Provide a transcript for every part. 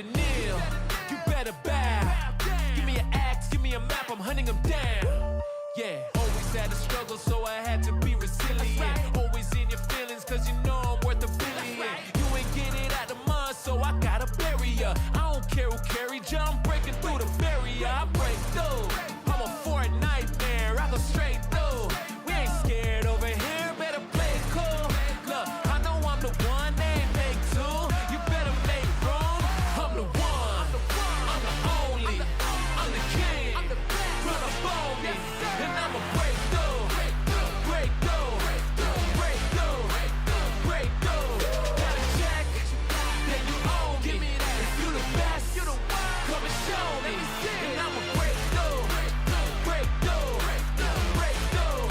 kneel, you better bow. Give me an axe, give me a map, I'm hunting them down. Yeah, always had a struggle, so I had to be resilient. Always in your feelings, cause you know I'm worth a billion. You ain't get it out the mud, so I gotta bury ya. I don't care who carried ya, I'm breaking through the barrier. I break through, I'm a Fortnite man, I go straight through. We ain't scared over here, better play it cool. Look, I know I'm the one, they ain't make two. You better make room, I'm the one, I'm the only, I'm the king. Run up on me, and I'ma break through, break through, break through, break through. Got a check, then you own me. If you the best, come and show me, and I'ma break through, break through, break through,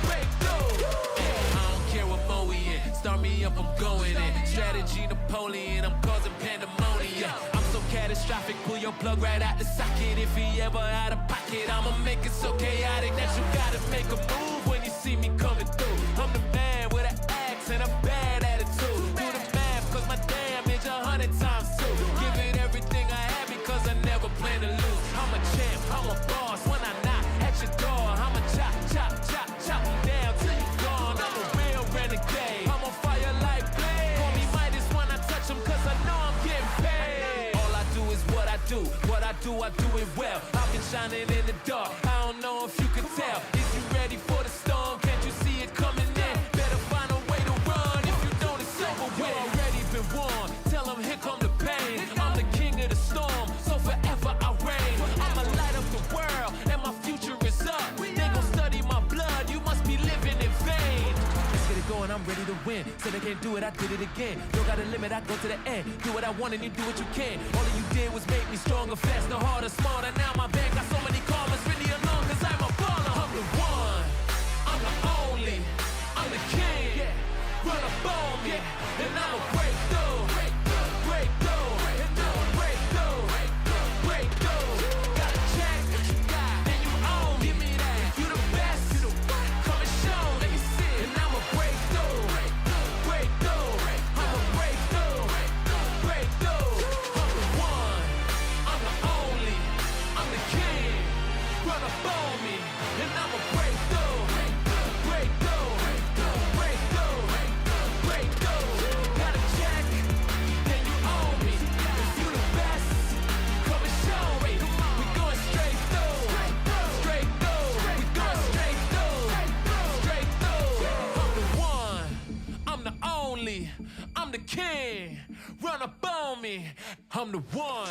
break through. Yeah, I don't care what mode we in, start me up, I'm going in. Strategy Napoleon, I'm causing pandemonium. I'm so catastrophic, pull your plug right out the socket. If he ever out of pocket, I'ma make it so chaotic that you gotta make a move when you see me coming through. I'm the man with an axe and a bad attitude. Do the math, cause my damage 100 times two. Give it everything I have because I never plan to lose. I'm a champ, I'm a boss when I knock at your door. I'ma chop, chop, chop, chop you down till you gone. I'm a real renegade, I'm on fire like blaze. Call me Midas when I touch him cause I know I'm getting paid. All I do is what I do, I do it well. I've been shining in the dark, I don't know if you can tell. Is you ready for the storm? Can't you see it coming in? Better find a way to run if you don't, it's over with. You already been warned, tell them here come the pain. I'm the king of the storm, so forever I reign. I'ma light up the world, and my future is up. They gon' study my blood, you must be living in vain. Let's get it going, I'm ready to win. Said I can't do it, I did it again. Don't got a limit, I go to the end. Do what I want and you do what you can. All that you did was make me stronger, faster, harder, smarter. Now my bank got so many commas, really alone cause I'm a baller. I'm the one, I'm the only, I'm the king. Run up on me, and I'ma break through, break through, break through, break through. Got a check, then you own me. If you the best, come and show me. And I'ma break through, break through, I'ma break through, break through. I'm the one, I'm the only, I'm the king. Run up on me, and I'ma break through, break through, break through, break through. Got a check, then you own me. If you the best, come and show me. We going straight through, straight through. We going straight through, straight through. I'm the one, I'm the only, I'm the king. Run up on me, I'm the one.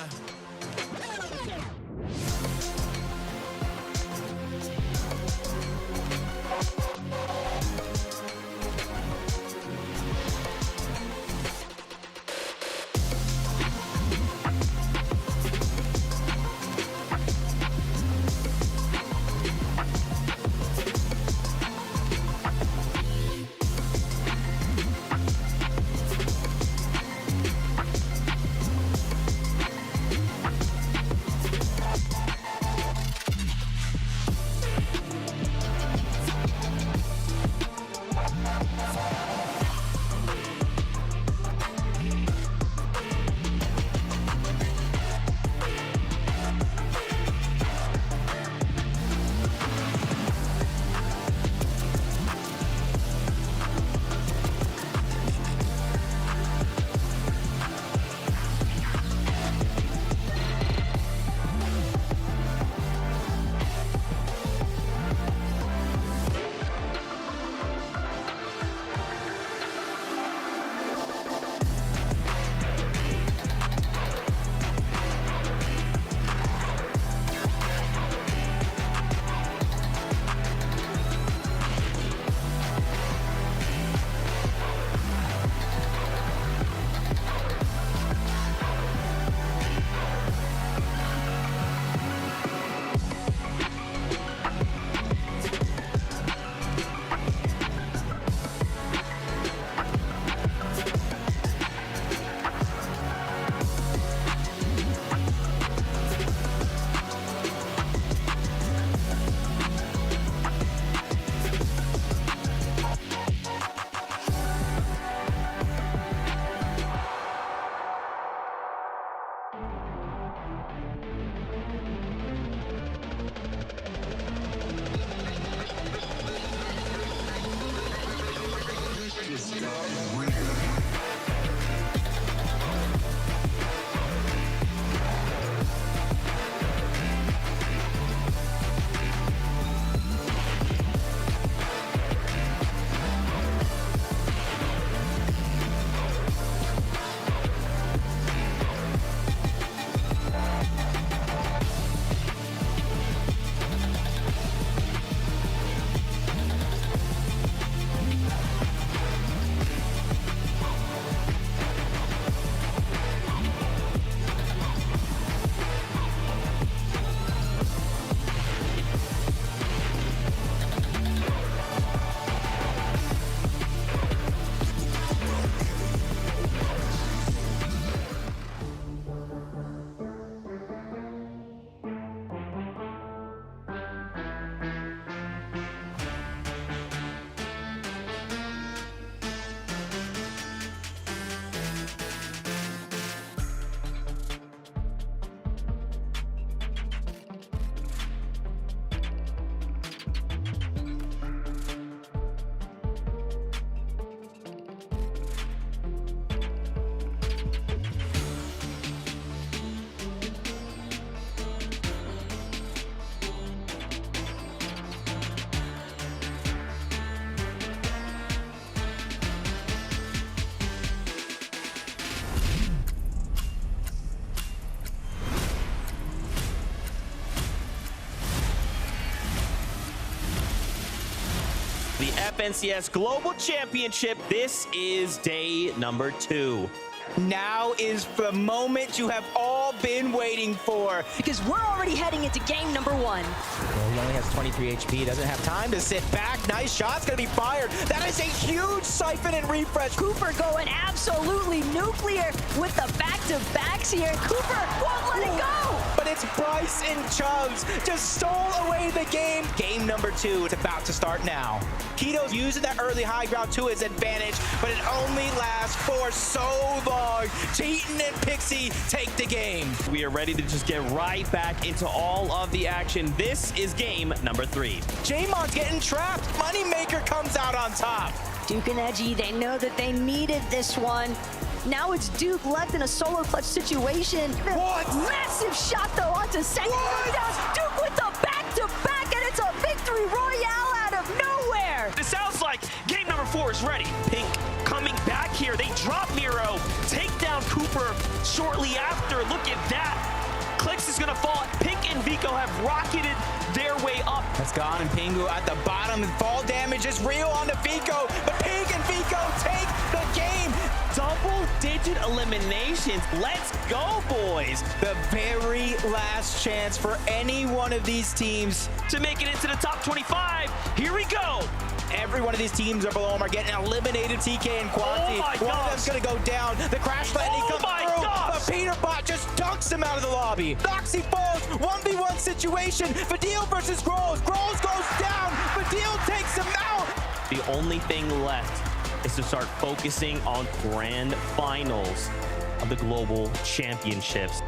The FNCS Global Championship. This is day number 2. Now is the moment you have all been waiting for. Because we're already heading into game number 1. Well, he only has 23 HP, doesn't have time to sit back. Nice shot's gonna be fired. That is a huge siphon and refresh. Cooper going absolutely nuclear with the back-to-backs here. Cooper won't let it go. But it's Bryce and Chubbs just stole away the game. Game number 2, it's about to start now. Keto's using that early high ground to his advantage, but it only lasts for so long. Cheatin' and Pixie take the game. We are ready to just get right back into all of the action. This is game number 3. Jamon's getting trapped. Moneymaker comes out on top. Duke and Edgy, they know that they needed this one. Now it's Duke left in a solo clutch situation. What? Massive shot though onto second. Down. Duke with the back-to-back, and it's a victory royale out of nowhere. It sounds like game number 4 is ready. Pink coming back here. They drop Miro, take down Cooper shortly after. Look at that. Clicks is gonna fall. Pink and Vico have rocketed their way up. That's gone, and Pingu at the bottom. Fall damage is real on the Vico, but Pink and Vico take the game. Double-digit eliminations. Let's go, boys. The very last chance for any one of these teams To make it into the top 25, here we go. Every one of these teams are below them are getting eliminated. TK and Quanti. Oh my One of gosh. them's gonna go down. The crash landing Oh comes my through, gosh. but Peterbot just dunks him out of the lobby. Noxy falls. 1v1 situation. Fadil versus Groles. Groles goes down. Fadil takes him out. The only thing left is to start focusing on grand finals of the Global Championships.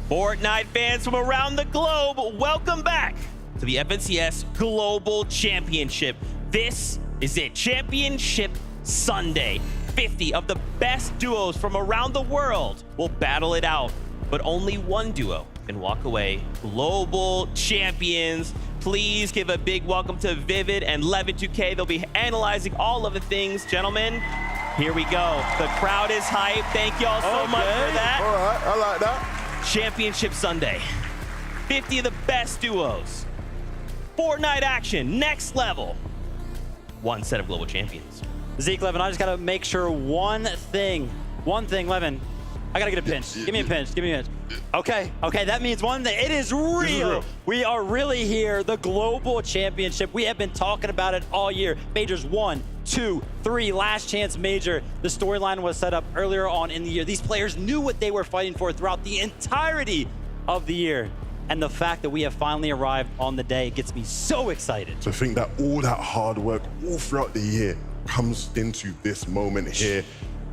Fortnite fans from around the globe, welcome back to the FNCS Global Championship. This is it, Championship Sunday. 50 of the best duos from around the world will battle it out, but only one duo can walk away global champions. Please give a big welcome to Vivid and Levin2K. They'll be analyzing all of the things. Gentlemen, here we go. The crowd is hyped. Thank y'all so much for that. All right, I like that. Championship Sunday. 50 of the best duos. Fortnite action, next level. One set of global champions. Zeke, Levin, I just got to make sure one thing, Levin. I got to get a pinch. Give me a pinch. Give me a pinch. Okay, that means one thing. It is real. We are really here. The Global Championship. We have been talking about it all year. Majors 1, 2, 3, last chance major. The storyline was set up earlier on in the year. These players knew what they were fighting for throughout the entirety of the year. And the fact that we have finally arrived on the day gets me so excited. To think that all that hard work all throughout the year comes into this moment here.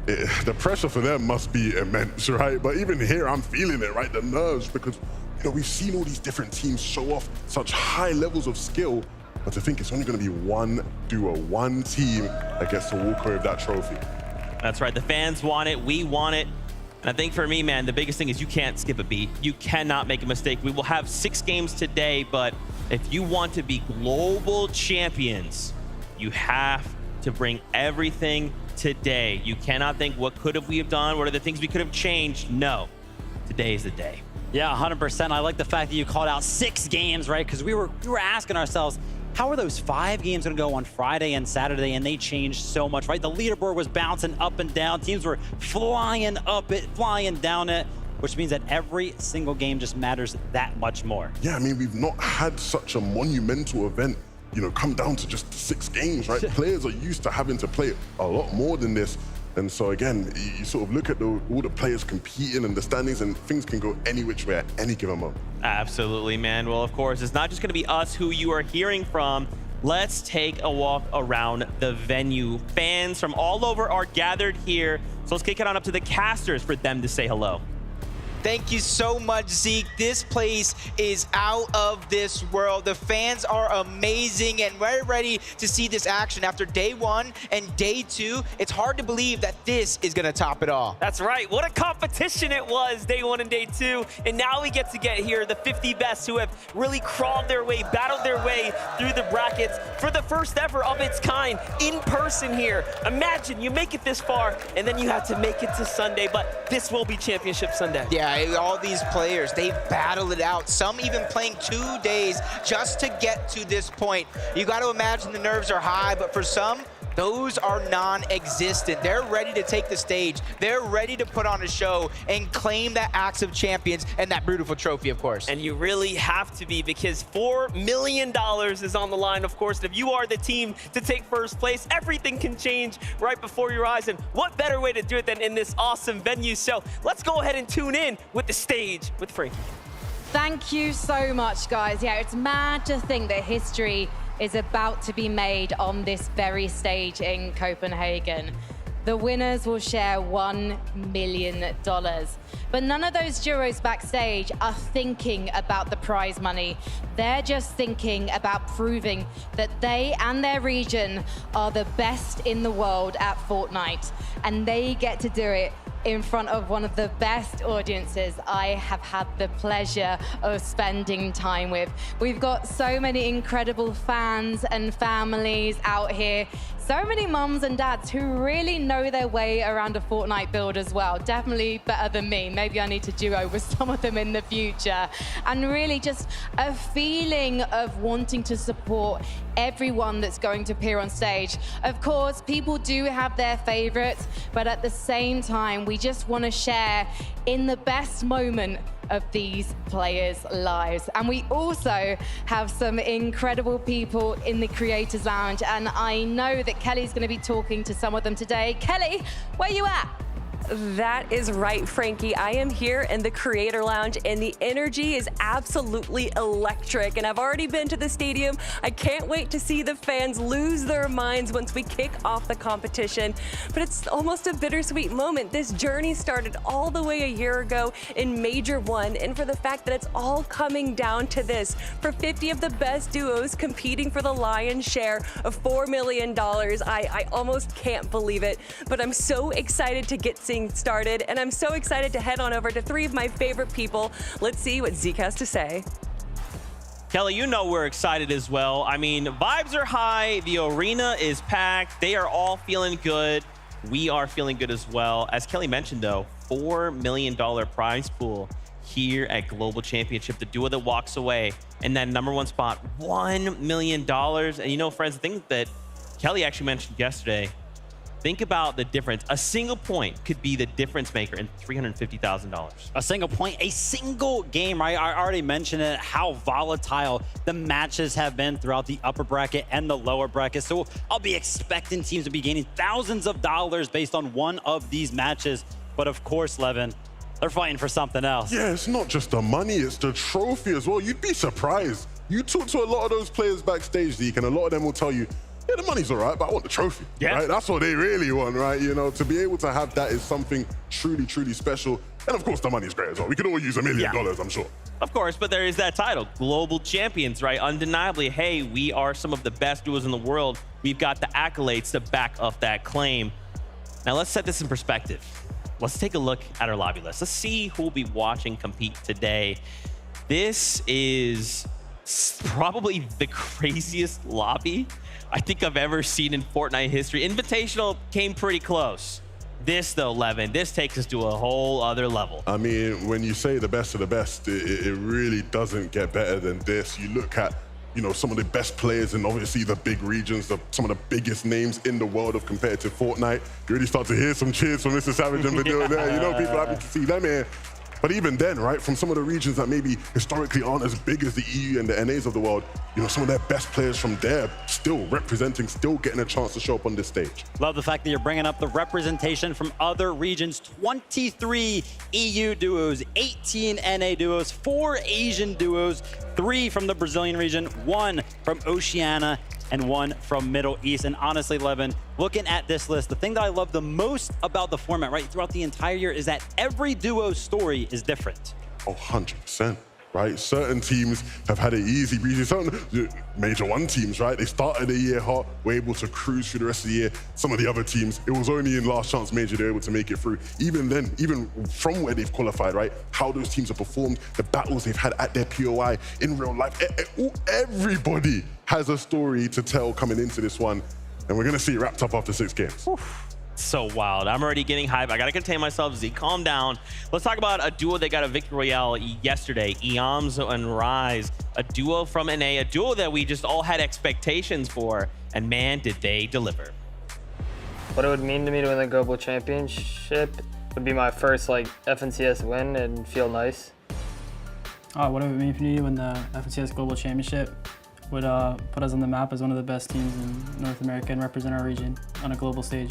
The pressure for them must be immense, right? But even here, I'm feeling it, right? The nerves, because we've seen all these different teams show off such high levels of skill, but to think it's only going to be one duo, one team that gets to walk away with that trophy. That's right. The fans want it. We want it. And I think for me, man, the biggest thing is you can't skip a beat. You cannot make a mistake. We will have 6 games today, but if you want to be global champions, you have to bring everything today. You cannot think, what could have we have done? What are the things we could have changed? No, today is the day. Yeah, 100%. I like the fact that you called out 6 games, right? Because we were asking ourselves, how are those 5 games going to go on Friday and Saturday? And they changed so much, right? The leaderboard was bouncing up and down. Teams were flying up it, flying down it, which means that every single game just matters that much more. Yeah, I mean, we've not had such a monumental event, come down to just 6 games, right? Players are used to having to play a lot more than this. And so again, you sort of look at all the players competing and the standings, and things can go any which way at any given moment. Absolutely, man. Well, of course, it's not just going to be us who you are hearing from. Let's take a walk around the venue. Fans from all over are gathered here. So let's kick it on up to the casters for them to say hello. Thank you so much, Zeke. This place is out of this world. The fans are amazing, and we're ready to see this action after day 1 and day 2. It's hard to believe that this is going to top it all. That's right. What a competition it was day 1 and day 2. And now we get to get here the 50 best who have really crawled their way, battled their way through the brackets for the first ever of its kind in person here. Imagine you make it this far and then you have to make it to Sunday, but this will be Championship Sunday. Yeah, all these players, they've battled it out. Some even playing 2 days just to get to this point. You got to imagine the nerves are high, but for some, those are non-existent. They're ready to take the stage. They're ready to put on a show and claim that Axe of Champions and that beautiful trophy, of course. And you really have to be, because $4 million is on the line, of course. And if you are the team to take first place, everything can change right before your eyes. And what better way to do it than in this awesome venue? So let's go ahead and tune in with the stage with Frankie. Thank you so much, guys. Yeah, it's mad to think that history is about to be made on this very stage in Copenhagen. The winners will share $1 million. But none of those duos backstage are thinking about the prize money. They're just thinking about proving that they and their region are the best in the world at Fortnite. And they get to do it in front of one of the best audiences I have had the pleasure of spending time with. We've got so many incredible fans and families out here. So many mums and dads who really know their way around a Fortnite build as well. Definitely better than me. Maybe I need to duo with some of them in the future. And really just a feeling of wanting to support everyone that's going to appear on stage. Of course, people do have their favorites, but at the same time, we just want to share in the best moment of these players' lives. And we also have some incredible people in the Creators Lounge, and I know that Kelly's going to be talking to some of them today. Kelly, where you at? That is right, Frankie. I am here in the Creator Lounge, and the energy is absolutely electric. And I've already been to the stadium. I can't wait to see the fans lose their minds once we kick off the competition. But it's almost a bittersweet moment. This journey started all the way a year ago in Major 1, and for the fact that it's all coming down to this, for 50 of the best duos competing for the lion's share of $4 million. I almost can't believe it, but I'm so excited to get started, and I'm so excited to head on over to 3 of my favorite people. Let's see what Zeke has to say. Kelly, you know we're excited as well. I mean, vibes are high. The arena is packed. They are all feeling good. We are feeling good as well. As Kelly mentioned, though, $4 million prize pool here at Global Championship. The duo that walks away in that #1 spot, $1 million. And you know, friends, the thing that Kelly actually mentioned yesterday, think about the difference. A single point could be the difference maker in $350,000. A single point, a single game, right? I already mentioned it, how volatile the matches have been throughout the upper bracket and the lower bracket. So I'll be expecting teams to be gaining thousands of dollars based on one of these matches. But of course, Levin, They're fighting for something else. Yeah, it's not just the money, it's the trophy as well. You'd be surprised. You talk to a lot of those players backstage, Zeke, and a lot of them will tell you, yeah, the money's all right, but I want the trophy, right? That's what they really want, right? You know, to be able to have that is something truly, truly special. And of course, the money is great as well. We could all use $1 million, I'm sure. Of course, but there is that title, Global Champions, right? Undeniably, hey, we are some of the best duos in the world. We've got the accolades to back up that claim. Now let's set this in perspective. Let's take a look at our lobby list. Let's see who will be watching compete today. This is probably the craziest lobby I think I've ever seen in Fortnite history. Invitational came pretty close. This though, Levin, this takes us to a whole other level. I mean, when you say the best of the best, it really doesn't get better than this. You look at, you know, some of the best players in obviously the big regions, some of the biggest names in the world of competitive Fortnite. You really start to hear some cheers from Mr. Savage and Vanilla there. You know, people happy to see them here. But even then, right, from some of the regions that maybe historically aren't as big as the EU and the NAs of the world, you know, some of their best players from there still representing, still getting a chance to show up on this stage. Love the fact that you're bringing up the representation from other regions. 23 EU duos, 18 NA duos, 4 Asian duos, 3 from the Brazilian region, 1 from Oceania, and 1 from Middle East. And honestly, Levin, looking at this list, the thing that I love the most about the format, right, throughout the entire year is that every duo's story is different. Oh, 100%. Right, certain teams have had it easy. Some Major 1 teams, right? They started the year hot, were able to cruise through the rest of the year. Some of the other teams, it was only in last chance major they were able to make it through. Even then, even from where they've qualified, right? How those teams have performed, the battles they've had at their POI in real life. Everybody has a story to tell coming into this one, and we're gonna see it wrapped up after 6 games. Oof. So wild. I'm already getting hype. I gotta contain myself. Z, calm down. Let's talk about a duo that got a victory royale yesterday. Iamzo and Rise, a duo from NA, a duo that we just all had expectations for, and man, did they deliver. What it would mean to me to win the global championship would be my first FNCS win and feel nice. What it would mean for me to win the FNCS global championship would put us on the map as one of the best teams in North America and represent our region on a global stage.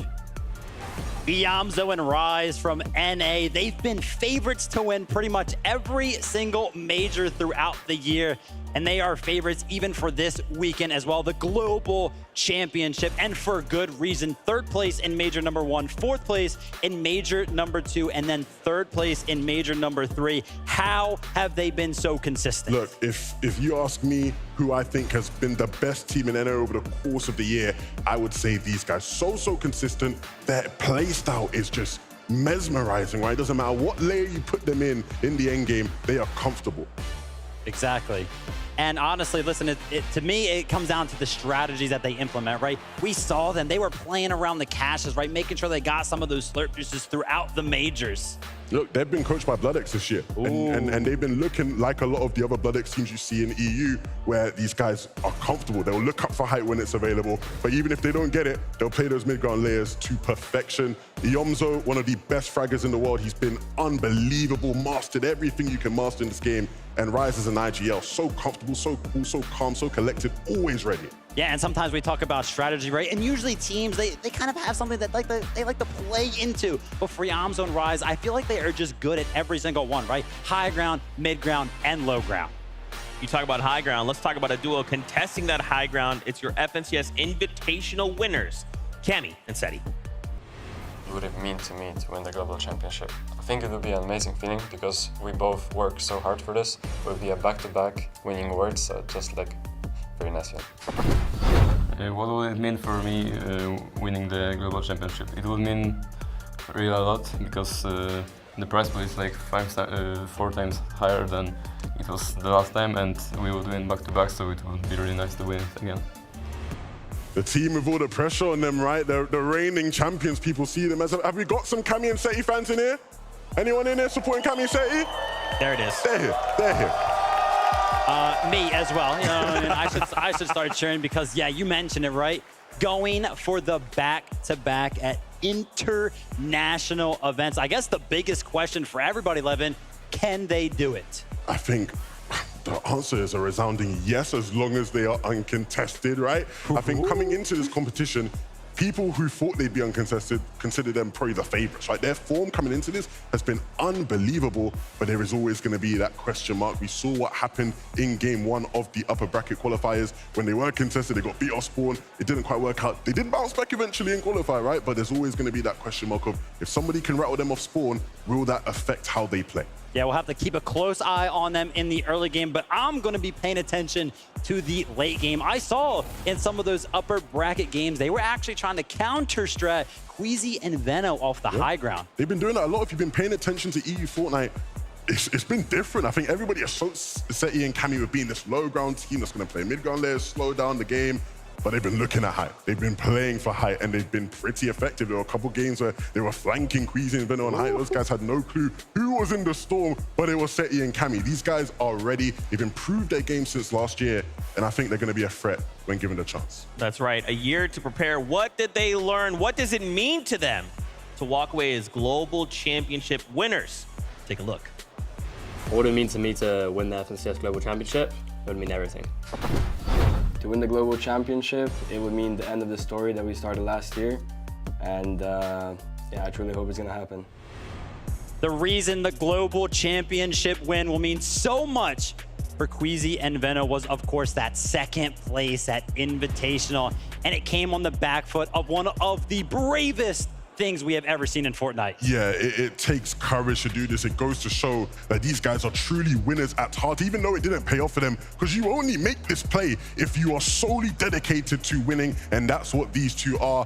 Iamzo and Rise from NA, they've been favorites to win pretty much every single major throughout the year, and they are favorites even for this weekend as well, the Global Championship, and for good reason. 3rd place in Major number 1, 4th place in Major number 2, and then 3rd place in Major number 3. How have they been so consistent? Look, if you ask me who I think has been the best team in NA over the course of the year, I would say these guys. So consistent. Their play style is just mesmerizing, right? It doesn't matter what layer you put them in the end game, they are comfortable. Exactly. And honestly, listen, to me, it comes down to the strategies that they implement, right? We saw them. They were playing around the caches, right? Making sure they got some of those slurp juices throughout the majors. Look, they've been coached by BloodX this year. And they've been looking like a lot of the other BloodX teams you see in EU, where these guys are comfortable. They'll look up for height when it's available. But even if they don't get it, they'll play those mid-ground layers to perfection. Iamzo, one of the best fraggers in the world. He's been unbelievable, mastered everything you can master in this game. And Rise is an IGL, so comfortable, so cool, so calm, so collected, always ready. Yeah, and sometimes we talk about strategy, right? And usually teams, they kind of have something that they like to play into. But for Iamzo and Rise, I feel like they are just good at every single one, right? High ground, mid ground, and low ground. You talk about high ground. Let's talk about a duo contesting that high ground. It's your FNCS Invitational winners, Cammy and Seti. Would it mean to me to win the global championship? I think it would be an amazing feeling because we both work so hard for this. It would be a back-to-back winning awards, so just very nice feeling. What would it mean for me winning the global championship? It would mean really a lot because the prize pool is 4 times higher than it was the last time, and we would win back-to-back, so it would be really nice to win it again. The team with all the pressure on them, right? The reigning champions, people see them as... Have we got some Cammy and Seti fans in here? Anyone in there supporting Cammy and Seti? There it is. They're here, they're here. Me as well. You know, I mean, I should start cheering because, yeah, you mentioned it, right? Going for the back-to-back at international events. I guess the biggest question for everybody, Levin, can they do it? I think the answer is a resounding yes, as long as they are uncontested, right? I think coming into this competition, people who thought they'd be uncontested consider them probably the favorites, right? Their form coming into this has been unbelievable, but there is always going to be that question mark. We saw what happened in game 1 of the upper bracket qualifiers. When they were contested, they got beat off spawn. It didn't quite work out. They did bounce back eventually and qualify, right? But there's always going to be that question mark of, if somebody can rattle them off spawn, will that affect how they play? Yeah, we'll have to keep a close eye on them in the early game, but I'm going to be paying attention to the late game. I saw in some of those upper bracket games, they were actually trying to counter-strat Queasy and Veno off the high ground. They've been doing that a lot. If you've been paying attention to EU Fortnite, it's been different. I think everybody associates and Cammy with being this low ground team that's going to play mid-ground layers, slow down the game. But they've been looking at height. They've been playing for height, and they've been pretty effective. There were a couple games where they were flanking Queasy and Veno on height. Those guys had no clue who was in the storm, but it was Seti and Cammy. These guys are ready. They've improved their game since last year, and I think they're going to be a threat when given the chance. That's right. A year to prepare. What did they learn? What does it mean to them to walk away as global championship winners? Take a look. What would it mean to me to win the FNCS Global Championship? It would mean everything. To win the Global Championship, it would mean the end of the story that we started last year. And yeah, I truly hope it's gonna happen. The reason the Global Championship win will mean so much for Queasy and Veno was, of course, that second place at Invitational. And it came on the back foot of one of the bravest things we have ever seen in Fortnite. Yeah, it takes courage to do this. It goes to show that these guys are truly winners at heart, even though it didn't pay off for them, because you only make this play if you are solely dedicated to winning, and that's what these two are.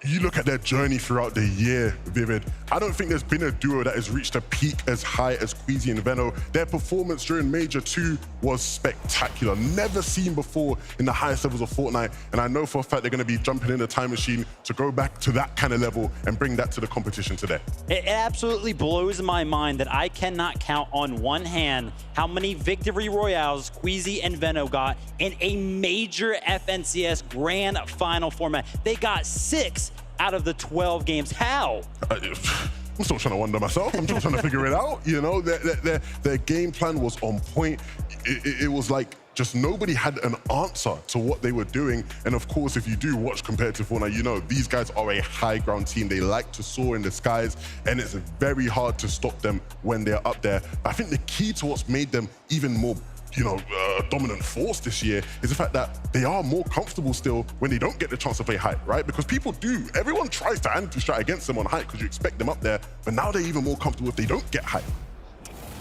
You look at their journey throughout the year, Vivid. I don't think there's been a duo that has reached a peak as high as Queasy and Veno. Their performance during Major 2 was spectacular. Never seen before in the highest levels of Fortnite. And I know for a fact they're going to be jumping in the time machine to go back to that kind of level and bring that to the competition today. It absolutely blows my mind that I cannot count on one hand how many victory royales Queasy and Veno got in a major FNCS grand final format. They got 6 out of the 12 games. How? I'm still trying to wonder myself. I'm still trying to figure it out. You know, their game plan was on point. It was like just nobody had an answer to what they were doing. And of course, if you do watch competitive Fortnite, you know these guys are a high ground team. They like to soar in the skies, and it's very hard to stop them when they're up there. But I think the key to what's made them even more dominant force this year is the fact that they are more comfortable still when they don't get the chance to play height, right? Because everyone tries to anti-strat against them on height because you expect them up there, but now they're even more comfortable if they don't get height.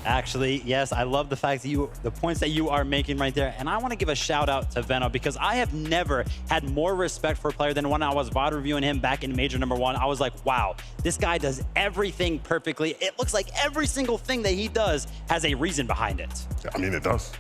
Actually, yes, I love the fact that the points that you are making right there. And I want to give a shout out to Veno because I have never had more respect for a player than when I was VOD reviewing him back in Major #1. I was like, wow, this guy does everything perfectly. It looks like every single thing that he does has a reason behind it. Yeah, I mean, it does.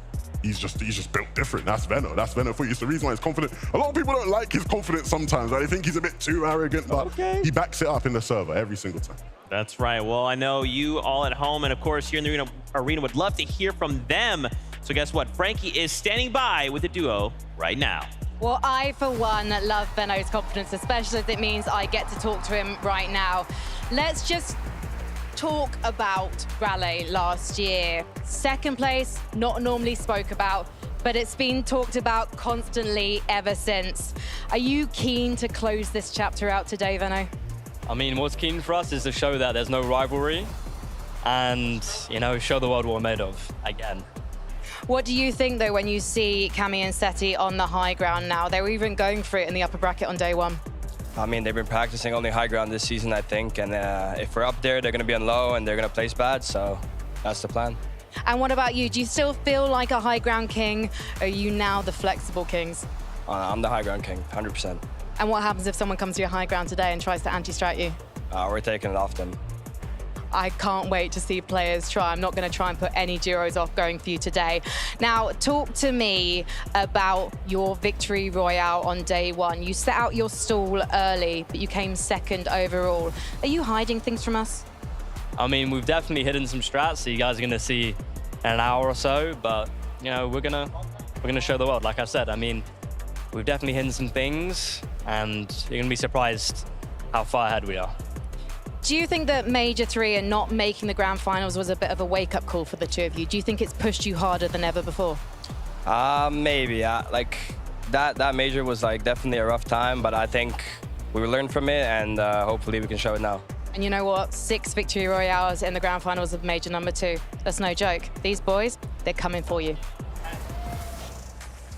He's just built different. That's Veno. That's Veno for you. It's the reason why he's confident. A lot of people don't like his confidence sometimes, right? They think he's a bit too arrogant, but he backs it up in the server every single time. That's right. Well, I know you all at home and, of course, here in the arena would love to hear from them. So guess what? Frankie is standing by with the duo right now. Well, I, for one, love Veno's confidence, especially if it means I get to talk to him right now. Let's just talk about Raleigh last year. Second place, not normally spoke about, but it's been talked about constantly ever since. Are you keen to close this chapter out today, Veno? I mean, what's keen for us is to show that there's no rivalry and, show the world what we're made of again. What do you think, though, when you see Cammy and Seti on the high ground now? They were even going for it in the upper bracket on day 1. I mean, they've been practicing on the high ground this season, I think. And if we're up there, they're going to be on low and they're going to place bad. So that's the plan. And what about you? Do you still feel like a high ground king? Or are you now the flexible kings? I'm the high ground king, 100%. And what happens if someone comes to your high ground today and tries to anti-strat you? We're taking it off them. I can't wait to see players try. I'm not going to try and put any duos off going for you today. Now, talk to me about your victory royale on day 1. You set out your stall early, but you came second overall. Are you hiding things from us? I mean, we've definitely hidden some strats, so you guys are going to see in an hour or so, but, we're gonna show the world, like I said. I mean, we've definitely hidden some things, and you're going to be surprised how far ahead we are. Do you think that Major 3 and not making the grand finals was a bit of a wake-up call for the two of you? Do you think it's pushed you harder than ever before? Maybe. Like that major was definitely a rough time, but I think we will learn from it, and hopefully we can show it now. And you know what? 6 victory royales in the grand finals of Major number 2. That's no joke. These boys, they're coming for you.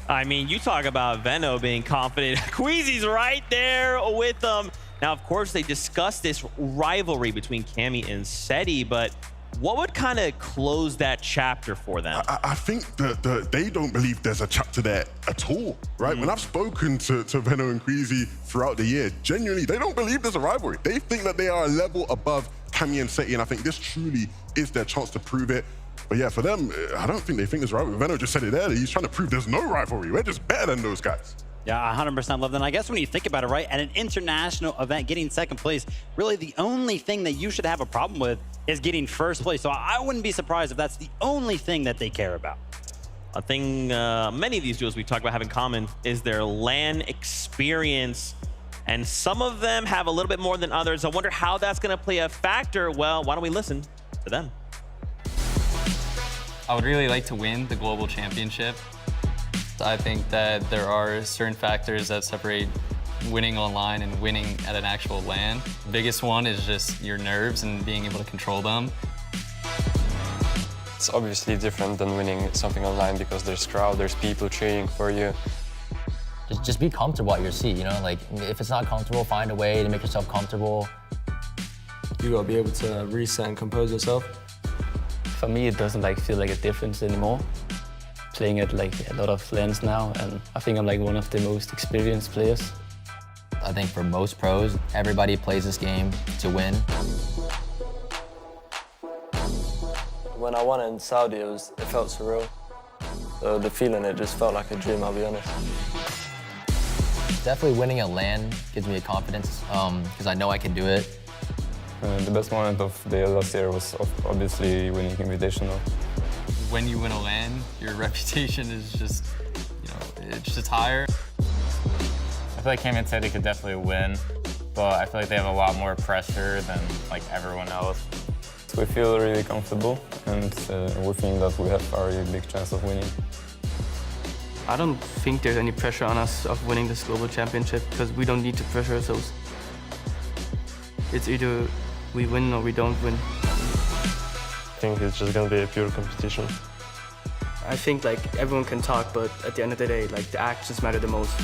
I mean, you talk about Veno being confident. Queasy's right there with them. Now, of course, they discussed this rivalry between Cammy and Seti, but what would kind of close that chapter for them? I think that they don't believe there's a chapter there at all, right? When I've spoken to Veno and Queasy throughout the year, genuinely, they don't believe there's a rivalry. They think that they are a level above Cammy and Seti, and I think this truly is their chance to prove it. But yeah, for them, I don't think they think there's a rivalry. Veno just said it there. He's trying to prove there's no rivalry. We're just better than those guys. Yeah, 100% love that. And I guess when you think about it, right, at an international event, getting second place, really the only thing that you should have a problem with is getting first place. So I wouldn't be surprised if that's the only thing that they care about. A thing many of these duels we talk about have in common is their LAN experience. And some of them have a little bit more than others. I wonder how that's going to play a factor. Well, why don't we listen to them? I would really like to win the global championship. I think that there are certain factors that separate winning online and winning at an actual LAN. The biggest one is just your nerves and being able to control them. It's obviously different than winning something online because there's crowd, there's people cheering for you. Just be comfortable at your seat, you know? Like, if it's not comfortable, find a way to make yourself comfortable. You gotta be able to reset and compose yourself. For me, it doesn't feel like a difference anymore. Playing at a lot of LANs now, and I think I'm one of the most experienced players. I think for most pros, everybody plays this game to win. When I won in Saudi, it felt surreal. So the feeling, it just felt like a dream, I'll be honest. Definitely winning a LAN gives me a confidence because I know I can do it. The best moment of the last year was obviously winning Invitational. When you win a LAN, your reputation is just, it's just higher. I feel like Cammy and Seti could definitely win, but I feel like they have a lot more pressure than everyone else. We feel really comfortable, and we think that we have a really big chance of winning. I don't think there's any pressure on us of winning this global championship because we don't need to pressure ourselves. It's either we win or we don't win. I think it's just gonna be a pure competition. I think everyone can talk, but at the end of the day, the actions matter the most.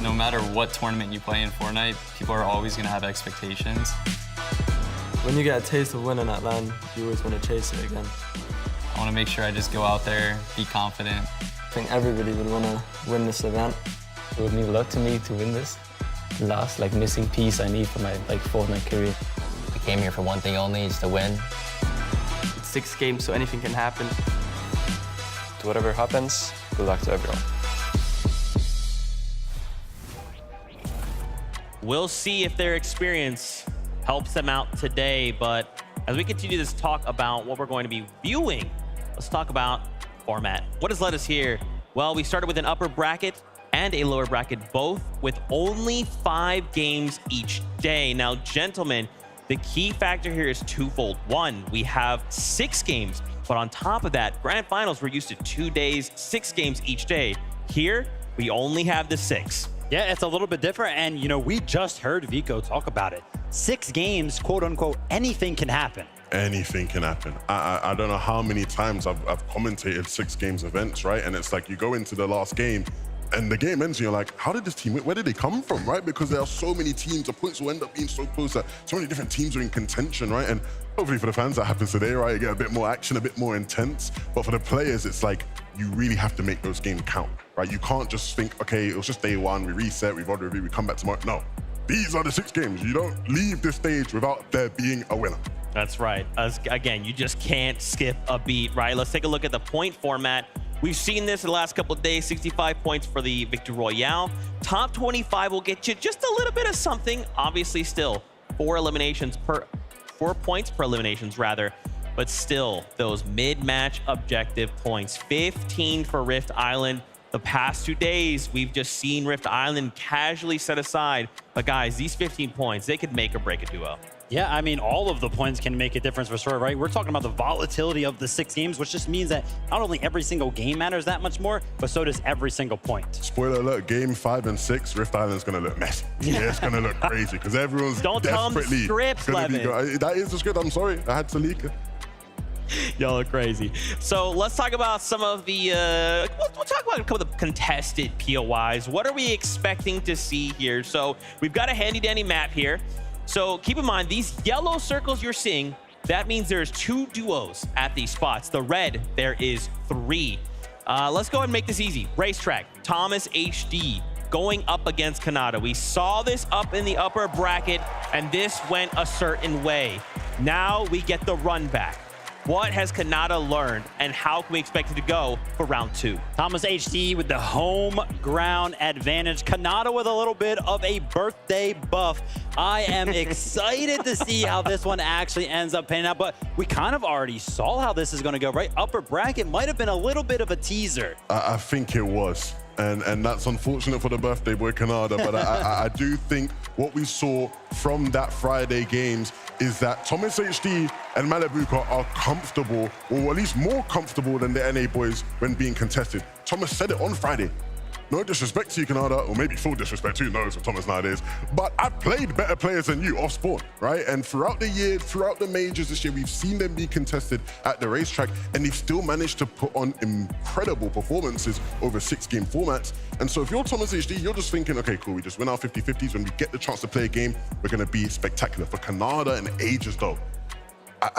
No matter what tournament you play in Fortnite, people are always gonna have expectations. When you get a taste of winning at LAN, you always want to chase it again. I want to make sure I just go out there, be confident. I think everybody would want to win this event. It would mean a lot to me to win this. The last missing piece I need for my Fortnite career. I came here for one thing only, is to win. It's 6 games, so anything can happen. To whatever happens, good luck to everyone. We'll see if their experience helps them out today, but as we continue this talk about what we're going to be viewing, let's talk about format. What has led us here? Well, we started with an upper bracket and a lower bracket, both with only 5 games each day. Now, gentlemen, the key factor here is twofold. One, we have 6 games, but on top of that, grand finals, we're used to 2 days, 6 games each day. Here, we only have the 6. Yeah, it's a little bit different, and we just heard Vico talk about it. 6 games, quote unquote, anything can happen. Anything can happen. I don't know how many times I've commentated 6 games events, right? And it's you go into the last game and the game ends and you're like, how did this team win? Where did they come from, right? Because there are so many teams, the points will end up being so close that so many different teams are in contention, right? And hopefully for the fans that happens today, right? You get a bit more action, a bit more intense. But for the players, it's you really have to make those games count, right? You can't just think, okay, it was just day 1, we reset, we VOD review, we come back tomorrow. No, these are the 6 games. You don't leave this stage without there being a winner. That's right. Again, you just can't skip a beat, right? Let's take a look at the point format. We've seen this in the last couple of days, 65 points for the Victory Royale. Top 25 will get you just a little bit of something. Obviously still 4 points per eliminations rather, but still those mid-match objective points. 15 for Rift Island. The past 2 days, we've just seen Rift Island casually set aside. But guys, these 15 points, they could make or break a duo. Yeah, I mean, all of the points can make a difference for sure, right? We're talking about the volatility of the 6 games, which just means that not only every single game matters that much more, but so does every single point. Spoiler alert, game 5 and 6, Rift Island's going to look messy. Yeah, it's going to look crazy because everyone's Don't tell them desperately scripts, gonna be Levin. That is the script. I'm sorry. I had to leak it. Y'all are crazy. So let's talk about some of the, we'll talk about a couple of the contested POIs. What are we expecting to see here? So we've got a handy dandy map here. So keep in mind, these yellow circles you're seeing, that means there's 2 duos at these spots. The red, there is 3. Let's go ahead and make this easy. Racetrack, Thomas HD going up against Kanata. We saw this up in the upper bracket, and this went a certain way. Now we get the run back. What has Kanata learned, and how can we expect it to go for round 2? Thomas HD with the home ground advantage. Kanata with a little bit of a birthday buff. I am excited to see how this one actually ends up panning out, but we kind of already saw how this is going to go, right? Upper bracket might have been a little bit of a teaser. I think it was. And that's unfortunate for the birthday boy Kanada, but I do think what we saw from that Friday games is that Thomas HD and Malabuka are comfortable, or at least more comfortable than the NA boys when being contested. Thomas said it on Friday. No disrespect to you, Kanada, or maybe full disrespect, who knows with Thomas nowadays, but I've played better players than you off spawn, right? And throughout the year, throughout the majors this year, we've seen them be contested at the racetrack, and they've still managed to put on incredible performances over 6-game formats. And so if you're Thomas HD, you're just thinking, okay, cool, we just win our 50-50s. When we get the chance to play a game, we're gonna be spectacular. For Kanada and Aegis though,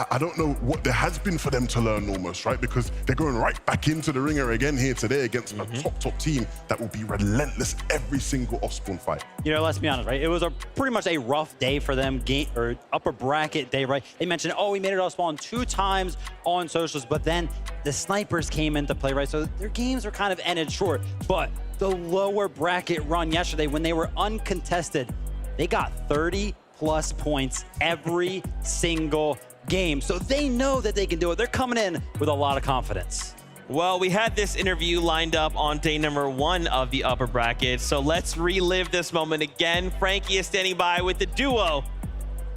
I don't know what there has been for them to learn almost, right? Because they're going right back into the ringer again here today against a top team that will be relentless every single off-spawn fight. You know, let's be honest, right? It was pretty much a rough day for them, or upper bracket day, right? They mentioned, oh, we made it off spawn 2 times on socials, but then the snipers came into play, right? So their games are kind of ended short. But the lower bracket run yesterday, when they were uncontested, they got 30+ points every single game. So they know that they can do it. They're coming in with a lot of confidence. Well, we had this interview lined up on day number 1 of the upper bracket, so let's relive this moment again. Frankie is standing by with the duo.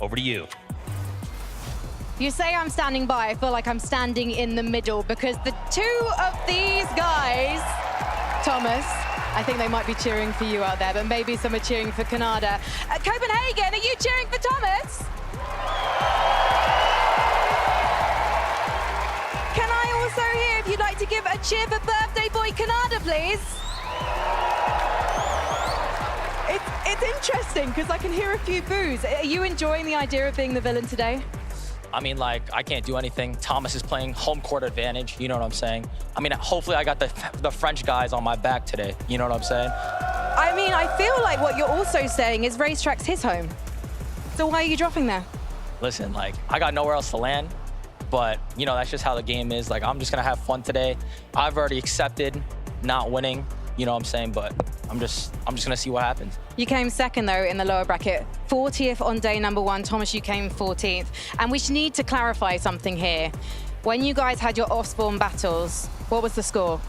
Over to you. You say I'm standing by, I feel like I'm standing in the middle, because the 2 of these guys, Thomas, I think they might be cheering for you out there, but maybe some are cheering for Kanada. Copenhagen, are you cheering for Thomas? Can I also hear if you'd like to give a cheer for birthday boy Kanada, please? It's interesting because I can hear a few boos. Are you enjoying the idea of being the villain today? I mean, like, I can't do anything. Thomas is playing home court advantage, you know what I'm saying? I mean, hopefully I got the French guys on my back today, you know what I'm saying? I mean, I feel like what you're also saying is racetrack's his home. So why are you dropping there? Listen, like, I got nowhere else to land. But, you know, that's just how the game is. Like, I'm just going to have fun today. I've already accepted not winning, you know what I'm saying? But I'm just going to see what happens. You came second, though, in the lower bracket. 40th on day number 1. Thomas, you came 14th. And we need to clarify something here. When you guys had your off-spawn battles, what was the score?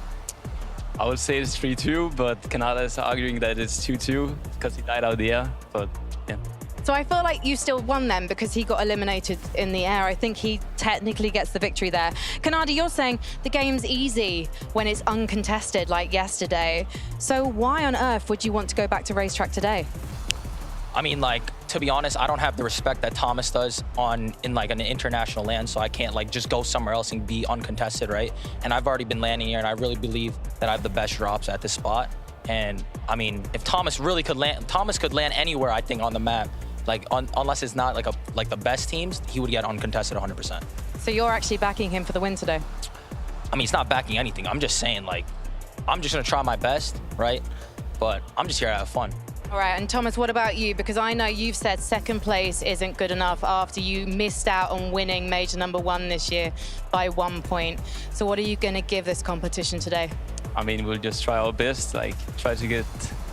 I would say it's 3-2, but Kanata is arguing that it's 2-2 because he died out there. But, yeah. So I feel like you still won them because he got eliminated in the air. I think he technically gets the victory there. Kanada, you're saying the game's easy when it's uncontested like yesterday. So why on earth would you want to go back to racetrack today? I mean, like, to be honest, I don't have the respect that Thomas does in like an international land, so I can't like just go somewhere else and be uncontested, right? And I've already been landing here, and I really believe that I have the best drops at this spot. And I mean, if Thomas really could land, Thomas could land anywhere, I think, on the map. Like, unless it's not like the best teams, he would get uncontested 100%. So you're actually backing him for the win today? I mean, he's not backing anything. I'm just saying, like, I'm just gonna try my best, right? But I'm just here to have fun. All right, and Thomas, what about you? Because I know you've said second place isn't good enough after you missed out on winning major number 1 this year by 1 point. So what are you gonna give this competition today? I mean, we'll just try our best, like, try to get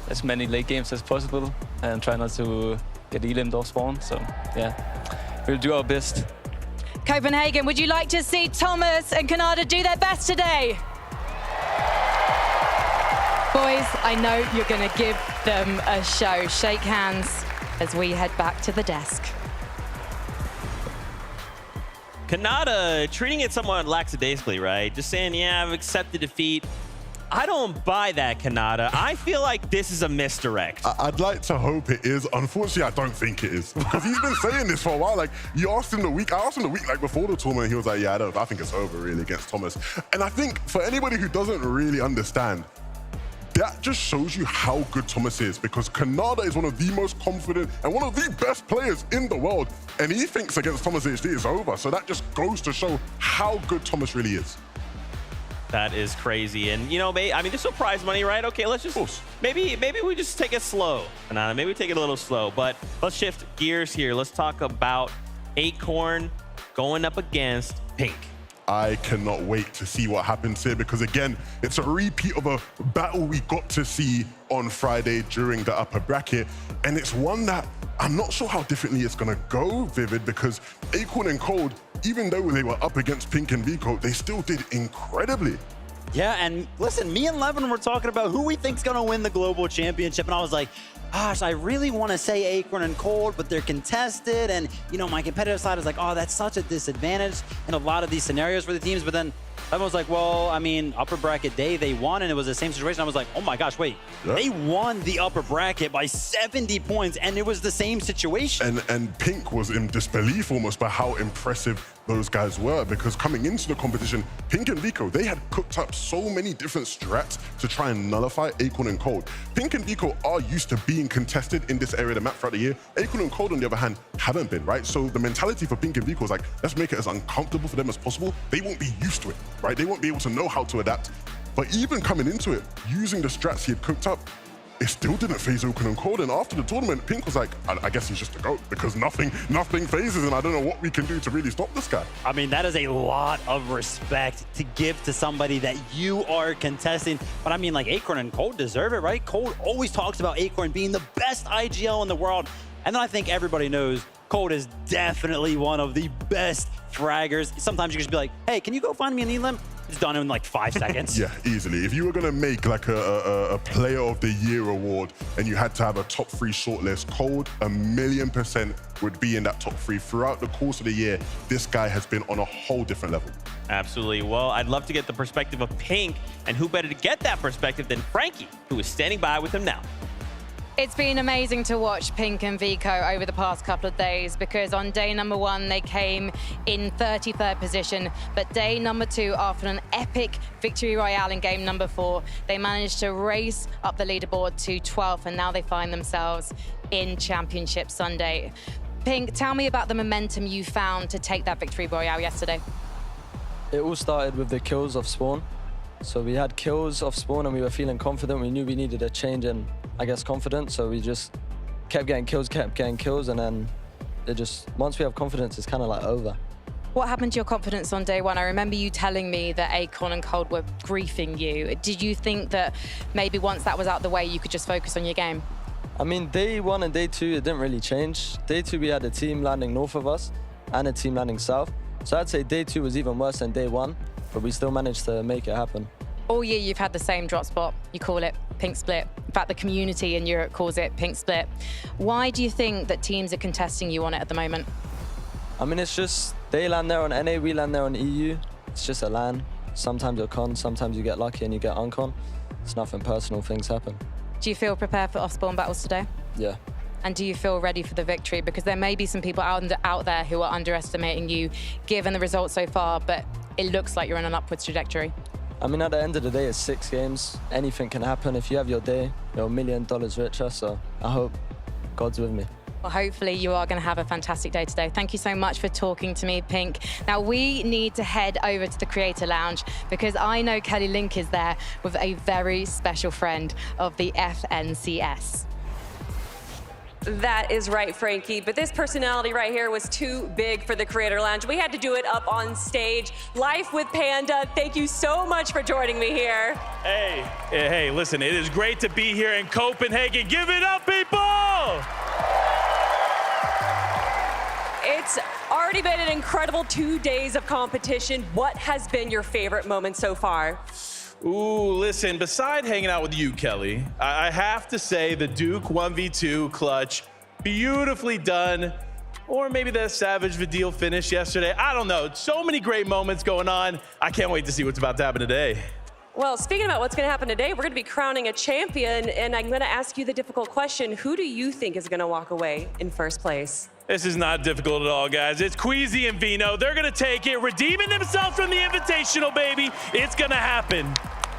as many late games as possible and try not to get eliminated off spawn. So, yeah, we'll do our best. Copenhagen, would you like to see Thomas and Kanada do their best today? Boys, I know you're going to give them a show. Shake hands as we head back to the desk. Kanata treating it somewhat lackadaisically, right? Just saying, yeah, I've accepted defeat. I don't buy that, Kanata. I feel like this is a misdirect. I'd like to hope it is. Unfortunately, I don't think it is. Because he's been saying this for a while. Like, I asked him the week like before the tournament, he was like, yeah, I think it's over really against Thomas. And I think for anybody who doesn't really understand, that just shows you how good Thomas is, because Kanata is one of the most confident and one of the best players in the world. And he thinks against Thomas HD it's over. So that just goes to show how good Thomas really is. That is crazy. And, you know, I mean, this will prize money, right? Okay, let's just, maybe we just take it slow. Kanata, maybe we take it a little slow. But let's shift gears here. Let's talk about Acorn going up against Pink. I cannot wait to see what happens here, because again, it's a repeat of a battle we got to see on Friday during the upper bracket. And it's one that I'm not sure how differently it's gonna go, Vivid, because Acorn and Cold, even though they were up against Pink and Vico, they still did incredibly. Yeah, and listen, me and Levin were talking about who we think's gonna win the global championship, and I was like, gosh, I really want to say Acorn and Cold, but they're contested, and you know, my competitive side is like, oh, that's such a disadvantage in a lot of these scenarios for the teams. But then Levin was like, well, I mean, upper bracket day, they won, and it was the same situation. I was like, oh my gosh, wait, they won the upper bracket by 70 points, and it was the same situation. And Pink was in disbelief almost by how impressive those guys were, because coming into the competition, Pink and Vico, they had cooked up so many different strats to try and nullify Acorn and Cold. Pink and Vico are used to being contested in this area of the map throughout the year. Acorn and Cold, on the other hand, haven't been, right? So the mentality for Pink and Vico is like, let's make it as uncomfortable for them as possible. They won't be used to it, right? They won't be able to know how to adapt. But even coming into it, using the strats he had cooked up, it still didn't phase Acorn and Cold. And after the tournament, Pink was like, I guess he's just a GOAT, because nothing phases, and I don't know what we can do to really stop this guy. I mean, that is a lot of respect to give to somebody that you are contesting. But I mean, like, Acorn and Cold deserve it, right? Cold always talks about Acorn being the best IGL in the world. And then I think everybody knows Cold is definitely one of the best fraggers. Sometimes you can just be like, hey, can you go find me an elim? It's done in like 5 seconds. Yeah, easily. If you were gonna make like a Player of the Year award and you had to have a top 3 shortlist, Cold 1,000,000% would be in that top 3. Throughout the course of the year, this guy has been on a whole different level. Absolutely. Well, I'd love to get the perspective of Pink, and who better to get that perspective than Frankie, who is standing by with him now. It's been amazing to watch Pink and Vico over the past couple of days, because on day number 1, they came in 33rd position. But day number 2, after an epic victory royale in game number 4, they managed to race up the leaderboard to 12th, and now they find themselves in Championship Sunday. Pink, tell me about the momentum you found to take that victory royale yesterday. It all started with the kills off spawn. So we had kills off spawn and we were feeling confident. We knew we needed a change in, I guess, confidence. So we just kept getting kills, and then it just, once we have confidence, it's kind of like over. What happened to your confidence on day 1? I remember you telling me that Acorn and Cold were griefing you. Did you think that maybe once that was out the way, you could just focus on your game? I mean, day 1 and day 2, it didn't really change. Day 2, we had a team landing north of us and a team landing south. So I'd say day 2 was even worse than day 1, but we still managed to make it happen. All year you've had the same drop spot. You call it Pink Split. In fact, the community in Europe calls it Pink Split. Why do you think that teams are contesting you on it at the moment? I mean, it's just, they land there on NA, we land there on EU. It's just a LAN. Sometimes you're con, sometimes you get lucky and you get uncon. It's nothing personal, things happen. Do you feel prepared for off-spawn battles today? Yeah. And do you feel ready for the victory? Because there may be some people out there who are underestimating you, given the results so far, but it looks like you're on an upwards trajectory. I mean, at the end of the day, it's 6 games. Anything can happen. If you have your day, you're $1 million richer. So I hope God's with me. Well, hopefully you are going to have a fantastic day today. Thank you so much for talking to me, Pink. Now, we need to head over to the Creator Lounge, because I know Kelly Link is there with a very special friend of the FNCS. That is right, Frankie. But this personality right here was too big for the Creator Lounge. We had to do it up on stage. Life with Panda, thank you so much for joining me here. Hey, listen, it is great to be here in Copenhagen. Give it up, people! It's already been an incredible 2 days of competition. What has been your favorite moment so far? Ooh, listen, beside hanging out with you, Kelly, I have to say the Duke 1v2 clutch, beautifully done. or maybe that Savage Vidal finish yesterday. I don't know. So many great moments going on. I can't wait to see what's about to happen today. Well, speaking about what's going to happen today, we're going to be crowning a champion, and I'm going to ask you the difficult question. Who do you think is going to walk away in first place? This is not difficult at all, guys. It's Queasy and Vino. They're going to take it, redeeming themselves from the Invitational, baby. It's going to happen.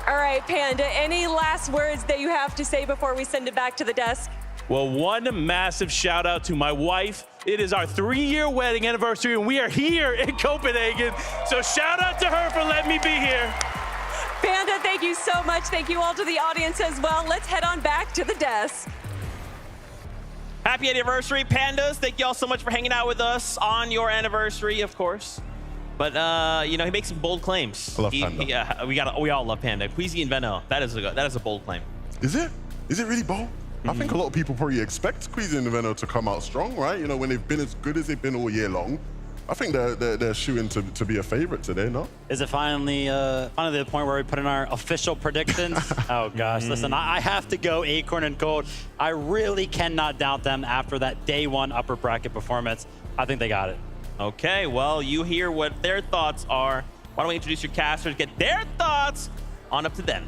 All right, Panda, any last words that you have to say before we send it back to the desk? Well, one massive shout out to my wife. It is our 3-year wedding anniversary, and we are here in Copenhagen. So shout out to her for letting me be here. Panda, thank you so much. Thank you all to the audience as well. Let's head on back to the desk. Happy anniversary, Pandas. Thank you all so much for hanging out with us on your anniversary, of course. But, you know, he makes some bold claims. I love Panda. We all love Panda. Queasy and Veno, that is a bold claim. Is it? Is it really bold? I think a lot of people probably expect Queasy and Veno to come out strong, right? You know, when they've been as good as they've been all year long. I think they're shooing to be a favorite today, no? Is it finally the point where we put in our official predictions? Oh gosh, listen, I have to go Acorn and Cold. I really cannot doubt them after that day one upper bracket performance. I think they got it. Okay, well, you hear what their thoughts are. Why don't we introduce your casters, get their thoughts on up to them.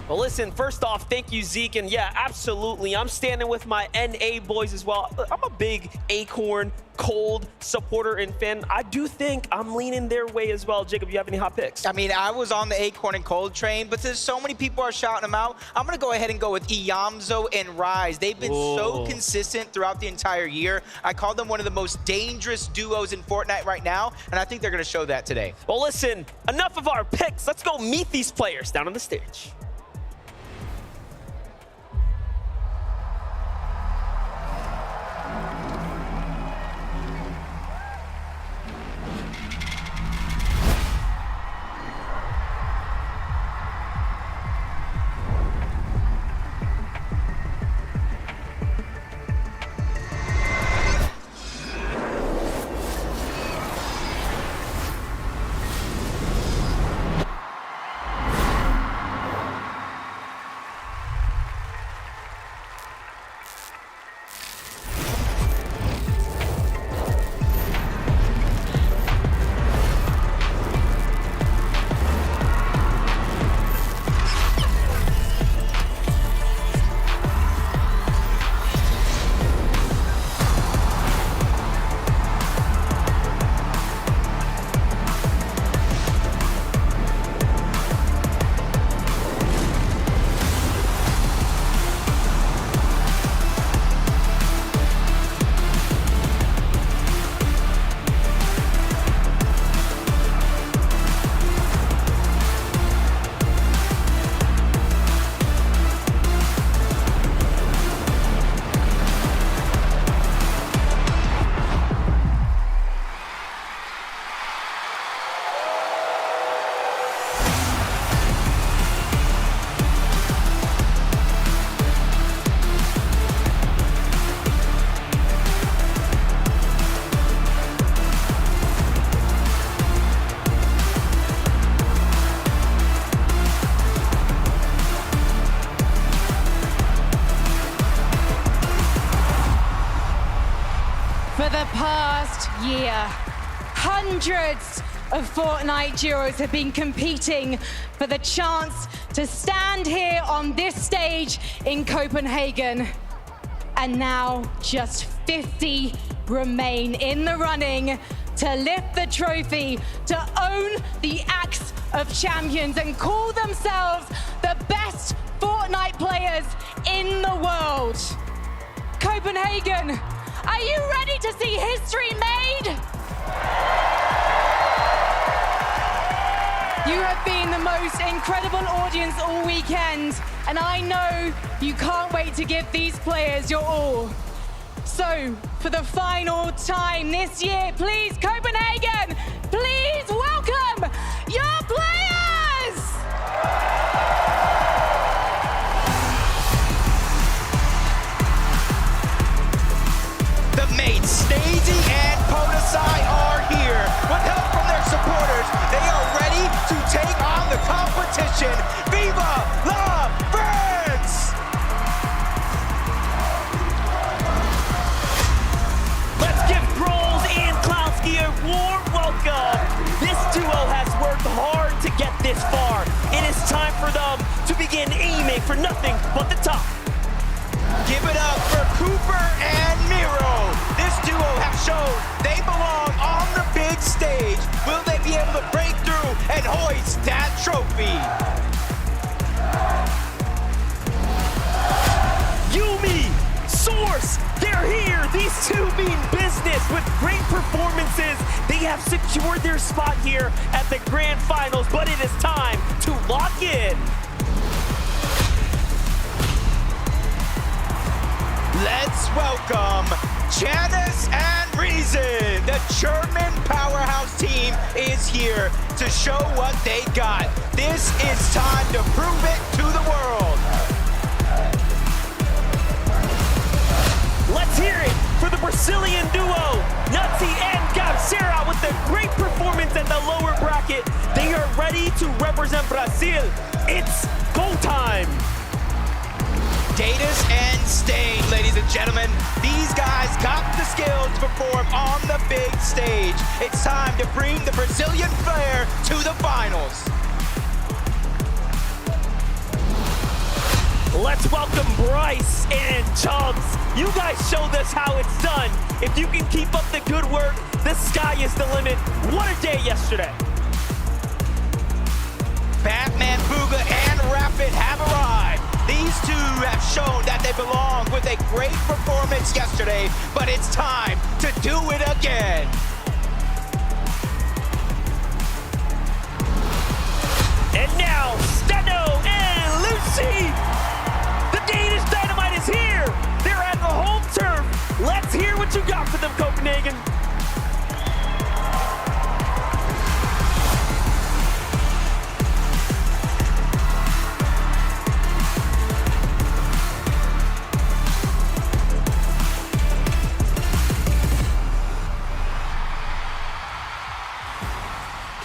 Well, listen, first off, thank you, Zeke. And yeah, absolutely. I'm standing with my NA boys as well. I'm a big Acorn, Cold supporter and fan. I do think I'm leaning their way as well. Jacob, you have any hot picks? I mean, I was on the Acorn and Cold train, but since so many people are shouting them out, I'm going to go ahead and go with Iyamzo and Rise. They've been so consistent throughout the entire year. I call them one of the most dangerous duos in Fortnite right now, and I think they're going to show that today. Well, listen, enough of our picks. Let's go meet these players down on the stage. For the past year, hundreds of Fortnite duos have been competing for the chance to stand here on this stage in Copenhagen. And now just 50 remain in the running to lift the trophy, to own the Axe of Champions and call themselves the best Fortnite players in the world. Copenhagen, are you ready to see history made? You have been the most incredible audience all weekend, and I know you can't wait to give these players your all. So, for the final time this year, please, Copenhagen, please welcome your players! The mates, Stagey and Podesai are here. With help from their supporters, they are ready to take on the competition. Viva la France! Let's give for nothing but the top. Give it up for Cooper and Miro. This duo have shown they belong on the big stage. Will they be able to break through and hoist that trophy? Yumi, Source, they're here. These two mean business with great performances. They have secured their spot here at the grand finals, but it is time to lock in. Let's welcome Janice and Reason. The German powerhouse team is here to show what they got. This is time to prove it to the world. Let's hear it for the Brazilian duo, Nutzy and Garcera, with a great performance in the lower bracket. They are ready to represent Brazil. It's go time. Datus and Stain, ladies and gentlemen. These guys got the skill to perform on the big stage. It's time to bring the Brazilian flair to the finals. Let's welcome Bryce and Chubbs. You guys showed us how it's done. If you can keep up the good work, the sky is the limit. What a day yesterday. Batman, Booga, and Rapid have arrived. These two have shown that they belong with a great performance yesterday, but it's time to do it again. And now, Steno and Lucy. The Danish Dynamite is here. They're at the home turf. Let's hear what you got for them, Copenhagen.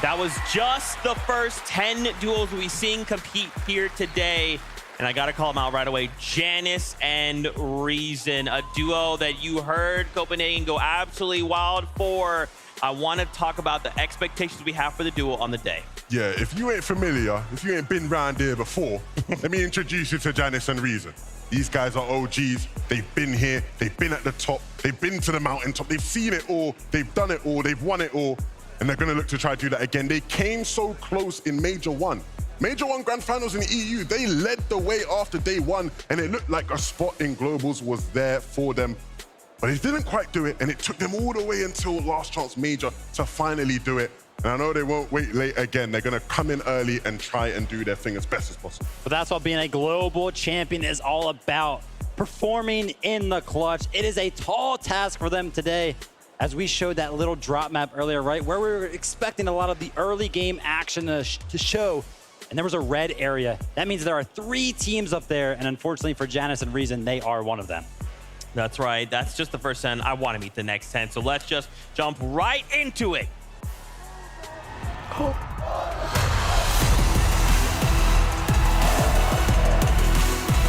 That was just the first 10 duos we've seen compete here today. And I gotta call them out right away. Janice and Reason, a duo that you heard Copenhagen go absolutely wild for. I wanna talk about the expectations we have for the duo on the day. Yeah, if you ain't familiar, if you ain't been round here before, let me introduce you to Janice and Reason. These guys are OGs. They've been here, they've been at the top, they've been to the mountaintop, they've seen it all, they've done it all, they've won it all. And they're gonna look to try to do that again. They came so close in Major 1. Major 1 Grand Finals in the EU, they led the way after day 1, and it looked like a spot in Globals was there for them. But they didn't quite do it, and it took them all the way until Last Chance Major to finally do it. And I know they won't wait late again. They're gonna come in early and try and do their thing as best as possible. But that's what being a global champion is all about. Performing in the clutch. It is a tall task for them today. As we showed that little drop map earlier, right, where we were expecting a lot of the early game action to show, and there was a red area. That means there are 3 teams up there, and unfortunately for Janice and Reason, they are one of them. That's right, that's just the first 10. I wanna meet the next 10, so let's just jump right into it.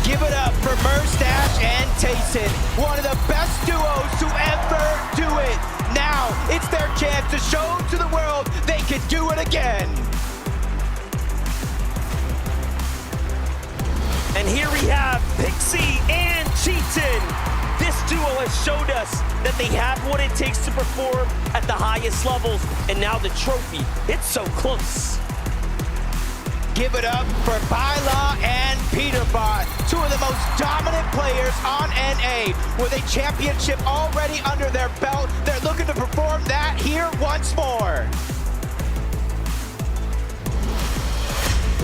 Give it up for Merstash and Tayson, one of the best duos to ever do it. Now it's their chance to show to the world they can do it again. And here we have Pixie and Cheatin. This duo has showed us that they have what it takes to perform at the highest levels, and now the trophy, it's so close. Give it up for Baila and Peterbot, two of the most dominant players on NA, with a championship already under their belt. They're looking to perform that here once more.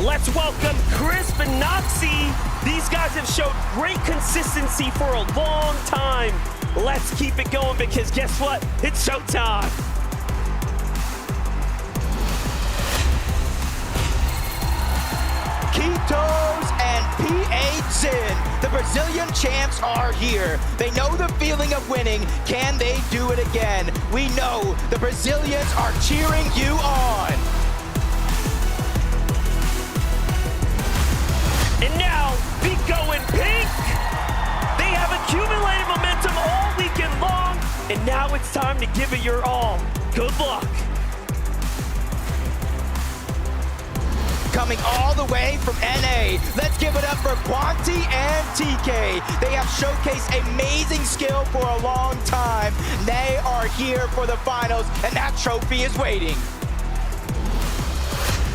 Let's welcome Crisp and Noxy. These guys have showed great consistency for a long time. Let's keep it going, because guess what? It's showtime. Kitos and P8 Zin, the Brazilian champs are here. They know the feeling of winning. Can they do it again? We know the Brazilians are cheering you on. And now, Vico and Pink. They have accumulated momentum all weekend long, and now it's time to give it your all. Good luck. coming all the way from NA. Let's give it up for Quanti and TK. They have showcased amazing skill for a long time. They are here for the finals, and that trophy is waiting.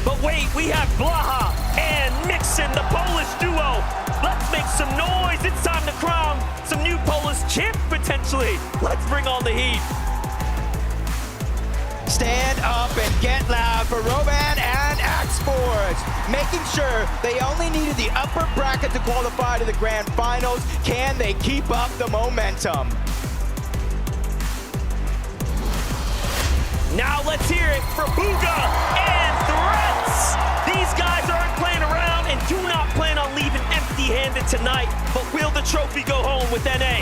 But wait, we have Blaha and Mixon, the Polish duo. Let's make some noise. It's time to crown some new Polish champ potentially. Let's bring on the heat. Stand up and get loud for Roman and Axe Sports, making sure they only needed the upper bracket to qualify to the grand finals. Can they keep up the momentum? Now let's hear it for Booga and Threats. These guys aren't playing around and do not plan on leaving empty-handed tonight, but will the trophy go home with NA?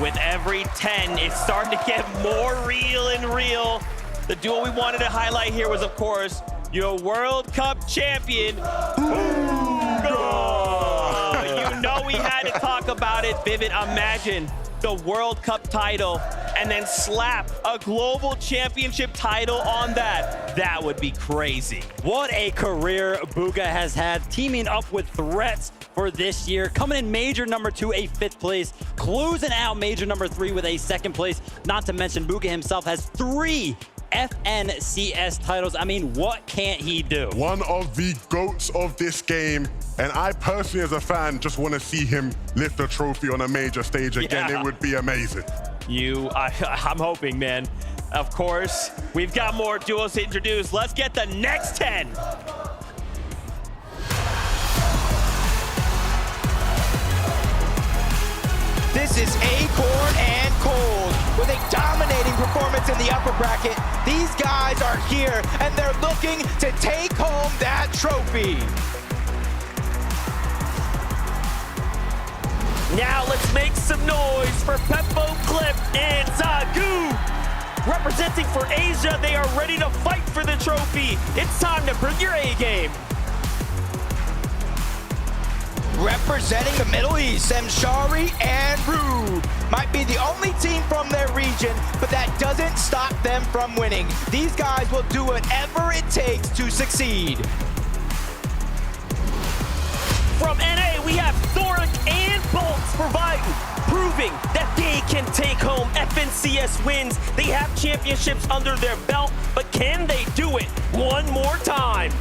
With every 10, it's starting to get more real and real. The duo we wanted to highlight here was, of course, your World Cup champion, Booga. You know we had to talk about it. Vivid, imagine the World Cup title and then slap a global championship title on that. That would be crazy. What a career Booga has had, teaming up with Threats for this year, coming in major number 2, a 5th place, closing out major number 3 with a 2nd place. Not to mention Booga himself has 3 FNCS titles. I mean, what can't he do? One of the GOATs of this game, and I personally as a fan just want to see him lift a trophy on a major stage again. Yeah. It would be amazing. I'm hoping, man. Of course, we've got more duos to introduce. Let's get the next 10. This is Acorn and Cold with a dominating performance in the upper bracket. These guys are here and they're looking to take home that trophy. Now let's make some noise for Peppo, Clip, and Zagu. Representing for Asia, they are ready to fight for the trophy. It's time to bring your A game. Representing the Middle East, Mshari and Rue might be the only team from their region, but that doesn't stop them from winning. These guys will do whatever it takes to succeed. From NA, we have Thoric and Bolts proving that they can take home FNCS wins. They have championships under their belt, but can they do it one more time?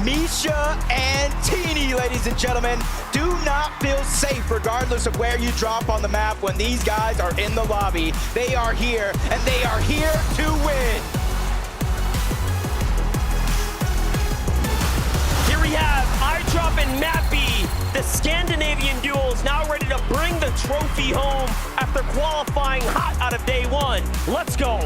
Misha and Teeny, ladies and gentlemen, do not feel safe regardless of where you drop on the map when these guys are in the lobby. They are here, and they are here to win. Here we have iDrop and Mappy. The Scandinavian duo is now ready to bring the trophy home after qualifying hot out of day 1. Let's go.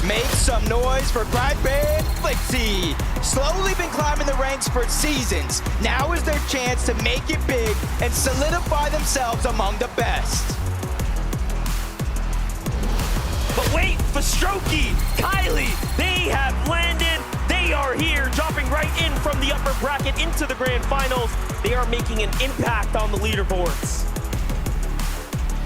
Make some noise for Crybabe Flixie. Slowly been climbing the ranks for seasons. Now is their chance to make it big and solidify themselves among the best. But wait, for Strokey, Kylie, they have landed. They are here, dropping right in from the upper bracket into the grand finals. They are making an impact on the leaderboards.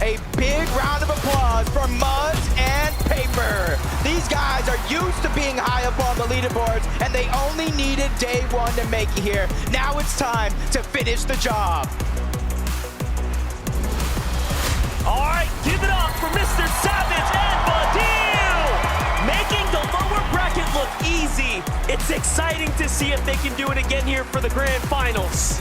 A big round of applause for Muzz and Paper. These guys are used to being high up on the leaderboards, and they only needed day 1 to make it here. Now it's time to finish the job. All right, give it up for Mr. Savage and Badil, making the lower bracket look easy. It's exciting to see if they can do it again here for the grand finals.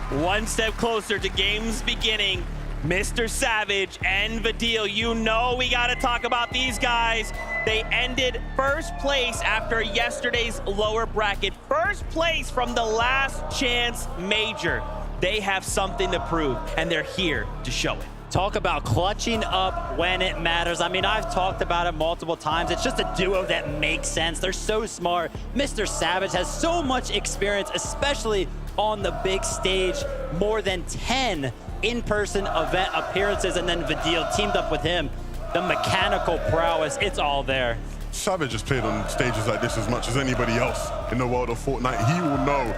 One step closer to games beginning. Mr. Savage and Vadil, you know we got to talk about these guys. They ended first place after yesterday's lower bracket. First place from the last chance major. They have something to prove, and they're here to show it. Talk about clutching up when it matters. I mean, I've talked about it multiple times. It's just a duo that makes sense. They're so smart. Mr. Savage has so much experience, especially on the big stage. More than 10 in-person event appearances, and then Vidil teamed up with him. The mechanical prowess, it's all there. Savage has played on stages like this as much as anybody else in the world of Fortnite. He will know,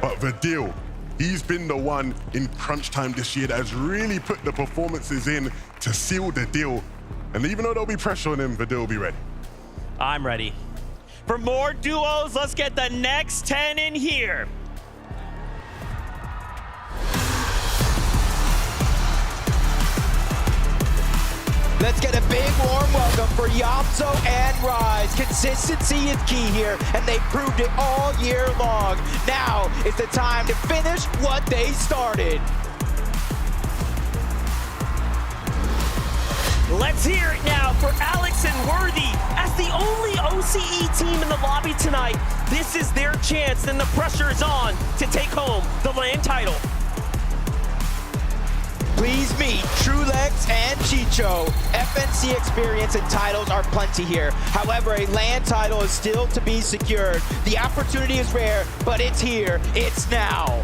but Vidil, he's been the one in crunch time this year that has really put the performances in to seal the deal. And even though there'll be pressure on him, Vidil will be ready. I'm ready. For more duos, let's get the next 10 in here. Let's get a big warm welcome for Yamzo and Rise. Consistency is key here, and they proved it all year long. Now is the time to finish what they started. Let's hear it now for Alex and Worthy. As the only OCE team in the lobby tonight, this is their chance, and the pressure is on to take home the LAN title. Please meet Trulex and Chicho. FNC experience and titles are plenty here. However, a LAN title is still to be secured. The opportunity is rare, but it's here. It's now.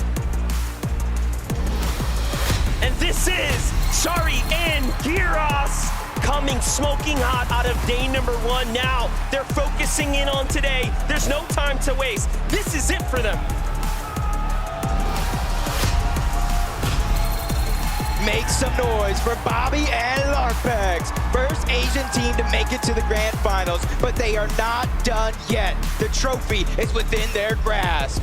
And this is Shari and Giros coming smoking hot out of day number 1. Now they're focusing in on today. There's no time to waste. This is it for them. Make some noise for Bobby and Larpex. First Asian team to make it to the grand finals, but they are not done yet. The trophy is within their grasp.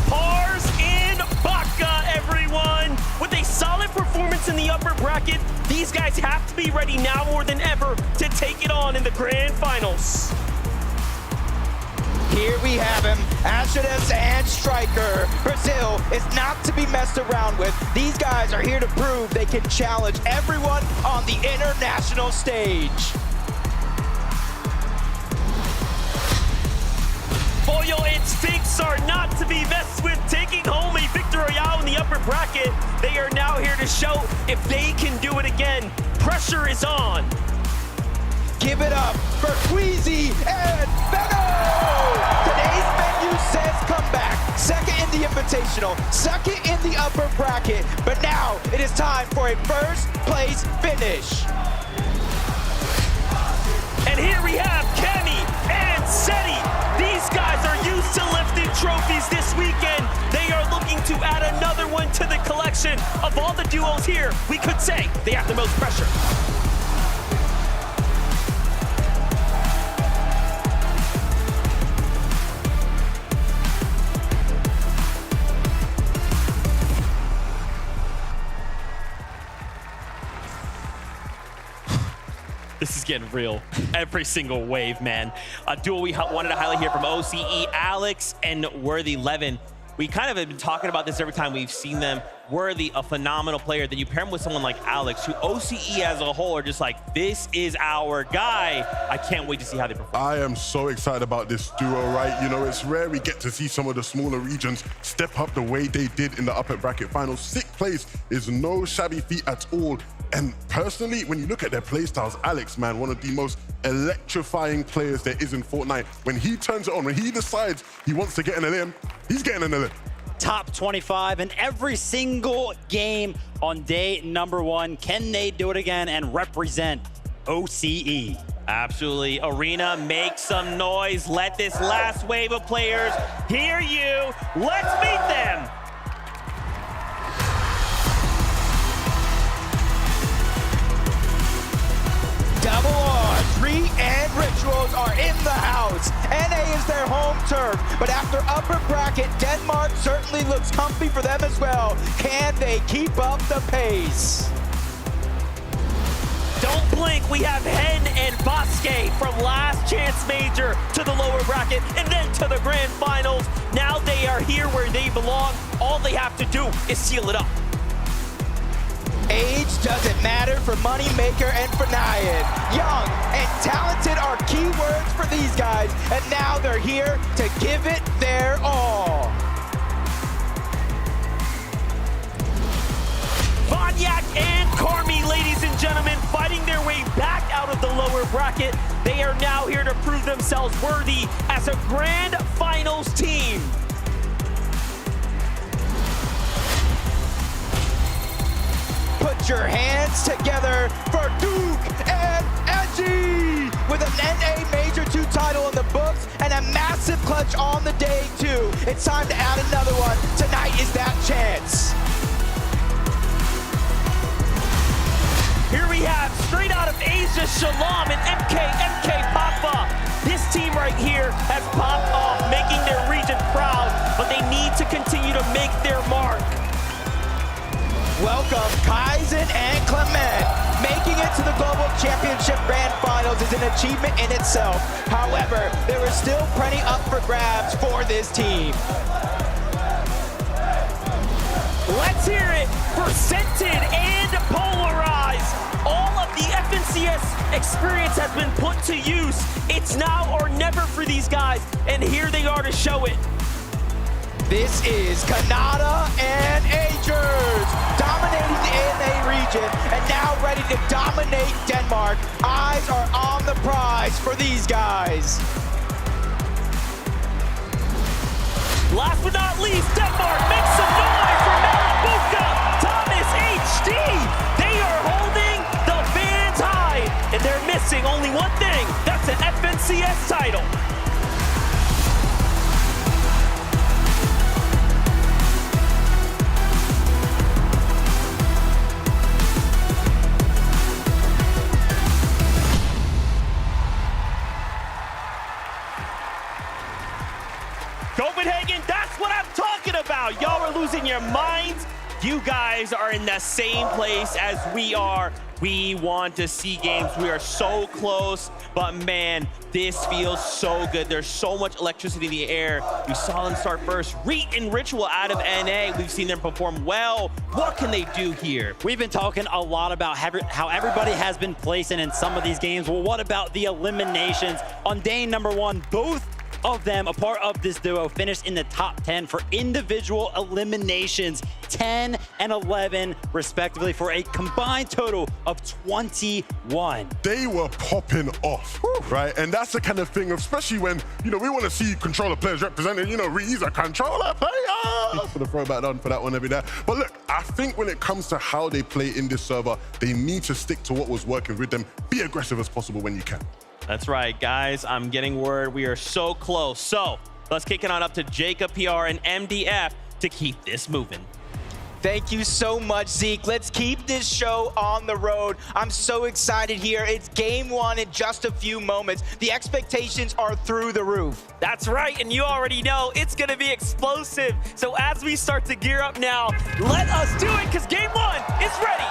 Pars in Baka, everyone. With a solid performance in the upper bracket, these guys have to be ready now more than ever to take it on in the grand finals. Here we have him, Ashidas and Striker. Brazil is not to be messed around with. These guys are here to prove they can challenge everyone on the international stage. Boyo instincts are not to be messed with, taking home a victory royale in the upper bracket. They are now here to show if they can do it again. Pressure is on. Give it up for Queasy and Benno! Today's menu says comeback. Second in the Invitational, second in the upper bracket, but now it is time for a first place finish. And here we have Kemi and Seti. These guys are used to lifting trophies this weekend. They are looking to add another one to the collection. Of all the duos here, we could say they have the most pressure. This is getting real. Every single wave, man. A duel we wanted to highlight here from OCE, Alex and Worthy Levin. We kind of have been talking about this every time we've seen them. Worthy, a phenomenal player. Then you pair him with someone like Alex, who OCE as a whole are just like, this is our guy. I can't wait to see how they perform. I am so excited about this duo, right? You know, it's rare we get to see some of the smaller regions step up the way they did in the upper bracket finals. 6th place is no shabby feat at all. And personally, when you look at their playstyles, Alex, man, one of the most electrifying players there is in Fortnite. When he turns it on, when he decides he wants to get an LM, he's getting an LM. Top 25 in every single game on day number 1. Can they do it again and represent OCE? Absolutely. Arena, make some noise. Let this last wave of players hear you. Let's meet them. Double R, Tree and Rituals are in the house. NA is their home turf, but after upper bracket, Denmark certainly looks comfy for them as well. Can they keep up the pace? Don't blink, we have Hen and Bosque from last chance major to the lower bracket and then to the grand finals. Now they are here where they belong. All they have to do is seal it up. Age doesn't matter for Moneymaker, and Fanayan. Young and talented are key words for these guys, and now they're here to give it their all. Vanyak and Carmi, ladies and gentlemen, fighting their way back out of the lower bracket. They are now here to prove themselves worthy as a grand finals team. Put your hands together for Duke and Edgy! With an NA Major 2 title in the books and a massive clutch on the day too. It's time to add another one. Tonight is that chance. Here we have, straight out of Asia, Shalom and MK Papa. This team right here has popped off, making their region proud, but they need to continue to make their mark. Welcome, Kaizen and Clement. Making it to the Global Championship Grand Finals is an achievement in itself. However, there is still plenty up for grabs for this team. Let's hear it for Scented and Polarized. All of the FNCS experience has been put to use. It's now or never for these guys, and here they are to show it. This is Kanata and Agers, dominating the NA region, and now ready to dominate Denmark. Eyes are on the prize for these guys. Last but not least, Denmark makes some noise for Malabuka, Thomas HD. They are holding the fans high, and they're missing only one thing. That's an FNCS title. Copenhagen, that's what I'm talking about. Y'all are losing your minds. You guys are in the same place as we are. We want to see games. We are so close, but man, this feels so good. There's so much electricity in the air. We saw them start first. Reet and Ritual out of NA. We've seen them perform well. What can they do here? We've been talking a lot about how everybody has been placing in some of these games. Well, what about the eliminations? On day number 1, both of them, a part of this duo, finished in the top 10 for individual eliminations, 10 and 11 respectively, for a combined total of 21. They were popping off, right? And that's the kind of thing, especially when, you know, we want to see controller players represented. You know, he's a controller player. For the throwback on for that one every day. But look, I think when it comes to how they play in this server, they need to stick to what was working with them. Be aggressive as possible when you can. That's right, guys. I'm getting word we are so close. So let's kick it on up to Jacob PR and MDF to keep this moving. Thank you so much, Zeke. Let's keep this show on the road. I'm so excited here. It's game 1 in just a few moments. The expectations are through the roof. That's right, and you already know it's gonna be explosive. So as we start to gear up now, let us do it, because game 1 is ready.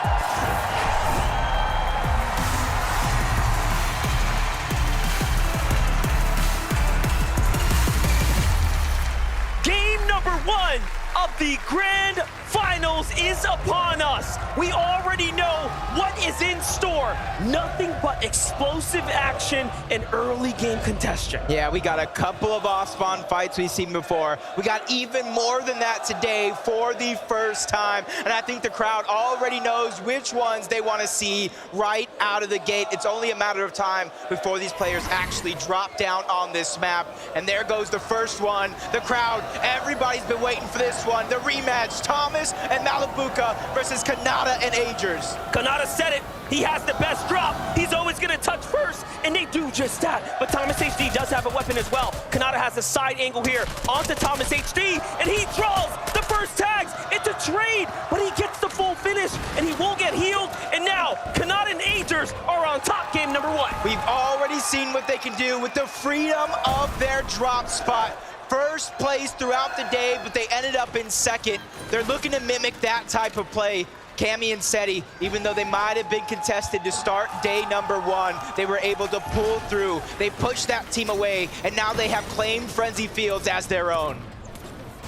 Game number 1 of the Grand Finals is upon us. We already know what is in store. Nothing but explosive action and early game congestion. Yeah, we got a couple of off-spawn fights we've seen before. We got even more than that today for the first time. And I think the crowd already knows which ones they want to see right out of the gate. It's only a matter of time before these players actually drop down on this map. And there goes the first one. The crowd, everybody's been waiting for this one. The rematch, Thomas and Malabuka versus Kanata and Agers. Kanata said it. He has the best drop. He's always going to touch first, and they do just that. But Thomas HD does have a weapon as well. Kanata has a side angle here onto Thomas HD, and he draws the first tags. It's a trade, but he gets the full finish, and he won't get healed. And now, Kanata and Agers are on top, game number 1. We've already seen what they can do with the freedom of their drop spot. First place throughout the day, but they ended up in second. They're looking to mimic that type of play. Cammy and Seti, even though they might have been contested to start day number 1, they were able to pull through. They pushed that team away, and now they have claimed Frenzy Fields as their own.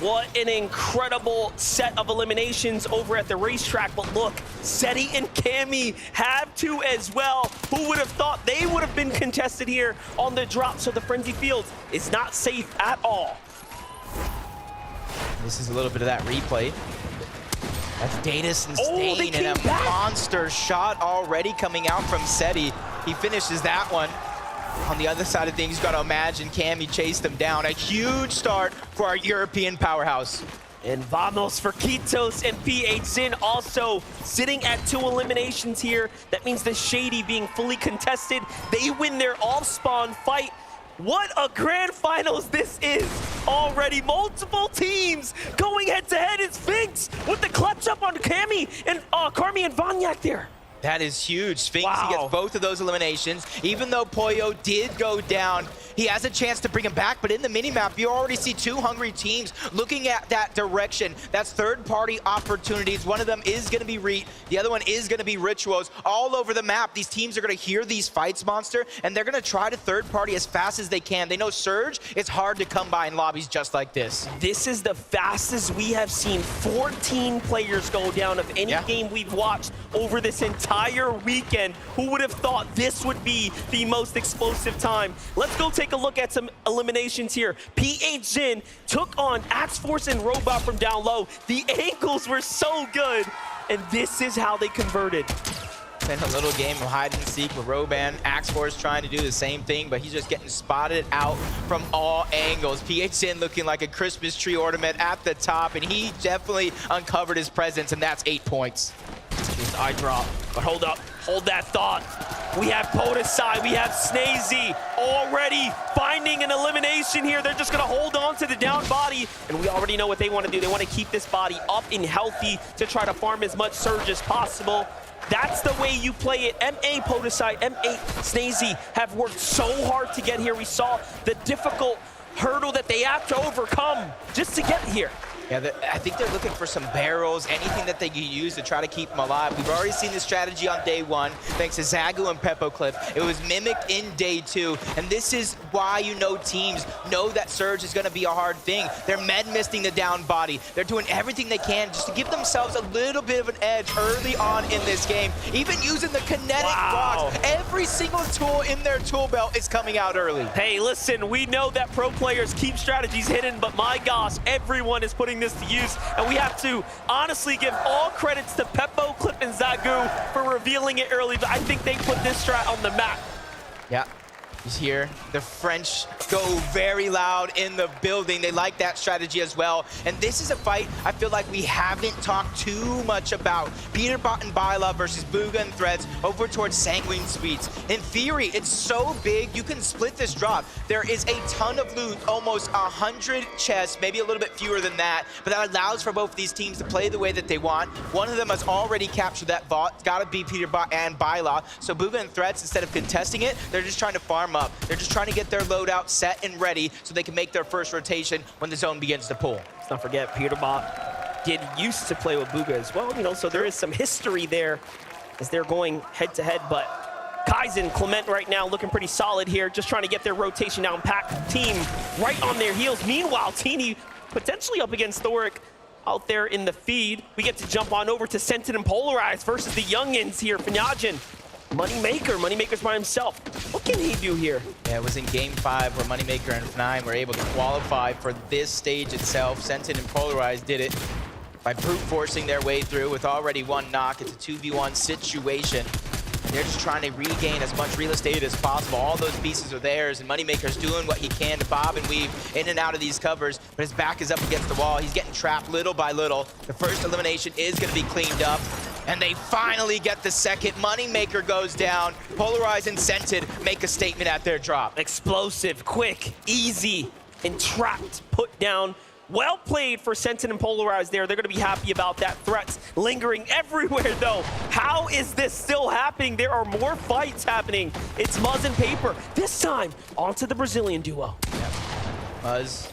What an incredible set of eliminations over at the racetrack. But look, Seti and Cammy have to as well. Who would have thought they would have been contested here on the drop? So the Frenzy Fields is not safe at all. This is a little bit of that replay. That's Datus and Stain, and a monster shot already coming out from Seti. He finishes that one. On the other side of things, you got to imagine Cammy chased them down. A huge start for our European powerhouse. And vamos for Kitos and PH Zin also sitting at 2 eliminations here. That means the Shady being fully contested. They win their off-spawn fight. What a grand finals this is already. Multiple teams going head-to-head. It's Sphinx with the clutch up on Cammy and Carmi and Vanyak there. That is huge. Sphinx, he gets both of those eliminations. Even though Pollo did go down, he has a chance to bring him back, but in the minimap, you already see 2 hungry teams looking at that direction. That's third-party opportunities. One of them is going to be Reet. The other one is going to be Rituals. All over the map, these teams are going to hear these fights, Monster, and they're going to try to third-party as fast as they can. They know Surge is hard to come by in lobbies just like this. This is the fastest we have seen 14 players go down of any game we've watched over this entire weekend. Who would have thought this would be the most explosive time? Let's go take a look at some eliminations here. PH Zin took on Axe Force and Robot from down low. The angles were so good, and this is how they converted. And a little game of hide and seek with Roban. Axe Force trying to do the same thing, but he's just getting spotted out from all angles. PH Zin looking like a Christmas tree ornament at the top, and he definitely uncovered his presence, and that's 8 points. This eye drop, but hold up, hold that thought. We have Podesai, we have Snazy already finding an elimination here. They're just gonna hold on to the down body, and we already know what they wanna do. They wanna keep this body up and healthy to try to farm as much Surge as possible. That's the way you play it. MA Podesai, MA Snazy have worked so hard to get here. We saw the difficult hurdle that they have to overcome just to get here. Yeah, I think they're looking for some barrels, anything that they can use to try to keep them alive. We've already seen this strategy on day 1, thanks to Zagu and Peppo Clip. It was mimicked in day 2, and this is why teams know that Surge is going to be a hard thing. They're med-misting the down body. They're doing everything they can just to give themselves a little bit of an edge early on in this game, even using the kinetic blocks. Every single tool in their tool belt is coming out early. Hey, listen, we know that pro players keep strategies hidden, but my gosh, everyone is putting this to use, and we have to honestly give all credits to Peppo, Clip, and Zagu for revealing it early, but I think they put this strat on the map. Yeah. He's here. The French go very loud in the building. They like that strategy as well. And this is a fight I feel like we haven't talked too much about. Peterbot and Byla versus Bugha and Threads over towards Sanguine Sweets. In theory, it's so big, you can split this drop. There is a ton of loot, almost 100 chests, maybe a little bit fewer than that, but that allows for both of these teams to play the way that they want. One of them has already captured that vault. It's got to be Peterbot and Byla. So Bugha and Threads, instead of contesting it, they're just trying to farm up. They're just trying to get their loadout set and ready so they can make their first rotation when the zone begins to pull. Let's not forget, Peterbot used to play with Bugha as well, you know, so there is some history there as they're going head-to-head, but Kaizen, Clement right now looking pretty solid here, just trying to get their rotation down. Pack team right on their heels. Meanwhile, Teeny potentially up against Thoric out there in the feed. We get to jump on over to Sentin and Polarize versus the youngins here. Fanyajin, Moneymaker's by himself. What can he do here? Yeah, it was in game 5 where Moneymaker and F9 were able to qualify for this stage itself. Sentin and Polarize did it by brute forcing their way through with already 1 knock. It's a 2v1 situation. And they're just trying to regain as much real estate as possible. All those pieces are theirs, and Moneymaker's doing what he can to bob and weave in and out of these covers, but his back is up against the wall. He's getting trapped little by little. The first elimination is going to be cleaned up, and they finally get the second. Moneymaker goes down. Polarize and Sentin make a statement at their drop. Explosive, quick, easy, and trapped, put down. Well played for Sentin and Polarize there. They're going to be happy about that. Threats lingering everywhere, though. How is this still happening? There are more fights happening. It's Muzz and Paper. This time, onto the Brazilian duo. Yep. Muzz,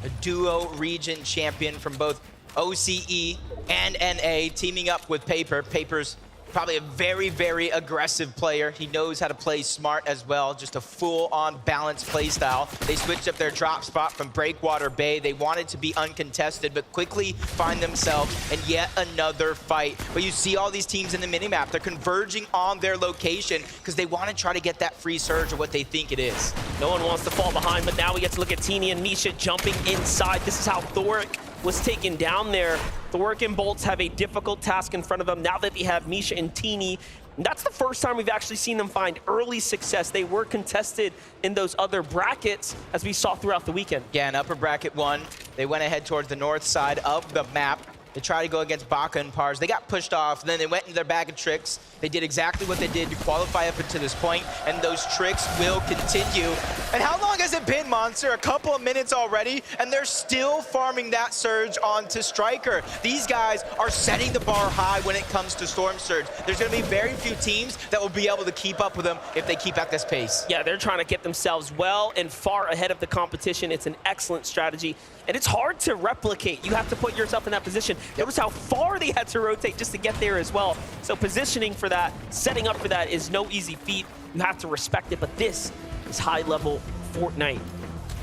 a duo region champion from both OCE and NA, teaming up with Paper. Paper's Probably a very, very aggressive player. He knows how to play smart as well. Just a full-on balanced play style. They switched up their drop spot from Breakwater Bay. They wanted to be uncontested, but quickly find themselves in yet another fight. But you see all these teams in the minimap. They're converging on their location because they want to try to get that free surge of what they think it is. No one wants to fall behind, but now we get to look at Teeny and Misha jumping inside. This is how Thoric was taken down there. Thoric and Bolts have a difficult task in front of them now that they have Misha and Teeny. And that's the first time we've actually seen them find early success. They were contested in those other brackets, as we saw throughout the weekend. Yeah, in upper bracket 1, they went ahead towards the north side of the map. They tried to go against Baka and Pars. They got pushed off, and then they went into their bag of tricks. They did exactly what they did to qualify up until this point, and those tricks will continue. And how long has it been, Monster? A couple of minutes already, and they're still farming that surge onto Striker. These guys are setting the bar high when it comes to Storm Surge. There's going to be very few teams that will be able to keep up with them if they keep at this pace. Yeah, they're trying to get themselves well and far ahead of the competition. It's an excellent strategy, and it's hard to replicate. You have to put yourself in that position. Notice how far they had to rotate just to get there as well. So positioning for that, setting up for that is no easy feat. You have to respect it, but this is high-level Fortnite.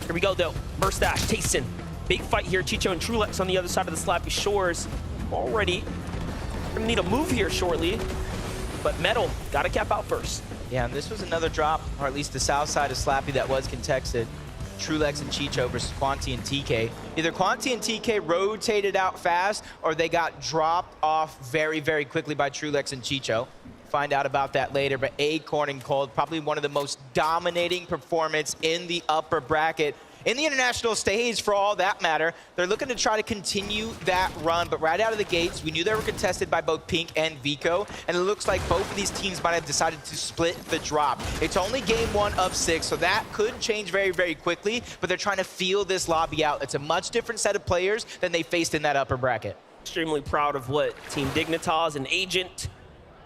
Here we go, though. Burst Dash, Tayson. Big fight here. Chicho and Trulex on the other side of the Slappy Shores. Already gonna need a move here shortly, but Metal gotta cap out first. Yeah, and this was another drop, or at least the south side of Slappy that was contested. Trulex and Chicho versus Quanti and TK. Either Quanti and TK rotated out fast, or they got dropped off very, very quickly by Trulex and Chicho. Find out about that later, but Acorn and Cold, probably one of the most dominating performance in the upper bracket. In the international stage, for all that matter, they're looking to try to continue that run, but right out of the gates, we knew they were contested by both Pink and Vico, and it looks like both of these teams might have decided to split the drop. It's only game 1 of 6, so that could change very, very quickly, but they're trying to feel this lobby out. It's a much different set of players than they faced in that upper bracket. Extremely proud of what Team Dignitas and Agent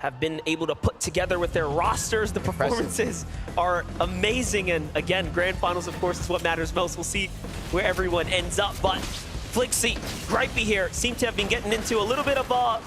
have been able to put together with their rosters. The performances are amazing, and again, grand finals, of course, is what matters most. We'll see where everyone ends up, but Flixie, Gripey here, seem to have been getting into a little bit of a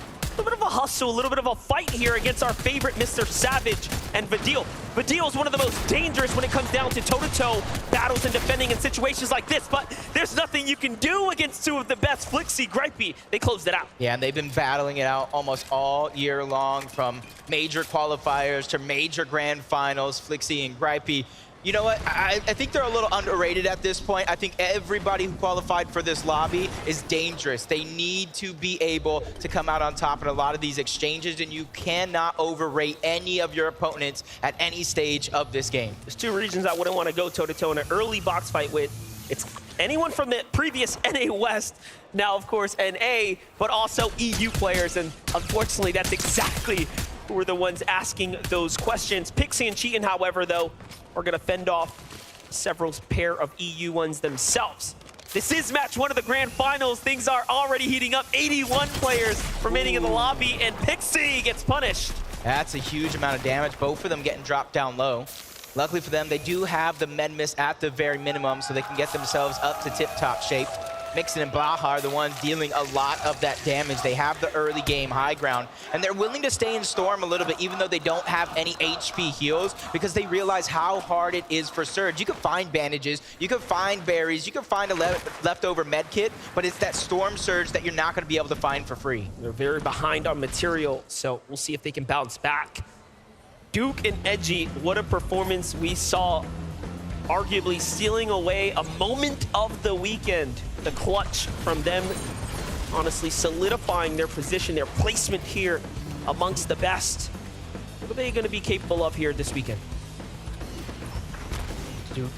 hustle, a little bit of a fight here against our favorite Mr. Savage and Vadil. Vadil is one of the most dangerous when it comes down to toe-to-toe battles and defending in situations like this, but there's nothing you can do against two of the best. Flixie, Gripey, they closed it out. Yeah, and they've been battling it out almost all year long, from major qualifiers to major grand finals. Flixie and Gripey, you know what? I think they're a little underrated at this point. I think everybody who qualified for this lobby is dangerous. They need to be able to come out on top in a lot of these exchanges, and you cannot overrate any of your opponents at any stage of this game. There's two regions I wouldn't want to go toe-to-toe in an early box fight with. It's anyone from the previous NA West, now, of course, NA, but also EU players, and unfortunately, that's exactly who are the ones asking those questions. Pixie and Cheatin', however, though, are going to fend off several pair of EU ones themselves. This is match 1 of the grand finals. Things are already heating up. 81 players remaining in the lobby, and Pixie gets punished. That's a huge amount of damage. Both of them getting dropped down low. Luckily for them, they do have the med miss at the very minimum, so they can get themselves up to tip-top shape. Mixon and Baja are the ones dealing a lot of that damage. They have the early game high ground, and they're willing to stay in Storm a little bit, even though they don't have any HP heals, because they realize how hard it is for Surge. You can find bandages, you can find berries, you can find a leftover med kit, but it's that Storm Surge that you're not going to be able to find for free. They're very behind on material, so we'll see if they can bounce back. Duke and Edgy, what a performance we saw, arguably stealing away a moment of the weekend. The clutch from them, honestly solidifying their position, their placement here amongst the best. What are they going to be capable of here this weekend? Duke,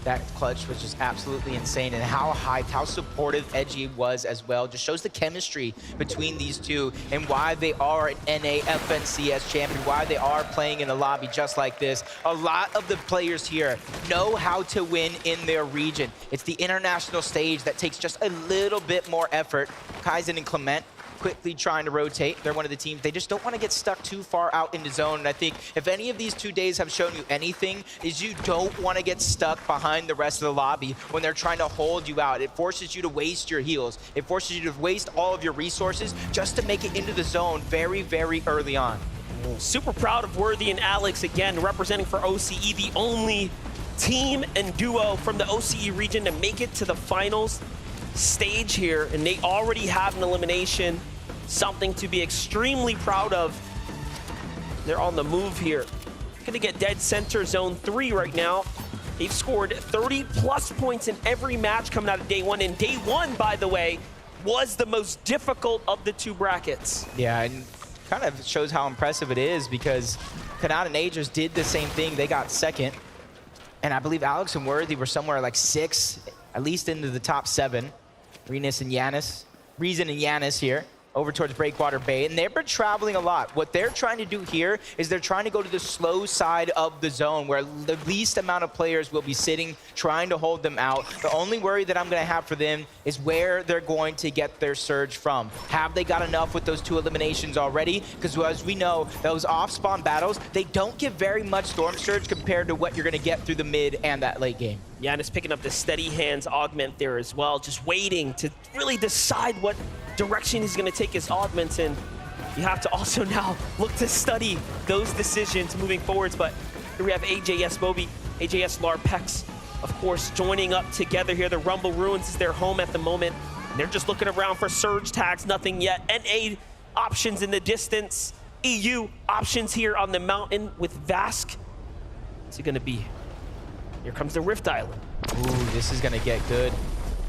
that clutch was just absolutely insane, and how hyped, how supportive Edgy was as well. Just shows the chemistry between these two and why they are an NA FNCS champion, why they are playing in a lobby just like this. A lot of the players here know how to win in their region. It's the international stage that takes just a little bit more effort. Kaizen and Clement quickly trying to rotate. They're one of the teams, they just don't want to get stuck too far out in the zone. And I think if any of these 2 days have shown you anything, is you don't want to get stuck behind the rest of the lobby when they're trying to hold you out. It forces you to waste your heals. It forces you to waste all of your resources just to make it into the zone very, very early on. Super proud of Worthy and Alex, again, representing for OCE, the only team and duo from the OCE region to make it to the finals stage here, and they already have an elimination, something to be extremely proud of. They're on the move here. Gonna get dead center zone 3 right now. They've scored 30+ points in every match coming out of day 1, and day 1, by the way, was the most difficult of the 2 brackets. Yeah, and kind of shows how impressive it is, because Kanata and Agers did the same thing. They got second, and I believe Alex and Worthy were somewhere like 6, at least into the top 7. Reason and Yanis here over towards Breakwater Bay, and they've been traveling a lot. What they're trying to do here is they're trying to go to the slow side of the zone where the least amount of players will be sitting, trying to hold them out. The only worry that I'm going to have for them is where they're going to get their surge from. Have they got enough with those 2 eliminations already? Because as we know, those off-spawn battles, they don't give very much storm surge compared to what you're going to get through the mid and that late game. Yanis picking up the steady hands augment there as well, just waiting to really decide what direction he's going to take his augments in. You have to also now look to study those decisions moving forwards. But here we have AJS Moby, AJS Larpex, of course, joining up together here. The Rumble Ruins is their home at the moment. And they're just looking around for surge tags, nothing yet. NA options in the distance. EU options here on the mountain with Vask. What's it going to be? Here comes the Rift Island. Ooh, this is going to get good.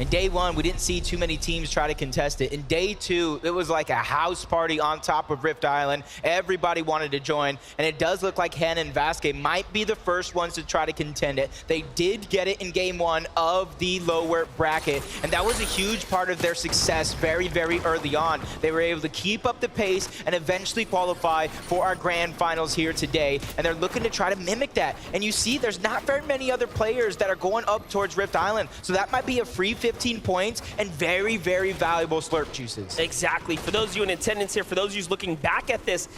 In day 1, we didn't see too many teams try to contest it. In day 2, it was like a house party on top of Rift Island. Everybody wanted to join, and it does look like Hen and Vasque might be the first ones to try to contend it. They did get it in game 1 of the lower bracket, and that was a huge part of their success very, very early on. They were able to keep up the pace and eventually qualify for our grand finals here today, and they're looking to try to mimic that. And you see, there's not very many other players that are going up towards Rift Island, so that might be a free 15 points and very, very valuable slurp juices. Exactly. For those of you in attendance here, for those of you looking back at this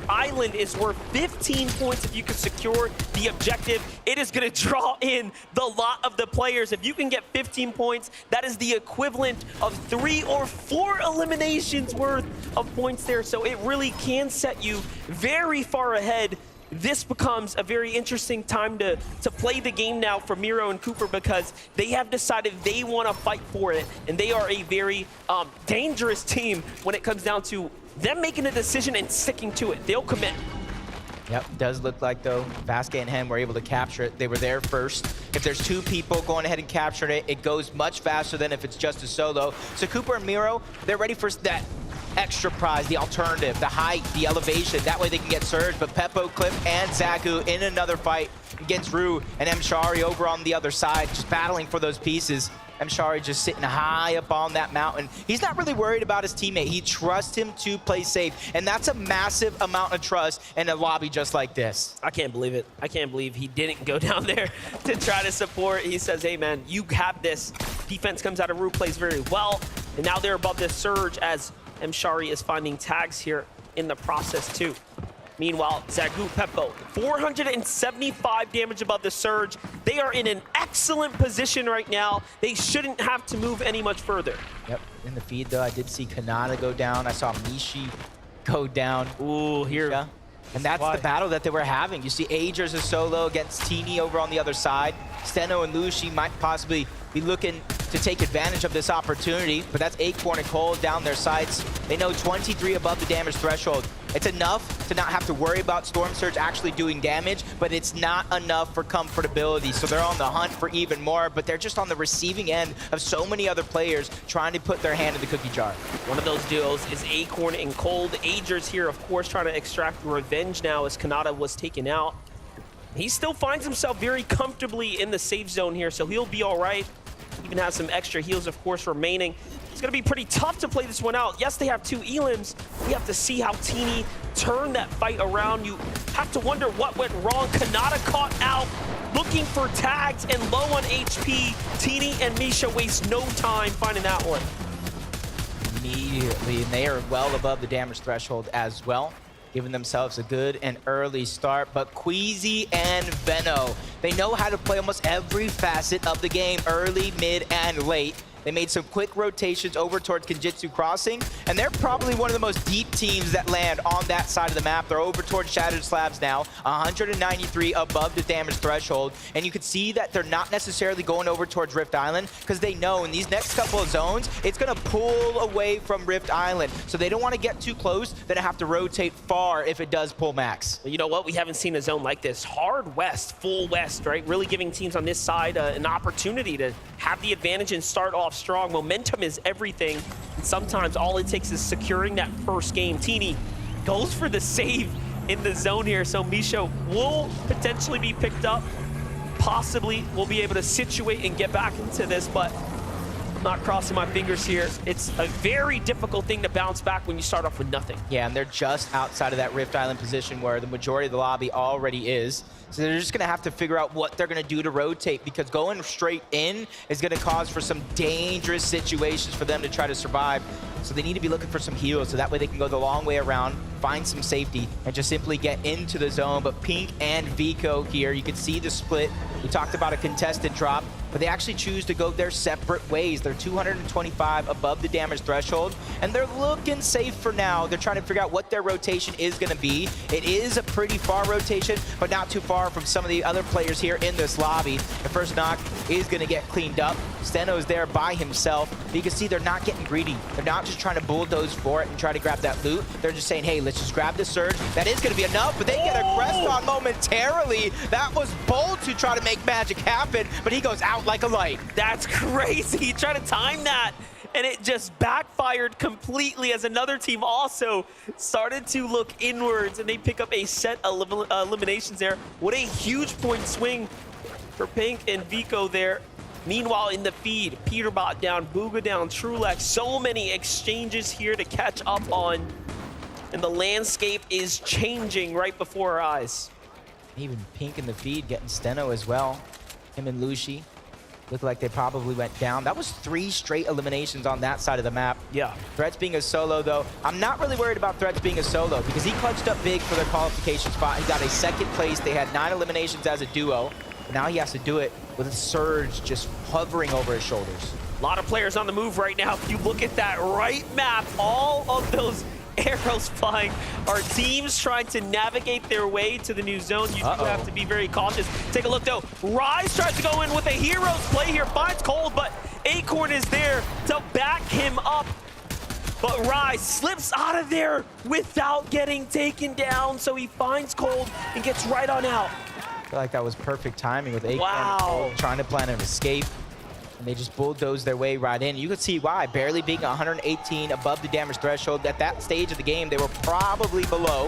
island is worth 15 points if you can secure the objective. It is going to draw in the lot of the players. If you can get 15 points, that is the equivalent of 3 or 4 eliminations worth of points there. So it really can set you very far ahead. This becomes a very interesting time to play the game now for Miro and Cooper, because they have decided they want to fight for it, and they are a very dangerous team when it comes down to them making a decision and sticking to it. They'll commit. Yep, does look like, though, Vasque and Hen were able to capture it. They were there first. If there's 2 people going ahead and capturing it, it goes much faster than if it's just a solo. So Cooper and Miro, they're ready for that extra prize, the alternative, the height, the elevation. That way they can get surge. But Peppo, Clip, and Zaku in another fight against Rue and Mshari over on the other side, just battling for those pieces. Mshari just sitting high up on that mountain. He's not really worried about his teammate. He trusts him to play safe, and that's a massive amount of trust in a lobby just like this. I can't believe it. I can't believe he didn't go down there to try to support. He says, hey man, you have this. Defense comes out of Rue, plays very well, and now they're above this surge as Mshari is finding tags here in the process too. Meanwhile, Zagu Peppo, 475 damage above the surge. They are in an excellent position right now. They shouldn't have to move any much further. Yep, in the feed though, I did see Kanata go down. I saw Mishi go down. Ooh, here. Yeah. And that's the battle that they were having. You see Agers is solo against Teeny over on the other side. Steno and Lushi might possibly be looking to take advantage of this opportunity, but that's Acorn and Cole down their sights. They know 23 above the damage threshold. It's enough to not have to worry about Storm Surge actually doing damage, but it's not enough for comfortability. So they're on the hunt for even more, but they're just on the receiving end of so many other players trying to put their hand in the cookie jar. One of those duos is Acorn and Cold. Agers here, of course, trying to extract revenge now as Kanata was taken out. He still finds himself very comfortably in the safe zone here, so he'll be all right. Even has some extra heals, of course, remaining. It's going to be pretty tough to play this one out. Yes, they have 2 elims. We have to see how Teeny turned that fight around. You have to wonder what went wrong. Kanata caught out, looking for tags and low on HP. Teeny and Misha waste no time finding that one. immediately, and they are well above the damage threshold as well, giving themselves a good and early start. But Queasy and Veno, they know how to play almost every facet of the game, early, mid, and late. They made some quick rotations over towards Kenjutsu Crossing, and they're probably one of the most deep teams that land on that side of the map. They're over towards Shattered Slabs now, 193 above the damage threshold, and you can see that they're not necessarily going over towards Rift Island because they know in these next couple of zones, it's going to pull away from Rift Island. So they don't want to get too close, then have to rotate far if it does pull max. You know what? We haven't seen a zone like this. Hard west, full west, right? Really giving teams on this side an opportunity to have the advantage and start off strong. Momentum is everything, and sometimes all it takes is securing that first game. Teeny goes for the save in the zone here, so Misho will potentially be picked up. Possibly we'll be able to situate and get back into this, but I'm not crossing my fingers here. It's a very difficult thing to bounce back when you start off with nothing. Yeah, and they're just outside of that Rift Island position where the majority of the lobby already is. So they're just going to have to figure out what they're going to do to rotate, because going straight in is going to cause for some dangerous situations for them to try to survive. So they need to be looking for some heals, so that way they can go the long way around, find some safety, and just simply get into the zone. But Pink and Vico here, you can see the split. We talked about a contested drop, but they actually choose to go their separate ways. They're 225 above the damage threshold, and they're looking safe for now. They're trying to figure out what their rotation is going to be. It is a pretty far rotation, but not too far from some of the other players here in this lobby. The first knock is going to get cleaned up. Steno is there by himself. But you can see they're not getting greedy. They're not just trying to bulldoze for it and try to grab that loot. They're just saying, hey, let's just grab the surge. That is going to be enough, but they get a crest on momentarily. That was bold to try to make magic happen, but he goes out like a light. That's crazy. He tried to time that, and it just backfired completely as another team also started to look inwards, and they pick up a set of eliminations there. What a huge point swing for Pink and Vico there. Meanwhile, in the feed, Peterbot down, Booga down, Trulex. So many exchanges here to catch up on, and the landscape is changing right before our eyes. Even Pink in the feed getting Steno as well. Him and Lucy look like they probably went down. That was 3 straight eliminations on that side of the map. Yeah. Threats being a solo, though. I'm not really worried about Threats being a solo because he clutched up big for their qualification spot. He got a 2nd place. They had 9 eliminations as a duo. But now he has to do it with a surge just hovering over his shoulders. A lot of players on the move right now. If you look at that right map, all of those arrows flying are teams trying to navigate their way to the new zone. You do have to be very cautious. Take a look, though. Rise tries to go in with a hero's play here, finds Cold, but Acorn is there to back him up. But Rise slips out of there without getting taken down, so he finds Cold and gets right on out. I feel like that was perfect timing with Acorn Wow. trying to plan an escape. And they just bulldozed their way right in. You can see why. Barely being 118 above the damage threshold. At that stage of the game, they were probably below.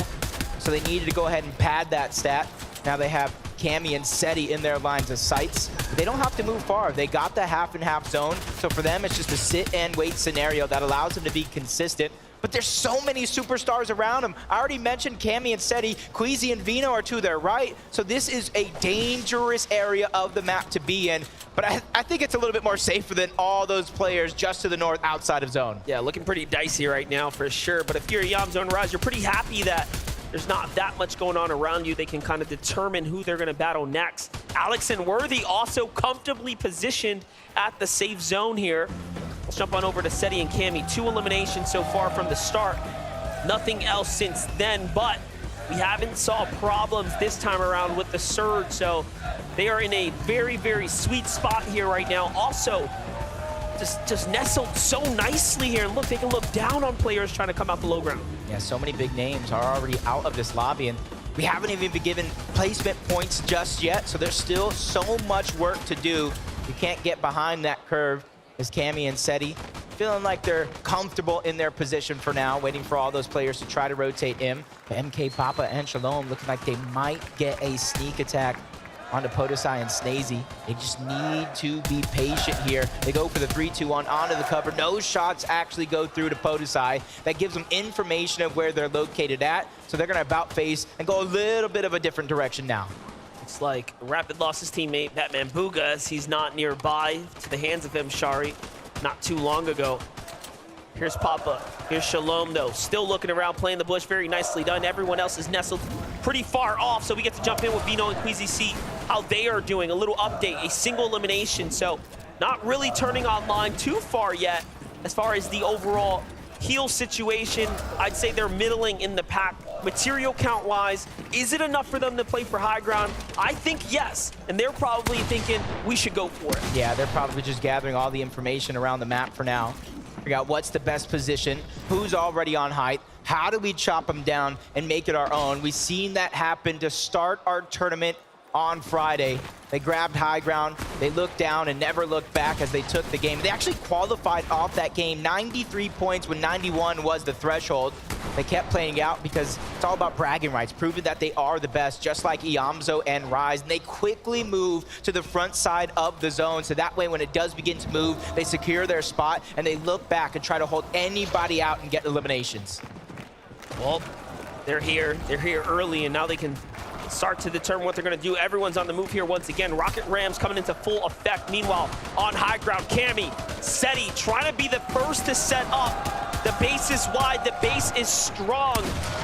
So they needed to go ahead and pad that stat. Now they have Cammy and Seti in their lines of sights. They don't have to move far. They got the half and half zone. So for them, it's just a sit and wait scenario that allows them to be consistent. But there's so many superstars around him. I already mentioned Cammy and Seti. Queasy and Vino are to their right. So this is a dangerous area of the map to be in. But I think it's a little bit more safer than all those players just to the north outside of zone. Yeah, looking pretty dicey right now for sure. But if you're a Yamzone Rise, you're pretty happy that there's not that much going on around you. They can kind of determine who they're going to battle next. Alex and Worthy also comfortably positioned at the safe zone here. Let's jump on over to Seti and Cammy. 2 eliminations so far from the start. Nothing else since then, but we haven't saw problems this time around with the surge, so they are in a very, very sweet spot here right now. Also, just nestled so nicely here. And look, they can look down on players trying to come out the low ground. Yeah, so many big names are already out of this lobby, and we haven't even been given placement points just yet, so there's still so much work to do. You can't get behind that curve as Cammy and Seti feeling like they're comfortable in their position for now, waiting for all those players to try to rotate in. But MK, Papa, and Shalom looking like they might get a sneak attack onto Podesai and Snazy. They just need to be patient here. They go for the 3-2-1 onto the cover. No shots actually go through to Podesai. That gives them information of where they're located at. So they're going to about face and go a little bit of a different direction now. It's like Rapid lost his teammate, Batman Booga, as he's not nearby to the hands of him, Shari, not too long ago. Here's Papa. Here's Shalom, though. Still looking around, playing the bush. Very nicely done. Everyone else is nestled pretty far off, so we get to jump in with Vino and Queasy, see how they are doing. A little update, a single elimination, so not really turning online too far yet. As far as the overall heal situation, I'd say they're middling in the pack. Material count-wise, is it enough for them to play for high ground? I think yes, and they're probably thinking we should go for it. Yeah, they're probably just gathering all the information around the map for now. Figure out what's the best position, who's already on height, how do we chop them down and make it our own. We've seen that happen to start our tournament on Friday. They grabbed high ground, they looked down and never looked back as they took the game. They actually qualified off that game, 93 points when 91 was the threshold. They kept playing out because it's all about bragging rights, proving that they are the best, just like ESRB and Rise. And they quickly move to the front side of the zone, so that way when it does begin to move, they secure their spot and they look back and try to hold anybody out and get eliminations. Well, they're here early, and now they can start to determine what they're going to do. Everyone's on the move here once again. Rocket Rams coming into full effect. Meanwhile, on high ground, Cammy, Seti trying to be the first to set up. The base is wide, the base is strong,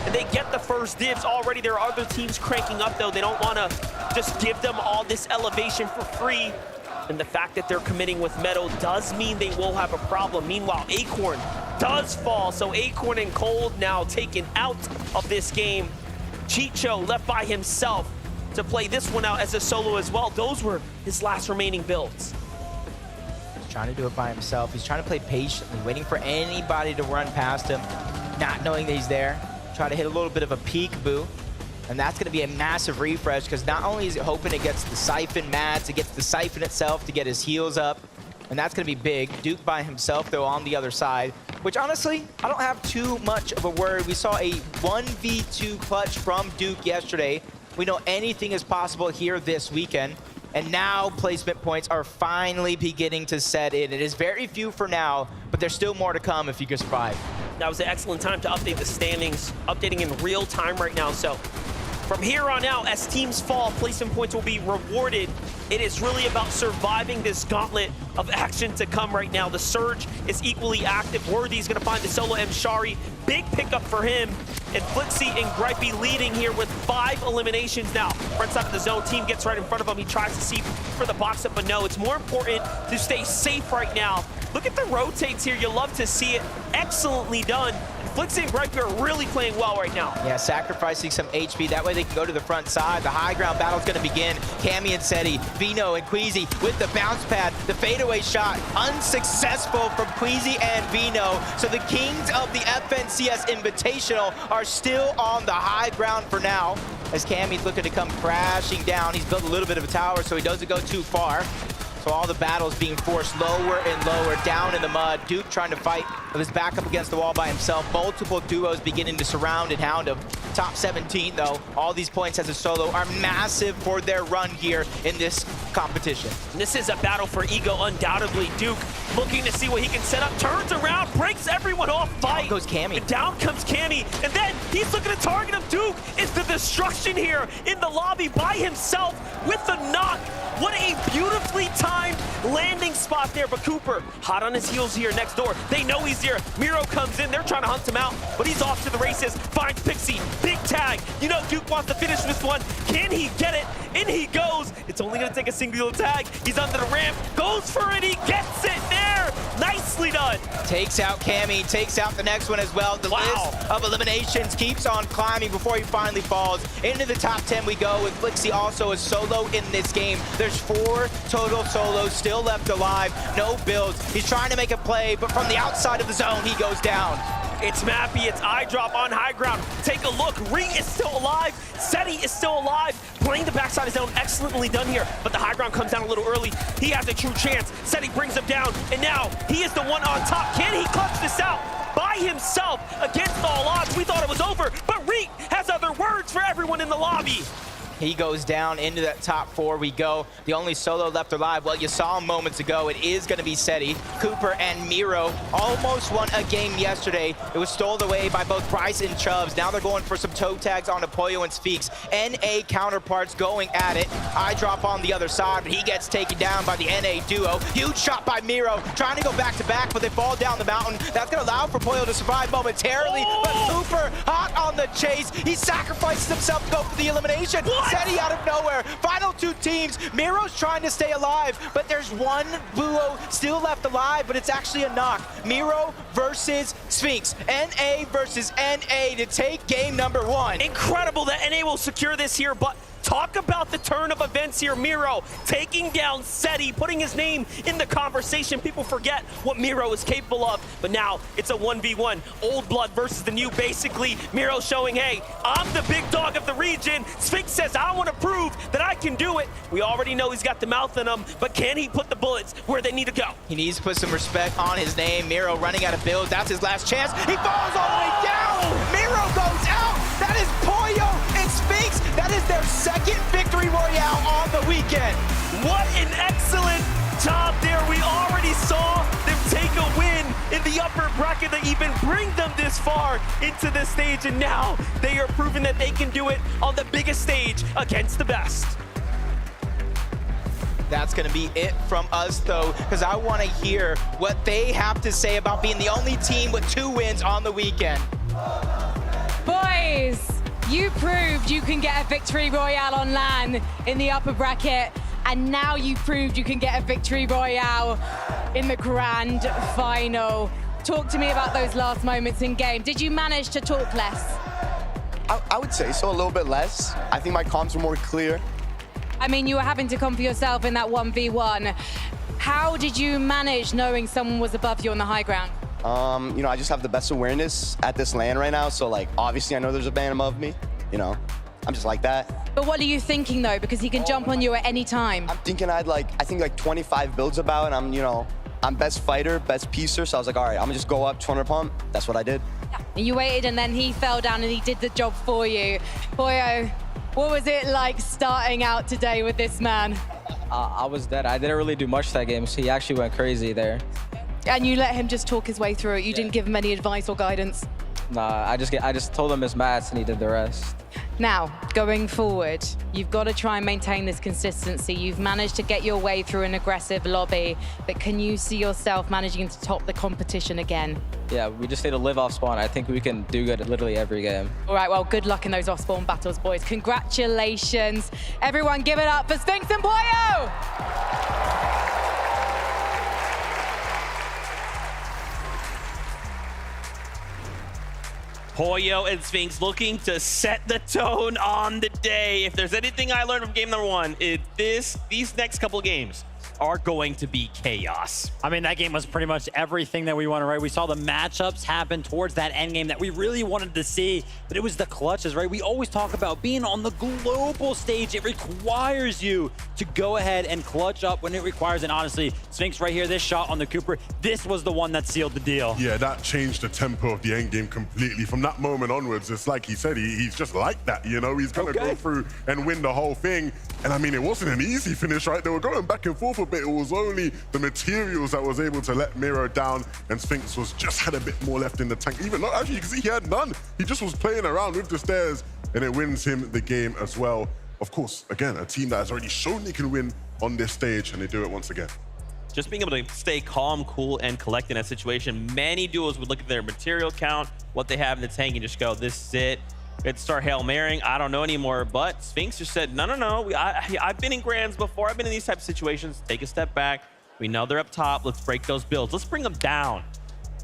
and they get the first dibs already. There are other teams cranking up, though. They don't want to just give them all this elevation for free. And the fact that they're committing with Meadow does mean they will have a problem. Meanwhile, Acorn does fall, so Acorn and Cold now taken out of this game. Chicho left by himself to play this one out as a solo as well. Those were his last remaining builds. He's trying to do it by himself. He's trying to play patiently, waiting for anybody to run past him, not knowing that he's there. Try to hit a little bit of a peekaboo. And that's going to be a massive refresh because not only is it hoping it gets the Siphon mats, it gets the Siphon itself to get his heals up. And that's going to be big. Duke by himself, though, on the other side, which honestly, I don't have too much of a worry. We saw a 1v2 clutch from Duke yesterday. We know anything is possible here this weekend. And now placement points are finally beginning to set in. It is very few for now, but there's still more to come if you can survive. That was an excellent time to update the standings, updating in real time right now. So from here on out, as teams fall, placement points will be rewarded. It is really about surviving this gauntlet of action to come right now. The Surge is equally active. Worthy's gonna find the solo Mshari. Big pickup for him. And Flixie and Gripey leading here with 5 eliminations now. Front side of the zone, team gets right in front of him. He tries to see for the box up, but no, it's more important to stay safe right now. Look at the rotates here. You love to see it. Excellently done. Flixie and Gripey are really playing well right now. Yeah, sacrificing some HP. That way they can go to the front side. The high ground battle's going to begin. Cammy and Seti, Vino and Queasy with the bounce pad. The fadeaway shot unsuccessful from Queasy and Vino. So the kings of the FNCS Invitational are still on the high ground for now. As Cammy's looking to come crashing down. He's built a little bit of a tower, so he doesn't go too far. So all the battles being forced lower and lower, down in the mud. Duke trying to fight with his back up against the wall by himself. Multiple duos beginning to surround and hound him. Top 17, though. All these points as a solo are massive for their run here in this competition. This is a battle for ego, undoubtedly. Duke looking to see what he can set up. Turns around, breaks everyone off. Fight. Down goes Cammy. And down comes Cammy. And then he's looking to target him. Duke is the destruction here in the lobby by himself with the knock. What a beautifully timed landing spot there. But Cooper, hot on his heels here next door. They know he's here. Miro comes in. They're trying to hunt him out, but he's off to the races. Finds Pixie. Big tag. You know Duke wants to finish this one. Can he get it? In he goes. It's only going to take a single tag. He's under the ramp. Goes for it. He gets it there. Nicely done. Takes out Cammy. Takes out the next one as well. The list of eliminations keeps on climbing before he finally falls. Into the top 10 we go with Flixie also a solo in this game. There's 4 total solos still left alive. No builds. He's trying to make a play, but from the outside of the zone, he goes down. It's Mappy, it's eye drop on high ground. Take a look, Ree is still alive. Seti is still alive. Playing the backside of his zone, excellently done here. But the high ground comes down a little early. He has a true chance. Seti brings him down, and now he is the one on top. Can he clutch this out? By himself, against all odds. We thought it was over, but Reek has other words for everyone in the lobby. He goes down into that top 4 we go. The only solo left alive, well, you saw him moments ago. It is going to be Seti. Cooper and Miro almost won a game yesterday. It was stolen away by both Bryce and Chubbs. Now they're going for some toe tags onto Pollo and Sphinx. NA counterparts going at it. I drop on the other side, but he gets taken down by the NA duo. Huge shot by Miro, trying to go back-to-back, but they fall down the mountain. That's going to allow for Pollo to survive momentarily, but Cooper hot on the chase. He sacrifices himself to go for the elimination. Seti out of nowhere. Final 2 teams. Miro's trying to stay alive, but there's one duo still left alive, but it's actually a knock. Miro versus Sphinx. NA versus NA to take game number 1. Incredible that NA will secure this here, but talk about the turn of events here. Miro taking down Seti, putting his name in the conversation. People forget what Miro is capable of, but now it's a 1v1. Old blood versus the new, basically. Miro showing, hey, I'm the big dog of the region. Sphinx says, I want to prove that I can do it. We already know he's got the mouth in him, but can he put the bullets where they need to go? He needs to put some respect on his name. Miro running out of builds. That's his last chance. He falls all the way down. Miro goes out. That is Pollo and Sphinx. That is their second victory royale on the weekend. What an excellent job there. We already saw them take a win in the upper bracket that even bring them this far into the stage, and now they are proving that they can do it on the biggest stage against the best. That's going to be it from us, though, because I want to hear what they have to say about being the only team with 2 wins on the weekend. Boys, you proved you can get a victory royale on LAN in the upper bracket, and now you proved you can get a victory royale in the grand final. Talk to me about those last moments in game. Did you manage to talk less? I would say so, a little bit less. I think my comms were more clear. I mean, you were having to come for yourself in that 1v1. How did you manage knowing someone was above you on the high ground? You know, I just have the best awareness at this LAN right now, so like, obviously I know there's a man above me, you know, I'm just like that. But what are you thinking though? Because he can jump on you at any time. I'm thinking I think like 25 builds about, and I'm, you know, I'm best fighter, best piecer, so I was like, all right, I'm gonna just go up 200 pump. That's what I did. And you waited, and then he fell down and he did the job for you. Pollo, what was it like starting out today with this man? I was dead. I didn't really do much that game, so he actually went crazy there. And you let him just talk his way through it. You didn't give him any advice or guidance. Nah, I just told him his mats and he did the rest. Now, going forward, you've got to try and maintain this consistency. You've managed to get your way through an aggressive lobby, but can you see yourself managing to top the competition again? Yeah, we just need to live off spawn. I think we can do good at literally every game. All right, well, good luck in those off-spawn battles, boys. Congratulations. Everyone give it up for Sphinx and Pollo! Pollo and Sphinx looking to set the tone on the day. If there's anything I learned from game number 1, these next couple of games are going to be chaos. I mean, that game was pretty much everything that we wanted, right? We saw the matchups happen towards that end game that we really wanted to see, but it was the clutches, right? We always talk about being on the global stage. It requires you to go ahead and clutch up when it requires, and honestly, Sphinx right here, this shot on the Cooper, this was the one that sealed the deal. Yeah, that changed the tempo of the end game completely. From that moment onwards, it's like he said, he's just like that, you know? He's gonna go through and win the whole thing. And I mean, it wasn't an easy finish, right? They were going back and forth a bit. It was only the materials that was able to let Miro down, and Sphinx was just had a bit more left in the tank. Even not, actually, you can see he had none. He just was playing around with the stairs, and it wins him the game as well. Of course, again, a team that has already shown they can win on this stage, and they do it once again. Just being able to stay calm, cool, and collect in that situation. Many duos would look at their material count, what they have in the tank, and just go, this is it. Let's start Hail Marrying. I don't know anymore. But Sphinx just said, no. I've been in grands before. I've been in these types of situations. Take a step back. We know they're up top. Let's break those builds. Let's bring them down.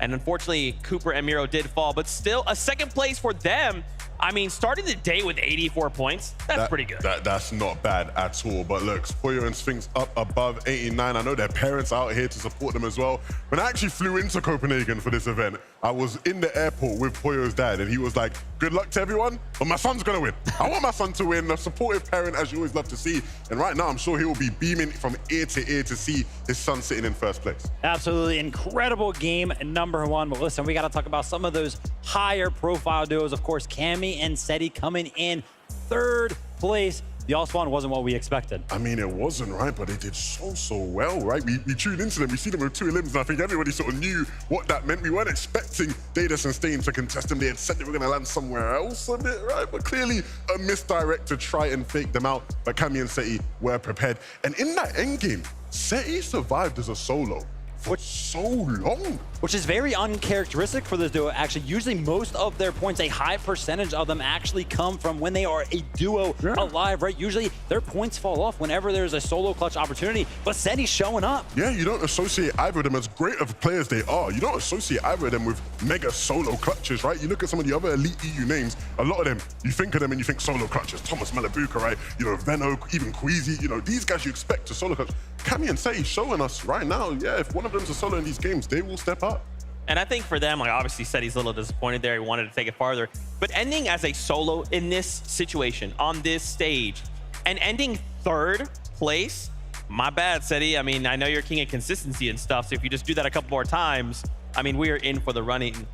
And unfortunately, Cooper and Miro did fall, but still a second place for them. I mean, starting the day with 84 points, that's pretty good. That's not bad at all. But look, Pollo and Sphinx up above 89. I know their parents are out here to support them as well. When I actually flew into Copenhagen for this event, I was in the airport with Pollo's dad, and he was like, good luck to everyone, but my son's gonna win. I want my son to win, a supportive parent, as you always love to see. And right now, I'm sure he will be beaming from ear to ear to see his son sitting in first place. Absolutely incredible game number 1. But listen, we got to talk about some of those higher profile duos. Of course, Cammy and Seti coming in third place the All-Spawn wasn't what we expected. I mean, it wasn't, right? But they did so well, right? We tuned into them, we see them with 2 limbs, and I think everybody sort of knew what that meant. We weren't expecting Daedus and Stain to contest them. They had said they were going to land somewhere else a bit, right? But clearly a misdirect to try and fake them out. But Cammy and Seti were prepared. And in that endgame, Seti survived as a solo for so long. Which is very uncharacteristic for this duo. Actually, usually most of their points, a high percentage of them actually come from when they are a duo alive, right? Usually their points fall off whenever there's a solo clutch opportunity, but Seti's showing up. Yeah, you don't associate either of them, as great of players they are, you don't associate either of them with mega solo clutches, right? You look at some of the other elite EU names, a lot of them, you think of them and you think solo clutches. Thomas Malabuka, right? You know, Venno, even Queasy, you know, these guys you expect to solo clutch. Cammy and Seti showing us right now, yeah, if one of them's a solo in these games, they will step up. And I think for them, like obviously Seti's a little disappointed there. He wanted to take it farther. But ending as a solo in this situation, on this stage, and ending 3rd place, my bad, Seti. I mean, I know you're king of consistency and stuff, so if you just do that a couple more times, I mean, we are in for the running.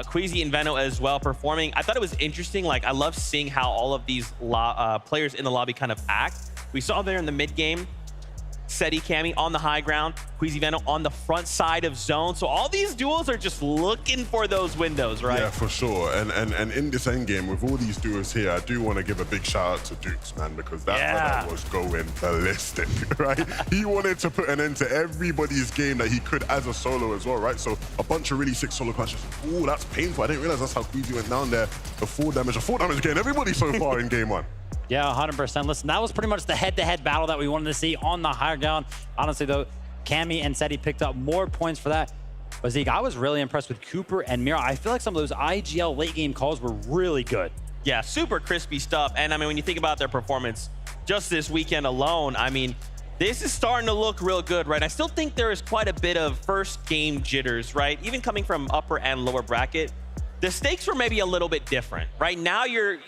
Queasy and Venno as well performing. I thought it was interesting. Like, I love seeing how all of these players in the lobby kind of act. We saw there in the mid game, Seti, Cammy on the high ground, Queasy, Venno on the front side of zone. So all these duos are just looking for those windows, right? Yeah, for sure. And in this end game, with all these duos here, I do want to give a big shout out to Dukes, man, because that brother was going ballistic, right? He wanted to put an end to everybody's game that he could as a solo as well, right? So a bunch of really sick solo clutches. Ooh, that's painful. I didn't realize that's how Queasy went down there. The 4 damage getting everybody so far in game 1. Yeah, 100%. Listen, that was pretty much the head-to-head battle that we wanted to see on the higher ground. Honestly, though, Cammy and Seti picked up more points for that. But Zeke, I was really impressed with Cooper and Mira. I feel like some of those IGL late-game calls were really good. Yeah, super crispy stuff. And I mean, when you think about their performance just this weekend alone, I mean, this is starting to look real good, right? I still think there is quite a bit of first game jitters, right? Even coming from upper and lower bracket. The stakes were maybe a little bit different. Right now, you're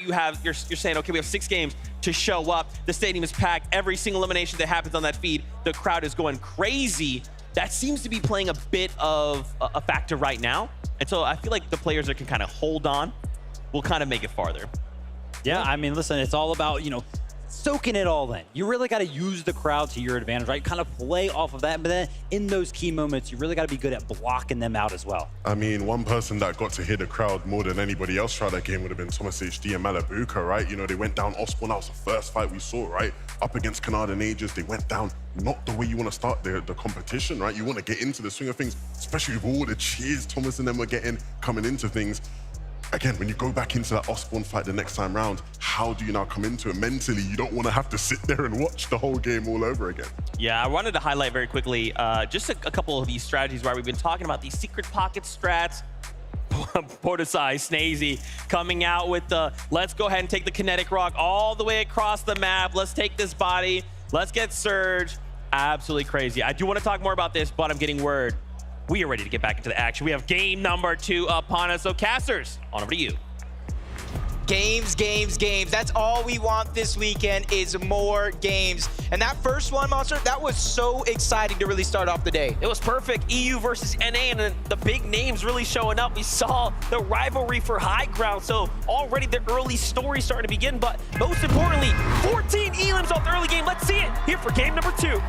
saying, okay, we have 6 games to show up. The stadium is packed. Every single elimination that happens on that feed, the crowd is going crazy. That seems to be playing a bit of a factor right now. And so I feel like the players that can kind of hold on will kind of make it farther. Yeah, I mean, listen, it's all about, you know, soaking it all in. You really got to use the crowd to your advantage, right? Kind of play off of that, but then in those key moments, you really got to be good at blocking them out as well. I mean, one person that got to hit the crowd more than anybody else throughout that game would have been Thomas HD and Malabuka, right? You know, they went down Osborne. That was the first fight we saw, right? Up against Canada and Aegis, they went down not the way you want to start the competition, right? You want to get into the swing of things, especially with all the cheers Thomas and them were getting coming into things. Again, when you go back into that Osborne fight the next time round, how do you now come into it mentally? You don't want to have to sit there and watch the whole game all over again. Yeah, I wanted to highlight very quickly just a couple of these strategies where we've been talking about these secret pocket strats. Portisai, Snazy coming out with the, let's go ahead and take the kinetic rock all the way across the map. Let's take this body. Let's get Surge. Absolutely crazy. I do want to talk more about this, but I'm getting word. We are ready to get back into the action. We have game number 2 upon us. So casters, on over to you. Games, games, games. That's all we want this weekend is more games. And that first one, Monster, that was so exciting to really start off the day. It was perfect. EU versus NA, and the big names really showing up. We saw the rivalry for high ground, so already the early story starting to begin. But most importantly, 14 elims off the early game. Let's see it here for game number 2.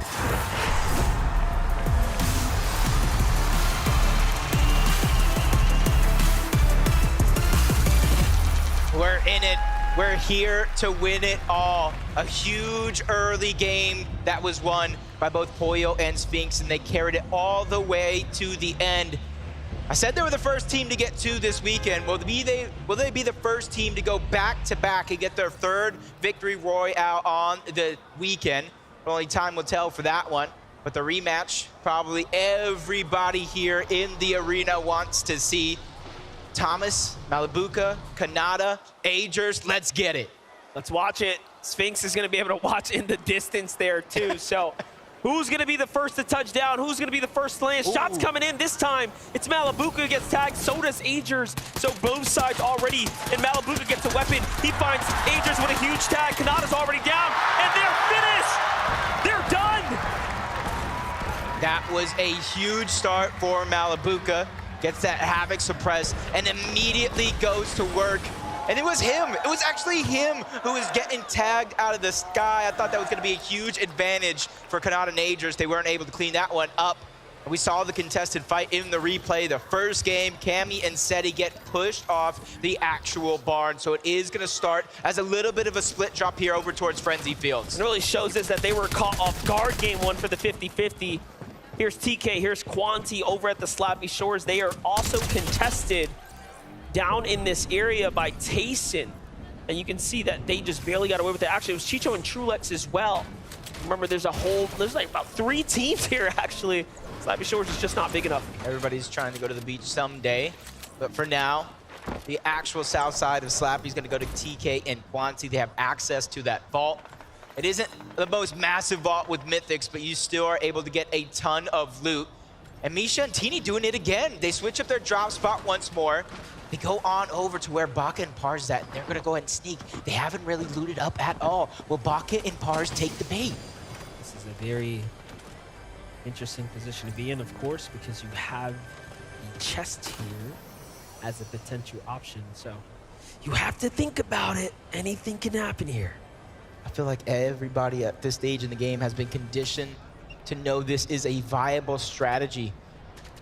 We're in it. We're here to win it all. A huge early game that was won by both Pollo and Sphinx, and they carried it all the way to the end. I said they were the first team to get 2 this weekend. Will they be the first team to go back-to-back and get their 3rd victory royale on the weekend? Only time will tell for that one. But the rematch, probably everybody here in the arena wants to see. Thomas, Malabuka, Kanata, Agers, let's get it. Let's watch it. Sphinx is going to be able to watch in the distance there too. So who's going to be the first to touch down? Who's going to be the first to land? Shots coming in this time. It's Malabuka who gets tagged. So does Agers. So both sides already. And Malabuka gets a weapon. He finds Agers with a huge tag. Kanata's already down. And they're finished. They're done. That was a huge start for Malabuka. Gets that Havoc suppressed and immediately goes to work And it was him. It was actually him who was getting tagged out of the sky. I thought that was going to be a huge advantage for Canada Nagers. They weren't able to clean that one up. We saw the contested fight in the replay. The first game, Cammy and Seti get pushed off the actual barn. So it is going to start as a little bit of a split drop here over towards Frenzy Fields. It really shows us that they were caught off guard game one for the 50-50. Here's TK, here's Quanti over at the Slappy Shores. They are also contested down in this area by Tayson. And you can see that they just barely got away with it. Actually, it was Chicho and Trulex as well. Remember, there's like about 3 teams here, actually. Slappy Shores is just not big enough. Everybody's trying to go to the beach someday. But for now, the actual south side of Slappy is going to go to TK and Quanti. They have access to that vault. It isn't the most massive vault with Mythics, but you still are able to get a ton of loot. And Misha and Teeny doing it again. They switch up their drop spot once more. They go on over to where Baka and Pars is at, and they're going to go ahead and sneak. They haven't really looted up at all. Will Baka and Pars take the bait? This is a very interesting position to be in, of course, because you have the chest here as a potential option. So you have to think about it. Anything can happen here. I feel like everybody at this stage in the game has been conditioned to know this is a viable strategy.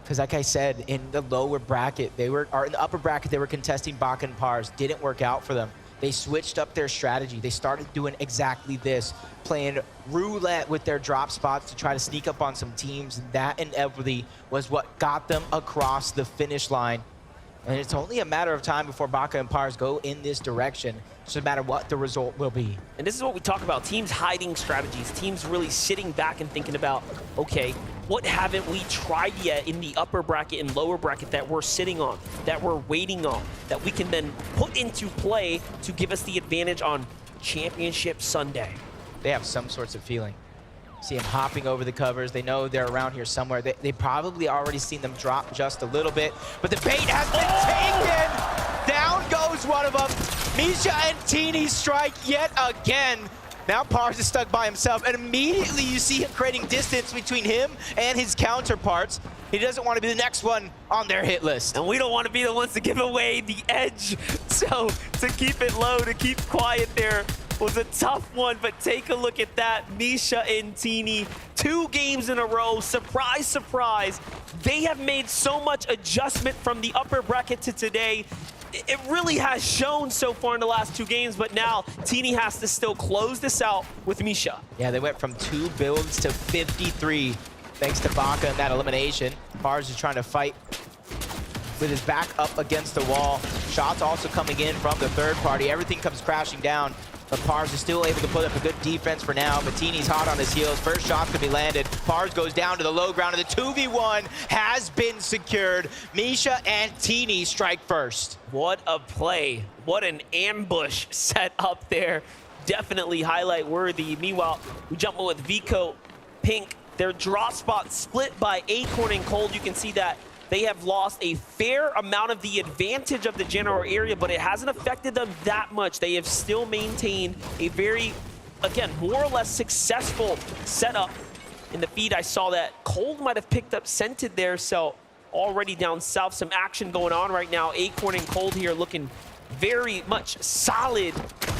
Because like I said, in the lower bracket, in the upper bracket, they were contesting Baka and Pars. Didn't work out for them. They switched up their strategy. They started doing exactly this, playing roulette with their drop spots to try to sneak up on some teams. And that inevitably was what got them across the finish line. And it's only a matter of time before Baka and Pars go in this direction. It's just a matter what the result will be. And this is what we talk about, teams hiding strategies, teams really sitting back and thinking about, okay, what haven't we tried yet in the upper bracket and lower bracket that we're sitting on, that we're waiting on, that we can then put into play to give us the advantage on Championship Sunday. They have some sorts of feeling. See them hopping over the covers. They know they're around here somewhere. They probably already seen them drop just a little bit, but the bait has been taken. Down goes one of them. Misha and Teeny strike yet again. Now Pars is stuck by himself, and immediately you see him creating distance between him and his counterparts. He doesn't want to be the next one on their hit list. And we don't want to be the ones to give away the edge. So to keep it low, to keep quiet there was a tough one, but take a look at that. Misha and Teeny, 2 games in a row. Surprise, surprise. They have made so much adjustment from the upper bracket to today. It really has shown so far in the last 2 games, but now Teeny has to still close this out with Misha. Yeah, they went from 2 builds to 53 thanks to Baka and that elimination. Pars is trying to fight with his back up against the wall. Shots also coming in from the third party. Everything comes crashing down. But Pars is still able to put up a good defense for now. But Teeny's hot on his heels. First shot's gonna be landed. Pars goes down to the low ground, and the 2v1 has been secured. Misha and Teeny strike first. What a play. What an ambush set up there. Definitely highlight worthy. Meanwhile, we jump in with Vico, Pink. Their drop spot split by Acorn and Cold. You can see that they have lost a fair amount of the advantage of the general area, but it hasn't affected them that much. They have still maintained a very, again, more or less successful setup. In the feed, I saw that Cold might have picked up Scented there, so already down south, some action going on right now. Acorn and Cold here looking very much solid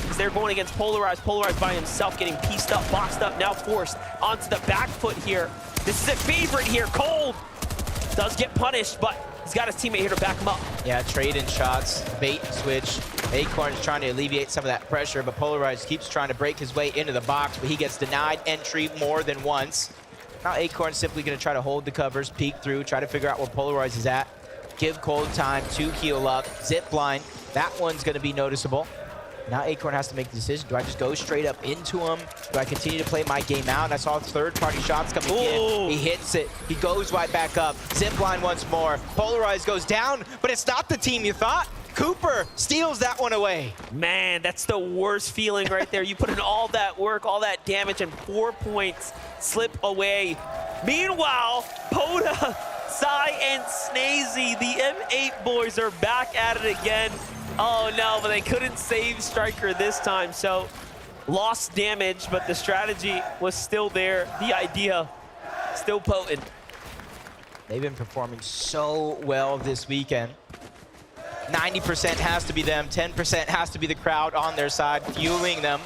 as they're going against Polarized. Polarized by himself, getting pieced up, boxed up, now forced onto the back foot here. This is a favorite here. Cold does get punished, but he's got his teammate here to back him up. Yeah, trading shots, bait and switch. Acorn is trying to alleviate some of that pressure, but Polarized keeps trying to break his way into the box, but he gets denied entry more than once. Now Acorn's simply gonna try to hold the covers, peek through, try to figure out where Polarized is at. Give Cold time to heal up. Zip line, that one's gonna be noticeable. Now Acorn has to make the decision. Do I just go straight up into him? Do I continue to play my game out? And I saw third-party shots coming in. He hits it. He goes right back up. Zipline once more. Polarized goes down, but it's not the team you thought. Cooper steals that one away. Man, that's the worst feeling right there. You put in all that work, all that damage, and 4 points slip away. Meanwhile, Poda, Sai, and Snazy, the M8 boys, are back at it again. Oh no, but they couldn't save Striker this time, so lost damage, but the strategy was still there. The idea still potent. They've been performing so well this weekend. 90% has to be them, 10% has to be the crowd on their side, fueling them.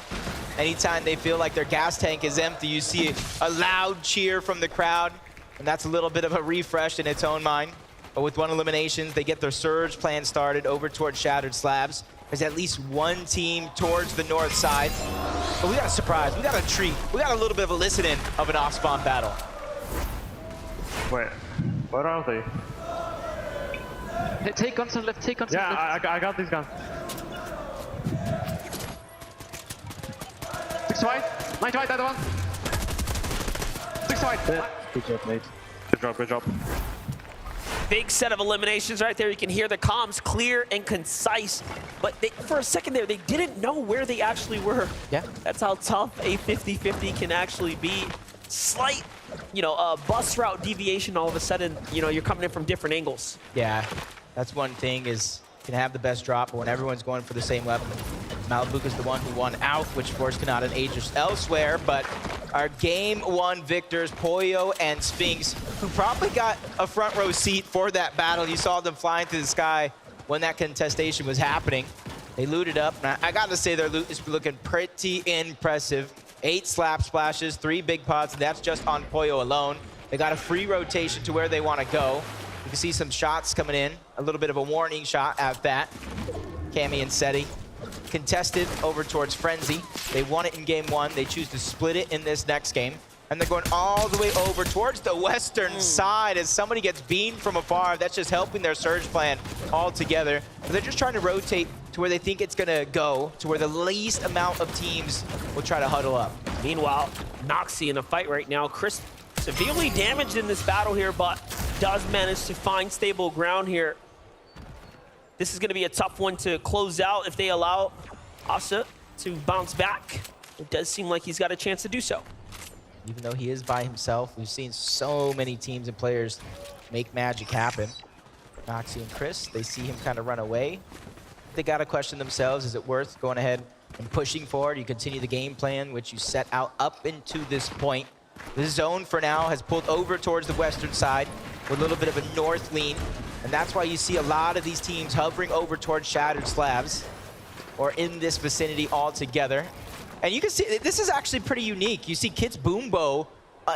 Anytime they feel like their gas tank is empty, you see a loud cheer from the crowd, and that's a little bit of a refresh in its own mind. But with 1 elimination, they get their surge plan started over towards Shattered Slabs. There's at least one team towards the north side. But we got a surprise, we got a treat. We got a little bit of a listen-in of an off-spawn battle. Wait, where are they? Hey, take guns on left, take guns on left. Yeah, I got these guns. 6 white, 9 white, other one. 6 white. Yeah. Good job, mate. Good job, good job. Big set of eliminations right there. You can hear the comms clear and concise. But for a second there, they didn't know where they actually were. Yeah. That's how tough a 50-50 can actually be. Slight, bus route deviation, all of a sudden, you're coming in from different angles. Yeah, that's one thing is you can have the best drop, but when everyone's going for the same weapon, Malibuca's the one who won out, which forced Kanata and Aegis elsewhere, but our game 1 victors, Pollo and Sphinx, who probably got a front row seat for that battle. You saw them flying through the sky when that contestation was happening. They looted up, and I gotta say their loot is looking pretty impressive. 8 slap splashes, 3 big pots, and that's just on Pollo alone. They got a free rotation to where they want to go. You can see some shots coming in, a little bit of a warning shot at that. Cammy and Seti contested over towards Frenzy. They won it in game 1. They choose to split it in this next game. And they're going all the way over towards the western side as somebody gets beamed from afar. That's just helping their surge plan all together. But they're just trying to rotate to where they think it's gonna go, to where the least amount of teams will try to huddle up. Meanwhile, Noxie in a fight right now. Chris severely damaged in this battle here, but does manage to find stable ground here. This is gonna be a tough one to close out if they allow Asa to bounce back. It does seem like he's got a chance to do so. Even though he is by himself, we've seen so many teams and players make magic happen. Noxie and Chris, they see him kind of run away. They got to question themselves, is it worth going ahead and pushing forward? You continue the game plan, which you set out up into this point. The zone for now has pulled over towards the western side with a little bit of a north lean. And that's why you see a lot of these teams hovering over towards Shattered Slabs or in this vicinity altogether. And you can see, this is actually pretty unique. You see Kit's Boombo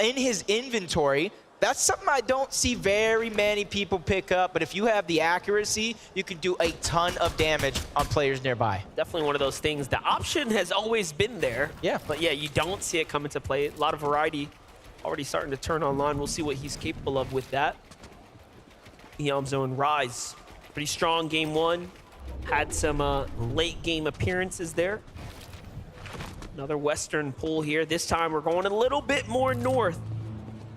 in his inventory. That's something I don't see very many people pick up, but if you have the accuracy, you can do a ton of damage on players nearby. Definitely one of those things. The option has always been there. Yeah. But yeah, you don't see it come into play. A lot of variety already starting to turn online. We'll see what he's capable of with that. ESRB and Rise, pretty strong game 1. Had some late game appearances there. Another western pull here. This time we're going a little bit more north,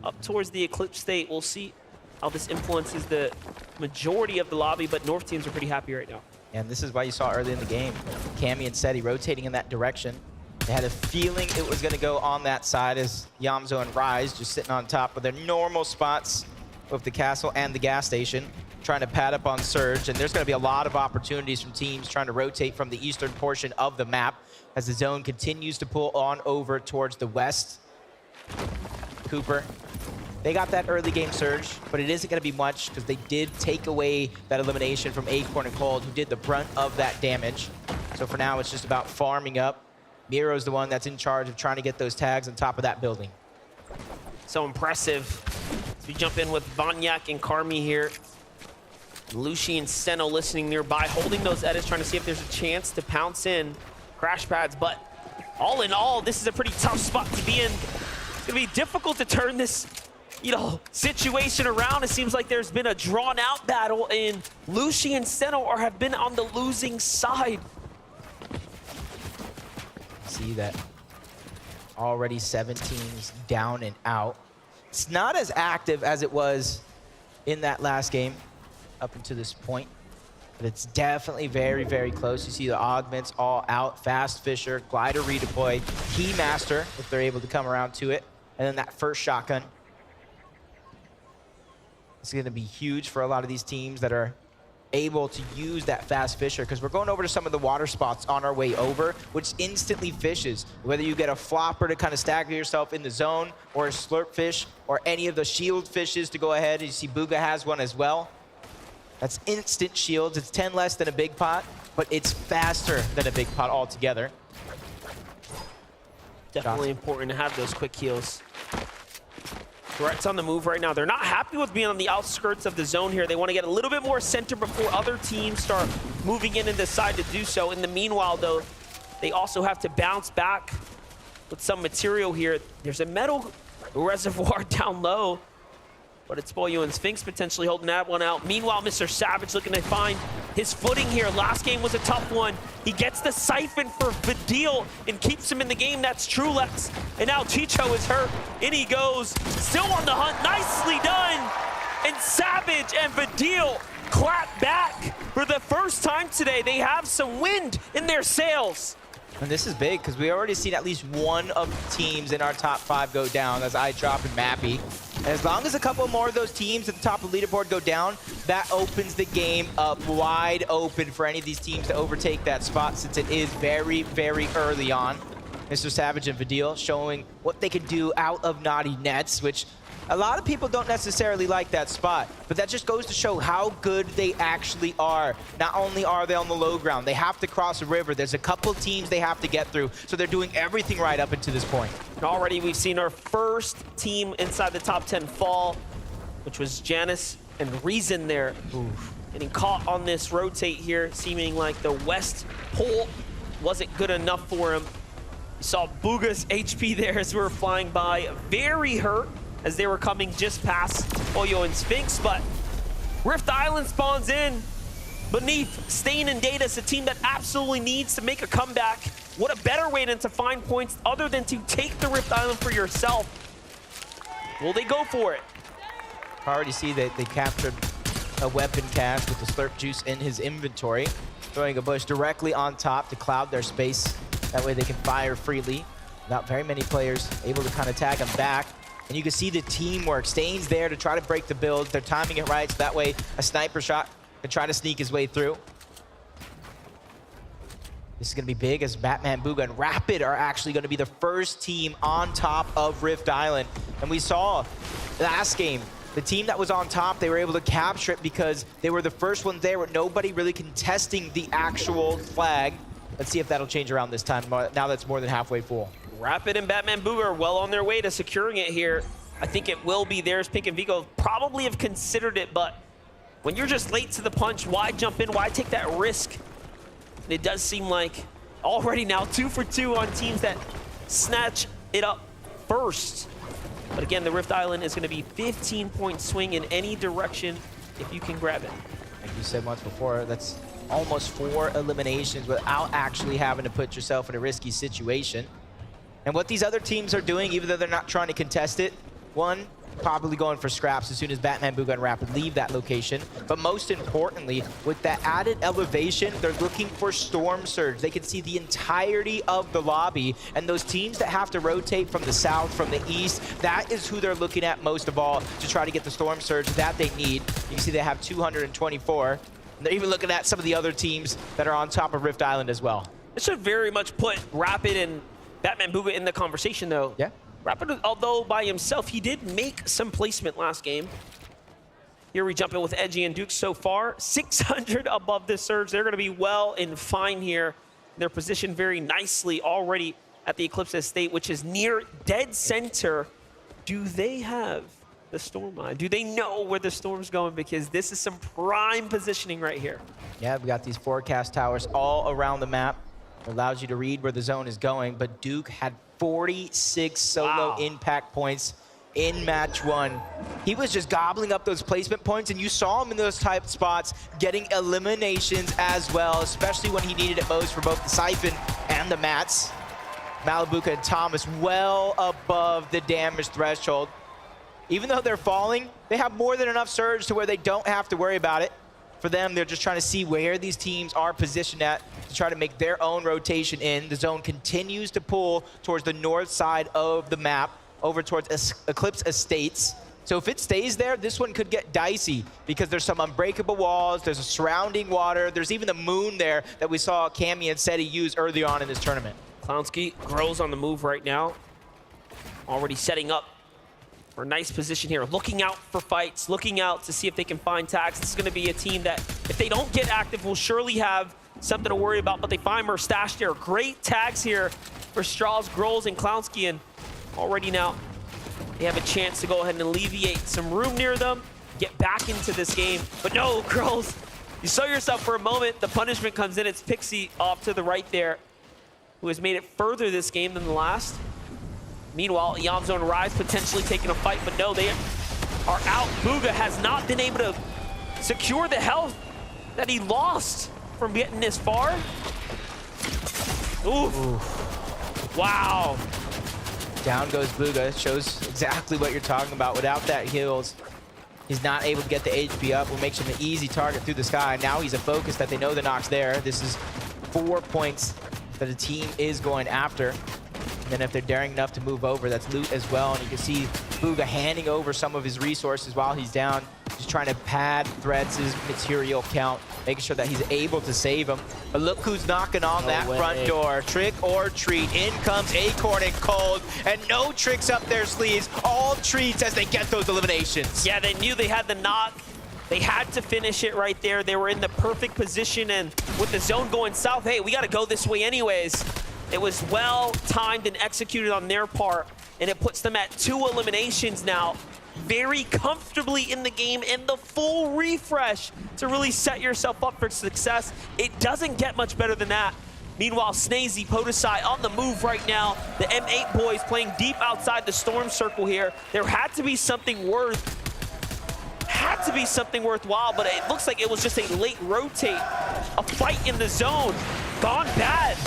up towards the Eclipse State. We'll see how this influences the majority of the lobby, but North teams are pretty happy right now. And this is why you saw early in the game, Cammy and Seti rotating in that direction. They had a feeling it was going to go on that side as ESRB and Rise just sitting on top of their normal spots with the castle and the gas station, trying to pad up on Surge. And there's going to be a lot of opportunities from teams trying to rotate from the eastern portion of the map as the zone continues to pull on over towards the west. Cooper, they got that early game surge, but it isn't going to be much because they did take away that elimination from Acorn and Cold, who did the brunt of that damage. So for now, it's just about farming up. Miro's the one that's in charge of trying to get those tags on top of that building. So impressive. As we jump in with Vanyak and Karmi here. Lucy and Seno listening nearby, holding those edits, trying to see if there's a chance to pounce in crash pads. But all in all, this is a pretty tough spot to be in. It's gonna be difficult to turn this, situation around. It seems like there's been a drawn out battle, and Lucy and Seno have been on the losing side. See that already 7 teams down and out. It's not as active as it was in that last game up until this point, but it's definitely very, very close. You see the augments all out, Fast Fisher, Glider redeploy, Keymaster, if they're able to come around to it, and then that first shotgun. It's gonna be huge for a lot of these teams that are able to use that Fast Fisher, because we're going over to some of the water spots on our way over, which instantly fishes. Whether you get a flopper to kind of stagger yourself in the zone, or a slurp fish, or any of the shield fishes to go ahead. You see Booga has one as well. That's instant shields. It's 10 less than a big pot, but it's faster than a big pot altogether. Definitely important to have those quick heals. Threats on the move right now. They're not happy with being on the outskirts of the zone here. They want to get a little bit more center before other teams start moving in and decide to do so. In the meanwhile, though, they also have to bounce back with some material here. There's a metal reservoir down low, but it's Pollo and Sphinx potentially holding that one out. Meanwhile, Mr. Savage looking to find his footing here. Last game was a tough one. He gets the siphon for Vidil and keeps him in the game. That's Trulex. And now Chicho is hurt. In he goes. Still on the hunt. Nicely done. And Savage and Vidil clap back for the first time today. They have some wind in their sails. And this is big because we already seen at least one of the teams in our top 5 go down. That's iDrop and Mappy. And as long as a couple more of those teams at the top of the leaderboard go down, that opens the game up wide open for any of these teams to overtake that spot, since it is very, very early on. Mr. Savage and Vidil showing what they can do out of Naughty Nets, which a lot of people don't necessarily like that spot, but that just goes to show how good they actually are. Not only are they on the low ground, they have to cross a river. There's a couple teams they have to get through, so they're doing everything right up until this point. Already we've seen our first team inside the top 10 fall, which was Janice and Reason there. Oof. Getting caught on this rotate here, seeming like the west pole wasn't good enough for him. You saw Booga's HP there as we were flying by, very hurt as they were coming just past Pollo and Sphinx, but Rift Island spawns in beneath Stain and Datus, a team that absolutely needs to make a comeback. What a better way than to find points other than to take the Rift Island for yourself. Will they go for it? I already see that they captured a weapon cache with the Slurp Juice in his inventory, throwing a bush directly on top to cloud their space. That way they can fire freely without very many players able to kind of tag them back. And you can see the teamwork. Stain's there to try to break the build. They're timing it right, so that way a sniper shot can try to sneak his way through. This is going to be big as Batman, Booga, and Rapid are actually going to be the first team on top of Rift Island. And we saw last game, the team that was on top, they were able to capture it because they were the first ones there with nobody really contesting the actual flag. Let's see if that'll change around this time, now that's more than halfway full. Rapid and Batman Booga are well on their way to securing it here. I think it will be theirs. Pink and Vigo probably have considered it, but when you're just late to the punch, why jump in? Why take that risk? And it does seem like already now 2 for 2 on teams that snatch it up first. But again, the Rift Island is going to be 15-point swing in any direction if you can grab it. Like you said once before, that's almost 4 eliminations without actually having to put yourself in a risky situation. And what these other teams are doing, even though they're not trying to contest it, one, probably going for scraps as soon as Batman, Booga, and Rapid leave that location. But most importantly, with that added elevation, they're looking for Storm Surge. They can see the entirety of the lobby, and those teams that have to rotate from the south, from the east, that is who they're looking at most of all to try to get the Storm Surge that they need. You can see they have 224. And they're even looking at some of the other teams that are on top of Rift Island as well. This should very much put Rapid and Batman Booga in the conversation, though. Yeah. Rapid, although by himself, he did make some placement last game. Here we jump in with Edgy and Duke so far. 600 above this surge. They're going to be well and fine here. They're positioned very nicely already at the Eclipse Estate, which is near dead center. Do they have the storm eye? Do they know where the storm's going? Because this is some prime positioning right here. Yeah, we got these forecast towers all around the map. It allows you to read where the zone is going, but Duke had 46 solo impact points in match 1. He was just gobbling up those placement points, and you saw him in those type spots getting eliminations as well, especially when he needed it most for both the Siphon and the mats. Malibuca and Thomas well above the damage threshold. Even though they're falling, they have more than enough surge to where they don't have to worry about it. For them, they're just trying to see where these teams are positioned at to try to make their own rotation in. The zone continues to pull towards the north side of the map, over towards Eclipse Estates. So if it stays there, this one could get dicey because there's some unbreakable walls, there's a surrounding water, there's even the moon there that we saw Cammy and Seti use early on in this tournament. Clownski grows on the move right now, already setting up Or nice position here, looking out for fights, looking out to see if they can find tags. This is gonna be a team that, if they don't get active, will surely have something to worry about, but they find Mustache there. Great tags here for Strauss, Grolls, and Clownski, and already now they have a chance to go ahead and alleviate some room near them, get back into this game. But no, Grolls, you saw yourself for a moment. The punishment comes in. It's Pixie off to the right there, who has made it further this game than the last. Meanwhile, Yamzo and Rise potentially taking a fight, but no, they are out. Bugha has not been able to secure the health that he lost from getting this far. Oof. Wow. Down goes Bugha. Shows exactly what you're talking about. Without that heals, he's not able to get the HP up, what makes him an easy target through the sky. Now he's a focus that they know the knock's there. This is 4 points that the team is going after. And then if they're daring enough to move over, that's loot as well. And you can see Bugha handing over some of his resources while he's down, just trying to pad Threads' material count, making sure that he's able to save him. But look who's knocking on that front door. Trick or treat. In comes Acorn and Cold, and no tricks up their sleeves. All treats as they get those eliminations. Yeah, they knew they had the knock. They had to finish it right there. They were in the perfect position, and with the zone going south, hey, we got to go this way anyways. It was well timed and executed on their part, and it puts them at 2 eliminations now, very comfortably in the game, and the full refresh to really set yourself up for success. It doesn't get much better than that. Meanwhile, Snazy, Podesai on the move right now. The M8 boys playing deep outside the storm circle here. There had to be something worthwhile, but it looks like it was just a late rotate. A fight in the zone, gone bad.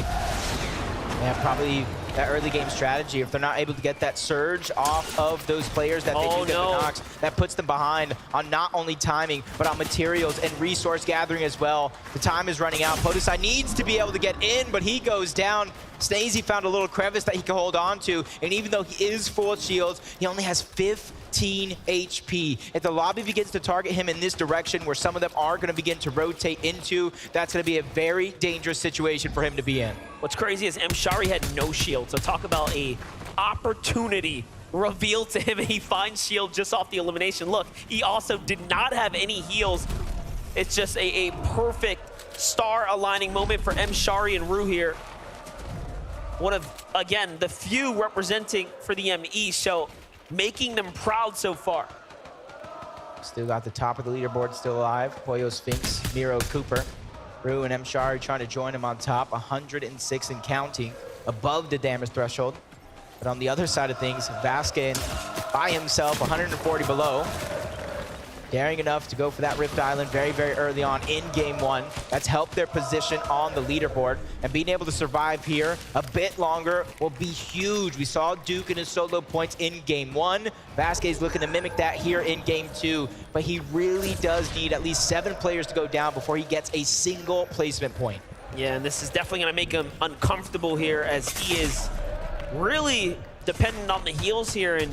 Yeah, probably that early game strategy. If they're not able to get that surge off of those players that they do get the knocks, that puts them behind on not only timing, but on materials and resource gathering as well. The time is running out. Podesai needs to be able to get in, but he goes down. Snazy found a little crevice that he can hold on to, and even though he is full of shields, he only has 15 HP. If the lobby begins to target him in this direction, where some of them are going to begin to rotate into, that's going to be a very dangerous situation for him to be in. What's crazy is Mshari had no shield, so talk about a opportunity revealed to him, and he finds shield just off the elimination. Look, he also did not have any heals. It's just a perfect star aligning moment for Mshari and Rue here. One of, again, the few representing for the ME, so making them proud so far. Still got the top of the leaderboard still alive. Pollo, Sphinx, Miro, Cooper. Rue and Mshari trying to join him on top. 106 and counting, above the damage threshold. But on the other side of things, Vasquez by himself, 140 below. Daring enough to go for that Rift Island very, very early on in game 1. That's helped their position on the leaderboard. And being able to survive here a bit longer will be huge. We saw Duke in his solo points in game 1. Vasquez looking to mimic that here in game 2. But he really does need at least 7 players to go down before he gets a single placement point. Yeah, and this is definitely going to make him uncomfortable here, as he is really dependent on the heals here, and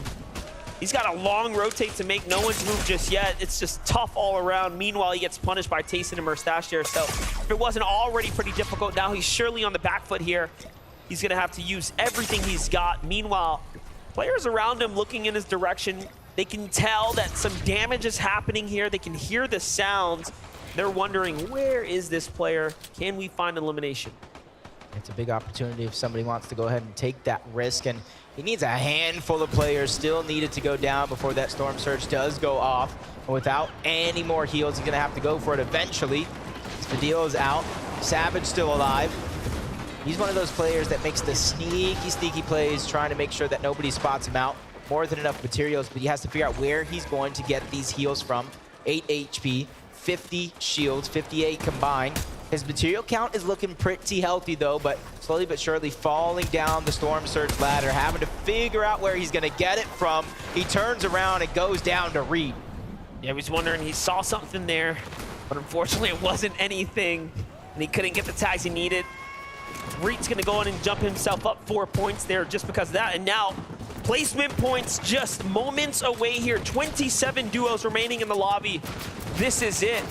he's got a long rotate to make. No one's moved just yet. It's just tough all around. Meanwhile, he gets punished by Tayson and Mustache there. So if it wasn't already pretty difficult, now he's surely on the back foot here. He's going to have to use everything he's got. Meanwhile, players around him looking in his direction, they can tell that some damage is happening here. They can hear the sounds. They're wondering, where is this player? Can we find elimination? It's a big opportunity if somebody wants to go ahead and take that risk, and he needs a handful of players still needed to go down before that Storm Surge does go off. And without any more heals, he's gonna have to go for it eventually. Spadil is out, Savage still alive. He's one of those players that makes the sneaky plays, trying to make sure that nobody spots him out. More than enough materials, but he has to figure out where he's going to get these heals from. 8 HP, 50 shields, 58 combined. His material count is looking pretty healthy though, but slowly but surely falling down the Storm Surge ladder, having to figure out where he's gonna get it from. He turns around and goes down to Reed. Yeah, he was wondering, he saw something there, but unfortunately it wasn't anything, and he couldn't get the tags he needed. Reed's gonna go in and jump himself up 4 points there just because of that, and now placement points just moments away here. 27 duos remaining in the lobby. This is it.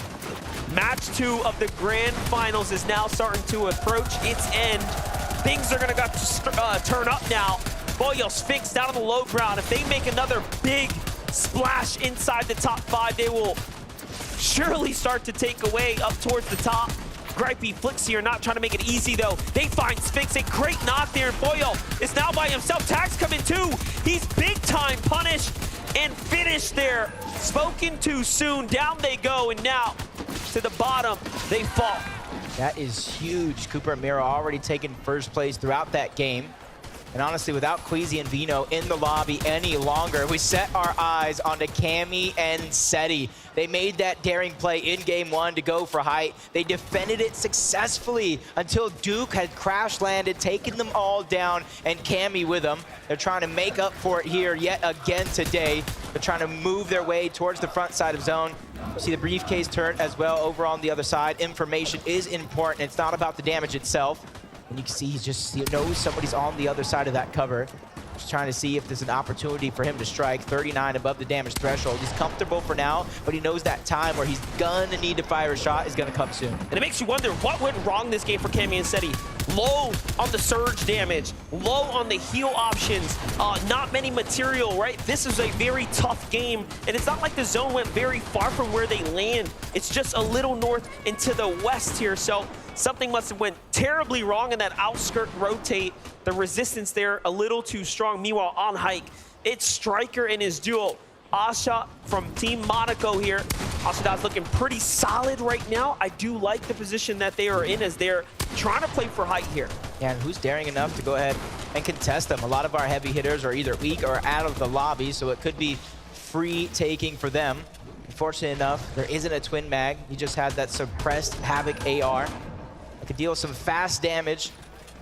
Match 2 of the grand finals is now starting to approach its end. Things are gonna turn up now Boyo, Sphinx down on the low ground. If they make another big splash inside the top 5, they will surely start to take away up towards the top. Gripey Flicks here, not trying to make it easy though. They find Sphinx, a great knock there, and Boyo is now by himself. Tags coming too. He's big time punished and finished there. Spoken too soon, down they go, and now to the bottom, they fall. That is huge. Cooper and Miro already taking first place throughout that game. And honestly, without Queasy and Vino in the lobby any longer, we set our eyes onto Cammy and Seti. They made that daring play in game 1 to go for height. They defended it successfully until Duke had crash landed, taken them all down, and Cammy with them. They're trying to make up for it here yet again today. They're trying to move their way towards the front side of zone. You see the briefcase turret as well over on the other side. Information is important. It's not about the damage itself. And you can see he knows somebody's on the other side of that cover. Just trying to see if there's an opportunity for him to strike. 39 above the damage threshold. He's comfortable for now, but he knows that time where he's gonna need to fire a shot is gonna come soon. And it makes you wonder what went wrong this game for Cammy and Seti. Low on the surge damage, low on the heal options, not many material, right? This is a very tough game, and it's not like the zone went very far from where they land. It's just a little north and to the west here, so something must have went terribly wrong in that outskirt rotate. The resistance there a little too strong. Meanwhile, on hike, it's Striker and his duo. Asha from Team Monaco here. Asha's looking pretty solid right now. I do like the position that they are in as they're trying to play for height here. Yeah, and who's daring enough to go ahead and contest them? A lot of our heavy hitters are either weak or out of the lobby, so it could be free taking for them. Unfortunately enough, there isn't a twin mag. He just had that suppressed Havoc AR. It could deal some fast damage,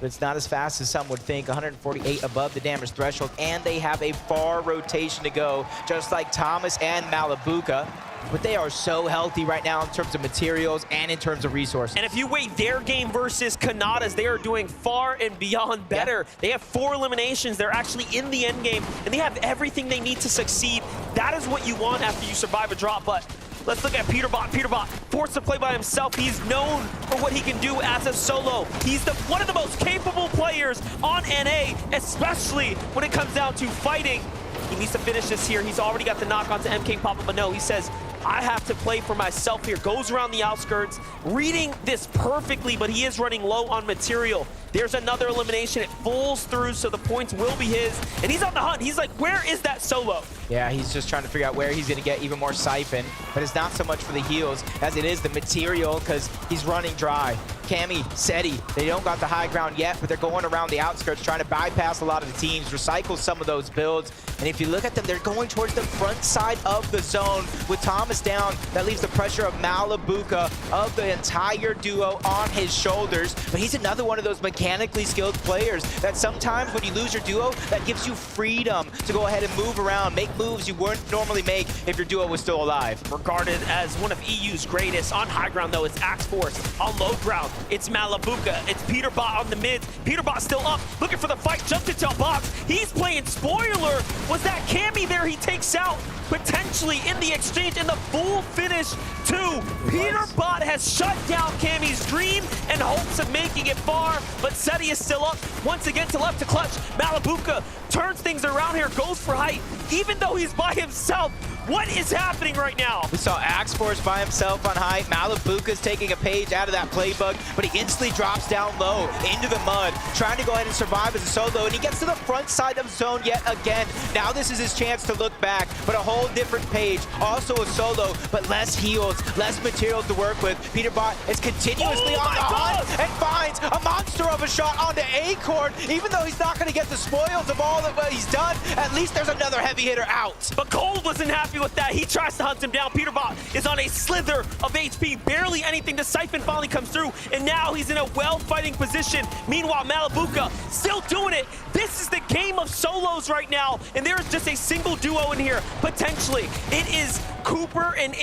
but it's not as fast as some would think. 148 above the damage threshold, and they have a far rotation to go, just like Thomas and Malabuka. But they are so healthy right now in terms of materials and in terms of resources. And if you weigh their game versus Kanata's, they are doing far and beyond better. Yeah. They have 4 eliminations. They're actually in the end game, and they have everything they need to succeed. That is what you want after you survive a drop, but let's look at Peterbot. Peterbot forced to play by himself. He's known for what he can do as a solo. He's one of the most capable players on NA, especially when it comes down to fighting. He needs to finish this here. He's already got the knock onto MK Papa, but no, he says, I have to play for myself here. Goes around the outskirts, reading this perfectly, but he is running low on material. There's another elimination. It falls through, so the points will be his. And he's on the hunt. He's like, where is that solo? Yeah, he's just trying to figure out where he's going to get even more siphon. But it's not so much for the heals as it is the material, because he's running dry. Cammy, Seti, they don't got the high ground yet, but they're going around the outskirts, trying to bypass a lot of the teams, recycle some of those builds. And if you look at them, they're going towards the front side of the zone. With Thomas down, that leaves the pressure of Malabuka, of the entire duo, on his shoulders. But he's another one of those mechanically skilled players that sometimes when you lose your duo, that gives you freedom to go ahead and move around, make moves you wouldn't normally make if your duo was still alive. Regarded as one of EU's greatest. On high ground, though, it's Axe Force. On low ground, it's Malabuka. It's Peterbot on the mids. Peterbot still up, looking for the fight, jumped into a box. He's playing spoiler. Was that Cammy there he takes out? Potentially in the exchange, in the full finish too. Peterbot has shut down Cammy's dream and hopes of making it far, but Seti is still up. Once again to left to clutch. Malabuka turns things around here, goes for height, even though he's by himself. What is happening right now? We saw Axe Force by himself on height. Malabuka's taking a page out of that playbook, but he instantly drops down low into the mud, trying to go ahead and survive as a solo, and he gets to the front side of zone yet again. Now this is his chance to look back, but a whole different page. Also a solo, but less heals, less materials to work with. Peterbot is continuously on the hunt and finds a monster of a shot onto Acorn. Even though he's not going to get the spoils of all that he's done, at least there's another heavy hitter out. But Cold wasn't happy with that. He tries to hunt him down. Peterbot is on a slither of HP. Barely anything. The siphon finally comes through, and now he's in a well-fighting position. Meanwhile, Malabuka still doing it. This is the game of solos right now, and there is just a single duo in here, potentially. It is Cooper and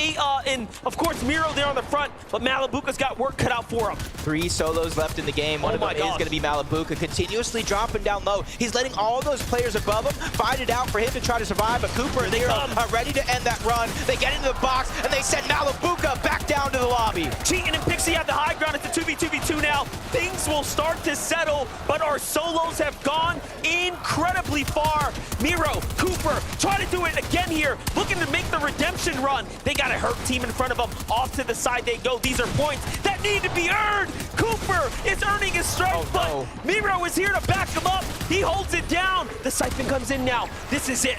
of course Miro there on the front, but Malabuka's got work cut out for him. 3 solos left in the game. One of them is going to be Malabuka, continuously dropping down low. He's letting all those players above him fight it out for him to try to survive, but Cooper and Miro are ready to end that run. They get into the box, and they send Malabuka back down to the lobby. Cheating and Pixie at the high ground. It's a 2v2v2 now. Things will start to settle, but our solos have gone incredibly perfectly far. Miro, Cooper, try to do it again here, looking to make the redemption run. They got a hurt team in front of them. Off to the side they go. These are points that need to be earned. Cooper is earning his strength, but Miro is here to back him up. He holds it down. The Siphon comes in now. This is it.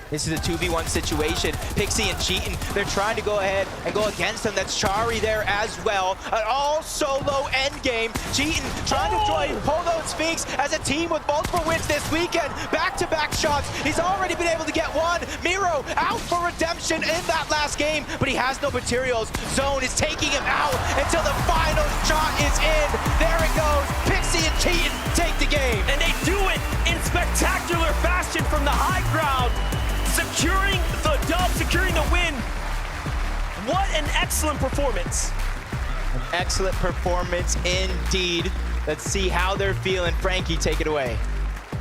This is a 2v1 situation. Pixie and Cheatin', they're trying to go ahead and go against them. That's Chari there as well. An all-solo endgame. Cheatin' trying to join Polo and Sphinx as a team with multiple wins this weekend. Back-to-back shots. He's already been able to get one. Miro out for redemption in that last game, but he has no materials. Zone is taking him out until the final shot is in. There it goes. Pixie and Cheatin' take the game. And they do it in spectacular fashion from the high ground. Securing the dub, securing the win. What an excellent performance. An excellent performance indeed. Let's see how they're feeling. Frankie, take it away.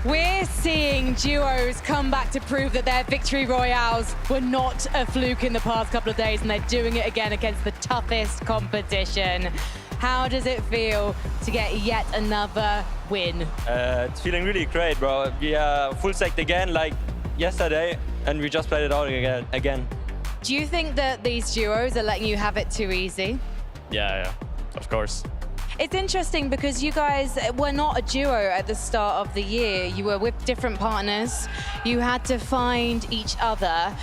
We're seeing duos come back to prove that their victory royales were not a fluke in the past couple of days, and they're doing it again against the toughest competition. How does it feel to get yet another win? It's feeling really great, bro. We are full stacked again like yesterday, and we just played it all again. Do you think that these duos are letting you have it too easy? Yeah, of course. It's interesting because you guys were not a duo at the start of the year. You were with different partners. You had to find each other.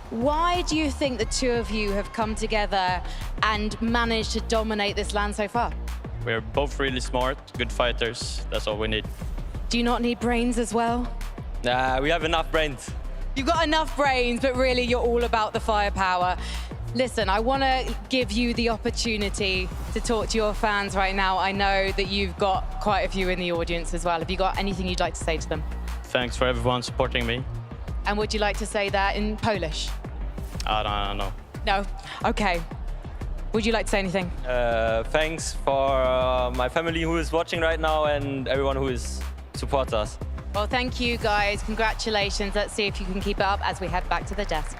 Why do you think the two of you have come together and managed to dominate this LAN so far? We're both really smart, good fighters. That's all we need. Do you not need brains as well? Nah, we have enough brains. You've got enough brains, but really you're all about the firepower. Listen, I want to give you the opportunity to talk to your fans right now. I know that you've got quite a few in the audience as well. Have you got anything you'd like to say to them? Thanks for everyone supporting me. And would you like to say that in Polish? I don't know. No? Okay. Would you like to say anything? Thanks for my family who is watching right now and everyone who supports us. Well, thank you, guys. Congratulations. Let's see if you can keep it up as we head back to the desk.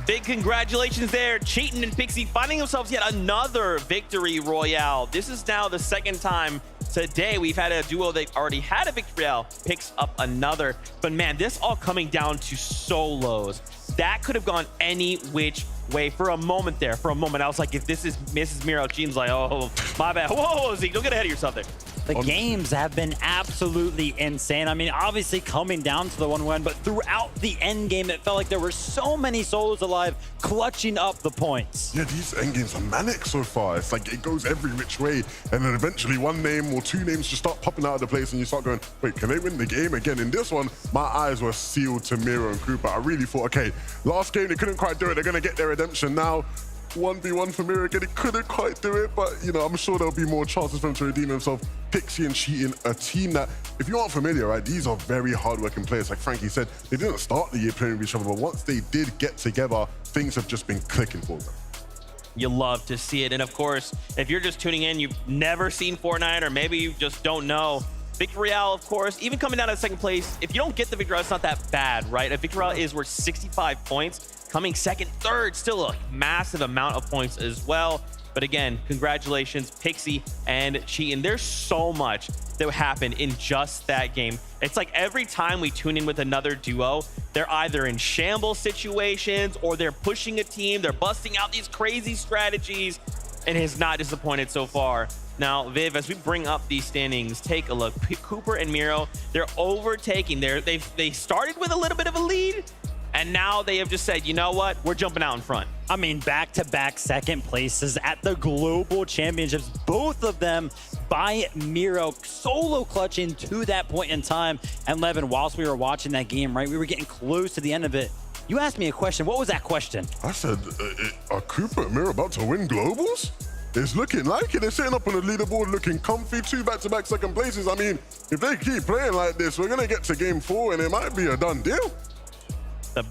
Big congratulations there. Cheatin' and Pixie finding themselves yet another victory royale. This is now the second time today we've had a duo that already had a victory royale picks up another. But man, this all coming down to solos. That could have gone any which way for a moment there. For a moment, I was like, if this is Mrs. Miro, Jean's like, oh, my bad. Whoa, Zeke, don't get ahead of yourself there. The games have been absolutely insane. I mean, obviously coming down to the 1-1, but throughout the end game, it felt like there were so many solos alive clutching up the points. Yeah, these end games are manic so far. It's like it goes every which way, and then eventually one name or two names just start popping out of the place, and you start going, wait, can they win the game again? In this one, my eyes were sealed to Miro and Cooper. I really thought, okay, last game they couldn't quite do it. They're gonna get their redemption now. 1v1 for Miro again. He couldn't quite do it, but you know, I'm sure there'll be more chances for him to redeem himself. Pixie and Cheatin', a team that, if you aren't familiar, right, these are very hardworking players. Like Frankie said, they didn't start the year playing with each other, but once they did get together, things have just been clicking for them. You love to see it. And of course, if you're just tuning in, you've never seen Fortnite, or maybe you just don't know, Victory Royale, of course, even coming down to second place, if you don't get the Victory Royale, it's not that bad, right? A Victory Royale is worth 65 points. Coming second, third, still a massive amount of points as well. But again, congratulations, Pixie and Cheatin'. There's so much that happened in just that game. It's like every time we tune in with another duo, they're either in shambles situations or they're pushing a team, they're busting out these crazy strategies, and has not disappointed so far. Now, Viv, as we bring up these standings, take a look. Cooper and Miro, they're overtaking. They started with a little bit of a lead, and now they have just said, you know what? We're jumping out in front. I mean, back-to-back second places at the Global Championships, both of them by Miro, solo clutching to that point in time. And Levin, whilst we were watching that game, right, we were getting close to the end of it. You asked me a question. What was that question? I said, are Cooper and Miro about to win Globals? It's looking like it. They're sitting up on the leaderboard looking comfy, 2 back-to-back second places. I mean, if they keep playing like this, we're going to get to game 4 and it might be a done deal.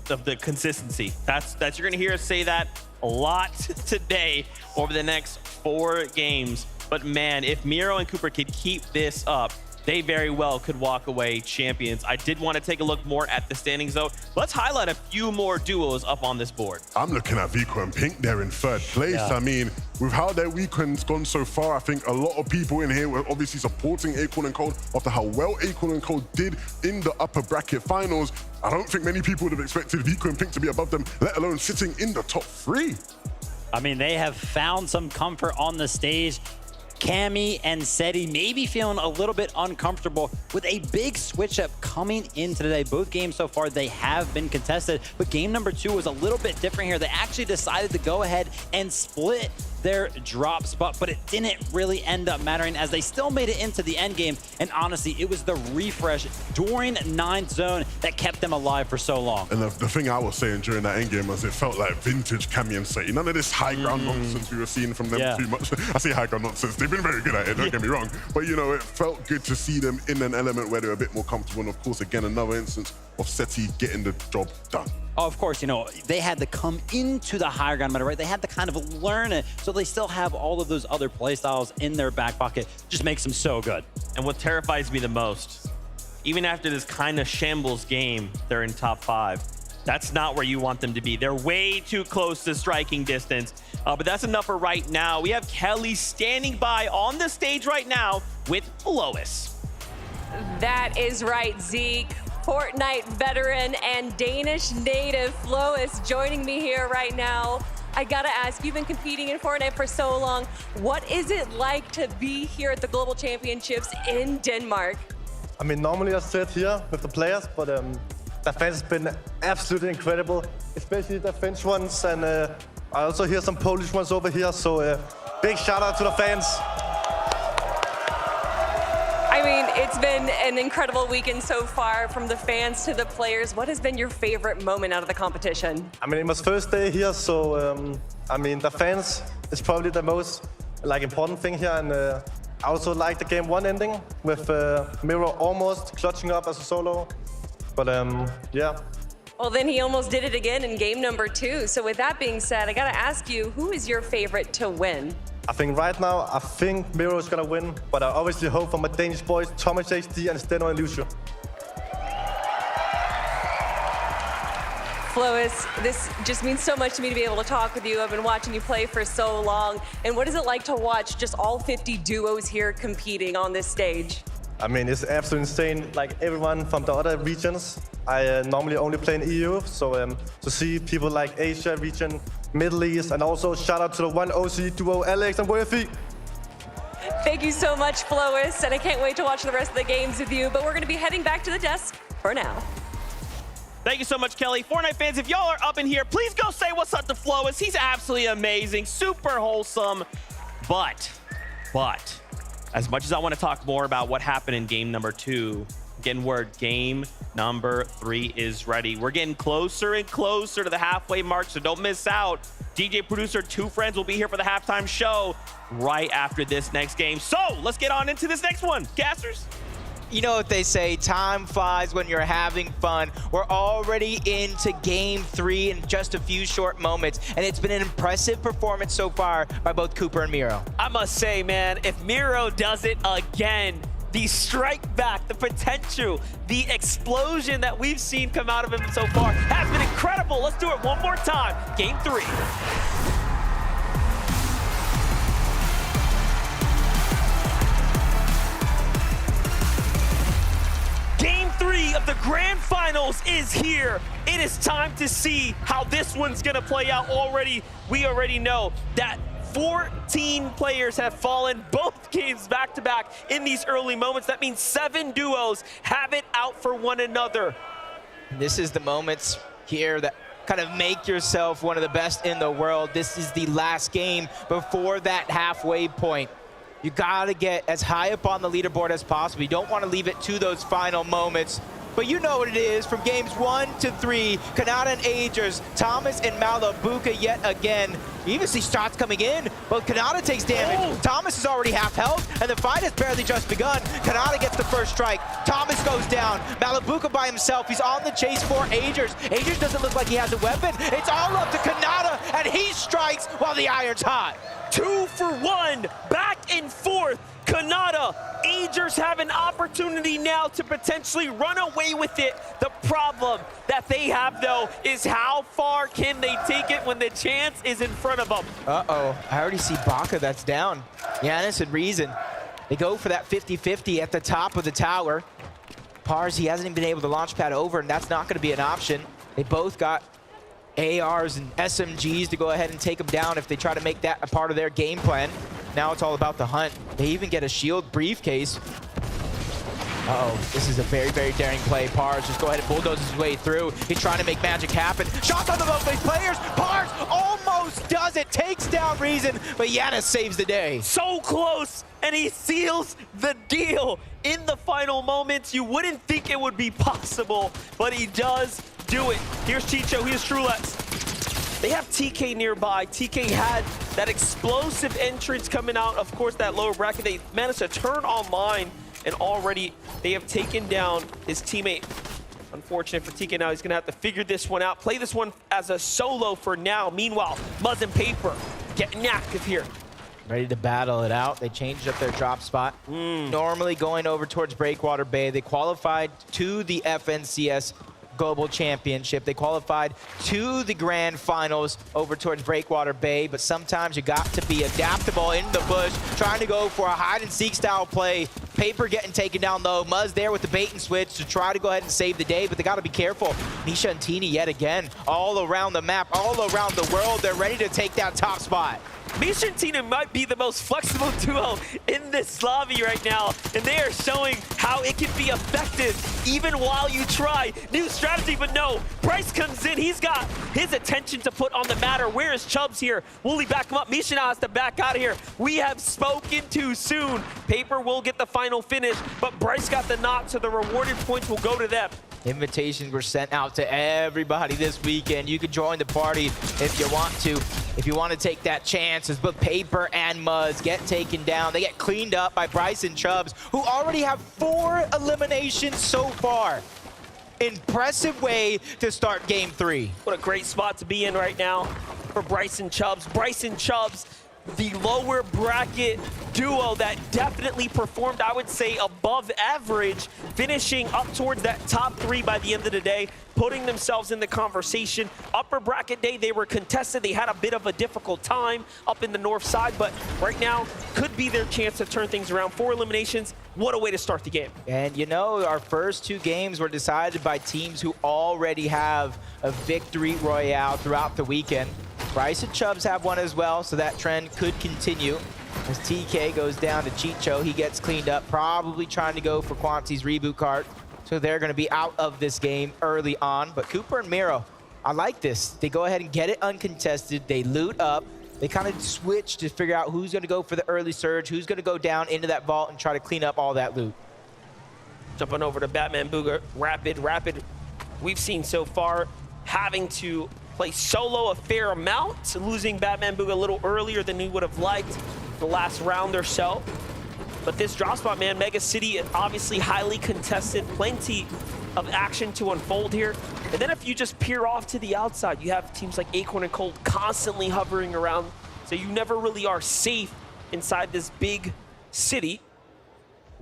The consistency. That's you're gonna hear us say that a lot today over the next 4 games. But man, if Miro and Cooper could keep this up, they very well could walk away champions. I did want to take a look more at the standings, though. Let's highlight a few more duos up on this board. I'm looking at Vico and Pink there in third place. Yeah. I mean, with how their weekend's gone so far, I think a lot of people in here were obviously supporting Acorn and Cold after how well Acorn and Cold did in the upper bracket finals. I don't think many people would have expected Vico and Pink to be above them, let alone sitting in the top 3. I mean, they have found some comfort on the stage. Cammy and Seti maybe feeling a little bit uncomfortable with a big switch up coming in today. Both games so far, they have been contested, but game number 2 was a little bit different here. They actually decided to go ahead and split their drop spot, but it didn't really end up mattering as they still made it into the end game. And honestly, it was the refresh during 9th zone that kept them alive for so long. And the thing I was saying during that endgame was it felt like vintage Cammy and Seti. None of this high ground nonsense we were seeing from them too much. I say high ground nonsense. They've been very good at it, don't get me wrong. But, you know, it felt good to see them in an element where they were a bit more comfortable. And, of course, again, another instance of Seti getting the job done. Oh, of course, you know, they had to come into the higher ground meta, right? They had to kind of learn it, so they still have all of those other playstyles in their back pocket. Just makes them so good. And what terrifies me the most, even after this kind of shambles game, they're in top 5. That's not where you want them to be. They're way too close to striking distance. But that's enough for right now. We have Kelly standing by on the stage right now with Lois. That is right, Zeke. Fortnite veteran and Danish native Lois joining me here right now. I gotta ask, you've been competing in Fortnite for so long. What is it like to be here at the Global Championships in Denmark? I mean, normally I sit here with the players, but the fans has been absolutely incredible, especially the French ones, and I also hear some Polish ones over here, so big shout out to the fans. I mean, it's been an incredible weekend so far, from the fans to the players. What has been your favorite moment out of the competition? I mean, it was first day here, so I mean, the fans is probably the most important thing here, and I also like the game 1 ending with Miro almost clutching up as a solo, but yeah. Well, then he almost did it again in game number 2. So with that being said, I gotta ask you, who is your favorite to win? I think right now, I think Miro is gonna win, but I obviously hope for my Danish boys, Thomas HD and Steno and Lucio. Flois, this just means so much to me to be able to talk with you. I've been watching you play for so long. And what is it like to watch just all 50 duos here competing on this stage? I mean, it's absolutely insane. Like everyone from the other regions, I normally only play in EU, so to see people like Asia region, Middle East, and also shout out to the one OC duo, Alex and Worthy. Thank you so much, Flois, and I can't wait to watch the rest of the games with you, but we're gonna be heading back to the desk for now. Thank you so much, Kelly. Fortnite fans, if y'all are up in here, please go say what's up to Flois. He's absolutely amazing, super wholesome, but, as much as I want to talk more about what happened in game number 2, getting word game number 3 is ready. We're getting closer and closer to the halfway mark, so don't miss out. DJ producer, 2 friends will be here for the halftime show right after this next game. So let's get on into this next one. Casters? You know what they say, time flies when you're having fun. We're already into game 3 in just a few short moments, and it's been an impressive performance so far by both Cooper and Miro. I must say, man, if Miro does it again, the strike back, the potential, the explosion that we've seen come out of him so far has been incredible. Let's do it one more time. Game 3. Game 3 of the grand finals is here. It is time to see how this one's gonna play out already. We already know that 14 players have fallen both games back-to-back in these early moments. That means 7 duos have it out for one another. This is the moments here that kind of make yourself one of the best in the world. This is the last game before that halfway point. You gotta get as high up on the leaderboard as possible. You don't want to leave it to those final moments. But you know what it is, from games 1 to 3, Kanata and Agers, Thomas and Malabuka yet again. You even see shots coming in, but Kanata takes damage. Thomas is already half health, and the fight has barely just begun. Kanata gets the first strike. Thomas goes down. Malabuka by himself. He's on the chase for Agers. Agers doesn't look like he has a weapon. It's all up to Kanata, and he strikes while the iron's hot. 2 for 1, back and forth. Kanata, Agers have an opportunity now to potentially run away with it. The problem that they have, though, is how far can they take it when the chance is in front of them? Uh-oh, I already see Baka that's down. Giannis and Reason. They go for that 50-50 at the top of the tower. Pars, he hasn't even been able to launch pad over, and that's not going to be an option. They both got ARs and SMGs to go ahead and take them down if they try to make that a part of their game plan. Now it's all about the hunt. They even get a shield briefcase. Uh-oh, this is a very, very daring play. Pars just go ahead and bulldoze his way through. He's trying to make magic happen. Shots on the both these players. Pars almost does it. Takes down Reason, but Giannis saves the day. So close, and he seals the deal in the final moments. You wouldn't think it would be possible, but he does do it. Here's Chicho, here's Trulex. They have TK nearby. TK had that explosive entrance coming out. Of course, that lower bracket, they managed to turn online, and already they have taken down his teammate. Unfortunate for TK now. He's going to have to figure this one out. Play this one as a solo for now. Meanwhile, Muzz and Paper getting active here. Ready to battle it out. They changed up their drop spot. Normally going over towards Breakwater Bay. They qualified to the FNCS Global Championship. They qualified to the grand finals over towards Breakwater Bay, but sometimes you got to be adaptable in the bush, trying to go for a hide-and-seek style play. Paper getting taken down low. Muzz there with the bait and switch to try to go ahead and save the day, but they got to be careful. Misha and Tini yet again, all around the map, all around the world. They're ready to take that top spot. Misha and Tina might be the most flexible duo in this lobby right now, and they are showing how it can be effective even while you try. New strategy, but no. Bryce comes in. He's got his attention to put on the matter. Where is Chubbs here? Will he back him up? Misha now has to back out of here. We have spoken too soon. Paper will get the final finish, but Bryce got the knock, so the rewarded points will go to them. Invitations were sent out to everybody this weekend. You can join the party if you want to. If you want to take that chances, but Paper and Muzz get taken down. They get cleaned up by Bryce and Chubbs, who already have 4 eliminations so far. Impressive way to start game 3. What a great spot to be in right now for Bryce and Chubbs. Bryce and Chubbs, the lower bracket duo that definitely performed, I would say, above average, finishing up towards that top 3 by the end of the day, putting themselves in the conversation. Upper bracket day, they were contested. They had a bit of a difficult time up in the north side, but right now could be their chance to turn things around. 4 eliminations. What a way to start the game. And you know, our first 2 games were decided by teams who already have a victory royale throughout the weekend. Bryce and Chubbs have one as well, so that trend could continue. As TK goes down to Chicho, he gets cleaned up, probably trying to go for Quanti's reboot card. So they're going to be out of this game early on. But Cooper and Miro, I like this. They go ahead and get it uncontested. They loot up. They kind of switch to figure out who's going to go for the early surge, who's going to go down into that vault and try to clean up all that loot. Jumping over to Batman Booger, Rapid. We've seen so far having to play solo a fair amount, losing Batman Booga a little earlier than we would have liked the last round or so. But this drop spot, man, Mega City, obviously highly contested, plenty of action to unfold here. And then if you just peer off to the outside, you have teams like Acorn and Cold constantly hovering around, so you never really are safe inside this big city.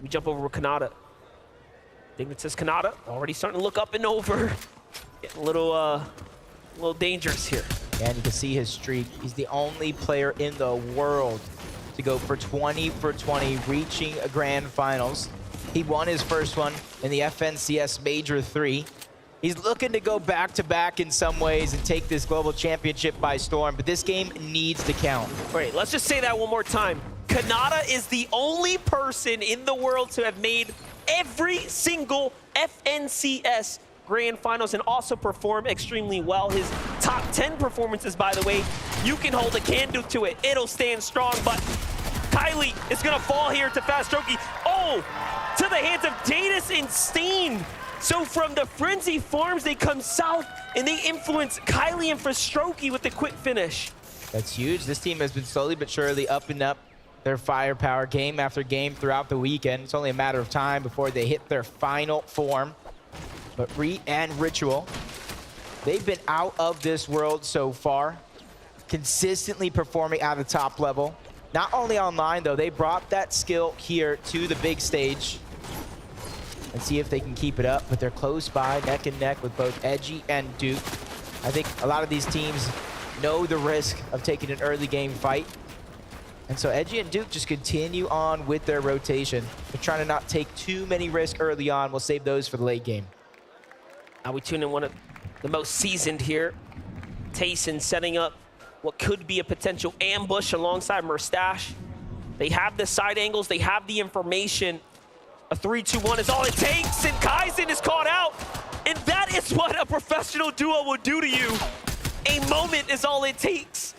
We jump over with Kanata. Dignita's Kanata already starting to look up and over. Getting a little dangerous here. And you can see his streak. He's the only player in the world to go for 20 for 20, reaching a grand finals. He won his first one in the FNCS Major 3. He's looking to go back-to-back in some ways and take this global championship by storm, but this game needs to count. All right, let's just say that one more time. Kanata is the only person in the world to have made every single FNCS Grand Finals and also perform extremely well. His top 10 performances, by the way, you can hold a candle to it. It'll stand strong, but Kylie is going to fall here to Fast Strokey. Oh, to the hands of Datus and Steen. So from the Frenzy Farms, they come south and they influence Kylie and Fastrokey with the quick finish. That's huge. This team has been slowly but surely upping up their firepower game after game throughout the weekend. It's only a matter of time before they hit their final form. But Reet and Ritual, they've been out of this world so far. consistently performing at the top level. Not only online, though, they brought that skill here to the big stage. And see if they can keep it up, but they're close by, neck and neck with both Edgy and Duke. I think a lot of these teams know the risk of taking an early game fight. And so Edgy and Duke just continue on with their rotation. They're trying to not take too many risks early on. We'll save those for the late game. Now we tune in one of the most seasoned here. Tayson setting up what could be a potential ambush alongside Mustache. They have the side angles, they have the information. A 3-2-1 is all it takes, and Kaizen is caught out. And that is what a professional duo will do to you. A moment is all it takes.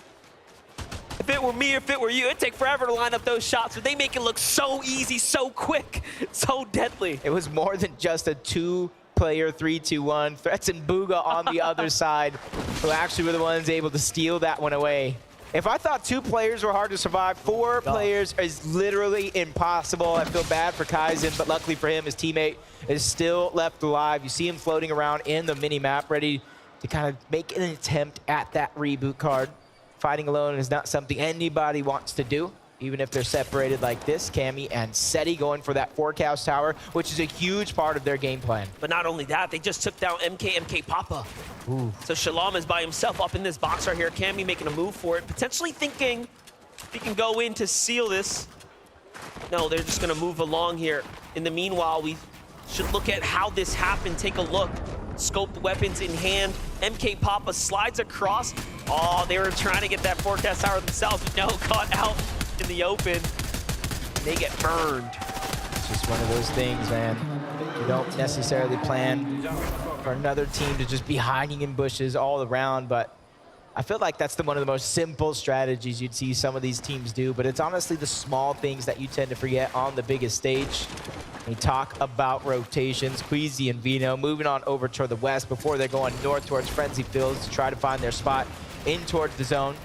If it were me, if it were you, it'd take forever to line up those shots, but they make it look so easy, so quick, so deadly. It was more than just a two-player 3-2-1. Threats and Booga on the other side, who actually were the ones able to steal that one away. If I thought 2 players were hard to survive, 4 players is literally impossible. I feel bad for Kaizen, but luckily for him, his teammate is still left alive. You see him floating around in the mini-map, ready to kind of make an attempt at that reboot card. Fighting alone is not something anybody wants to do, even if they're separated like this. Cammy and Seti going for that forecast tower, which is a huge part of their game plan. But not only that, they just took down MK Papa. Ooh. So Shalom is by himself up in this box right here. Cammy making a move for it, potentially thinking he can go in to seal this. No, they're just gonna move along here. In the meanwhile, we should look at how this happened. Take a look. Scoped weapons in hand. MK Papa slides across. Oh, they were trying to get that forecast tower themselves, but no, caught out in the open. They get burned. It's just one of those things, man. You don't necessarily plan for another team to just be hiding in bushes all around, but I feel like that's one of the most simple strategies you'd see some of these teams do, but it's honestly the small things that you tend to forget on the biggest stage. We talk about rotations. Queasy and Vino moving on over toward the west before they're going north towards Frenzy Fields to try to find their spot in towards the zone.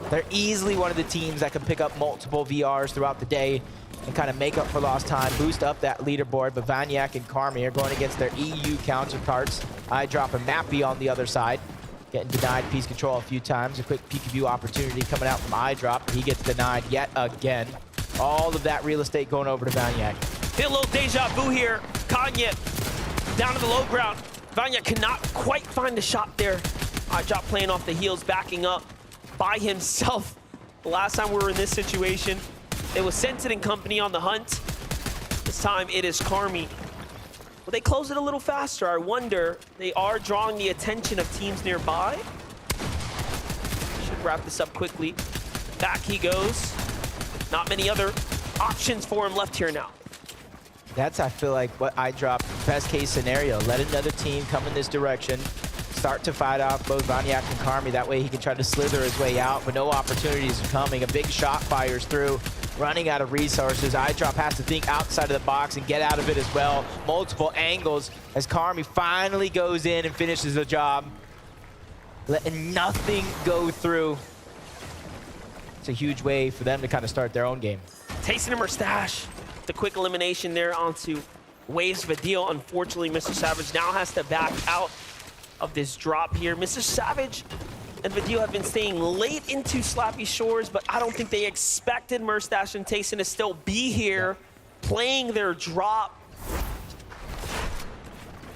They're easily one of the teams that can pick up multiple VRs throughout the day and kind of make up for lost time, boost up that leaderboard. But Vanyak and Carmi are going against their EU counterparts. I drop a Mappy on the other side, getting denied piece control a few times. A quick peek view opportunity coming out from iDrop. He gets denied yet again. All of that real estate going over to Vanyak. Feel a little deja vu here. Kanye down to the low ground. Vanyak cannot quite find the shot there. iDrop playing off the heels, backing up by himself. The last time we were in this situation, it was Sentin and company on the hunt. This time it is Carmi. Will they close it a little faster? I wonder. They are drawing the attention of teams nearby. Should wrap this up quickly. Back he goes. Not many other options for him left here now. That's, I feel like, what iDrop, best case scenario. Let another team come in this direction, start to fight off both Vanyak and Carmi. That way he can try to slither his way out, but no opportunities are coming. A big shot fires through, running out of resources. iDrop has to think outside of the box and get out of it as well. Multiple angles as Carmi finally goes in and finishes the job, letting nothing go through. It's a huge way for them to kind of start their own game. Tayson and Mustache. The quick elimination there onto Waves Vidil. Unfortunately, Mr. Savage now has to back out of this drop here. Mr. Savage and Vidil have been staying late into Slappy Shores, but I don't think they expected Mustache and Tayson to still be here playing their drop.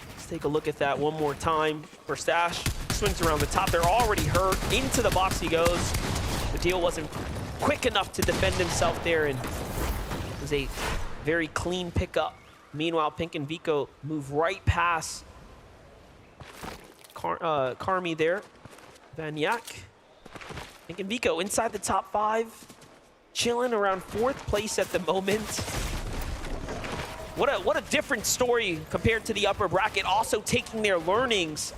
Let's take a look at that one more time. Mustache swings around the top. They're already hurt. Into the box he goes. Vidil wasn't quick enough to defend himself there, and was a very clean pickup. Meanwhile, Pink and Vico move right past Carmi there. Vanyak. Pink and Vico inside the top 5, chilling around 4th place at the moment. What a different story compared to the upper bracket, also taking their learnings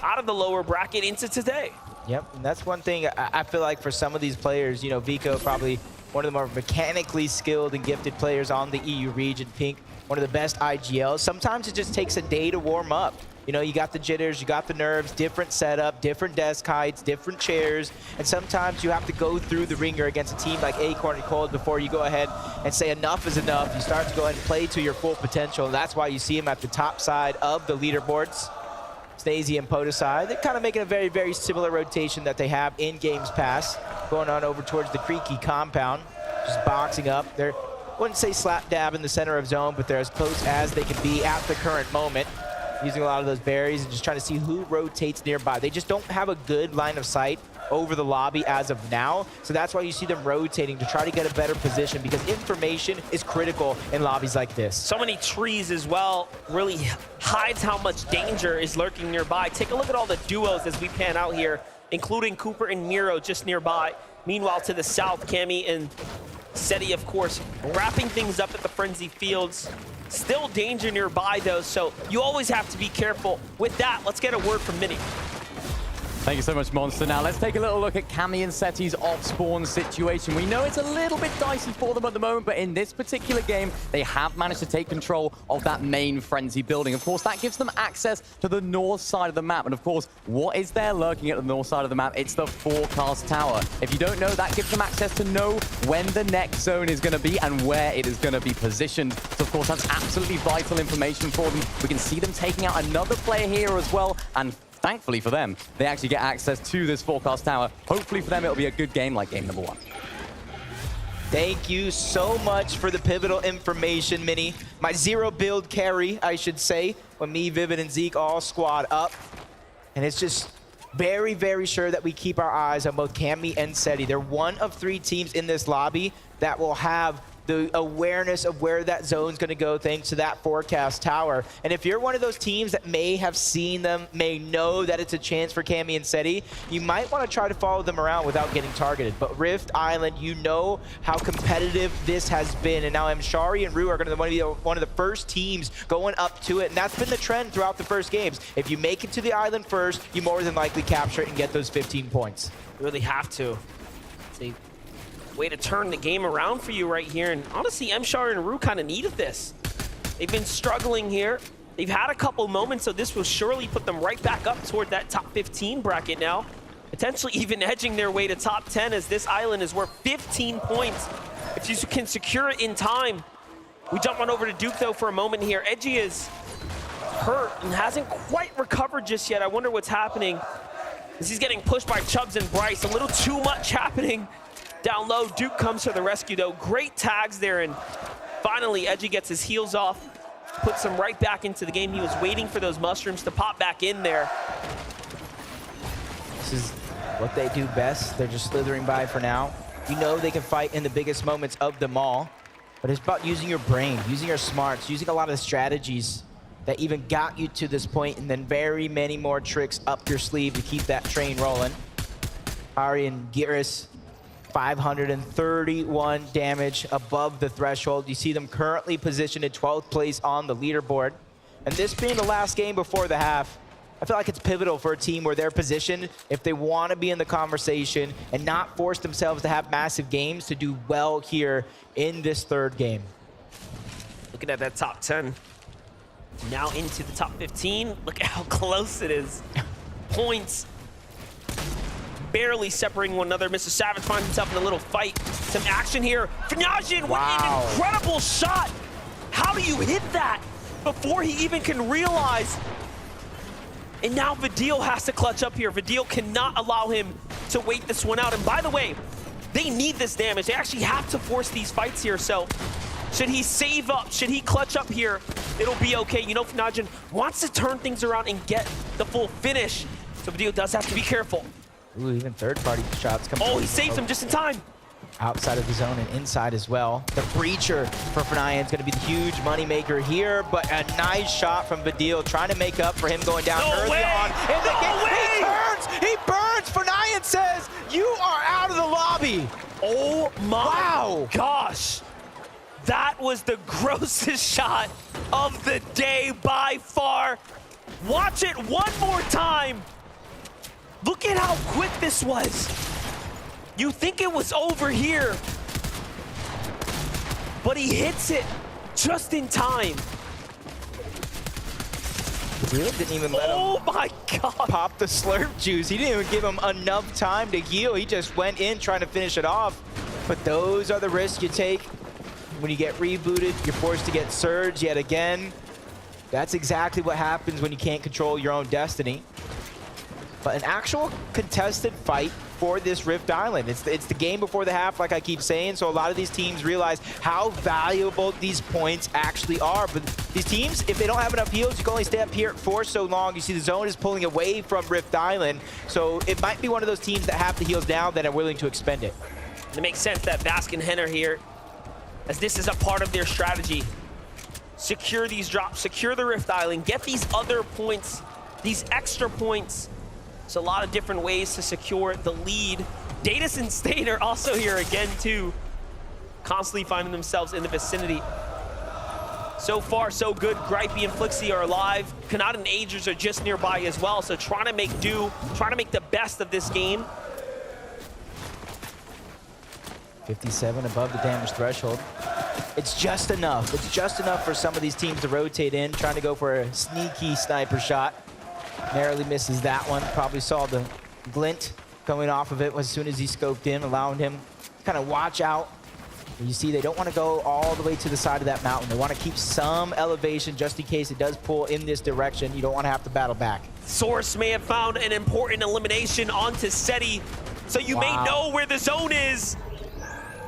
out of the lower bracket into today. Yep, and that's one thing I feel like for some of these players, you know, Vico probably one of the more mechanically skilled and gifted players on the EU region. Pink, one of the best IGLs. Sometimes it just takes a day to warm up. You know, you got the jitters, you got the nerves, different setup, different desk heights, different chairs, and sometimes you have to go through the ringer against a team like Acorn and Cold before you go ahead and say enough is enough. You start to go ahead and play to your full potential, and that's why you see him at the top side of the leaderboards. Stacey and Podesai, they're kind of making a very, very similar rotation that they have in games past, going on over towards the Creaky compound, just boxing up. They're, I wouldn't say slap dab in the center of zone, but they're as close as they can be at the current moment, using a lot of those berries and just trying to see who rotates nearby. They just don't have a good line of sight over the lobby as of now, so that's why you see them rotating to try to get a better position, because information is critical in lobbies like this. So many trees as well really hides how much danger is lurking nearby. Take a look at all the duos as we pan out here, including Cooper and Miro just nearby. Meanwhile, to the south, Cammy and Seti, of course, wrapping things up at the Frenzy Fields. Still danger nearby, though, so you always have to be careful. With that, let's get a word from Minnie. Thank you so much, Monster. Now, let's take a little look at Cammy and Seti's off-spawn situation. We know it's a little bit dicey for them at the moment, but in this particular game, they have managed to take control of that main Frenzy building. Of course, that gives them access to the north side of the map. And of course, what is there lurking at the north side of the map? It's the forecast tower. If you don't know, that gives them access to know when the next zone is going to be and where it is going to be positioned. So, of course, that's absolutely vital information for them. We can see them taking out another player here as well, and thankfully for them, they actually get access to this forecast tower. Hopefully for them, it'll be a good game like game number 1. Thank you so much for the pivotal information, Minnie. My zero build carry, I should say, when me, Vivid, and Zeke all squad up. And it's just very, very sure that we keep our eyes on both Cammy and Seti. They're one of 3 teams in this lobby that will have the awareness of where that zone's going to go thanks to that forecast tower. And if you're one of those teams that may have seen them, may know that it's a chance for Cammy and Seti, you might want to try to follow them around without getting targeted. But Rift Island, you know how competitive this has been. And now Mshari and Rue are going to be one of the first teams going up to it. And that's been the trend throughout the first games. If you make it to the island first, you more than likely capture it and get those 15 points. You really have to. See, way to turn the game around for you right here. And honestly, Mshar and Rue kind of needed this. They've been struggling here. They've had a couple moments, so this will surely put them right back up toward that top 15 bracket now. Potentially even edging their way to top 10, as this island is worth 15 points. If you can secure it in time. We jump on over to Duke, though, for a moment here. Edgy is hurt and hasn't quite recovered just yet. I wonder what's happening, as he's getting pushed by Chubbs and Bryce. A little too much happening down low. Duke comes to the rescue, though. Great tags there, and finally Edgy gets his heels off, puts him right back into the game. He was waiting for those mushrooms to pop back in there. This is what they do best. They're just slithering by for now. You know they can fight in the biggest moments of them all, but it's about using your brain, using your smarts, using a lot of the strategies that even got you to this point, and then very many more tricks up your sleeve to keep that train rolling. Ari and Giris, 531 damage above the threshold. You see them currently positioned in 12th place on the leaderboard. And this being the last game before the half, I feel like it's pivotal for a team where they're positioned, if they want to be in the conversation and not force themselves to have massive games, to do well here in this third game. Looking at that top 10. Now into the top 15. Look at how close it is. Points barely separating one another. Mr. Savage finds himself in a little fight. Some action here. Fnajian with an incredible shot. How do you hit that before he even can realize? And now Vidil has to clutch up here. Vidil cannot allow him to wait this one out. And by the way, they need this damage. They actually have to force these fights here. So should he save up, should he clutch up here, it'll be okay. You know, Fnajian wants to turn things around and get the full finish. So Vidil does have to be careful. Ooh, even third-party shots coming. Oh, he saves him just in time. Outside of the zone and inside as well. The breacher for Fnajian is going to be the huge moneymaker here, but a nice shot from Vidil, trying to make up for him going down early on in the game. He turns, he burns. Fnajian says, "You are out of the lobby." Oh my gosh. That was the grossest shot of the day by far. Watch it one more time. Look at how quick this was. You think it was over here, but he hits it just in time. Vidil didn't even let him pop the slurp juice. He didn't even give him enough time to heal. He just went in trying to finish it off. But those are the risks you take. When you get rebooted, you're forced to get surge yet again. That's exactly what happens when you can't control your own destiny. But an actual contested fight for this Rift Island. It's the game before the half, like I keep saying, so a lot of these teams realize how valuable these points actually are. But these teams, if they don't have enough heals, you can only stay up here for so long. You see the zone is pulling away from Rift Island, so it might be one of those teams that have the heals down that are willing to expend it. It makes sense that Bask and Hen are here, as this is a part of their strategy. Secure these drops, secure the Rift Island, get these other points, these extra points. There's a lot of different ways to secure the lead. Datus and Stain are also here again too, constantly finding themselves in the vicinity. So far, so good. Gripey and Flixie are alive. Kanata and Agers are just nearby as well, so trying to make do, trying to make the best of this game. 57 above the damage threshold. It's just enough. It's just enough for some of these teams to rotate in, trying to go for a sneaky sniper shot. Narrowly misses that one. Probably saw the glint coming off of it as soon as he scoped in, allowing him to kind of watch out. And you see they don't want to go all the way to the side of that mountain. They want to keep some elevation just in case it does pull in this direction. You don't want to have to battle back. Source may have found an important elimination onto Seti, so you may know where the zone is,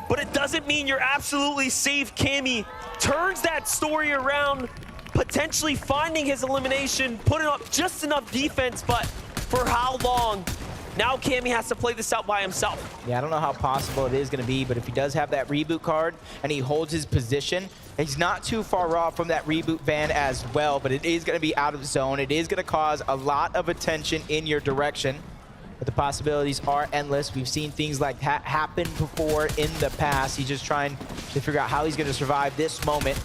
but it doesn't mean you're absolutely safe. Cammy turns that story around, potentially finding his elimination, putting up just enough defense, but for how long? Now Cammy has to play this out by himself. Yeah, I don't know how possible it is going to be, but if he does have that reboot card and he holds his position, he's not too far off from that reboot van as well, but it is going to be out of zone. It is going to cause a lot of attention in your direction, but the possibilities are endless. We've seen things like that happen before in the past. He's just trying to figure out how he's going to survive this moment.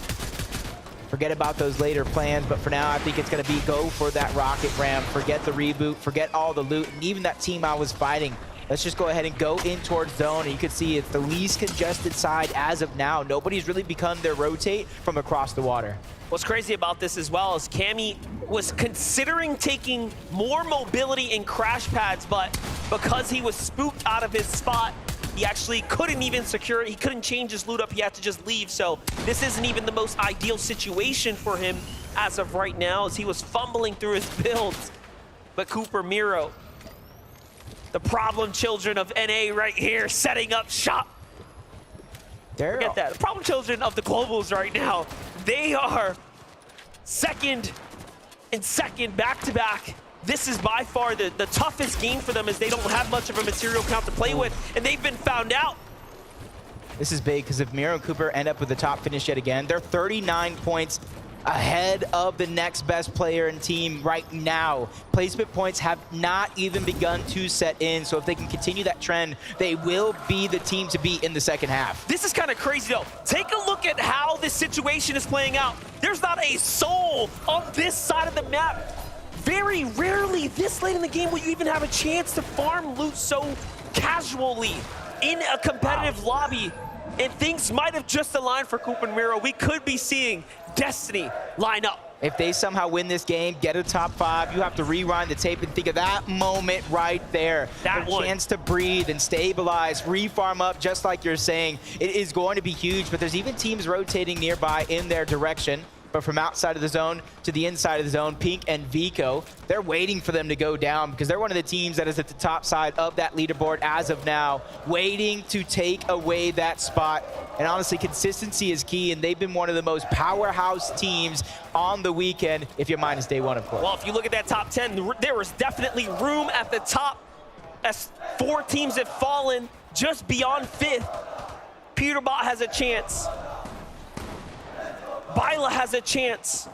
Forget about those later plans, but for now, I think it's going to be go for that rocket ram. Forget the reboot, forget all the loot, and even that team I was fighting. Let's just go ahead and go in towards zone, and you can see it's the least congested side as of now. Nobody's really begun their rotate from across the water. What's crazy about this as well is Cammy was considering taking more mobility in crash pads, but because he was spooked out of his spot, he actually couldn't even secure it. He couldn't change his loot up. He had to just leave. So this isn't even the most ideal situation for him as of right now, as he was fumbling through his builds. But Cooper, Miro, the problem children of NA right here, setting up shop. Forget that. The problem children of the Globals right now, they are second and second back-to-back. This is by far the toughest game for them, as they don't have much of a material count to play with, and they've been found out. This is big, because if Miro and Cooper end up with the top finish yet again, they're 39 points ahead of the next best player and team right now. Placement points have not even begun to set in, so if they can continue that trend, they will be the team to beat in the second half. This is kind of crazy though. Take a look at how this situation is playing out. There's not a soul on this side of the map. Very rarely this late in the game will you even have a chance to farm loot so casually in a competitive lobby. And things might have just aligned for Coop and Miro. We could be seeing Destiny line up. If they somehow win this game, get a top 5, you have to rewind the tape and think of that moment right there. That one. Chance to breathe and stabilize, refarm up, just like you're saying. It is going to be huge, but there's even teams rotating nearby in their direction. But from outside of the zone to the inside of the zone, Pink and Vico, they're waiting for them to go down, because they're one of the teams that is at the top side of that leaderboard as of now, waiting to take away that spot. And honestly, consistency is key, and they've been one of the most powerhouse teams on the weekend, if you minus day one, of course. Well, if you look at that top 10, there was definitely room at the top, as 4 teams have fallen just beyond 5th. Peterbot has a chance. Byla has a chance.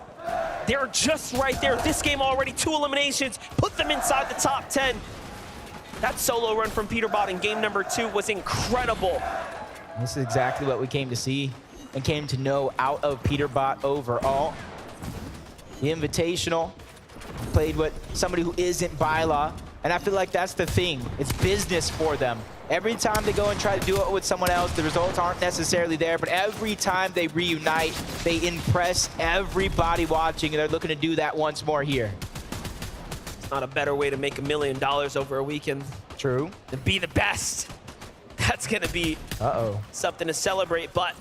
They're just right there. This game already 2 eliminations, put them inside the top 10. That solo run from Peterbot in game number 2 was incredible. This is exactly what we came to see and came to know out of Peterbot overall. The Invitational played with somebody who isn't Byla, and I feel like that's the thing. It's business for them. Every time they go and try to do it with someone else, the results aren't necessarily there, but every time they reunite, they impress everybody watching, and they're looking to do that once more here. It's not a better way to make $1 million over a weekend. True. To be the best. That's gonna be something to celebrate, but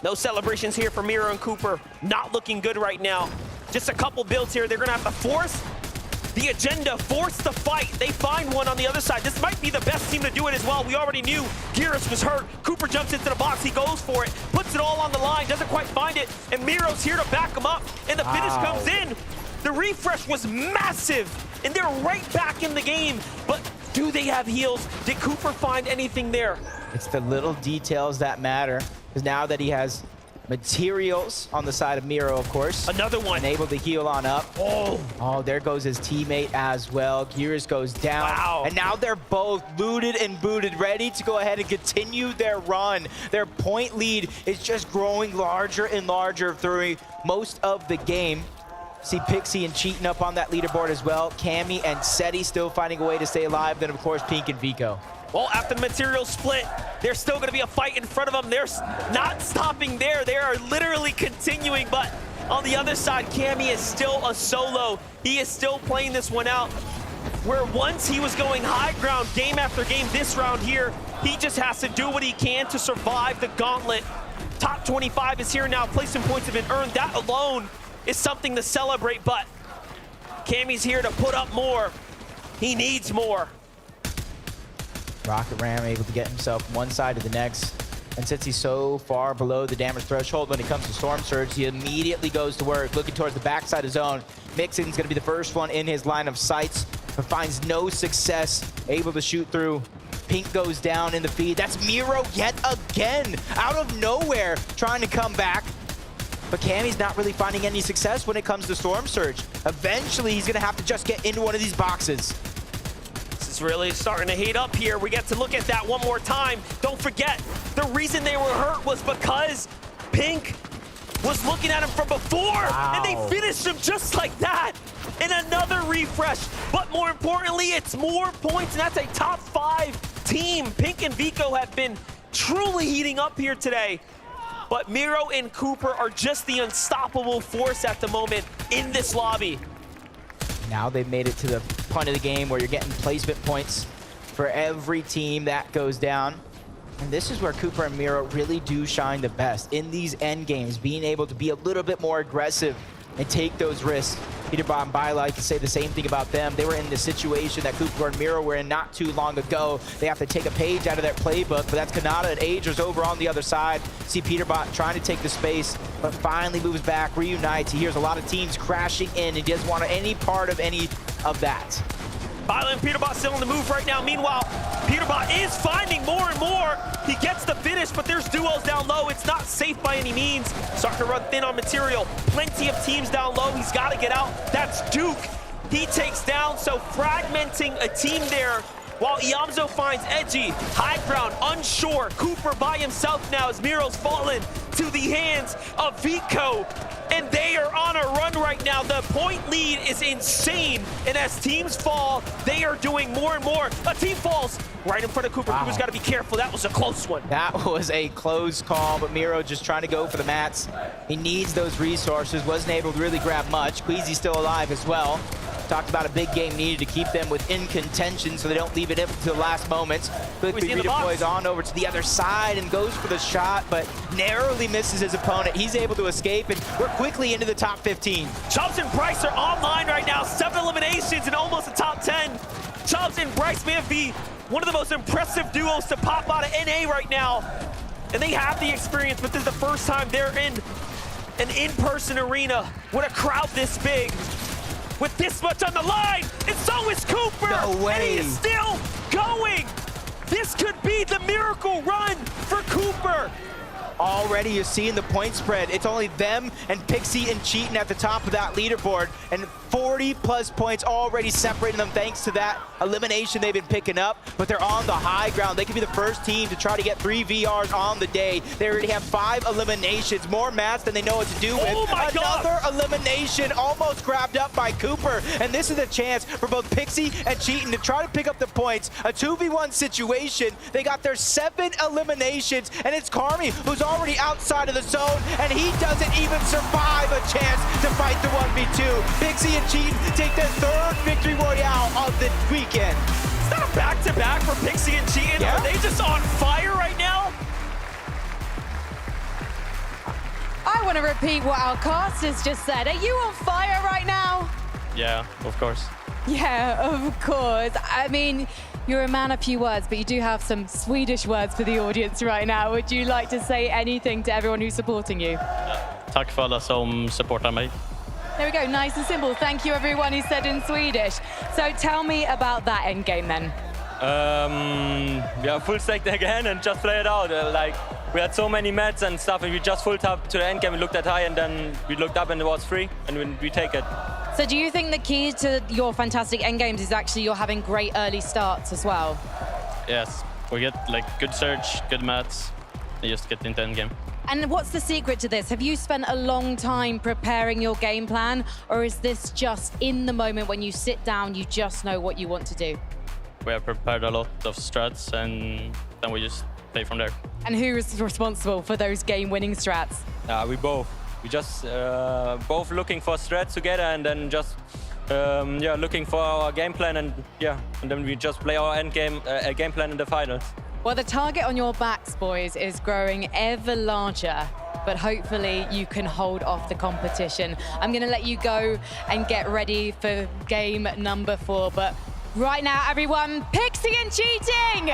No celebrations here for Miro and Cooper. Not looking good right now. Just a couple builds here. They're gonna have to force the agenda, force the fight. They find one on the other side. This might be the best team to do it as well. We already knew Geras was hurt. Cooper jumps into the box, he goes for it, puts it all on the line, doesn't quite find it, and Miro's here to back him up, and the finish comes in. The refresh was massive, and they're right back in the game, but do they have heals? Did Cooper find anything there? It's the little details that matter, because now that he has materials on the side of Miro, of course. Another one. And able to heal on up. Oh, there goes his teammate as well. Geras goes down. Wow. And now they're both looted and booted, ready to go ahead and continue their run. Their point lead is just growing larger and larger through most of the game. See Pixie and Cheating up on that leaderboard as well. Cammy and Seti still finding a way to stay alive. Then, of course, Pink and Vico. Well, after the material split, there's still going to be a fight in front of them. They're not stopping there. They are literally continuing, but on the other side, Cammy is still a solo. He is still playing this one out. Where once he was going high ground game after game, this round here, he just has to do what he can to survive the gauntlet. Top 25 is here now. Placement points have been earned. That alone is something to celebrate, but Cammy's here to put up more. He needs more. Rocket Ram able to get himself from one side to the next. And since he's so far below the damage threshold when it comes to Storm Surge, he immediately goes to work, looking towards the backside of zone. Mixon's gonna be the first one in his line of sights, but finds no success, able to shoot through. Pink goes down in the feed. That's Miro yet again, out of nowhere, trying to come back. But Cammy's not really finding any success when it comes to Storm Surge. Eventually, he's gonna have to just get into one of these boxes. It's really starting to heat up here. We get to look at that one more time. Don't forget, the reason they were hurt was because Pink was looking at him from before, and they finished him just like that. And another refresh, but more importantly, it's more points, and that's a top 5 team. Pink and Vico have been truly heating up here today. But Miro and Cooper are just the unstoppable force at the moment in this lobby. Now they've made it to the point of the game where you're getting placement points for every team that goes down. And this is where Cooper and Miro really do shine the best in these end games, being able to be a little bit more aggressive and take those risks. Peterbot and Bila, I can say the same thing about them. They were in the situation that Cooper and Miro were in not too long ago. They have to take a page out of their playbook, but that's Kanata and Agers over on the other side. See Peterbot trying to take the space, but finally moves back, reunites. He hears a lot of teams crashing in, and he doesn't want any part of any of that. Bila and Peterbot still on the move right now. Meanwhile, Peterbot is finding more and more. He gets the finish, but there's duos down low. It's not safe by any means. Starting to run thin on material. Plenty of teams down low. He's got to get out. That's Duke. He takes down, so fragmenting a team there while Iamzo finds Edgy. High ground, unsure. Cooper by himself now as Miro's fallen to the hands of Vico. And they are on a run right now. The point lead is insane. And as teams fall, they are doing more and more. A team falls right in front of Cooper. Cooper's got to be careful. That was a close one. That was a close call, but Miro just trying to go for the mats. He needs those resources. Wasn't able to really grab much. Queasy's still alive as well. Talked about a big game needed to keep them within contention so they don't leave it up to the last moments. Quickly redeploys on over to the other side and goes for the shot, but narrowly misses his opponent. He's able to escape, and we're quickly into the top 15. Chubbs and Bryce are online right now. 7 eliminations and almost the top 10. Chubbs and Bryce may be one of the most impressive duos to pop out of NA right now. And they have the experience, but this is the first time they're in an in-person arena with a crowd this big, with this much on the line, and so is Cooper. No way. And he is still going. This could be the miracle run for Cooper. Already you're seeing the point spread. It's only them and Pixie and Cheatin' at the top of that leaderboard, and 40+ points already separating them thanks to that elimination they've been picking up, but they're on the high ground. They could be the first team to try to get 3 VRs on the day. They already have 5 eliminations, more mats than they know what to do with. Another elimination almost grabbed up by Cooper, and this is a chance for both Pixie and Cheatin' to try to pick up the points. A 2v1 situation. They got their 7 eliminations, and it's Carmi who's already outside of the zone, and he doesn't even survive a chance to fight the 1v2. Pixie and Cheatin' take their 3rd victory royale of the weekend. It's not a back-to-back for Pixie and Cheatin'. Yeah. Are they just on fire right now? want to repeat what our casters just said. Are you on fire right now? Yeah, of course. Yeah, of course. I mean, you're a man of few words, but you do have some Swedish words for the audience right now. Would you like to say anything to everyone who's supporting you? Tack för alla som supportar mig. There we go, nice and simple. Thank you, everyone, he said in Swedish. So tell me about that end game then. Yeah, full stack again and just play it out. Like, we had so many mats and stuff, and we just full tapped to the end game. We looked at high, and then we looked up, and it was free, and we take it. So do you think the key to your fantastic end games is actually you're having great early starts as well? Yes, we get like good search, good mats, and just get into end game. And what's the secret to this? Have you spent a long time preparing your game plan, or is this just in the moment when you sit down, you just know what you want to do? We have prepared a lot of strats, and then we just play from there. And who is responsible for those game-winning strats? We both. We just both looking for strats together, and then just yeah, looking for our game plan, and yeah, and then we just play our end game game plan in the finals. Well, the target on your backs, boys, is growing ever larger, but hopefully you can hold off the competition. I'm going to let you go and get ready for game number 4, but right now, everyone, Pixie and cheating!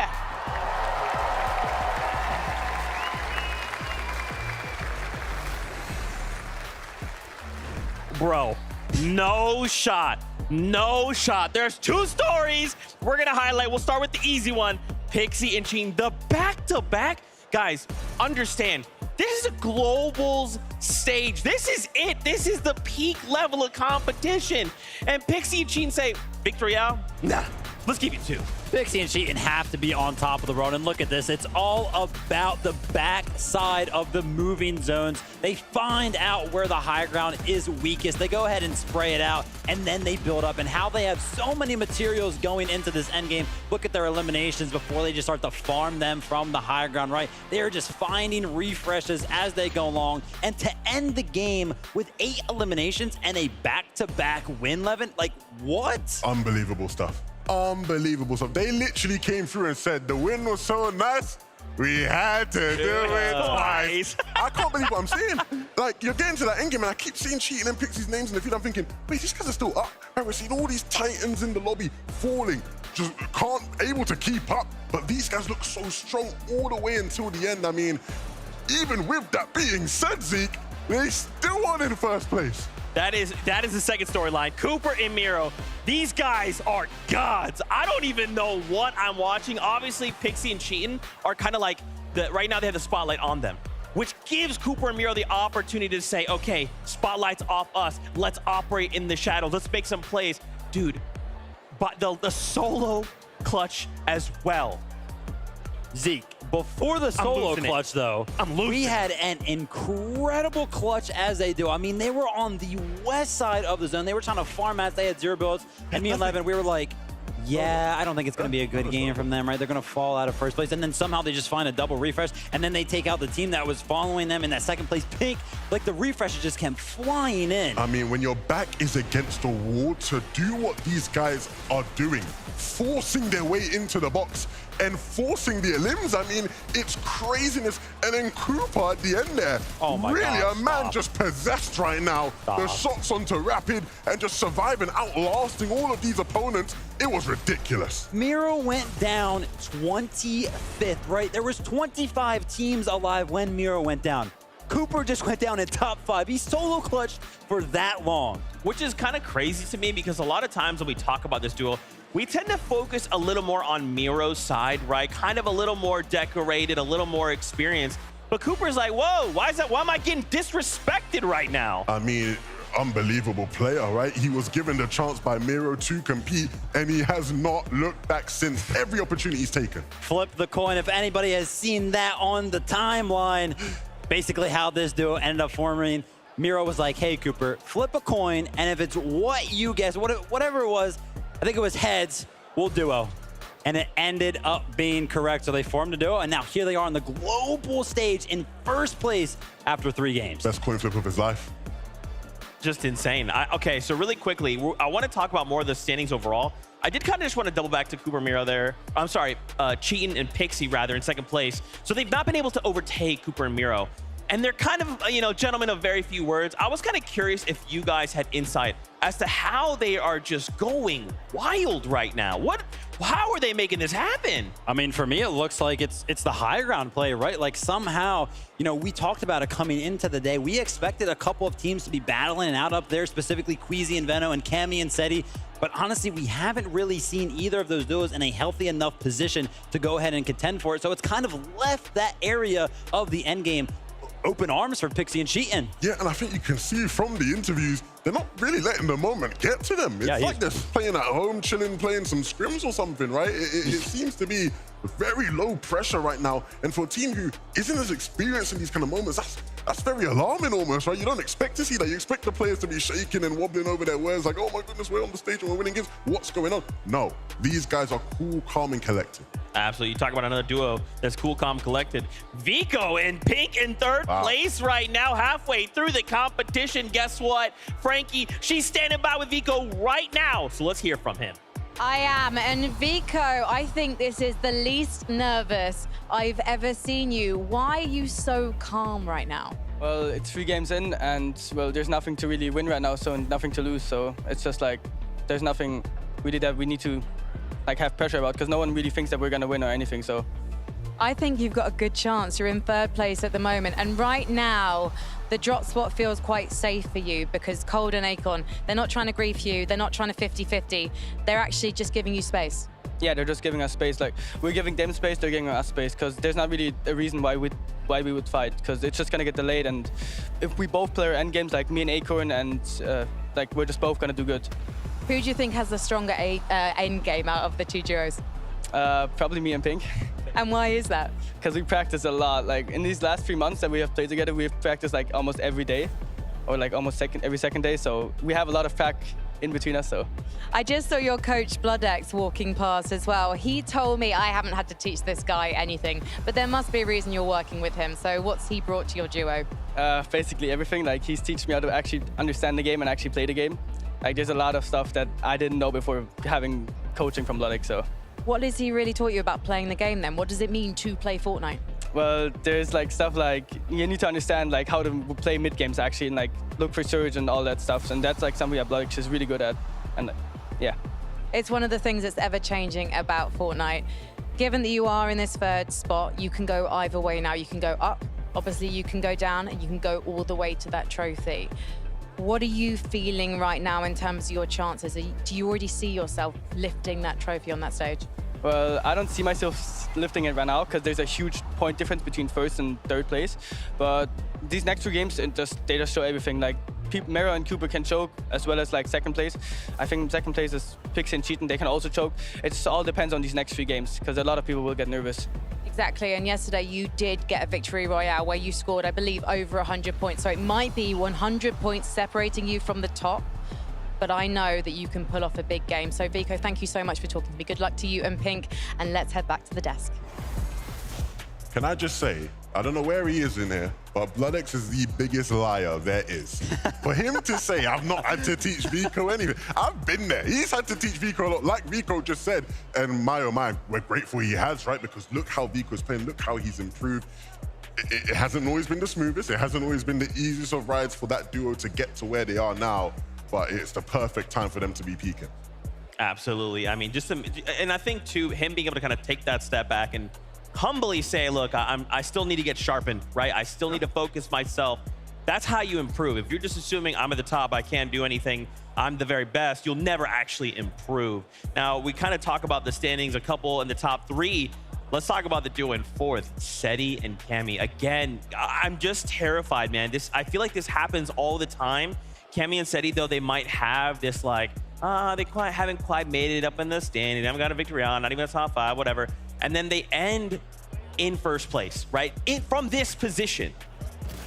Bro, no shot. No shot. There's 2 stories we're going to highlight. We'll start with the easy one. Pixie and Cheating, the back-to-back. Guys, understand, this is a globals stage. This is it. This is the peak level of competition. And Pixie and Cheating say, Victory out? Nah, let's give you 2. Pixie and Cheating have to be on top of the road, and look at this. It's all about the backside of the moving zones. They find out where the high ground is weakest. They go ahead and spray it out, and then they build up. And how they have so many materials going into this endgame. Look at their eliminations before they just start to farm them from the high ground, right? They are just finding refreshes as they go along. And to end the game with 8 eliminations and a back-to-back win, Levin, like, what? Unbelievable stuff. Unbelievable stuff. They literally came through and said the win was so nice, we had to do it twice. I can't believe what I'm seeing. Like, you're getting to that endgame, and I keep seeing Cheating and Pixie's names in the feed. I'm thinking, wait, these guys are still up. And we're seeing all these titans in the lobby falling, just able to keep up. But these guys look so strong all the way until the end. I mean, even with that being said, Zeke, they still won in first place. That is the second storyline. Cooper and Miro, these guys are gods. I don't even know what I'm watching. Obviously, Pixie and Cheating are kind of like, right now they have the spotlight on them, which gives Cooper and Miro the opportunity to say, okay, spotlight's off us. Let's operate in the shadows. Let's make some plays. Dude, but the solo clutch as well. Zeke, before the solo clutch, though, we had an incredible clutch as they do. I mean, they were on the west side of the zone. They were trying to farm mats. They had 0 builds. And me and Levin, we were like, yeah, I don't think it's going to be a good game from them, right? They're going to fall out of first place. And then somehow they just find a double refresh. And then they take out the team that was following them in that second place, Pink. Like, the refreshes just kept flying in. I mean, when your back is against a wall, to do what these guys are doing, forcing their way into the box and forcing the elims, I mean, it's craziness. And then Cooper at the end there, really a man just possessed right now. The shots onto Rapid and just surviving, outlasting all of these opponents. It was ridiculous. Miro went down 25th, right? There was 25 teams alive when Miro went down. Cooper just went down in top 5. He solo clutched for that long. Which is kind of crazy to me, because a lot of times when we talk about this duel, we tend to focus a little more on Miro's side, right? Kind of a little more decorated, a little more experienced. But Cooper's like, whoa, why am I getting disrespected right now? I mean, unbelievable player, right? He was given the chance by Miro to compete, and he has not looked back since. Every opportunity he's taken. Flip the coin. If anybody has seen that on the timeline, basically how this duo ended up forming, Miro was like, hey, Cooper, flip a coin, and if it's what you guess, whatever it was, I think it was heads, we'll duo. And it ended up being correct. So they formed a duo, and now here they are on the global stage in first place after 3 games. Best coin flip of his life. Just insane. Okay, so really quickly, I want to talk about more of the standings overall. I did kind of just want to double back to Cooper Miro there. I'm sorry, Cheating and Pixie rather in second place. So they've not been able to overtake Cooper and Miro. and they're kind of, you know, gentlemen of very few words. I was kind of curious if you guys had insight as to how they are just going wild right now. How are they making this happen? I mean, for me, it looks like it's the high ground play, right? Like somehow, you know, we talked about it coming into the day. We expected a couple of teams to be battling it out up there, specifically Queasy and Veno and Cammy and Seti. But honestly, we haven't really seen either of those duos in a healthy enough position to go ahead and contend for it. So it's kind of left that area of the end game open arms for Pixie and Sheetan. Yeah, and I think you can see from the interviews, they're not really letting the moment get to them. It's like they're playing at home, chilling, playing some scrims or something, right? It seems to be very low pressure right now. And for a team who isn't as experienced in these kind of moments, that's very alarming almost, right? You don't expect to see that. You expect the players to be shaking and wobbling over their words like, oh my goodness, we're on the stage and we're winning games. What's going on? No, these guys are cool, calm, and collected. Absolutely. You talk about another duo that's cool, calm, collected. Vico and Pink in third place right now, halfway through the competition. Guess what? Frankie, she's standing by with Vico right now. So let's hear from him. I am, and Vico, I think this is the least nervous I've ever seen you. Why are you so calm right now? Well, it's 3 games in, and well, there's nothing to really win right now, so nothing to lose. So it's just like there's nothing really that we need to like have pressure about, because no one really thinks that we're gonna win or anything. So I think you've got a good chance. You're in 3rd place at the moment, and right now the drop spot feels quite safe for you because Cold and Acorn, they're not trying to grief you, they're not trying to 50-50, they're actually just giving you space. Yeah, they're just giving us space. Like, we're giving them space, they're giving us space, because there's not really a reason why we would fight, because it's just gonna get delayed. And if we both play our end games, like me and Acorn, and like we're just both gonna do good. Who do you think has the stronger end game out of the 2 duos? Probably me and Pink. And why is that? Because we practice a lot. Like in these last 3 months that we have played together, we've practiced like almost every day, or like almost every second day. So we have a lot of prac in between us. So I just saw your coach Bloodex walking past as well. He told me I haven't had to teach this guy anything, but there must be a reason you're working with him. So what's he brought to your duo? Basically everything. Like he's teaching me how to actually understand the game and actually play the game. Like there's a lot of stuff that I didn't know before having coaching from Bloodex. So. What has he really taught you about playing the game then? What does it mean to play Fortnite? Well, there's like stuff like you need to understand like how to play mid games actually, and like look for surge and all that stuff. And that's like something that Bloodex is really good at. And yeah. It's one of the things that's ever changing about Fortnite. Given that you are in this 3rd spot, you can go either way now. You can go up, obviously you can go down, and you can go all the way to that trophy. What are you feeling right now in terms of your chances? Do you already see yourself lifting that trophy on that stage? Well, I don't see myself lifting it right now because there's a huge point difference between 1st and 3rd place. But these next 2 games, they just show everything. Like Mero and Cooper can choke as well as like 2nd place. I think 2nd place is Pixie and Cheatin. They can also choke. It all depends on these next 3 games because a lot of people will get nervous. Exactly, and yesterday you did get a victory royale where you scored, I believe, over 100 points. So it might be 100 points separating you from the top, but I know that you can pull off a big game. So Vico, thank you so much for talking to me. Good luck to you and Pink, and let's head back to the desk. Can I just say, I don't know where he is in here, but Bloodex is the biggest liar there is. For him to say, I've not had to teach Vico anything, I've been there. He's had to teach Vico a lot, like Vico just said. And my, oh my, we're grateful he has, right? Because look how Vico's playing, look how he's improved. It hasn't always been the smoothest, it hasn't always been the easiest of rides for that duo to get to where they are now, but it's the perfect time for them to be peaking. Absolutely. I mean, and I think too, him being able to kind of take that step back and humbly say, look, I still need to get sharpened, right? I still need to focus myself. That's how you improve. If you're just assuming I'm at the top, I can't do anything, I'm the very best, you'll never actually improve. Now, we kind of talk about the standings, a couple in the top 3. Let's talk about the duo in 4th, Seti and Cammy. Again, I'm just terrified, man. I feel like this happens all the time. Cammy and Seti, though, they might have this like, they haven't quite made it up in the standing. They haven't got a victory on, not even a top 5, whatever. And then they end in 1st place, right? From this position.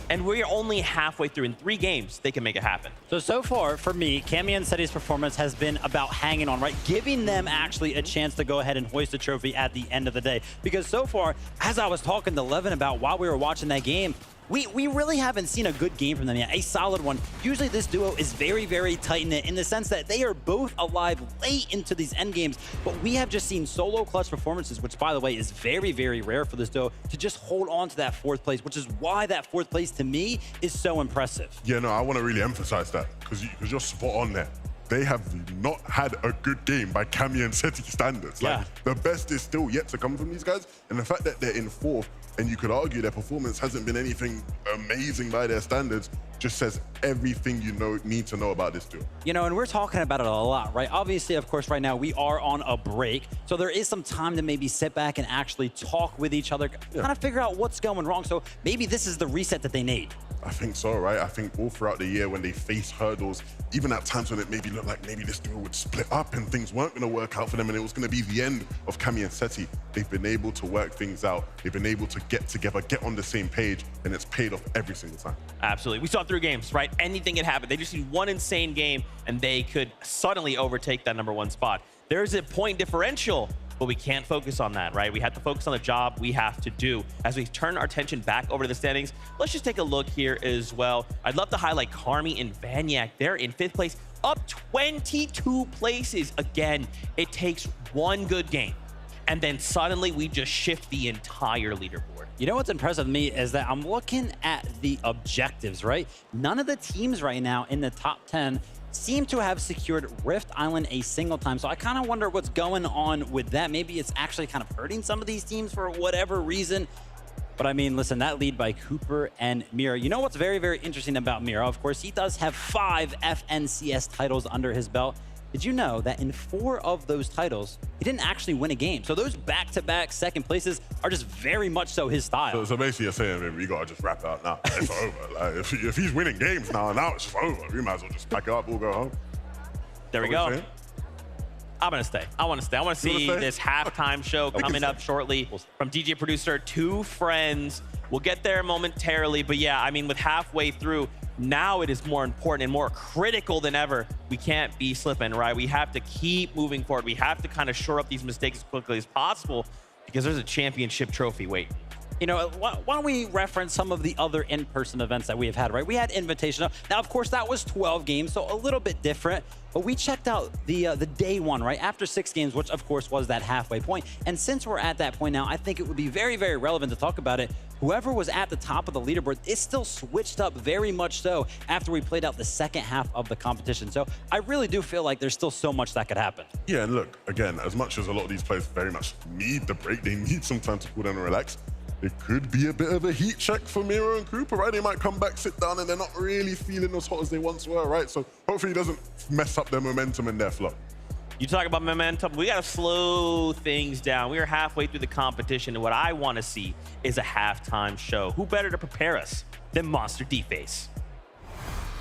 And we're only halfway through. In 3 games, they can make it happen. So far, for me, Cammy and Seti's performance has been about hanging on, right? Giving them actually a chance to go ahead and hoist the trophy at the end of the day. Because so far, as I was talking to Levin about while we were watching that game, we really haven't seen a good game from them yet, a solid one. Usually this duo is very, very tight-knit in the sense that they are both alive late into these end games, but we have just seen solo clutch performances, which, by the way, is very, very rare for this duo, to just hold on to that 4th place, which is why that 4th place, to me, is so impressive. Yeah, no, I want to really emphasize that because you're spot on there. They have not had a good game by Cammy and Seti standards. Yeah. Like, the best is still yet to come from these guys. And the fact that they're in 4th, and you could argue their performance hasn't been anything amazing by their standards, just says everything you need to know about this duo. You know, and we're talking about it a lot, right? Obviously, of course, right now we are on a break. So there is some time to maybe sit back and actually talk with each other, kind of figure out what's going wrong. So maybe this is the reset that they need. I think so, right? I think all throughout the year when they face hurdles, even at times when it maybe looked like maybe this duo would split up and things weren't going to work out for them and it was going to be the end of Cammy and Seti, they've been able to work things out. They've been able to get together, get on the same page, and it's paid off every single time. Absolutely. We saw 3 games, right? Anything can happen. They just need one insane game and they could suddenly overtake that #1 spot. There's a point differential, but we can't focus on that, right? We have to focus on the job we have to do. As we turn our attention back over to the standings, let's just take a look here as well. I'd love to highlight Carmi and Vanyak. They're in 5th place, up 22 places. Again, it takes one good game, and then suddenly we just shift the entire leaderboard. You know what's impressive to me is that I'm looking at the objectives, right? None of the teams right now in the top 10 seem to have secured Rift Island a single time. So I kind of wonder what's going on with that. Maybe it's actually kind of hurting some of these teams for whatever reason. But I mean, listen, that lead by Cooper and Mira. You know what's very, very interesting about Mira? Of course, he does have 5 FNCS titles under his belt. Did you know that in 4 of those titles, he didn't actually win a game? So those back-to-back second places are just very much so his style. So basically you're saying, man, we got to just wrap it up now. It's over. Like, if he's winning games now it's just over. We might as well just pack it up, we'll go home. There we go. I'm going to stay. I want to stay. I want to see this halftime show coming up shortly from DJ Producer, 2 Friends. We'll get there momentarily. But yeah, I mean, with halfway through, now it is more important and more critical than ever. We can't be slipping, right? We have to keep moving forward. We have to kind of shore up these mistakes as quickly as possible because there's a championship trophy waiting. You know, why don't we reference some of the other in-person events that we have had, right? We had Invitational. Now, of course, that was 12 games, so a little bit different. But we checked out the day 1, right? After 6 games, which, of course, was that halfway point. And since we're at that point now, I think it would be very, very relevant to talk about it. Whoever was at the top of the leaderboard is still switched up very much so after we played out the second half of the competition. So I really do feel like there's still so much that could happen. Yeah, and look, again, as much as a lot of these players very much need the break, they need some time to cool down and relax. It could be a bit of a heat check for Miro and Cooper, right? They might come back, sit down, and they're not really feeling as hot as they once were, right? So hopefully it doesn't mess up their momentum and their flow. You talk about momentum, we got to slow things down. We are halfway through the competition, and what I want to see is a halftime show. Who better to prepare us than Monster D-Face?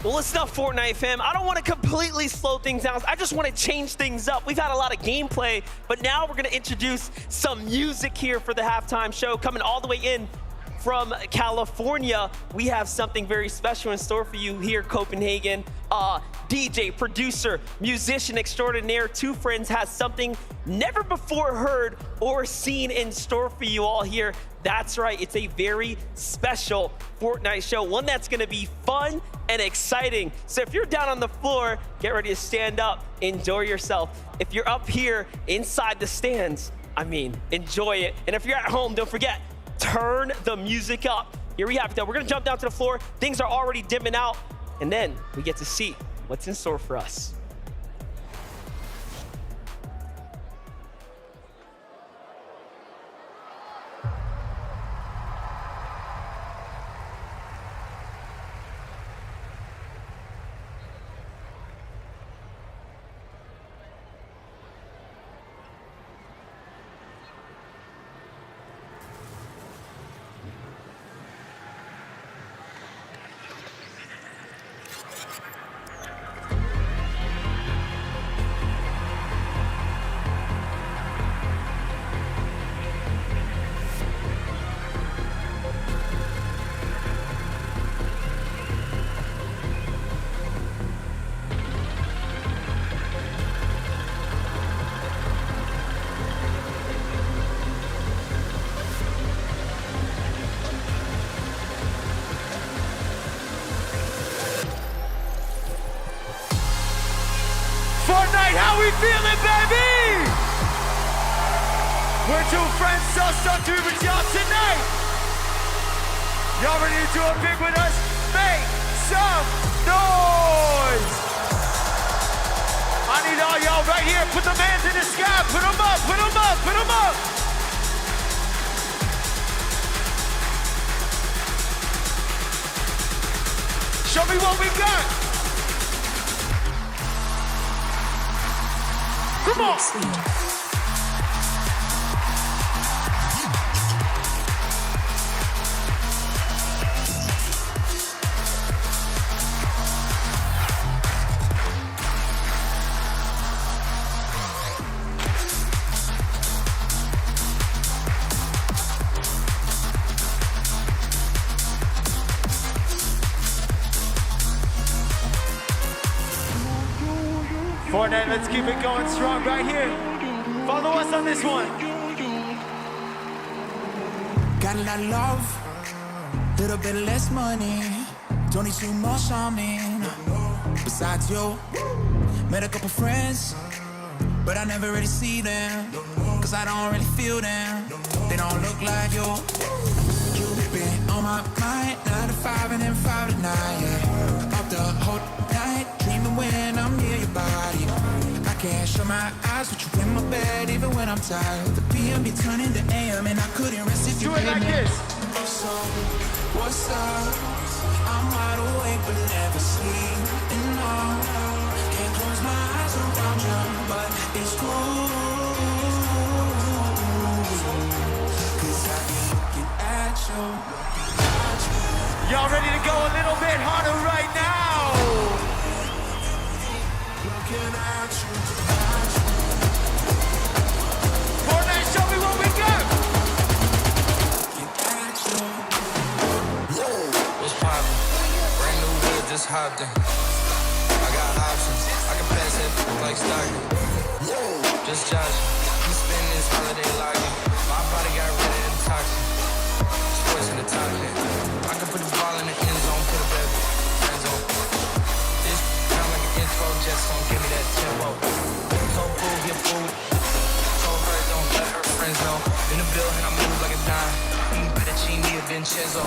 Well, listen up, Fortnite fam. I don't want to completely slow things down. I just want to change things up. We've had a lot of gameplay, but now we're going to introduce some music here for the halftime show. Coming all the way in from California, we have something very special in store for you here, Copenhagen. DJ, producer, musician extraordinaire, 2 Friends has something never before heard or seen in store for you all here. That's right, it's a very special Fortnite show, one that's gonna be fun and exciting. So if you're down on the floor, get ready to stand up, enjoy yourself. If you're up here inside the stands, I mean, enjoy it. And if you're at home, don't forget, turn the music up. Here we have it though. We're gonna jump down to the floor. Things are already dimming out, and then we get to see what's in store for us. How we feeling, baby? We're two friends just on through the job tonight. Y'all ready to do a big with us? Make some noise! I need all y'all right here. Put the hands in the sky. Put them up, put them up, put them up. Show me what we got. Come on. Fortnite, let's keep it going strong right here. Follow us on this one. Got a lot of love, little bit less money. Don't need too much on me. Besides you, met a couple friends, but I never really see them. Cause I don't really feel them. They don't look like you. You've been on my mind, 9 to 5 and then 5 to 9, yeah. Up the whole night, dreaming when I'm near your body. I can't shut my eyes with you in my bed, even when I'm tired. The PM be turning to AM and I couldn't rest if you do it like this. So, what's up? I'm wide awake but never sleeping now. Can't close my eyes around you, but it's cool. Cause I be looking at you. Y'all ready to go a little bit harder right now? Looking at you. Fortnite, show me what we got. What's poppin'? Brand new whip, just hopped in. I got options. I can pass it like Stockton. Just joshing. I'm spending this holiday locking. My body got rid of the toxin. Sports in the top net. I can put the ball in the end zone, put it back in the zone. This sound like an intro, just don't give me that tempo. Told Pooh, get food. Told her, don't let her friends know. In the building, I move like a dime. Eating fettuccine at Vincenzo.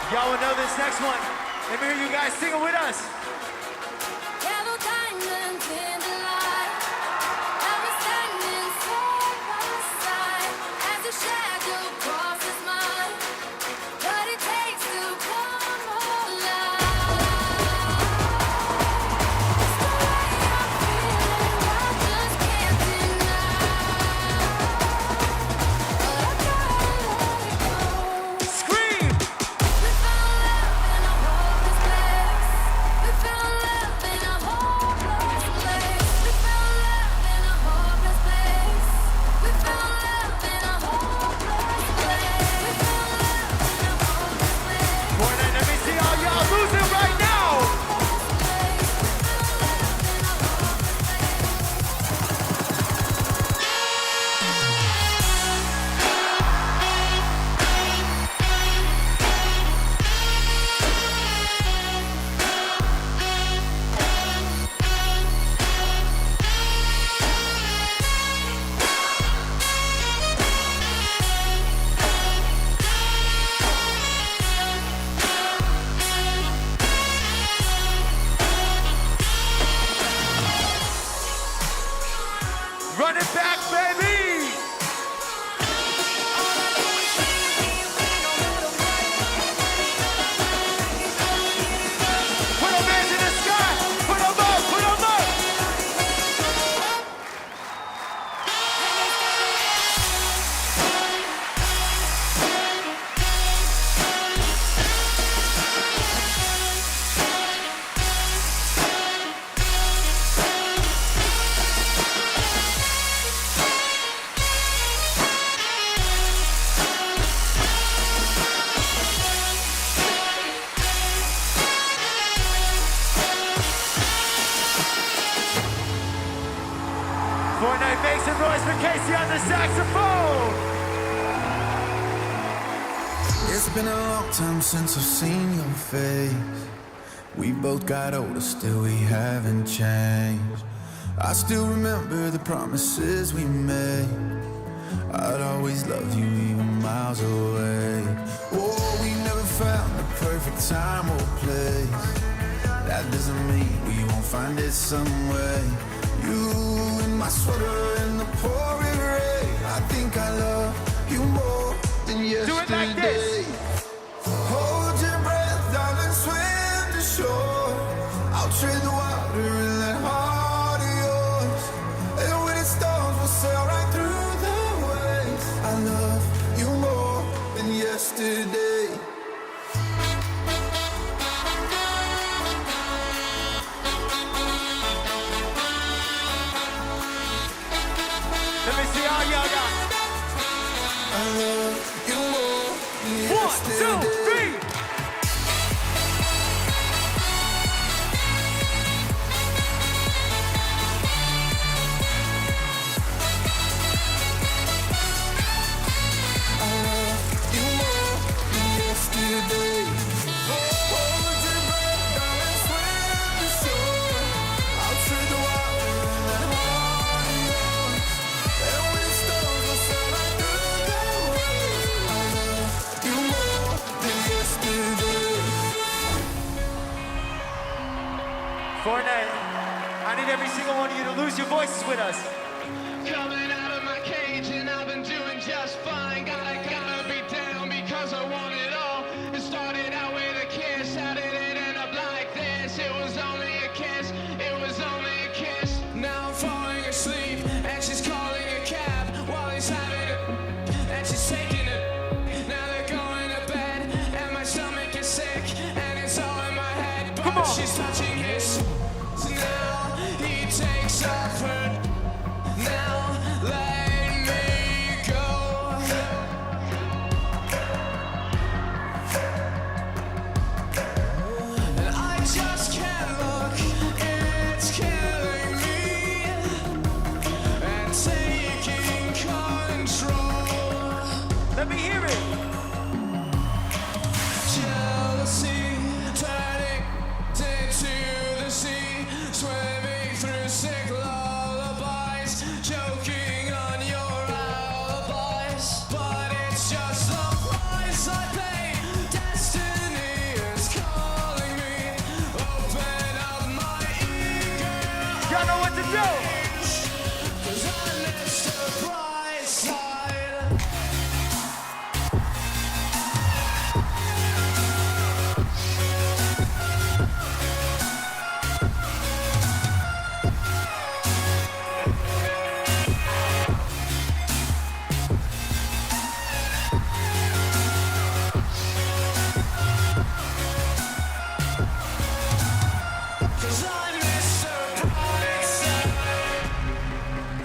Y'all will know this next one. Let me hear you guys sing it with us. Yellow diamonds in the light. I was standing side by side as a shadow crosses mine. What it takes to come alive. It's the way I'm feeling, I just can't deny. But I gotta let it go. Scream! We found love in a hopeless place. We found love in a hopeless place. We found love in a hopeless place. We found love in a hopeless place. We found love in a hopeless place. Fortnite, let me see all y'all losing right now. Run it back, baby! Put them hands in the sky! Put them up! Put them up! Fortnite, make some noise for Casey on the saxophone! It's been a long time since I've seen your face. We both got older, still we haven't changed. I still remember the promises we made. I'd always love you even miles away. Oh, we never found the perfect time or place. That doesn't mean we won't find it some way. You in my sweater in the pouring rain. I think I love you more than yesterday. Do it like this. Hold your breath, darling, swim to shore. I'll trade the water in that heart of yours. And when it storms, we'll sail right through the waves. I love you more than yesterday. Let me see all y'all got. I love you more than yesterday. 1, 2, 3. Fortnite, I need every single one of you to lose your voices with us. Coming out of my cage and I've been doing just fine. Gotta be down because I want it all. It started out with a kiss, how did it end up like this? It was only a kiss, it was only a kiss. Now I'm falling asleep and she's calling a cab while he's having it and she's taking it. Now they're going to bed and my stomach is sick and it's all in my head. But she's touching his. Now he takes off her. Now let me go. And I just can't look. It's killing me and taking control. Let me hear it. Jealousy turning into the sea, swimming through sick lullabies, choking on your alibis. But it's just the price I pay. Destiny is calling me. Open up my ego. Y'all know what to do. 'Cause I missed the bright side.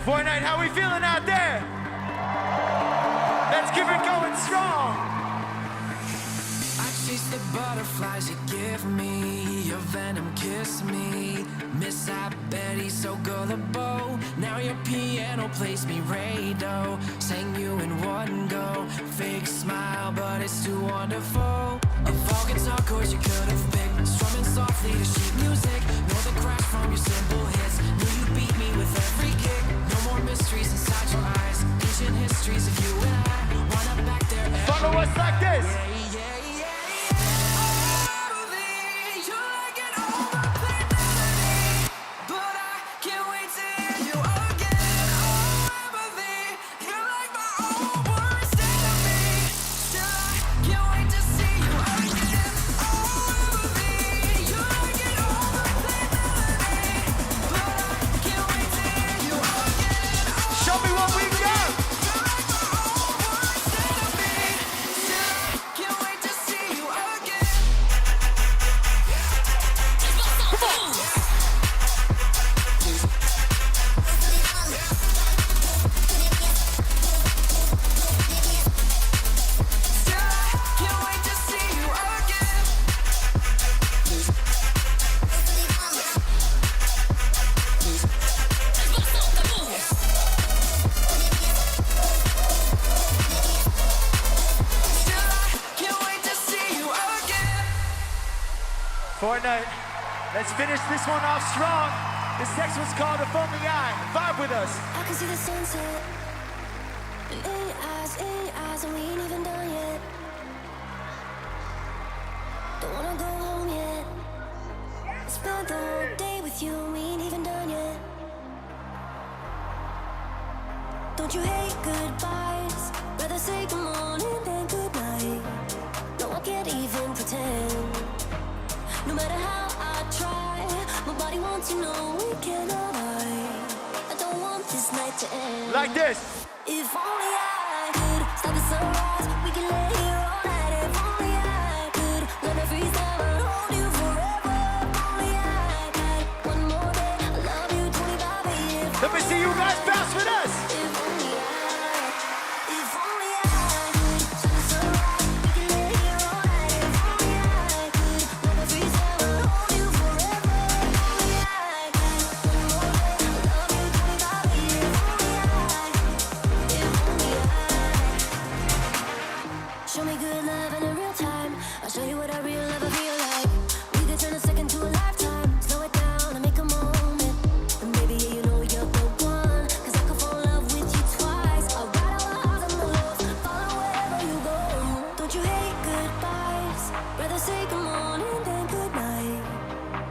Fortnite, how we feeling out there? Let's keep it going strong. I chase the butterflies you give me. Your venom kiss me. Miss I Betty so gullible. Now your piano plays me Rado. Sang you in one go. Fake smile, but it's too wonderful. Of all guitar chords you could have picked. Strumming softly to sheet music. Know the crash from your cymbal hits. Knew you beat me with every kick. No more mysteries inside your eyes. Ancient histories of you and I. Wind up back there. Follow us like this. Show me what we got. Fortnite. Let's finish this one off strong. This next one's called A Foaming Eye. Vibe with us. I can see the sunset. And in your eyes, and we ain't even done yet. Don't wanna go home yet. I spent the whole day with you, and we ain't even done yet. Don't you hate goodbyes? Rather say good morning than good night. No, I can't even pretend. No matter how I try, my body wants to know we cannot hide. I don't want this night to end. Like this. If only I could stop the sunrise, we can lay here all night. If only I could let me freeze down and hold you forever. If only I had one more day, I love you 25 years. Let me see you guys bounce with us. If only I could stop the sunrise, we can lay here all night. If only I could let me freeze down and hold you forever. If only I had one more day, I love you 25 years. Show me good love in a real time. I'll show you what a real lover feel like. We could turn a second to a lifetime. Slow it down and make a moment. And baby, yeah, you know you're the one. 'Cause I could fall in love with you twice. I'll ride all the highs and the lows, follow wherever you go. Don't you hate goodbyes? Rather say good morning than good night.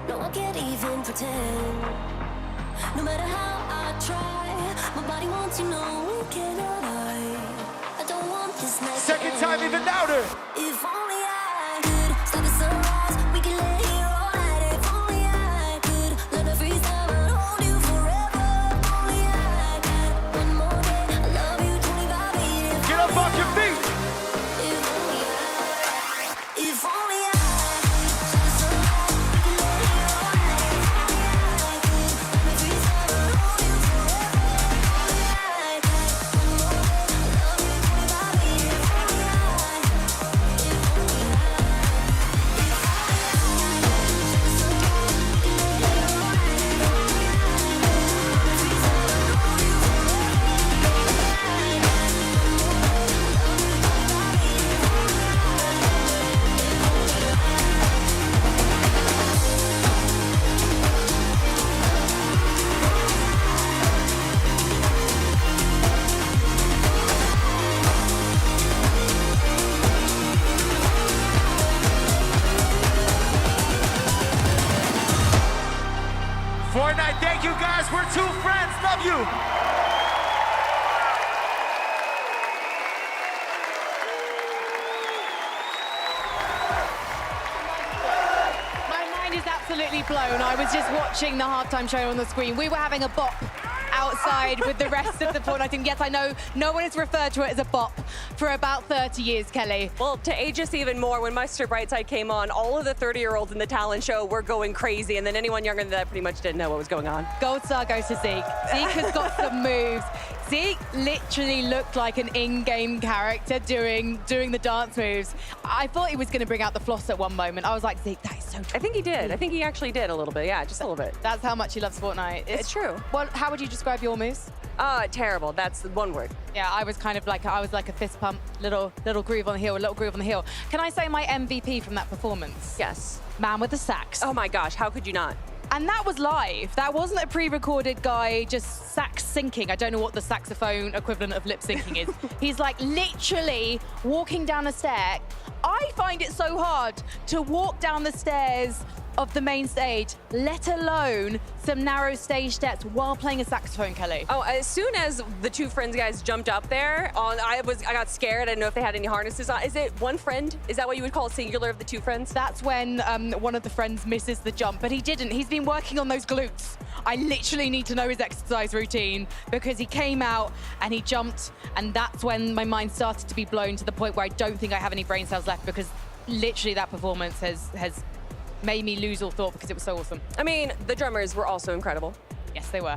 No, I can't even pretend. No matter how I try, my body wants to know we cannot hide. I don't want this night to Second time end. even louder. If only I could stop the sunrise, we can lay here all night. If only I could let me freeze down and hold you forever. If only I had one more day, I love you 25 years. Get up off your feet. If only I could stop the sunrise, we can lay here all night. If only I could let me freeze down and hold you forever. If only I had one more day, I love you 25 years. If only I Fortnite, thank you guys. We're two friends. Love you. My mind is absolutely blown. I was just watching the halftime show on the screen. We were having a bop outside with the rest of the Fortnite team. Yes, I know no one has referred to it as a bop for about 30 years, Kelly. Well, to age us even more, when Mr. Brightside came on, all of the 30-year-olds in the talent show were going crazy, and then anyone younger than that pretty much didn't know what was going on. Gold star goes to Zeke. Zeke has got some moves. Zeke literally looked like an in-game character doing the dance moves. I thought he was going to bring out the floss at one moment. I was like, Zeke, that is so true. I think he did. I think he actually did a little bit. Yeah, just a little bit. That's how much he loves Fortnite. It's true. Well, how would you describe your moves? Terrible. That's one word. Yeah, I was kind of like, I was like a fist pump, little groove on the heel, a little groove on the heel. Can I say my MVP from that performance? Yes. Man with the sax. Oh my gosh, how could you not? And that was live. That wasn't a pre-recorded guy just sax syncing. I don't know what the saxophone equivalent of lip syncing is. He's like literally walking down a stair. I find it so hard to walk down the stairs of the main stage, let alone some narrow stage steps while playing a saxophone, Kelly. Oh, as soon as the two friends guys jumped up there, I got scared. I didn't know if they had any harnesses on. Is it one friend? Is that what you would call singular of the two friends? That's when one of the friends misses the jump, but he didn't. He's been working on those glutes. I literally need to know his exercise routine because he came out and he jumped, and that's when my mind started to be blown to the point where I don't think I have any brain cells left because literally that performance has made me lose all thought because it was so awesome. I mean, the drummers were also incredible. Yes, they were.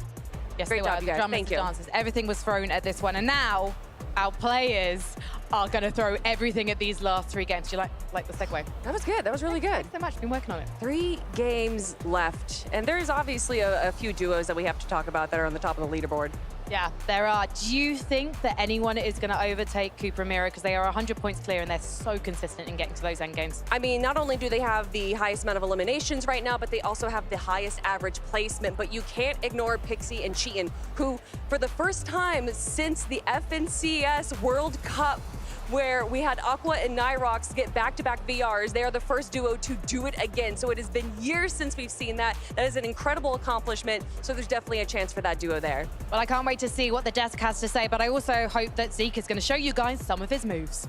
Yes, Great they job, were. you guys. The drummers, Thank the you. dancers, everything was thrown at this one. And now our players are going to throw everything at these last three games. Do you like the segue? That was good. That was really good. Thanks so much. Been working on it. 3 games left. And there's obviously a few duos that we have to talk about that are on the top of the leaderboard. Yeah, there are. Do you think that anyone is going to overtake Cooper and Miro? Because they are 100 points clear and they're so consistent in getting to those end games. I mean, not only do they have the highest amount of eliminations right now, but they also have the highest average placement. But you can't ignore Pixie and Cheatin', who, for the first time since the FNCS World Cup, where we had Aqua and Nyrox get back-to-back VRs. They are the first duo to do it again. So it has been years since we've seen that. That is an incredible accomplishment. So there's definitely a chance for that duo there. Well, I can't wait to see what the desk has to say, but I also hope that Zeke is going to show you guys some of his moves.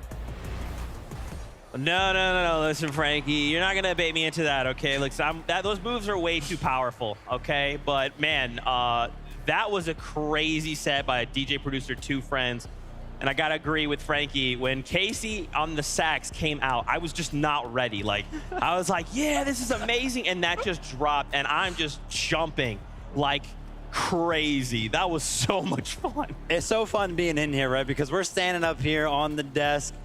No. Listen, Frankie, you're not going to bait me into that, okay? Look, those moves are way too powerful, okay? But, man, that was a crazy set by DJ Producer 2 Friends. And I got to agree with Frankie. When Casey on the sax came out, I was just not ready. Like, I was like, yeah, this is amazing. And that just dropped, and I'm just jumping like crazy. That was so much fun. It's so fun being in here, right? Because we're standing up here on the desk,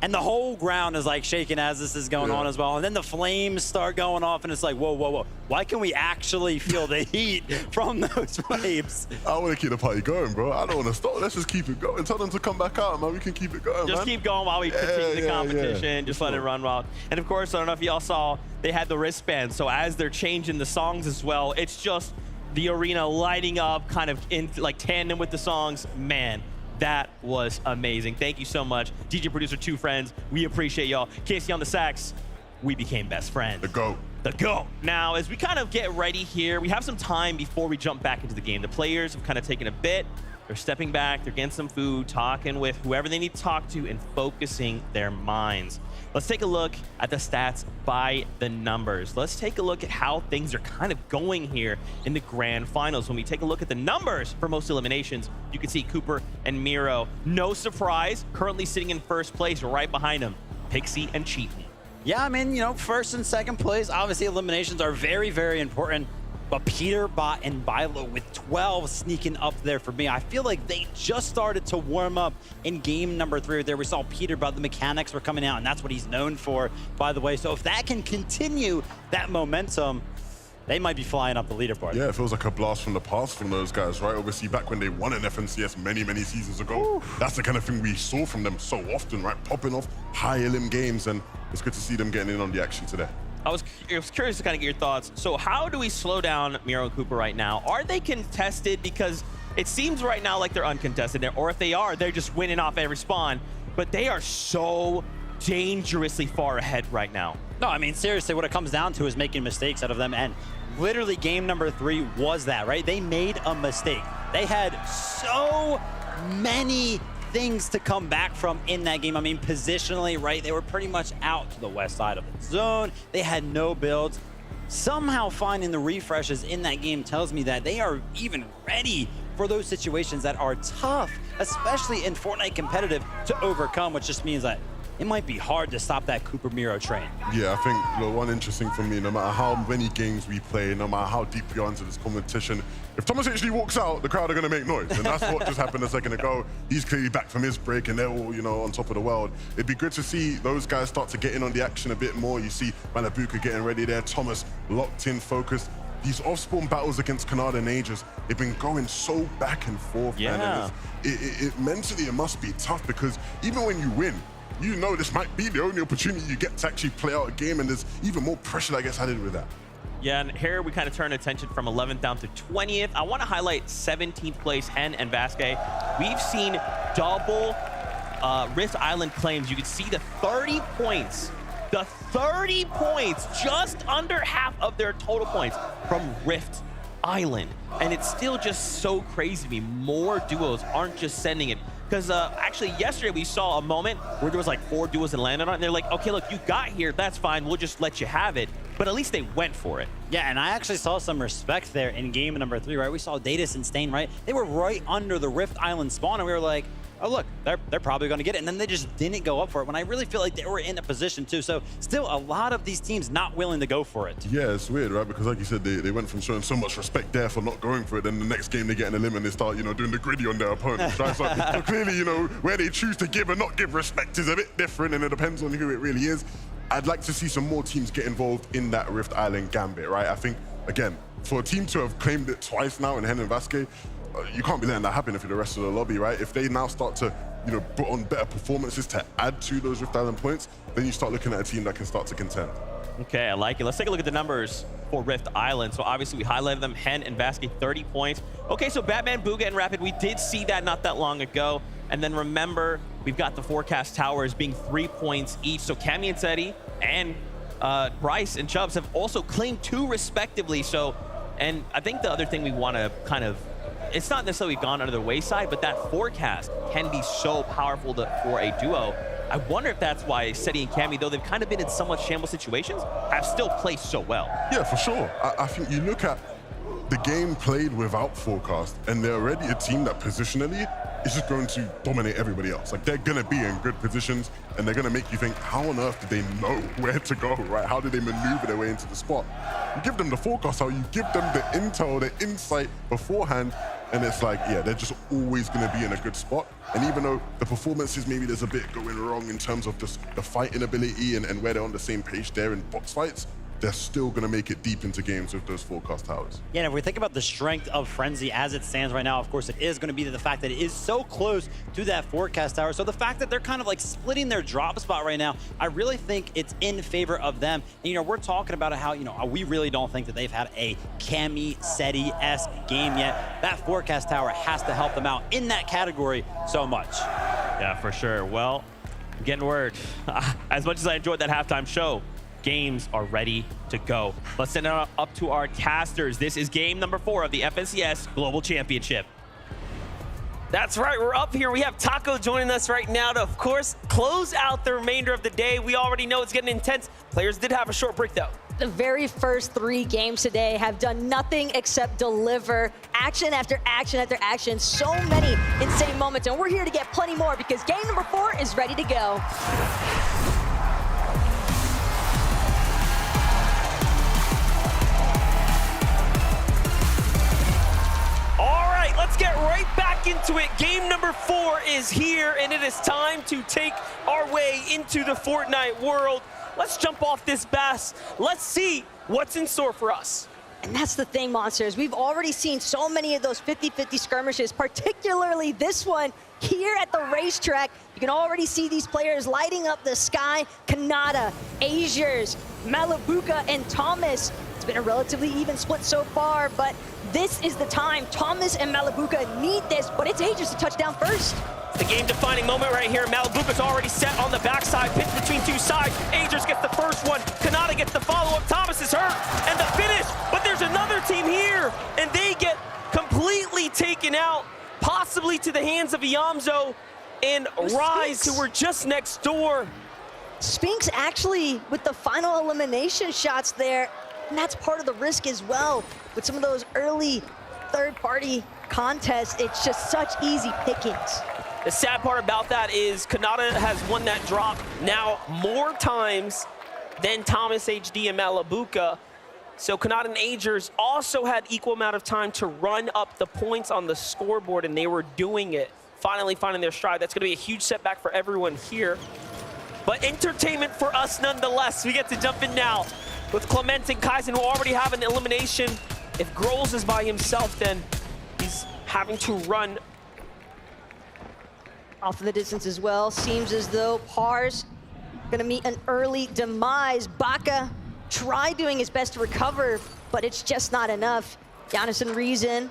and the whole ground is like shaking as this is going on as well. And then the flames start going off, and it's like, whoa. Why can we actually feel the heat from those flames? I want to keep the party going, bro. I don't want to stop. Let's just keep it going. Tell them to come back out, man. We can keep it going, Just keep going while we continue the competition. Just let it run wild. And of course, I don't know if y'all saw, they had the wristbands. So as they're changing the songs as well, it's just the arena lighting up kind of in like tandem with the songs. Man, that was amazing. Thank you so much, DJ Producer 2 Friends. We appreciate y'all. Casey on the sax, we became best friends. The GOAT. The GOAT. Now, as we kind of get ready here, we have some time before we jump back into the game. The players have kind of taken a bit. They're stepping back, they're getting some food, talking with whoever they need to talk to, and focusing their minds. Let's take a look at the stats by the numbers. Let's take a look at how things are kind of going here in the grand finals. When we take a look at the numbers for most eliminations, you can see Cooper and Miro. No surprise, currently sitting in first place right behind them, Pixie and Cheatin'. Yeah, I mean, you know, first and second place, obviously eliminations are very, very important. But Peterbot and Bilo with 12 sneaking up there for me. I feel like they just started to warm up in game number 3 there. We saw Peterbot, the mechanics were coming out, and that's what he's known for, by the way. So if that can continue that momentum, they might be flying up the leaderboard. Yeah, it feels like a blast from the past from those guys, right? Obviously, back when they won an FNCS many seasons ago, that's the kind of thing we saw from them so often, right? Popping off high elim games, and it's good to see them getting in on the action today. I was curious to kind of get your thoughts. So how do we slow down Miro and Cooper right now? Are they contested? Because it seems right now like they're uncontested. Or if they are, they're just winning off every spawn. But they are so dangerously far ahead right now. No, I mean, seriously, what it comes down to is making mistakes out of them. And literally game number 3 was that, right? They made a mistake. They had so many things to come back from in that game. I mean, positionally, right? They were pretty much out to the west side of the zone. They had no builds. Somehow finding the refreshes in that game tells me that they are even ready for those situations that are tough, especially in Fortnite competitive, to overcome, which just means that it might be hard to stop that Cooper Miro train. Yeah, I think the one interesting for me, no matter how many games we play, no matter how deep we are into this competition, if Thomas actually walks out, the crowd are going to make noise. And that's what just happened a second ago. He's clearly back from his break, and they're all, you know, on top of the world. It'd be good to see those guys start to get in on the action a bit more. You see Manabuka getting ready there, Thomas locked in, focused. These off-spawn battles against Canada and Aegis, they've been going so back and forth, man. And mentally, it must be tough, because even when you win, you know this might be the only opportunity you get to actually play out a game, and there's even more pressure that gets added with that. Yeah, and here we kind of turn attention from 11th down to 20th. I want to highlight 17th place, Hen and Vasquez. We've seen double Rift Island claims. You can see the 30 points. The 30 points, just under half of their total points from Rift Island. And it's still just so crazy to me. More duos aren't just sending it. Because actually yesterday we saw a moment where there was like 4 duos that landed on it, and they're like, okay, look, you got here, that's fine, we'll just let you have it. But at least they went for it. Yeah, and I actually saw some respect there in game number 3, right? We saw Datus and Stain, right? They were right under the Rift Island spawn, and we were like, oh, look, they're probably going to get it. And then they just didn't go up for it when I really feel like they were in a position to. So still a lot of these teams not willing to go for it. Yeah, it's weird, right? Because like you said, they went from showing so much respect there for not going for it. Then the next game they get in a limit and they start, you know, doing the gritty on their opponents, right? So clearly, you know, where they choose to give and not give respect is a bit different, and it depends on who it really is. I'd like to see some more teams get involved in that Rift Island gambit, right? I think, again, for a team to have claimed it twice now in Hen and Vasquez, you can't be letting that happen if you're the rest of the lobby, right? If they now start to, you know, put on better performances to add to those Rift Island points, then you start looking at a team that can start to contend. Okay, I like it. Let's take a look at the numbers for Rift Island. So obviously we highlighted them, Hen and Vasquez, 30 points. Okay, so Batman, Booga, and Rapid, we did see that not that long ago. And then remember, we've got the Forecast Towers being 3 points each. So Cammy and Seti and Bryce and Chubbs have also claimed 2 respectively. So, and I think the other thing we want to kind of, it's not necessarily gone under the wayside, but that Forecast can be so powerful for a duo. I wonder if that's why Seti and Cammy, though they've kind of been in somewhat shambles situations, have still played so well. Yeah, for sure. I think you look at the game played without Forecast, and they're already a team that positionally is just going to dominate everybody else. Like, they're going to be in good positions, and they're going to make you think, how on earth did they know where to go, right? How did they maneuver their way into the spot? You give them the forecast, how you give them the intel, the insight beforehand, and it's like, yeah, they're just always going to be in a good spot. And even though the performances, maybe there's a bit going wrong in terms of just the fighting ability and where they're on the same page there in box fights, they're still going to make it deep into games with those Forecast Towers. Yeah, and if we think about the strength of Frenzy as it stands right now, of course, it is going to be the fact that it is so close to that Forecast Tower. So the fact that they're kind of like splitting their drop spot right now, I really think it's in favor of them. And, you know, we're talking about how, you know, we really don't think that they've had a Cammy Seti-esque game yet. That Forecast Tower has to help them out in that category so much. Yeah, for sure. Well, I'm getting word. As much as I enjoyed that halftime show, games are ready to go. Let's send it up to our casters. This is game number 4 of the FNCS Global Championship. That's right, we're up here. We have Taco joining us right now to, of course, close out the remainder of the day. We already know it's getting intense. Players did have a short break, though. The very first 3 games today have done nothing except deliver action after action after action. So many insane moments, and we're here to get plenty more because game number 4 is ready to go. Let's get right back into it. Game number 4 is here, and it is time to take our way into the Fortnite world. Let's jump off this bus. Let's see what's in store for us. And that's the thing, Monsters. We've already seen so many of those 50-50 skirmishes, particularly this one here at the racetrack. You can already see these players lighting up the sky. Kanata, Azures, Malabuka, and Thomas. It's been a relatively even split so far, but this is the time. Thomas and Malabuka need this, but it's Azures to touch down first. The game-defining moment right here. Malabuka's already set on the backside, pinned between 2 sides. Azures gets the first one. Kanata gets the follow-up. Thomas is hurt, and the finish. But there's another team here, and they get completely taken out, possibly to the hands of Iamzo and Rise, who were just next door. Spinks actually with the final elimination shots there, and that's part of the risk as well. With some of those early third-party contests, it's just such easy pickings. The sad part about that is Kanata has won that drop now more times than Thomas, HD, and Malabuka. So Kanata and Azures also had equal amount of time to run up the points on the scoreboard, and they were doing it, finally finding their stride. That's going to be a huge setback for everyone here. But entertainment for us nonetheless. We get to jump in now with Clement and Kaizen, who already have an elimination. If Grols is by himself, then he's having to run off in the distance as well. Seems as though Par's gonna meet an early demise. Baka tried doing his best to recover, but it's just not enough. Giannis and Reason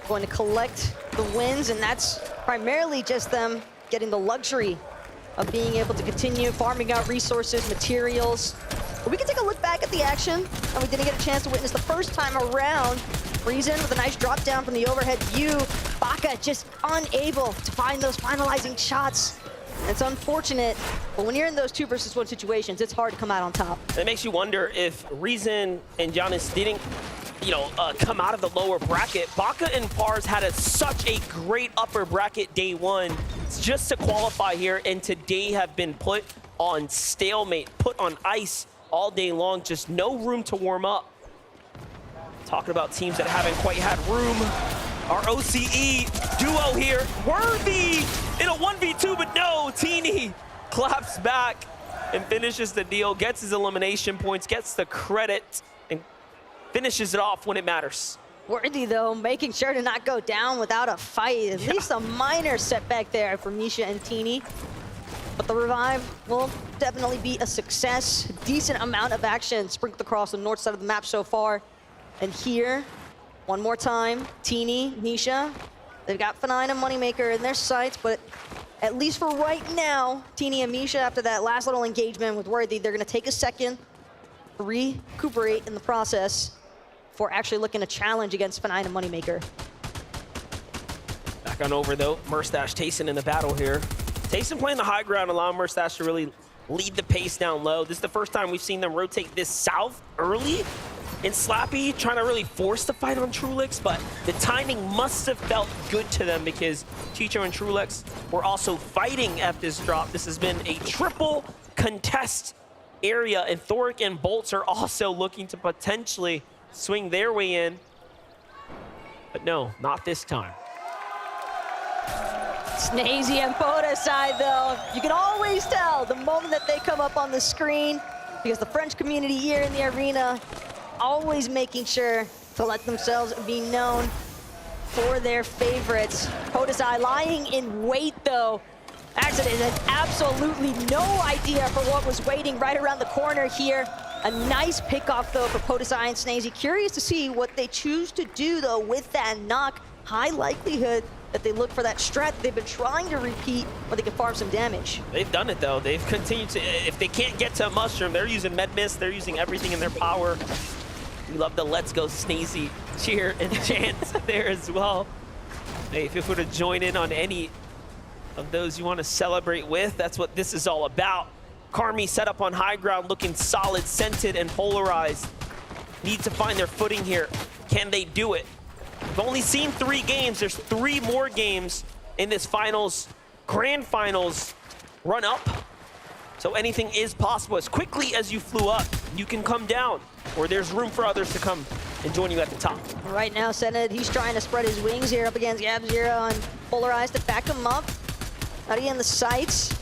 going to collect the wins, and that's primarily just them getting the luxury of being able to continue farming out resources, materials. But we can take a look back at the action that we didn't get a chance to witness the first time around. Reason with a nice drop down from the overhead view. Baka just unable to find those finalizing shots. It's unfortunate, but when you're in those 2 versus 1 situations, it's hard to come out on top. It makes you wonder if Reason and Giannis didn't, come out of the lower bracket. Baka and Pars had such a great upper bracket day 1 just to qualify here, and today have been put on stalemate, put on ice all day long, just no room to warm up. Talking about teams that haven't quite had room. Our OCE duo here, Worthy in a 1v2, but no, Teeny claps back and finishes the deal, gets his elimination points, gets the credit, and finishes it off when it matters. Worthy, though, making sure to not go down without a fight. At least a minor setback there for Misha and Teeny. But the revive will definitely be a success. Decent amount of action sprinkled across the north side of the map so far. And here, one more time, Teeny, Misha, they've got F9 and Moneymaker in their sights, but at least for right now, Teeny and Misha, after that last little engagement with Worthy, they're gonna take a second to recuperate in the process for actually looking to challenge against F9 and Moneymaker. Back on over though, Murstache, Tayson in the battle here. Tayson playing the high ground, allowing Murstache to really lead the pace down low. This is the first time we've seen them rotate this south early. And Slappy trying to really force the fight on Trulix, but the timing must have felt good to them because Chicho and Trulix were also fighting at this drop. This has been a triple contest area, and Thoric and Bolts are also looking to potentially swing their way in. But no, not this time. Snazy and Podesai, though, you can always tell the moment that they come up on the screen, because the French community here in the arena always making sure to let themselves be known for their favorites. Podesai lying in wait, though. Accident had absolutely no idea for what was waiting right around the corner here. A nice pickoff, though, for Podesai and Snazy. Curious to see what they choose to do, though, with that knock. High likelihood that they look for that strat they've been trying to repeat where they can farm some damage. They've done it, though. They've continued to, if they can't get to a Mushroom, they're using Med Mist, they're using everything in their power. We love the Let's Go Snazy cheer and chant there as well. Hey, if you were to join in on any of those you want to celebrate with, that's what this is all about. Karmi set up on high ground, looking solid, scented, and polarized. Need to find their footing here. Can they do it? We've only seen 3 games. There's 3 more games in this finals, grand finals run up. So anything is possible. As quickly as you flew up, you can come down, or there's room for others to come and join you at the top. Right now, Senate, he's trying to spread his wings here up against Gab0 and Polarized to back him up. Not in the sights,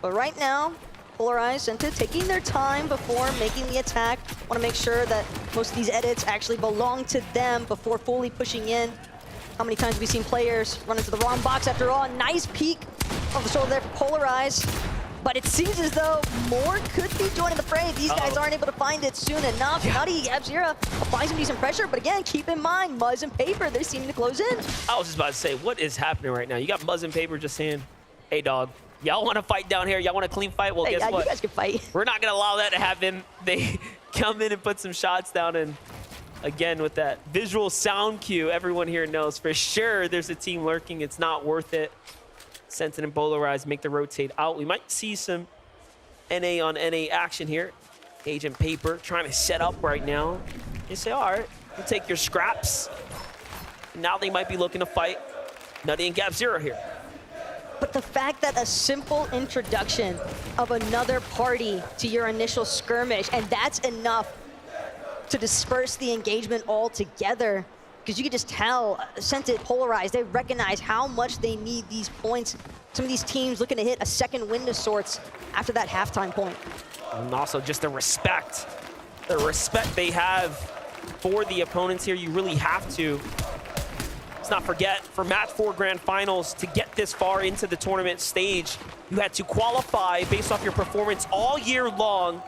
but right now, Polarized and taking their time before making the attack. Want to make sure that most of these edits actually belong to them before fully pushing in. How many times have we seen players run into the wrong box after all? Nice peek of the shoulder there for Polarized. But it seems as though more could be joining the fray. These guys aren't able to find it soon enough. Nutty, Gab0 applies some decent pressure, but again, keep in mind, Muzz and Paper, they're seeming to close in. I was just about to say, what is happening right now? You got Muzz and Paper just saying, hey, dog, y'all want to fight down here? Y'all want a clean fight? Well, hey, guess what? You guys can fight. We're not going to allow that to happen. They come in and put some shots down, and again, with that visual sound cue, everyone here knows for sure there's a team lurking. It's not worth it. Scented and Polarized make the rotate out. We might see some NA on NA action here. Agent Paper trying to set up right now. You say, all right, you take your scraps. Now they might be looking to fight Nutty and Gab0 here. But the fact that a simple introduction of another party to your initial skirmish, and that's enough to disperse the engagement altogether, because you can just tell, Scented, Polarized, they recognize how much they need these points. Some of these teams looking to hit a second win of sorts after that halftime point. And also just the respect they have for the opponents here. You really have to. Let's not forget, for Match 4 Grand Finals, to get this far into the tournament stage, you had to qualify based off your performance all year long,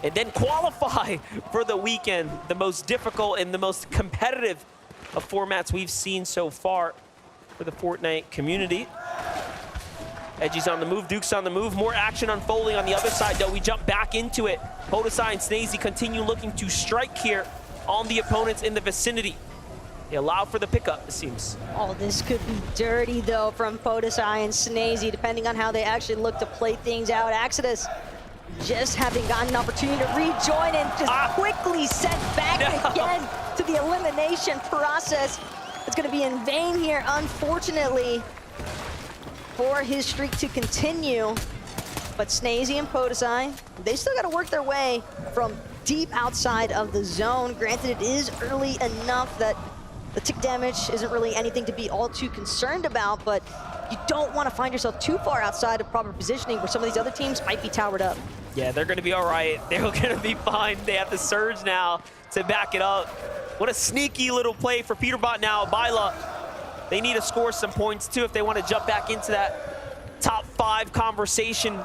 and then qualify for the weekend, the most difficult and the most competitive of formats we've seen so far for the Fortnite community. Edgy's on the move, Duke's on the move. More action unfolding on the other side, though. We jump back into it. Podesai and Snazy continue looking to strike here on the opponents in the vicinity. They allow for the pickup, it seems. Oh, this could be dirty, though, from Podesai and Snazy, depending on how they actually look to play things out. Exodus just having gotten an opportunity to rejoin and just quickly sent back again to the elimination process. It's going to be in vain here, unfortunately, for his streak to continue. But Snazy and Podesai, they still got to work their way from deep outside of the zone. Granted, it is early enough that the tick damage isn't really anything to be all too concerned about, but you don't want to find yourself too far outside of proper positioning where some of these other teams might be towered up. Yeah, they're going to be all right. They're going to be fine. They have the surge now to back it up. What a sneaky little play for Peterbot now. Byla, they need to score some points too if they want to jump back into that top 5 conversation.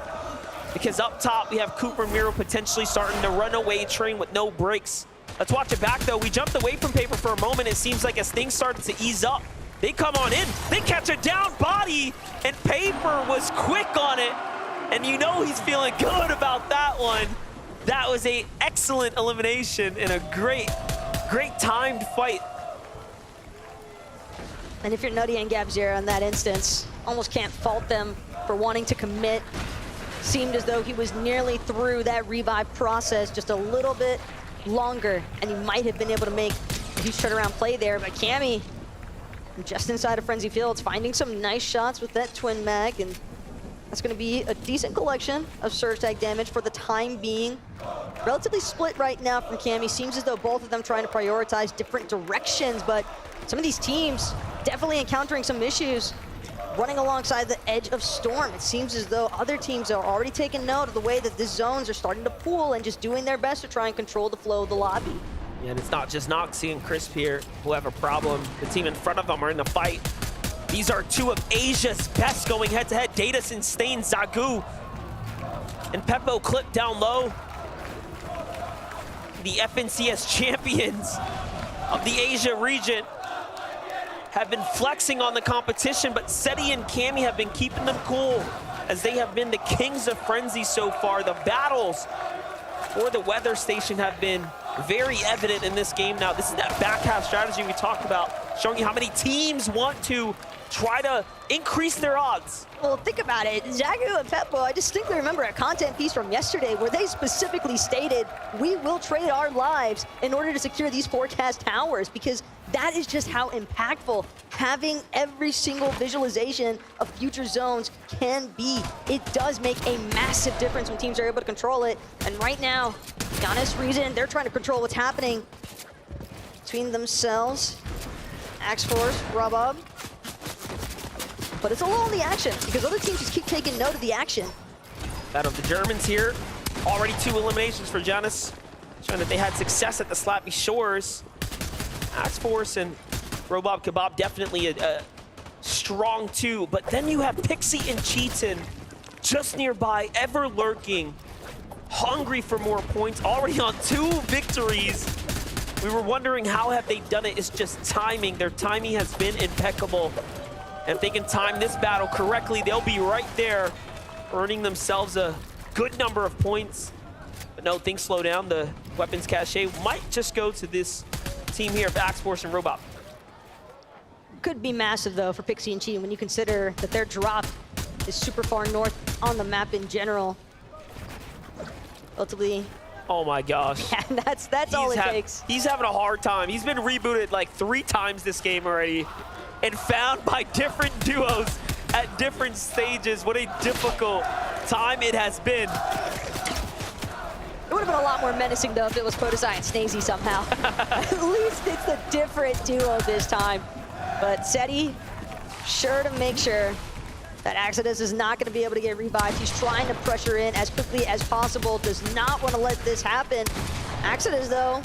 Because up top, we have Cooper and Miro potentially starting to run away train with no breaks. Let's watch it back though. We jumped away from Paper for a moment. It seems like as things started to ease up, they come on in. They catch a down body, and Paper was quick on it. And you know he's feeling good about that one. That was an excellent elimination and a great timed fight. And if you're Nutty and Gabzera in that instance, almost can't fault them for wanting to commit. Seemed as though he was nearly through that revive process, just a little bit longer, and he might have been able to make a huge turnaround play there. But Cammy, just inside of Frenzy Fields, finding some nice shots with that twin mag, and that's going to be a decent collection of surge tag damage for the time being. Relatively split right now from Cammy. Seems as though both of them trying to prioritize different directions, but some of these teams definitely encountering some issues running alongside the edge of Storm. It seems as though other teams are already taking note of the way that the zones are starting to pool and just doing their best to try and control the flow of the lobby. Yeah, and it's not just Noxie and Crisp here who have a problem. The team in front of them are in the fight. These are 2 of Asia's best going head-to-head. Datus and Stain, Zagu, and Peppo Clip down low. The FNCS champions of the Asia region have been flexing on the competition, but Seti and Cammy have been keeping them cool as they have been the kings of Frenzy so far. The battles for the weather station have been very evident in this game now. This is that back half strategy we talked about, showing you how many teams want to try to increase their odds. Well, think about it. Zagu and Peppo, I distinctly remember a content piece from yesterday where they specifically stated, we will trade our lives in order to secure these forecast towers, because that is just how impactful having every single visualization of future zones can be. It does make a massive difference when teams are able to control it. And right now, Giannis, Reason, they're trying to control what's happening between themselves. Axe Force, Rubab. But it's a lull in the action because other teams just keep taking note of the action. Battle of the Germans here. Already 2 eliminations for Giannis, showing that they had success at the Slappy Shores. Axe Force and Robab Kebab definitely a strong 2, but then you have Pixie and Cheaton just nearby, ever lurking, hungry for more points, already on 2 victories. We were wondering how have they done it. It's just timing. Their timing has been impeccable. And if they can time this battle correctly, they'll be right there, earning themselves a good number of points. But no, things slow down. The weapons cache might just go to this team here of Axe Force and Robot. Could be massive, though, for Pixie and Chi when you consider that their drop is super far north on the map in general. Relatively. Oh my gosh. Yeah, that's all it takes. He's having a hard time. He's been rebooted like 3 times this game already and found by different duos at different stages. What a difficult time it has been. It would have been a lot more menacing, though, if it was Protosai and Snazy somehow. At least it's a different duo this time. But Seti, sure to make sure that Exodus is not going to be able to get revived. He's trying to pressure in as quickly as possible, does not want to let this happen. Exodus, though,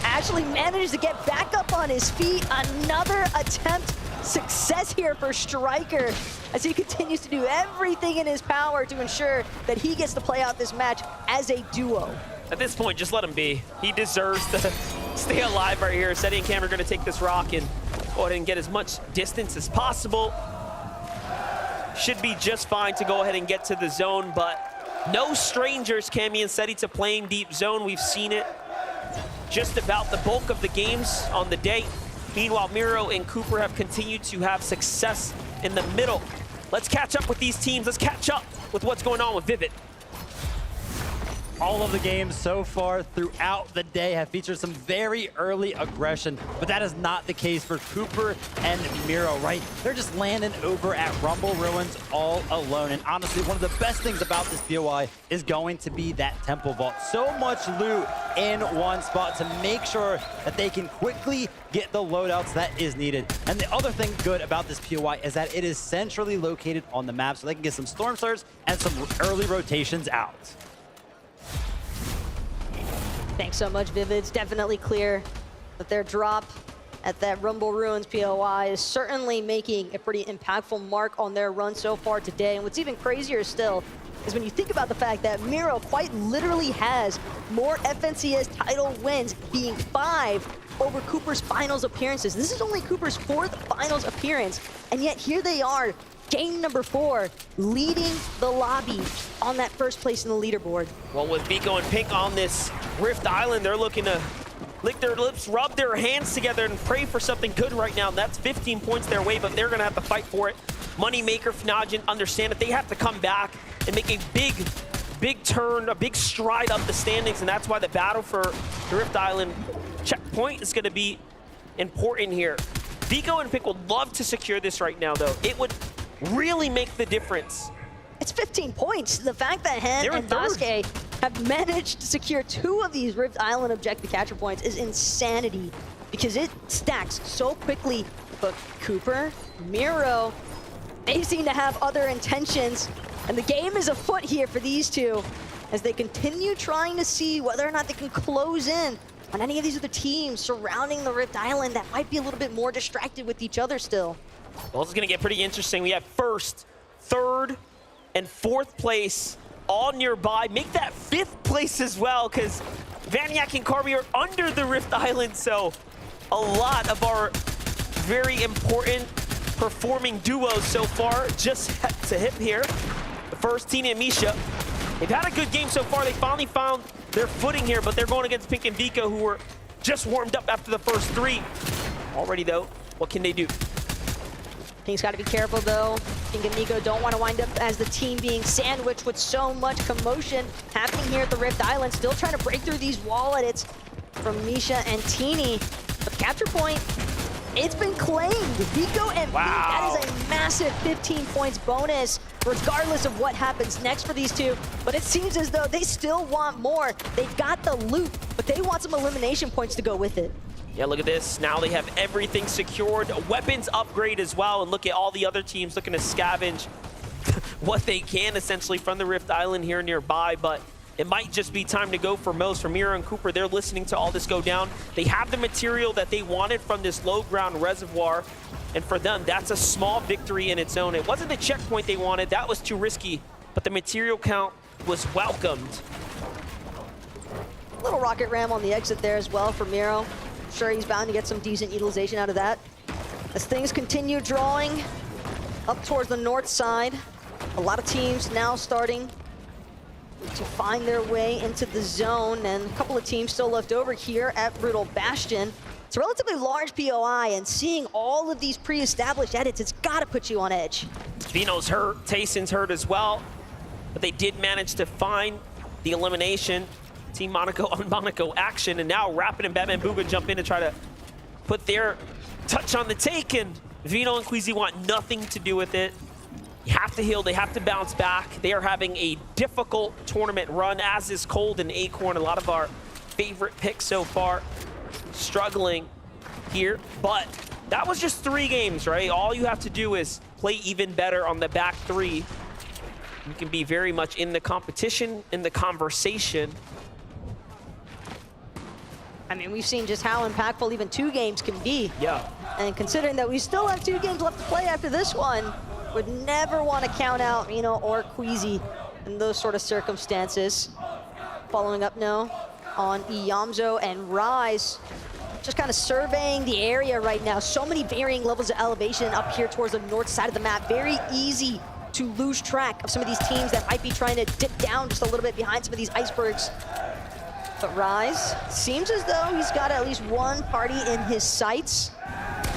actually managed to get back up on his feet. Another attempt. Success here for Striker as he continues to do everything in his power to ensure that he gets to play out this match as a duo. At this point, just let him be. He deserves to stay alive right here. Seti and Cam are going to take this rock and go ahead and get as much distance as possible. Should be just fine to go ahead and get to the zone, but no strangers, Cammy and Seti, to playing deep zone. We've seen it just about the bulk of the games on the day. Meanwhile, Miro and Cooper have continued to have success in the middle. Let's catch up with these teams. Let's catch up with what's going on with Vivid. All of the games so far throughout the day have featured some very early aggression, but that is not the case for Cooper and Miro, right? They're just landing over at Rumble Ruins all alone. And honestly, one of the best things about this POI is going to be that Temple Vault. So much loot in one spot to make sure that they can quickly get the loadouts that is needed. And the other thing good about this POI is that it is centrally located on the map, so they can get some Storm Surge and some early rotations out. Thanks so much, Vivid. It's definitely clear that their drop at that Rumble Ruins POI is certainly making a pretty impactful mark on their run so far today. And what's even crazier still is when you think about the fact that Miro quite literally has more FNCS title wins, being 5 over Cooper's finals appearances. This is only Cooper's 4th finals appearance, and yet here they are, game number 4, leading the lobby on that first place in the leaderboard. Well, with Vico and Pink on this Rift Island, they're looking to lick their lips, rub their hands together, and pray for something good right now. That's 15 points their way, but they're gonna have to fight for it. Moneymaker, Fnagen understand that they have to come back and make a big turn, a big stride up the standings, and that's why the battle for the Rift Island checkpoint is gonna be important here. Vico and Pink would love to secure this right now, though. It would really make the difference. It's 15 points. The fact that Hen and Basque have managed to secure 2 of these Rift Island objective capture points is insanity, because it stacks so quickly. But Cooper, Miro, they seem to have other intentions, and the game is afoot here for these two as they continue trying to see whether or not they can close in on any of these other teams surrounding the Rift Island that might be a little bit more distracted with each other still. Well, this is gonna get pretty interesting. We have 1st, 3rd, and 4th place all nearby. Make that 5th place as well, because Vaniac and Carby are under the Rift Island, so a lot of our very important performing duos so far just to hit here. The first, Tina and Misha. They've had a good game so far. They finally found their footing here, but they're going against Pink and Vico, who were just warmed up after the first 3. Already, though, what can they do? Pink's got to be careful, though. Pink and Nico don't want to wind up as the team being sandwiched with so much commotion happening here at the Rift Island. Still trying to break through these wall edits from Misha and Teeny. But the capture point, it's been claimed. Vico and Pink, that is a massive 15 points bonus, regardless of what happens next for these two. But it seems as though they still want more. They've got the loot, but they want some elimination points to go with it. Yeah, look at this. Now they have everything secured. Weapons upgrade as well. And look at all the other teams looking to scavenge what they can, essentially, from the Rift Island here nearby. But it might just be time to go for most. For Miro and Cooper, they're listening to all this go down. They have the material that they wanted from this low ground reservoir. And for them, that's a small victory in its own. It wasn't the checkpoint they wanted. That was too risky. But the material count was welcomed. Little rocket ram on the exit there as well for Miro. Sure, he's bound to get some decent utilization out of that. As things continue drawing up towards the north side, a lot of teams now starting to find their way into the zone, and a couple of teams still left over here at Brutal Bastion. It's a relatively large POI, and seeing all of these pre-established edits, it's got to put you on edge. Vino's hurt, Tayson's hurt as well, but they did manage to find the elimination. Team Monaco on Monaco action, and now Rapid and Batman Booga jump in to try to put their touch on the take, and Vino and Queasy want nothing to do with it. You have to heal, they have to bounce back. They are having a difficult tournament run, as is Cold and Acorn, a lot of our favorite picks so far, struggling here. But that was just 3 games, right? All you have to do is play even better on the back 3. You can be very much in the competition, in the conversation. I mean, we've seen just how impactful even 2 games can be. Yeah. And considering that we still have 2 games left to play after this one, would never want to count out, you know, or Queasy in those sort of circumstances. Following up now on Iyamzo and Rise. Just kind of surveying the area right now. So many varying levels of elevation up here towards the north side of the map. Very easy to lose track of some of these teams that might be trying to dip down just a little bit behind some of these icebergs. But Rise seems as though he's got at least one party in his sights.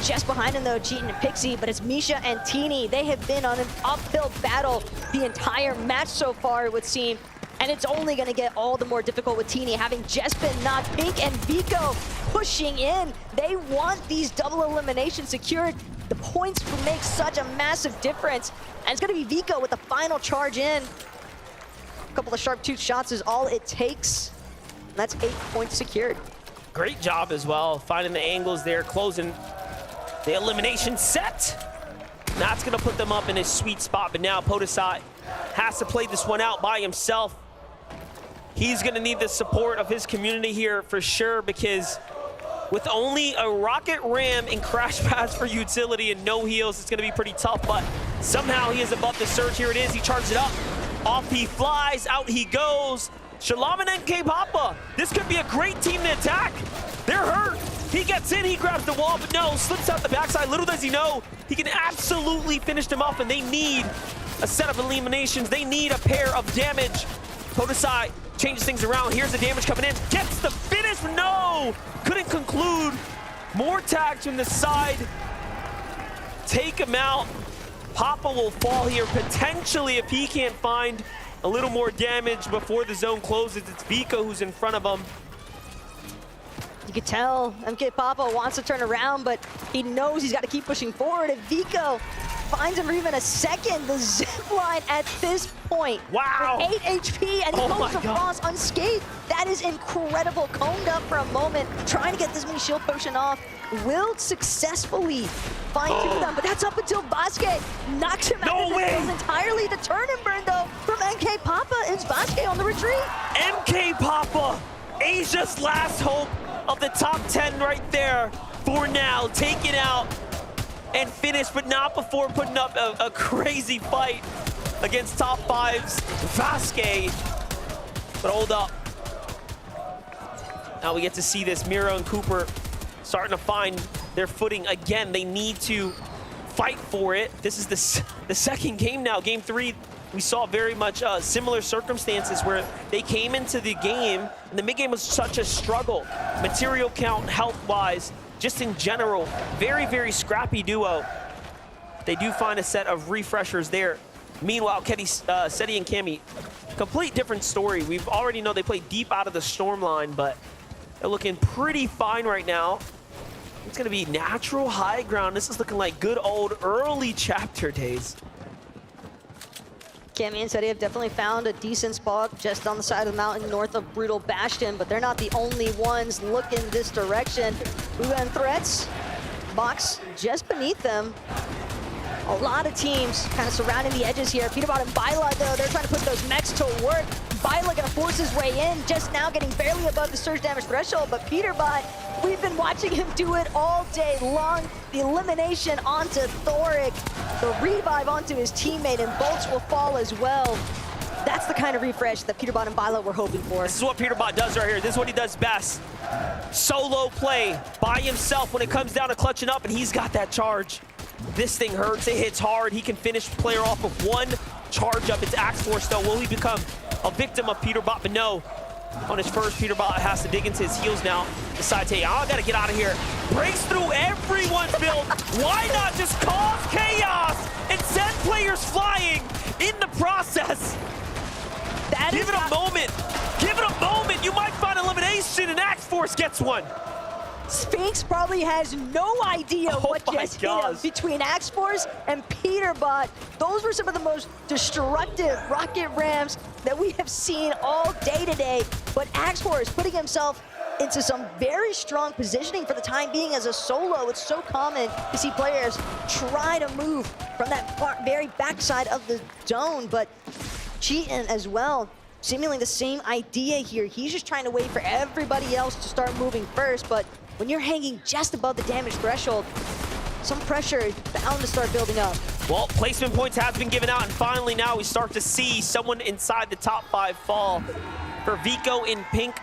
Just behind him though, Cheatin' and Pixie, but it's Misha and Teeny. They have been on an uphill battle the entire match so far, it would seem. And it's only gonna get all the more difficult with Teeny having just been knocked. Pink and Vico pushing in. They want these double eliminations secured. The points will make such a massive difference. And it's gonna be Vico with the final charge in. A couple of sharp tooth shots is all it takes. That's 8 points secured. Great job as well, finding the angles there, closing the elimination set. That's gonna put them up in a sweet spot, but now Podesai has to play this one out by himself. he's gonna need the support of his community here for sure, because with only a Rocket Ram and Crash Pads for utility and no heals, it's gonna be pretty tough, but somehow he is above the surge. Here it is, he charges it up. Off he flies, out he goes. Shalom and NK Papa, this could be a great team to attack. They're hurt. He gets in, he grabs the wall, but no, slips out the backside. Little does he know, he can absolutely finish them off, and they need a set of eliminations. They need a pair of damage. Podesai changes things around. Here's the damage coming in. Gets the finish, no! Couldn't conclude. More tags from the side. Take him out. Papa will fall here, potentially, if he can't find a little more damage before the zone closes. It's Vico who's in front of him. You could tell MK Papa wants to turn around, but he knows he's got to keep pushing forward. If Vico finds him for even a second, the zip line at this point. Wow. With 8 HP, and he comes across unscathed. That is incredible. Coned up for a moment, trying to get this mini shield potion off. Will successfully find two of them, but that's up until Basque knocks him out of the field entirely. The turn and burn, though, from MK Papa. Is Basque on the retreat? MK Papa, Asia's last hope of the top 10 right there for now. Taken out and finished, but not before putting up a crazy fight against top 5's Vasquez. But hold up. Now we get to see this. Miro and Cooper starting to find their footing again. They need to fight for it. This is the second game now. Game 3, we saw very much similar circumstances where they came into the game and the mid game was such a struggle. Material count, health-wise, just in general, very, very scrappy duo. They do find a set of refreshers there. Meanwhile, Seti and Cammy, complete different story. We've already know they play deep out of the storm line, but they're looking pretty fine right now. It's gonna be natural high ground. This is looking like good old early chapter days. Cammy and Seti have definitely found a decent spot just on the side of the mountain north of Brutal Bastion, but they're not the only ones looking this direction. Uga and Threats, box just beneath them. A lot of teams kind of surrounding the edges here. Peterbot and Byla, though, they're trying to put those mechs to work. Byla gonna force his way in, just now getting barely above the surge damage threshold, but Peterbot, we've been watching him do it all day long. The elimination onto Thoric, the revive onto his teammate, and bolts will fall as well. That's the kind of refresh that Peterbot and Byla were hoping for. This is what Peterbot does right here. This is what he does best. Solo play by himself when it comes down to clutching up, and he's got that charge. This thing hurts, it hits hard. He can finish player off with one charge up. It's Axe Force, though. Will he become a victim of Peterbot? But no. On his first, Peterbot has to dig into his heels now. Decides, hey, I gotta get out of here. Breaks through everyone's build. Why not just cause chaos and send players flying in the process? Give it a moment. Give it a moment. You might find elimination, and Axe Force gets one. Sphinx probably has no idea what just hit him between Axe Force and Peterbot. Those were some of the most destructive Rocket Rams that we have seen all day today. But Axe Force putting himself into some very strong positioning for the time being as a solo. It's so common to see players try to move from that very backside of the zone, but Cheatin as well. Seemingly the same idea here. He's just trying to wait for everybody else to start moving first, but when you're hanging just above the damage threshold, some pressure is bound to start building up. Well, placement points have been given out, and finally now we start to see someone inside the top 5 fall. For Vico in pink,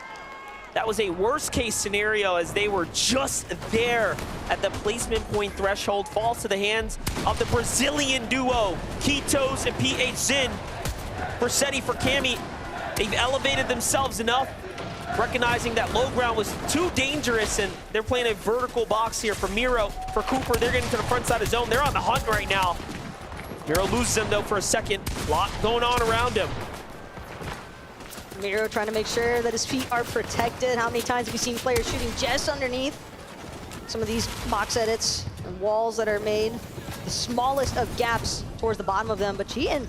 that was a worst case scenario as they were just there at the placement point threshold. Falls to the hands of the Brazilian duo, Kitos and PH Zin. For Seti, for Cammy, they've elevated themselves enough, recognizing that low ground was too dangerous, and they're playing a vertical box here. For Miro, for Cooper, they're getting to the front side of zone. They're on the hunt right now. Miro loses him, though, for a second. A lot going on around him. Miro trying to make sure that his feet are protected. How many times have we seen players shooting just underneath some of these box edits and walls that are made? The smallest of gaps towards the bottom of them, but Cheatin,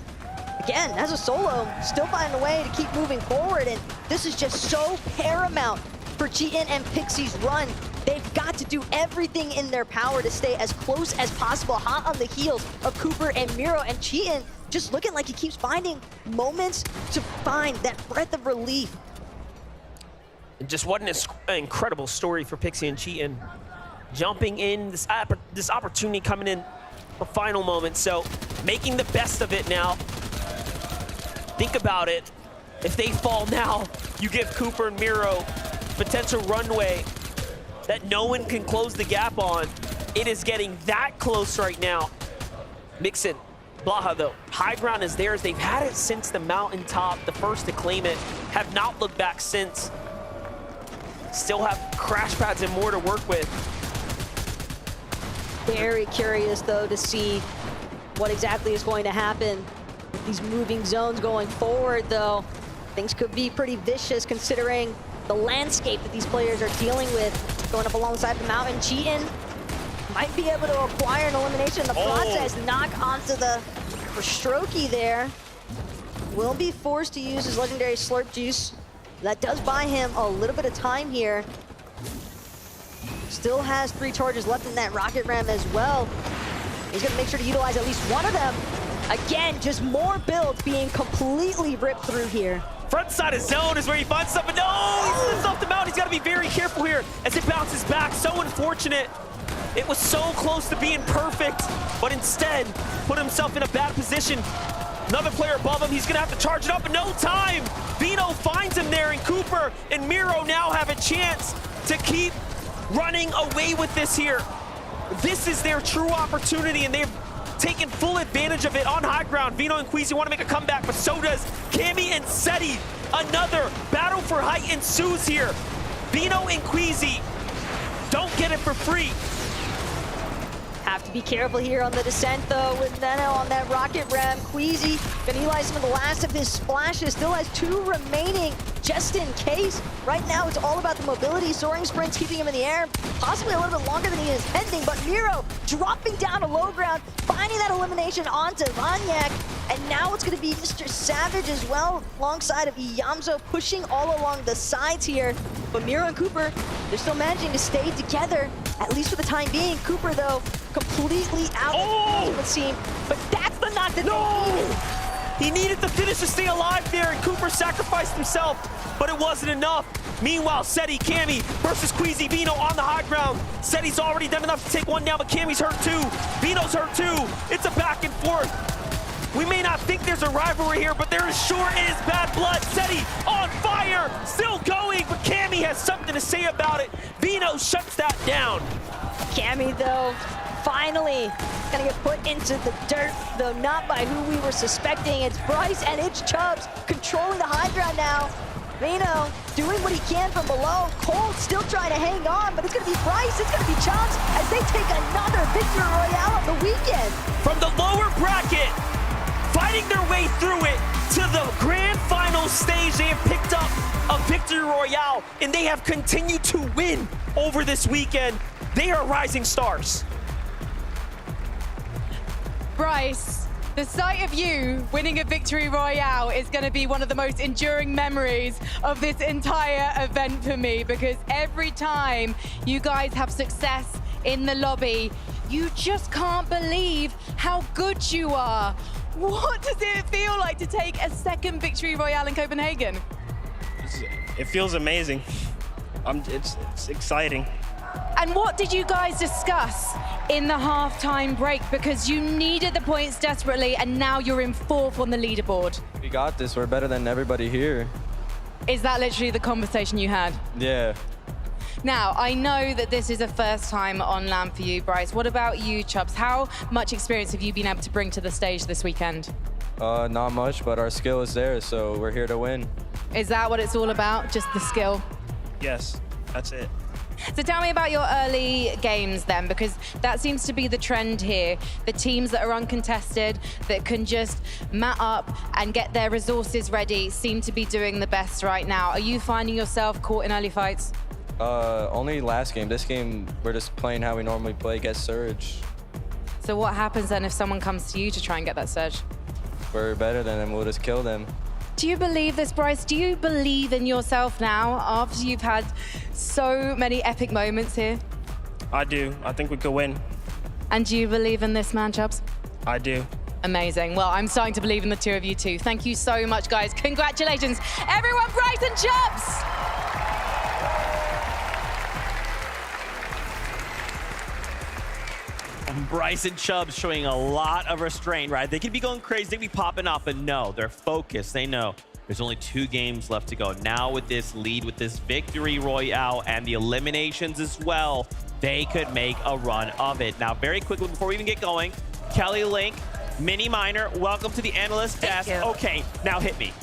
again, as a solo, still finding a way to keep moving forward, and this is just so paramount for Cheatin and Pixie's run. They've got to do everything in their power to stay as close as possible, hot on the heels of Cooper and Miro, and Cheatin just looking like he keeps finding moments to find that breath of relief And just what an incredible story for Pixie and Cheatin'. Jumping in, this opportunity coming in the final moment. So making the best of it now. Think about it. If they fall now, you give Cooper and Miro potential runway that no one can close the gap on. It is getting that close right now. Mixon, Blaha though, high ground is theirs. They've had it since the mountaintop, the first to claim it, have not looked back since. Still have crash pads and more to work with. Very curious, though, to see what exactly is going to happen with these moving zones going forward, though. Things could be pretty vicious considering the landscape that these players are dealing with. Going up alongside the mountain, Cheatin' might be able to acquire an elimination in the process. Knock onto the Strokey there. Will be forced to use his legendary Slurp Juice. That does buy him a little bit of time here. Still has 3 charges left in that Rocket Ram as well. He's gonna make sure to utilize at least one of them. Again, just more builds being completely ripped through here. Front side of zone is where he finds something. No, he slips off the mountain. He's gotta be very careful here as it bounces back. So unfortunate. It was so close to being perfect, but instead put himself in a bad position. Another player above him, he's gonna have to charge it up in no time. Vino finds him there, and Cooper and Miro now have a chance to keep running away with this here. This is their true opportunity, and they've taken full advantage of it on high ground. Vino and Queasy want to make a comeback, but so does Cammy and Seti. Another battle for height ensues here. Vino and Queasy don't get it for free. Have to be careful here on the descent, though, with Neno on that Rocket Ram. Queasy gonna utilize some of the last of his splashes. Still has 2 remaining just in case. Right now, it's all about the mobility. Soaring sprints keeping him in the air, possibly a little bit longer than he is intending, but Miro dropping down to low ground, finding that elimination onto Vanyak, and now it's gonna be Mr. Savage as well, alongside of Iyamzo, pushing all along the sides here. But Miro and Cooper, they're still managing to stay together, at least for the time being. Cooper, though, completely out of the would seem, but that's the knock that they needed. He needed to finish to stay alive there, and Cooper sacrificed himself, but it wasn't enough. Meanwhile, Seti, Cammy versus Queasy Vino on the high ground. Seti's already done enough to take one down, but Cammy's hurt too. Vino's hurt too. It's a back and forth. We may not think there's a rivalry here, but there sure is bad blood. Seti on fire, still going, but Cammy has something to say about it. Vino shuts that down. Cammy, though, finally gonna get put into the dirt, though not by who we were suspecting. It's Bryce and it's Chubbs controlling the high ground now. Vino doing what he can from below. Cole still trying to hang on, but it's gonna be Bryce, it's gonna be Chubbs as they take another victory royale on the weekend. From the lower bracket, fighting their way through it to the grand final stage, they have picked up a victory royale, and they have continued to win over this weekend. They are rising stars. Bryce, the sight of you winning a victory royale is going to be one of the most enduring memories of this entire event for me, because every time you guys have success in the lobby, you just can't believe how good you are. What does it feel like to take a second victory royale in Copenhagen? It feels amazing. It's exciting. And what did you guys discuss in the halftime break? Because you needed the points desperately, and now you're in 4th on the leaderboard. We got this. We're better than everybody here. Is that literally the conversation you had? Yeah. Now, I know that this is a first time on LAN for you, Bryce. What about you, Chubbs? How much experience have you been able to bring to the stage this weekend? Not much, but our skill is there, so we're here to win. Is that what it's all about, just the skill? Yes, that's it. So tell me about your early games then, because that seems to be the trend here. The teams that are uncontested, that can just mat up and get their resources ready, seem to be doing the best right now. Are you finding yourself caught in early fights? Only last game. This game, we're just playing how we normally play, get Surge. So what happens then if someone comes to you to try and get that Surge? We're better than them, we'll just kill them. Do you believe this, Bryce? Do you believe in yourself now after you've had so many epic moments here? I do. I think we could win. And do you believe in this man, Chubbs? I do. Amazing. Well, I'm starting to believe in the two of you too. Thank you so much, guys. Congratulations, everyone, Bryce and Chubbs! Bryce and Chubbs showing a lot of restraint, right? They could be going crazy, they could be popping up, but no, they're focused. They know there's only 2 games left to go. Now with this lead, with this victory royale and the eliminations as well, they could make a run of it. Now, very quickly before we even get going, Kelly Link, Mini Miner, welcome to the analyst desk. Okay, now hit me.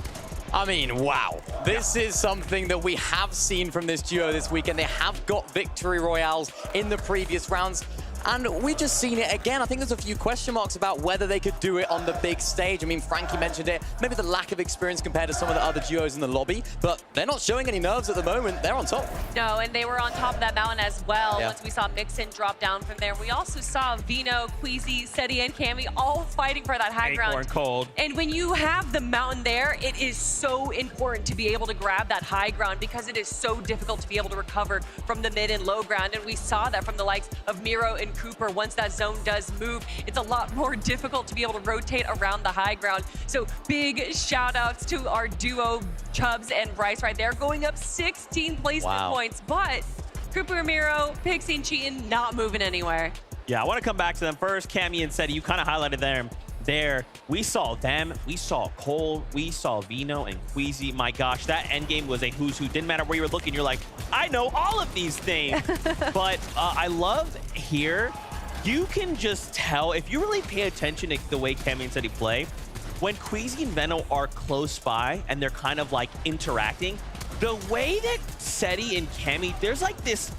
I mean, wow. This is something that we have seen from this duo this weekend. They have got victory royales in the previous rounds. And we've just seen it again. I think there's a few question marks about whether they could do it on the big stage. I mean, Frankie mentioned it. Maybe the lack of experience compared to some of the other duos in the lobby. But they're not showing any nerves at the moment. They're on top. No, and they were on top of that mountain as well. Yeah. Once we saw Mixon drop down from there. We also saw Vino, Queasy, Seti, and Cammy all fighting for that high ground. Cold. And when you have the mountain there, it is so important to be able to grab that high ground because it is so difficult to be able to recover from the mid and low ground. And we saw that from the likes of Miro and Cooper. Once that zone does move, it's a lot more difficult to be able to rotate around the high ground. So big shout outs to our duo, Chubbs and Bryce right there, going up 16 placement points. But Cooper and Miro, Pixie and Cheatin' not moving anywhere. Yeah, I want to come back to them first. Cammy and Seti, you kind of highlighted them there. We saw them, we saw Cole, we saw Vino and Queasy. My gosh, that end game was a who's who. Didn't matter where you were looking, you're like, I know all of these things. But I love here, you can just tell, if you really pay attention to the way Cammy and Seti play, when Queasy and Veno are close by and they're kind of like interacting, the way that Seti and Cammy, there's like this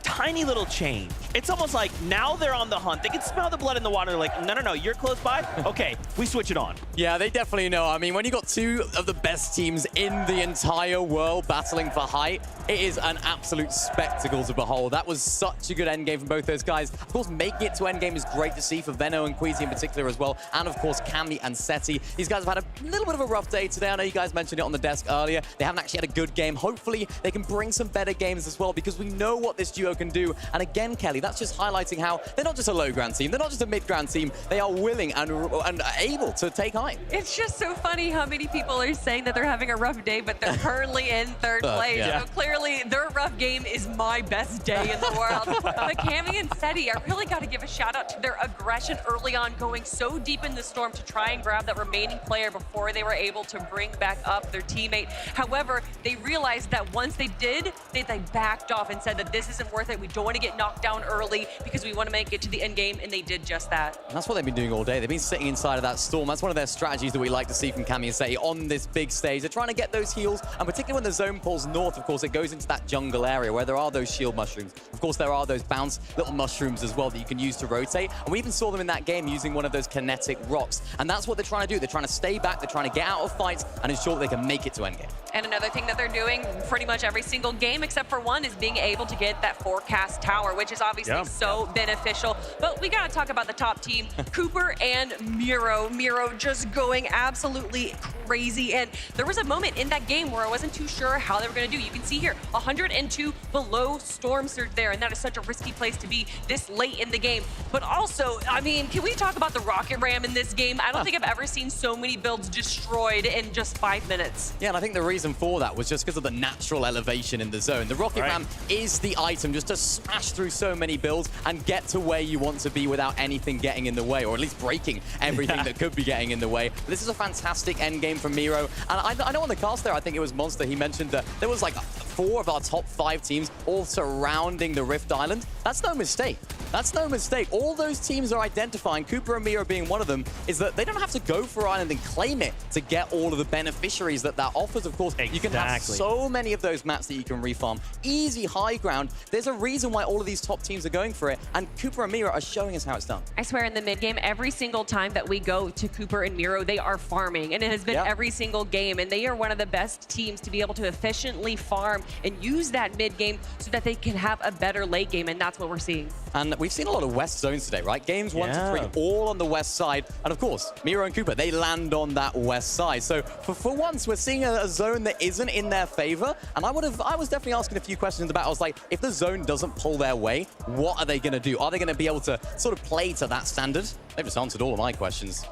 tiny little change. It's almost like now they're on the hunt. They can smell the blood in the water. They're like, no, you're close by. Okay, we switch it on. Yeah, they definitely know. I mean, when you got 2 of the best teams in the entire world battling for height, it is an absolute spectacle to behold. That was such a good endgame from both those guys. Of course, making it to endgame is great to see for Veno and Queasy in particular as well. And of course, Cammy and Seti. These guys have had a little bit of a rough day today. I know you guys mentioned it on the desk earlier. They haven't actually had a good game. Hopefully, they can bring some better games as well because we know what this duo can do. And again, Kelly, that's just highlighting how they're not just a low ground team. They're not just a mid ground team. They are willing and able to take height. It's just so funny how many people are saying that they're having a rough day, but they're currently in 3rd place. Yeah. So clearly, their rough game is my best day in the world. But Cammy and Seti, I really got to give a shout out to their aggression early on, going so deep in the storm to try and grab that remaining player before they were able to bring back up their teammate. However, they realized that once they did, they backed off and said that this isn't worth it. We don't want to get knocked down early because we want to make it to the end game, and they did just that. And that's what they've been doing all day. They've been sitting inside of that storm. That's one of their strategies that we like to see from Cammy and Seti on this big stage. They're trying to get those heals, and particularly when the zone pulls north, of course, it goes into that jungle area where there are those shield mushrooms. Of course, there are those bounce little mushrooms as well that you can use to rotate. And we even saw them in that game using one of those kinetic rocks. And that's what they're trying to do. They're trying to stay back. They're trying to get out of fights and ensure that they can make it to endgame. And another thing that they're doing pretty much every single game except for one is being able to get that forecast tower, which is obviously so beneficial. But we got to talk about the top team, Cooper and Miro. Miro just going absolutely crazy. And there was a moment in that game where I wasn't too sure how they were going to do. You can see here, 102 below Storm Surge there, and that is such a risky place to be this late in the game. But also, I mean, can we talk about the Rocket Ram in this game? I don't think I've ever seen so many builds destroyed in just 5 minutes. Yeah, and I think the reason for that was just because of the natural elevation in the zone. The Rocket Ram is the item just to smash through so many builds and get to where you want to be without anything getting in the way, or at least breaking everything that could be getting in the way. But this is a fantastic end game from Miro. And I know on the cast there, I think it was Monster, he mentioned that there was like 4 of our top 5 teams all surrounding the Rift Island. That's no mistake. That's no mistake. All those teams are identifying, Cooper and Miro being one of them, is that they don't have to go for Island and claim it to get all of the beneficiaries that offers. Of course, you can have so many of those mats that you can refarm. Easy high ground. There's a reason why all of these top teams are going for it, and Cooper and Miro are showing us how it's done. I swear in the mid game, every single time that we go to Cooper and Miro, they are farming, and it has been every single game, and they are one of the best teams to be able to efficiently farm and use that mid game so that they can have a better late game, and that's what we're seeing. And we've seen a lot of West zones today, right? Games 1 to 3, all on the West side. And of course, Miro and Cooper, they land on that West side. So for once, we're seeing a zone that isn't in their favor. And I was definitely asking a few questions about, I was like, if the zone doesn't pull their way, what are they going to do? Are they going to be able to sort of play to that standard? They've just answered all of my questions.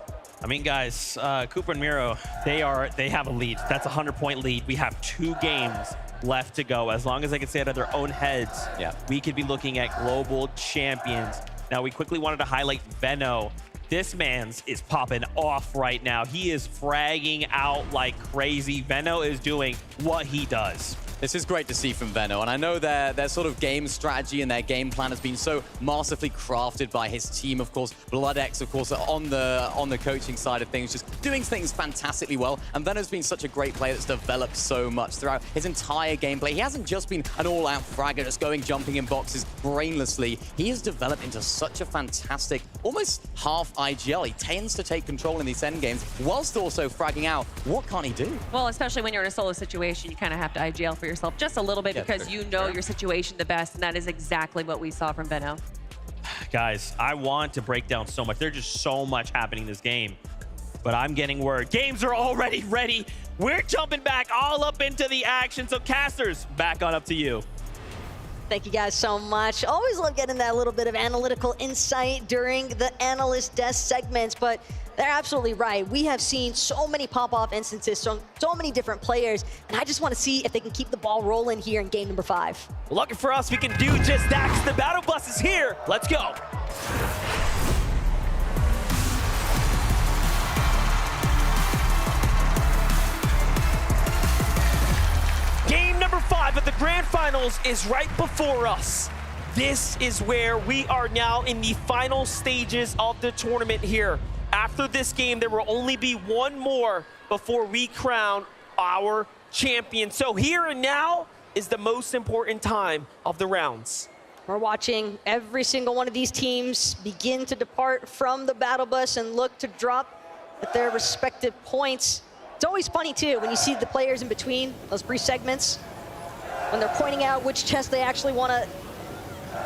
I mean, guys, Cooper and Miro, they have a lead. That's a 100-point lead. We have 2 games left to go. As long as they can stay out of their own heads, we could be looking at global champions. Now, we quickly wanted to highlight Venno. This man's is popping off right now. He is fragging out like crazy. Venno is doing what he does. This is great to see from Venno, and I know their sort of game strategy and their game plan has been so masterfully crafted by his team, of course. BloodX, of course, on the coaching side of things, just doing things fantastically well. And Venno's been such a great player that's developed so much throughout his entire gameplay. He hasn't just been an all-out fragger, just jumping in boxes brainlessly. He has developed into such a fantastic, almost half IGL. He tends to take control in these end games, whilst also fragging out. What can't he do? Well, especially when you're in a solo situation, you kind of have to IGL for yourself just a little bit because you know your situation the best, and that is exactly what we saw from Venno. Guys, I want to break down so much. There's just so much happening in this game, but I'm getting word. Games are already ready. We're jumping back all up into the action. So casters, back on up to you. Thank you guys so much. Always love getting that little bit of analytical insight during the analyst desk segments, but they're absolutely right. We have seen so many pop-off instances, so many different players, and I just want to see if they can keep the ball rolling here in game number 5. Lucky for us, we can do just that because the battle bus is here. Let's go. Game number 5 of the Grand Finals is right before us. This is where we are now in the final stages of the tournament here. After this game, there will only be one more before we crown our champion. So here and now is the most important time of the rounds. We're watching every single one of these teams begin to depart from the battle bus and look to drop at their respective points. It's always funny too when you see the players in between those brief segments, when they're pointing out which chest they actually want to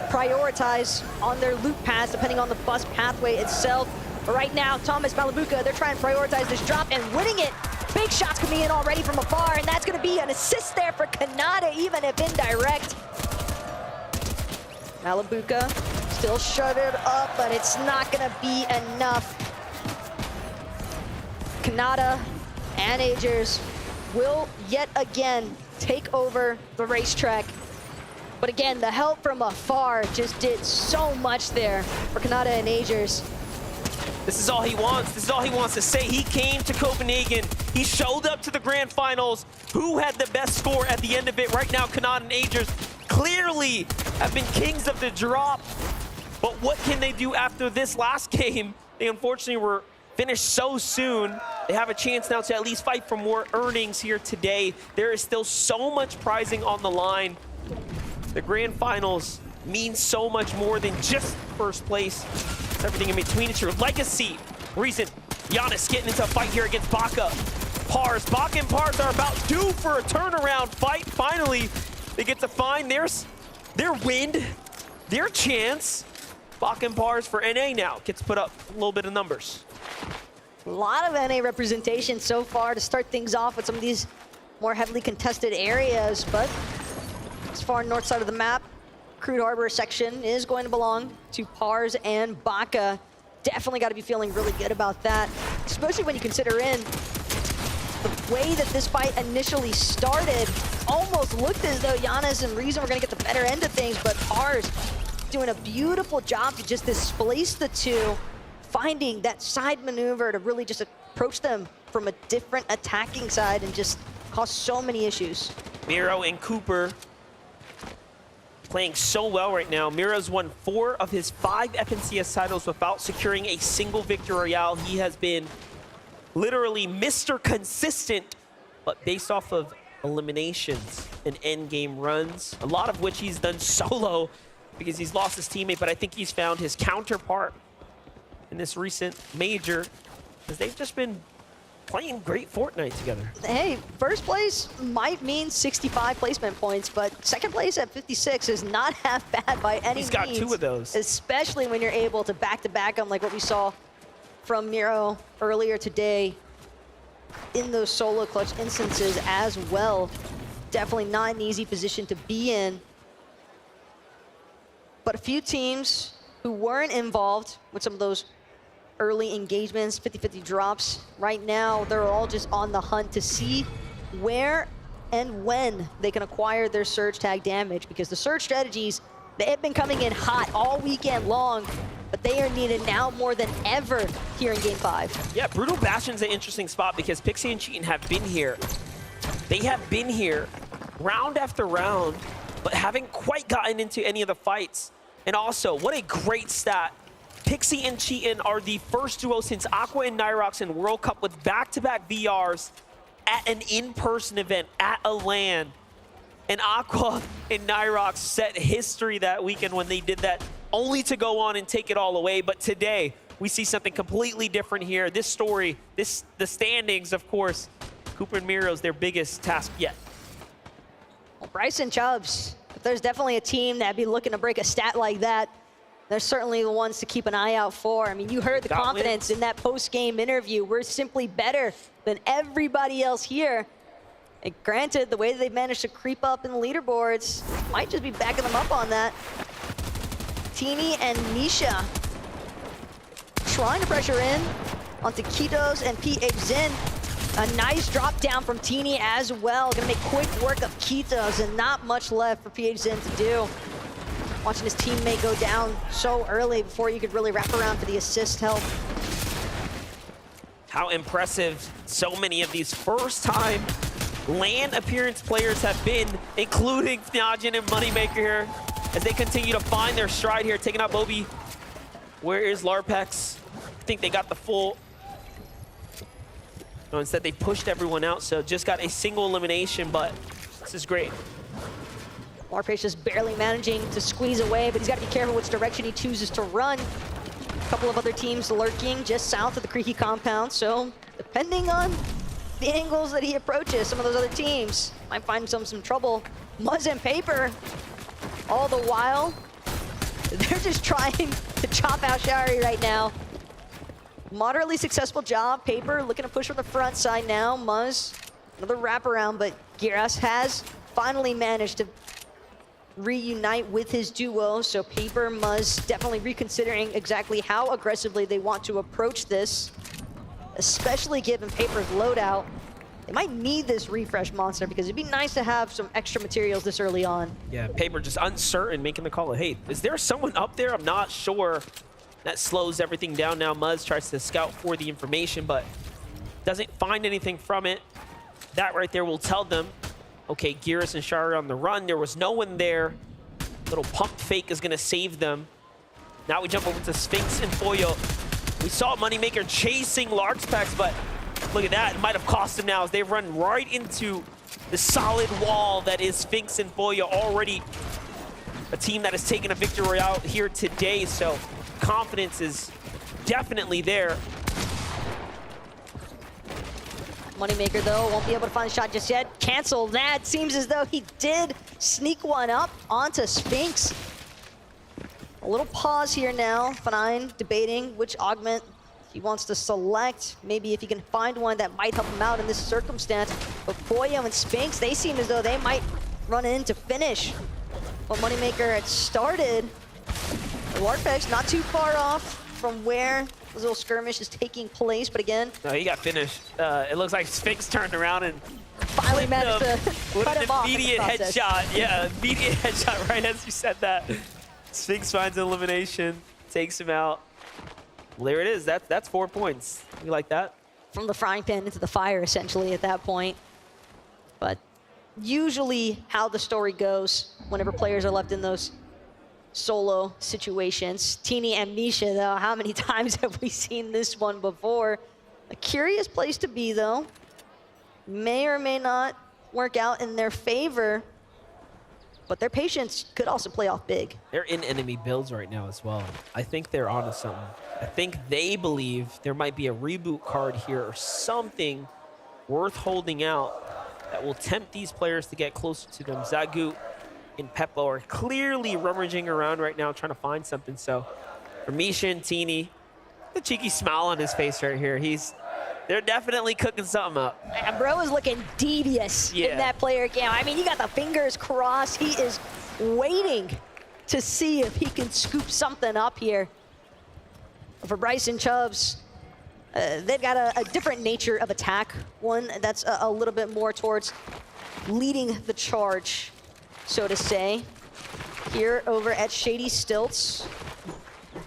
prioritize on their loop paths depending on the bus pathway itself. But right now, Thomas Malabuka, they're trying to prioritize this drop and winning it. Big shots coming in already from afar, and that's going to be an assist there for Kanata, even if indirect. Malabuka still shuttered up, but it's not going to be enough. Kanata and Agers will yet again take over the racetrack. But again, the help from afar just did so much there for Kanata and Agers. This is all he wants. This is all he wants to say. He came to Copenhagen. He showed up to the Grand Finals. Who had the best score at the end of it? Right now, Kanata and Agers clearly have been kings of the drop. But what can they do after this last game? They unfortunately were finished so soon. They have a chance now to at least fight for more earnings here today. There is still so much prizing on the line. The Grand Finals means so much more than just first place. It's everything in between. It's your legacy. Reason Giannis getting into a fight here against Baka. Pars. Baka and Pars are about due for a turnaround fight. Finally, they get to find their win, their chance. Baka and Pars for NA now gets put up a little bit of numbers. A lot of NA representation so far to start things off with some of these more heavily contested areas, but as far north side of the map, Crude Harbor section is going to belong to Pars and Baka. Definitely got to be feeling really good about that, especially when you consider in the way that this fight initially started. Almost looked as though Giannis and Reason were going to get the better end of things, but Pars doing a beautiful job to just displace the two, finding that side maneuver to really just approach them from a different attacking side and just cause so many issues. Miro and Cooper playing so well right now. Miro's won 4 of his 5 FNCS titles without securing a single victory royale. He has been literally Mr. Consistent, but based off of eliminations and end game runs, a lot of which he's done solo because he's lost his teammate, but I think he's found his counterpart in this recent major because they've just been playing great Fortnite together. Hey, first place might mean 65 placement points, but second place at 56 is not half bad by any means. He's got 2 of those. Especially when you're able to back-to-back them like what we saw from Miro earlier today in those solo clutch instances as well. Definitely not an easy position to be in. But a few teams who weren't involved with some of those early engagements, 50-50 drops, right now they're all just on the hunt to see where and when they can acquire their surge tag damage, because the surge strategies, They have been coming in hot all weekend long, but they are needed now more than ever here in Game 5. Yeah, Brutal Bastion's an interesting spot because Pixie and Cheatin have been here. They have been here round after round, but haven't quite gotten into any of the fights. And also, what a great stat. Pixie and Cheatin are the first duo since Aqua and Nyrox in World Cup with back-to-back VRs at an in-person event, at a LAN. And Aqua and Nyrox set history that weekend when they did that, only to go on and take it all away. But today, we see something completely different here. This story, the standings, of course, Cooper and Miro's their biggest task yet. Well, Bryson Chubbs, if there's definitely a team that'd be looking to break a stat like that, they're certainly the ones to keep an eye out for. I mean, you heard the confidence in that post-game interview. We're simply better than everybody else here. And granted, the way that they've managed to creep up in the leaderboards might just be backing them up on that. Teeny and Nisha trying to pressure in onto Kitos and PHZin. A nice drop down from Teeny as well. Gonna make quick work of Kitos and not much left for PHZin to do. Watching his teammate go down so early before you could really wrap around for the assist help. How impressive so many of these first-time LAN appearance players have been, including Fnajin and Moneymaker here, as they continue to find their stride here, taking out Bobby. Where is Larpex? I think they got the full... No, instead they pushed everyone out, so just got a single elimination, but this is great. Larpex just barely managing to squeeze away, but he's got to be careful which direction he chooses to run. A couple of other teams lurking just south of the Creaky compound, so depending on the angles that he approaches, some of those other teams might find some trouble. Muzz and Paper, all the while, they're just trying to chop out Shari right now. Moderately successful job. Paper looking to push from the front side now. Muzz, another wraparound, but Giras has finally managed to reunite with his duo, so Paper, Muzz definitely reconsidering exactly how aggressively they want to approach this, especially given Paper's loadout. They might need this refresh monster because it'd be nice to have some extra materials this early on. Yeah, Paper just uncertain, making the call. Hey, is there someone up there? I'm not sure. That slows everything down now. Muzz tries to scout for the information, but doesn't find anything from it. That right there will tell them, okay, Giras and Shari on the run. There was no one there. Little pump fake is going to save them. Now we jump over to Sphinx and Foyo. We saw Moneymaker chasing Larpex, but look at that. It might have cost him now as they run right into the solid wall that is Sphinx and Foyo, already a team that has taken a victory out here today. So confidence is definitely there. Moneymaker, though, won't be able to find a shot just yet. Cancel that. Seems as though he did sneak one up onto Sphinx. A little pause here now. Fnine debating which augment he wants to select. Maybe if he can find one that might help him out in this circumstance. But Foyo and Sphinx, they seem as though they might run in to finish. But Moneymaker had started. Larpex not too far off from where this little skirmish is taking place, but again... No, he got finished. It looks like Sphinx turned around and finally managed to cut him off. Immediate headshot. Yeah, immediate headshot right as you said that. Sphinx finds an elimination, takes him out. Well, there it is. That's 4 points. You like that? From the frying pan into the fire, essentially, at that point. But usually how the story goes whenever players are left in those solo situations. Teeny and Nisha, though, how many times have we seen this one before? A curious place to be, though. May or may not work out in their favor, but their patience could also play off big. They're in enemy builds right now as well. I think they're onto something. I think they believe there might be a reboot card here or something worth holding out that will tempt these players to get closer to them. Zagoot and Peppo are clearly rummaging around right now trying to find something. So for Misha and Teeny, the cheeky smile on his face right here. They're definitely cooking something up. And bro is looking devious in that player cam. I mean, you got the fingers crossed. He is waiting to see if he can scoop something up here. For Bryson Chubbs, they've got a different nature of attack. One that's a little bit more towards leading the charge, so to say. here over at Shady Stilts.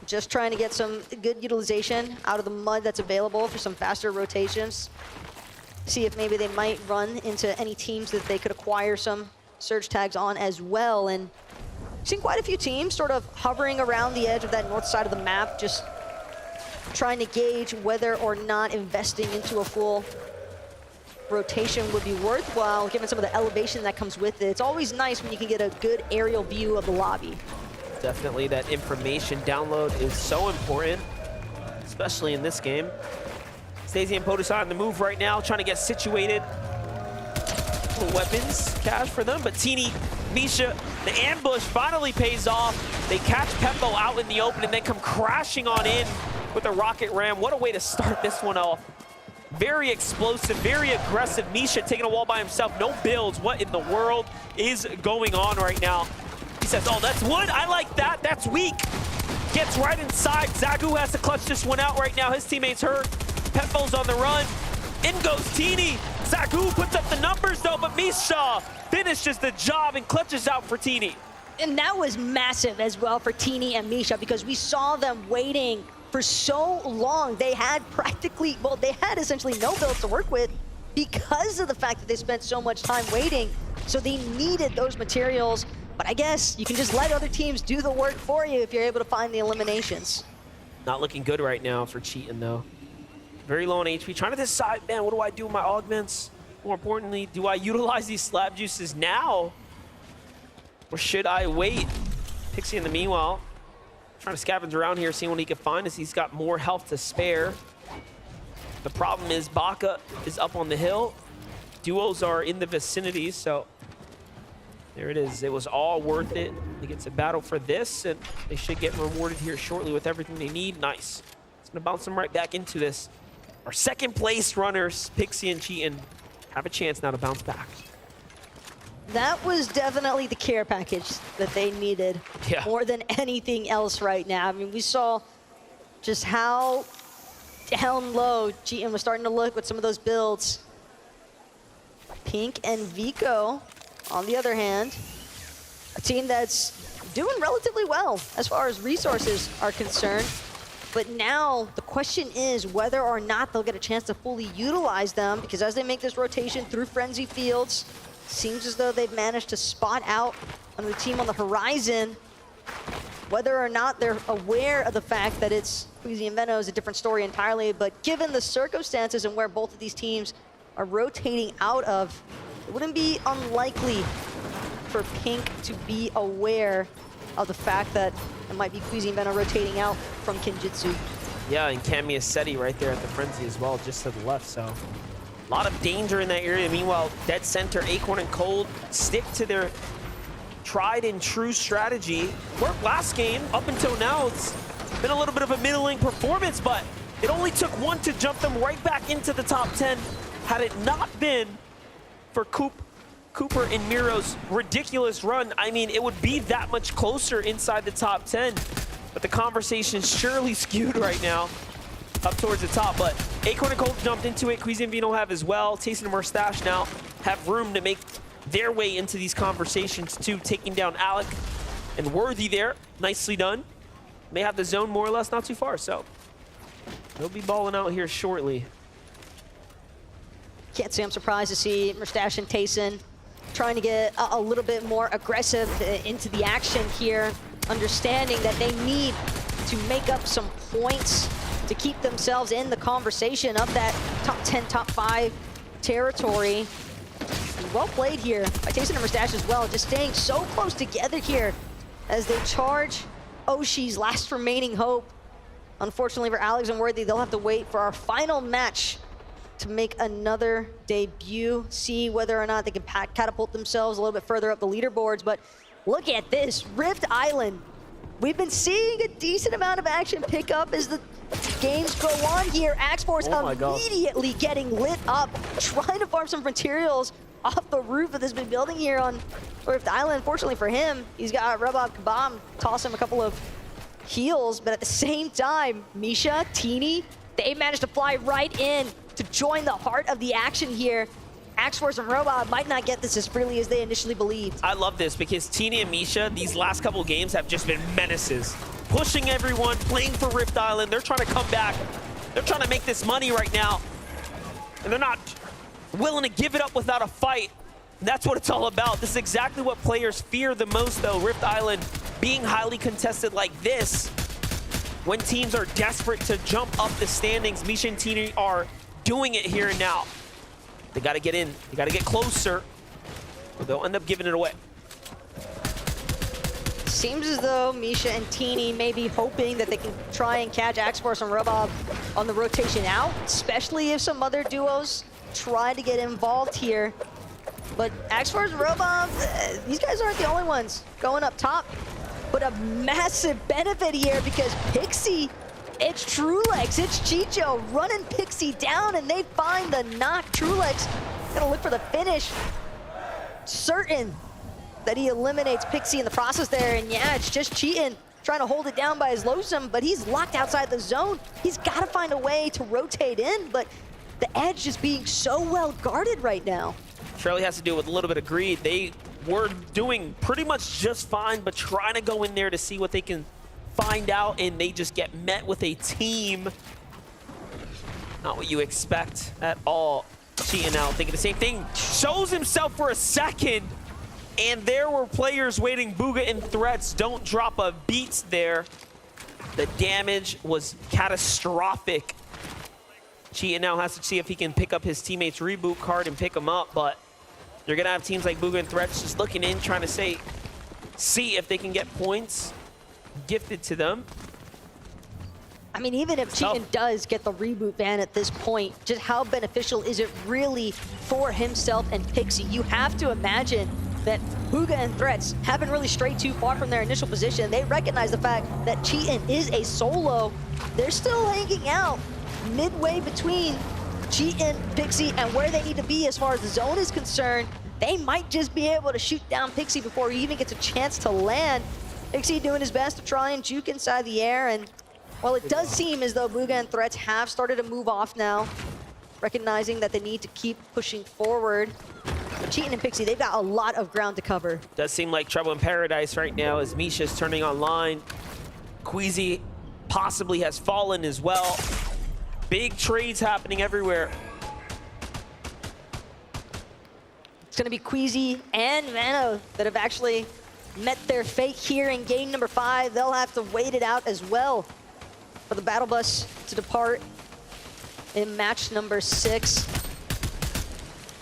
Just trying to get some good utilization out of the mud that's available for some faster rotations. See if maybe they might run into any teams that they could acquire some surge tags on as well. And seen quite a few teams sort of hovering around the edge of that north side of the map, just trying to gauge whether or not investing into a full rotation would be worthwhile, given some of the elevation that comes with it. It's always nice when you can get a good aerial view of the lobby. Definitely that information download is so important, especially in this game. Stacey and POTUS on the move right now, trying to get situated. Weapons cache for them, but Teeny, Misha, the ambush finally pays off. They catch Peppo out in the open and then come crashing on in with a rocket ram. What a way to start this one off. Very explosive, very aggressive. Misha taking a wall by himself, no builds. What in the world is going on right now? He says, oh, that's wood, I like that, that's weak. Gets right inside, Zagu has to clutch this one out right now. His teammate's hurt, Peppo's on the run. In goes Teeny. Zagu puts up the numbers though, but Misha finishes the job and clutches out for Teeny. And that was massive as well for Teeny and Misha, because we saw them waiting for so long. They had practically, well, they had essentially no builds to work with because of the fact that they spent so much time waiting. So they needed those materials. But I guess you can just let other teams do the work for you if you're able to find the eliminations. Not looking good right now for Cheatin' though. Very low on HP, trying to decide, man, what do I do with my augments? More importantly, do I utilize these slab juices now? Or should I wait? Pixie in the meanwhile, trying to scavenge around here, seeing what he can find as he's got more health to spare. The problem is Baka is up on the hill. Duos are in the vicinity, so there it is. It was all worth it. They get to battle for this, and they should get rewarded here shortly with everything they need. Nice. It's gonna bounce them right back into this. Our second place runners, Pixie and Cheatin', have a chance now to bounce back. That was definitely the care package that they needed more than anything else right now. I mean, we saw just how down low Cheatin' was starting to look with some of those builds. Pink and Vico, on the other hand, a team that's doing relatively well as far as resources are concerned. But now the question is whether or not they'll get a chance to fully utilize them, because as they make this rotation through Frenzy Fields, seems as though they've managed to spot out another team on the horizon. Whether or not they're aware of the fact that it's Queasy and Veno is a different story entirely, but given the circumstances and where both of these teams are rotating out of, it wouldn't be unlikely for Pink to be aware of the fact that it might be Queasy and Veno rotating out from Kinjitsu. Yeah, and Kami Assetti right there at the Frenzy as well, just to the left, so. A lot of danger in that area. Meanwhile, dead center, Acorn and Cold stick to their tried and true strategy. Worked last game. Up until now, it's been a little bit of a middling performance, but it only took one to jump them right back into the top 10. Had it not been for Cooper and Miro's ridiculous run, I mean, it would be that much closer inside the top 10. But the conversation's surely skewed right now up towards the top, but Acorn and Cold jumped into it. Queasy and Vino have as well. Tasting and Mustache now have room to make their way into these conversations too, taking down Alec and Worthy there. Nicely done. They have the zone more or less not too far, so they'll be balling out here shortly. Can't say I'm surprised to see Mustache and Tayson trying to get a little bit more aggressive into the action here, understanding that they need to make up some points to keep themselves in the conversation of that top 10, top 5 territory. And well played here by Tayson and Mustache as well, just staying so close together here as they charge Oshi's last remaining hope. Unfortunately for Alex and Worthy, they'll have to wait for our final match to make another debut, see whether or not they can catapult themselves a little bit further up the leaderboards. But look at this, Rift Island. We've been seeing a decent amount of action pick up as the games go on here. Axe-Force immediately getting lit up, trying to farm some materials off the roof of this big building here on Rift Island. Fortunately for him, he's got Rebob Kabam toss him a couple of heals, but at the same time, Misha, Teeny, they managed to fly right in to join the heart of the action here. X-Force and Robot might not get this as freely as they initially believed. I love this because Tini and Misha, these last couple games have just been menaces. Pushing everyone, playing for Rift Island. They're trying to come back. They're trying to make this money right now. And they're not willing to give it up without a fight. That's what it's all about. This is exactly what players fear the most, though. Rift Island being highly contested like this. When teams are desperate to jump up the standings, Misha and Tini are doing it here and now. They got to get in. They got to get closer, or they'll end up giving it away. Seems as though Misha and Tini may be hoping that they can try and catch X-Force and Robob on the rotation out, especially if some other duos try to get involved here. But X-Force and Robob, these guys aren't the only ones going up top. But a massive benefit here because Pixie, it's Trulex, it's Chicho running Pixie down, and they find the knock. Trulex gonna look for the finish. Certain that he eliminates Pixie in the process there, and yeah, it's just Cheatin trying to hold it down by his Losum, but he's locked outside the zone. He's got to find a way to rotate in, but the edge just being so well guarded right now. Surely has to do with a little bit of greed. They were doing pretty much just fine, but trying to go in there to see what they can find out, and they just get met with a team. Not what you expect at all. Cheatin out, thinking the same thing. Shows himself for a second, and there were players waiting. Bugha and Threats don't drop a beat there. The damage was catastrophic. Cheatin now has to see if he can pick up his teammate's reboot card and pick him up, but you're gonna have teams like Bugha and Threats just looking in, trying to see if they can get points gifted to them. I mean, even if Cheatin does get the reboot ban at this point, just how beneficial is it really for himself and Pixie? You have to imagine that Bugha and Threats haven't really strayed too far from their initial position. They recognize the fact that Cheatin is a solo. They're still hanging out midway between Cheatin, Pixie, and where they need to be as far as the zone is concerned. They might just be able to shoot down Pixie before he even gets a chance to land. Pixie doing his best to try and juke inside the air, and well, it does seem as though Bugha and Threats have started to move off now, recognizing that they need to keep pushing forward. But Cheatin and Pixie, they've got a lot of ground to cover. Does seem like trouble in paradise right now as Misha's turning online. Queasy possibly has fallen as well. Big trades happening everywhere. It's going to be Queasy and Mano that have actually met their fate here in game number 5. They'll have to wait it out as well for the battle bus to depart in match number 6.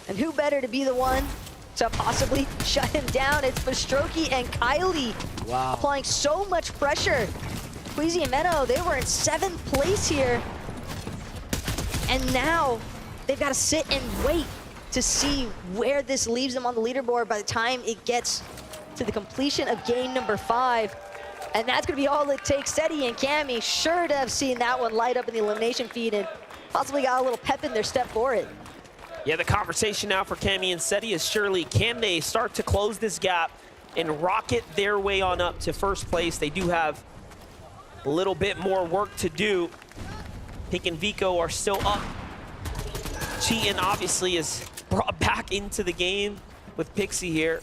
And who better to be the one to possibly shut him down? It's Bastroki and Kylie. Wow. Applying so much pressure. Queasy and Meno, they were in 7th place here. And now they've got to sit and wait to see where this leaves them on the leaderboard by the time it gets to the completion of game number 5. And that's going to be all it takes. Seti and Cammy sure to have seen that one light up in the elimination feed and possibly got a little pep in their step for it. Yeah, the conversation now for Cammy and Seti is surely, can they start to close this gap and rocket their way on up to first place? They do have a little bit more work to do. Pink and Vico are still up. Cheatin obviously is brought back into the game with Pixie here.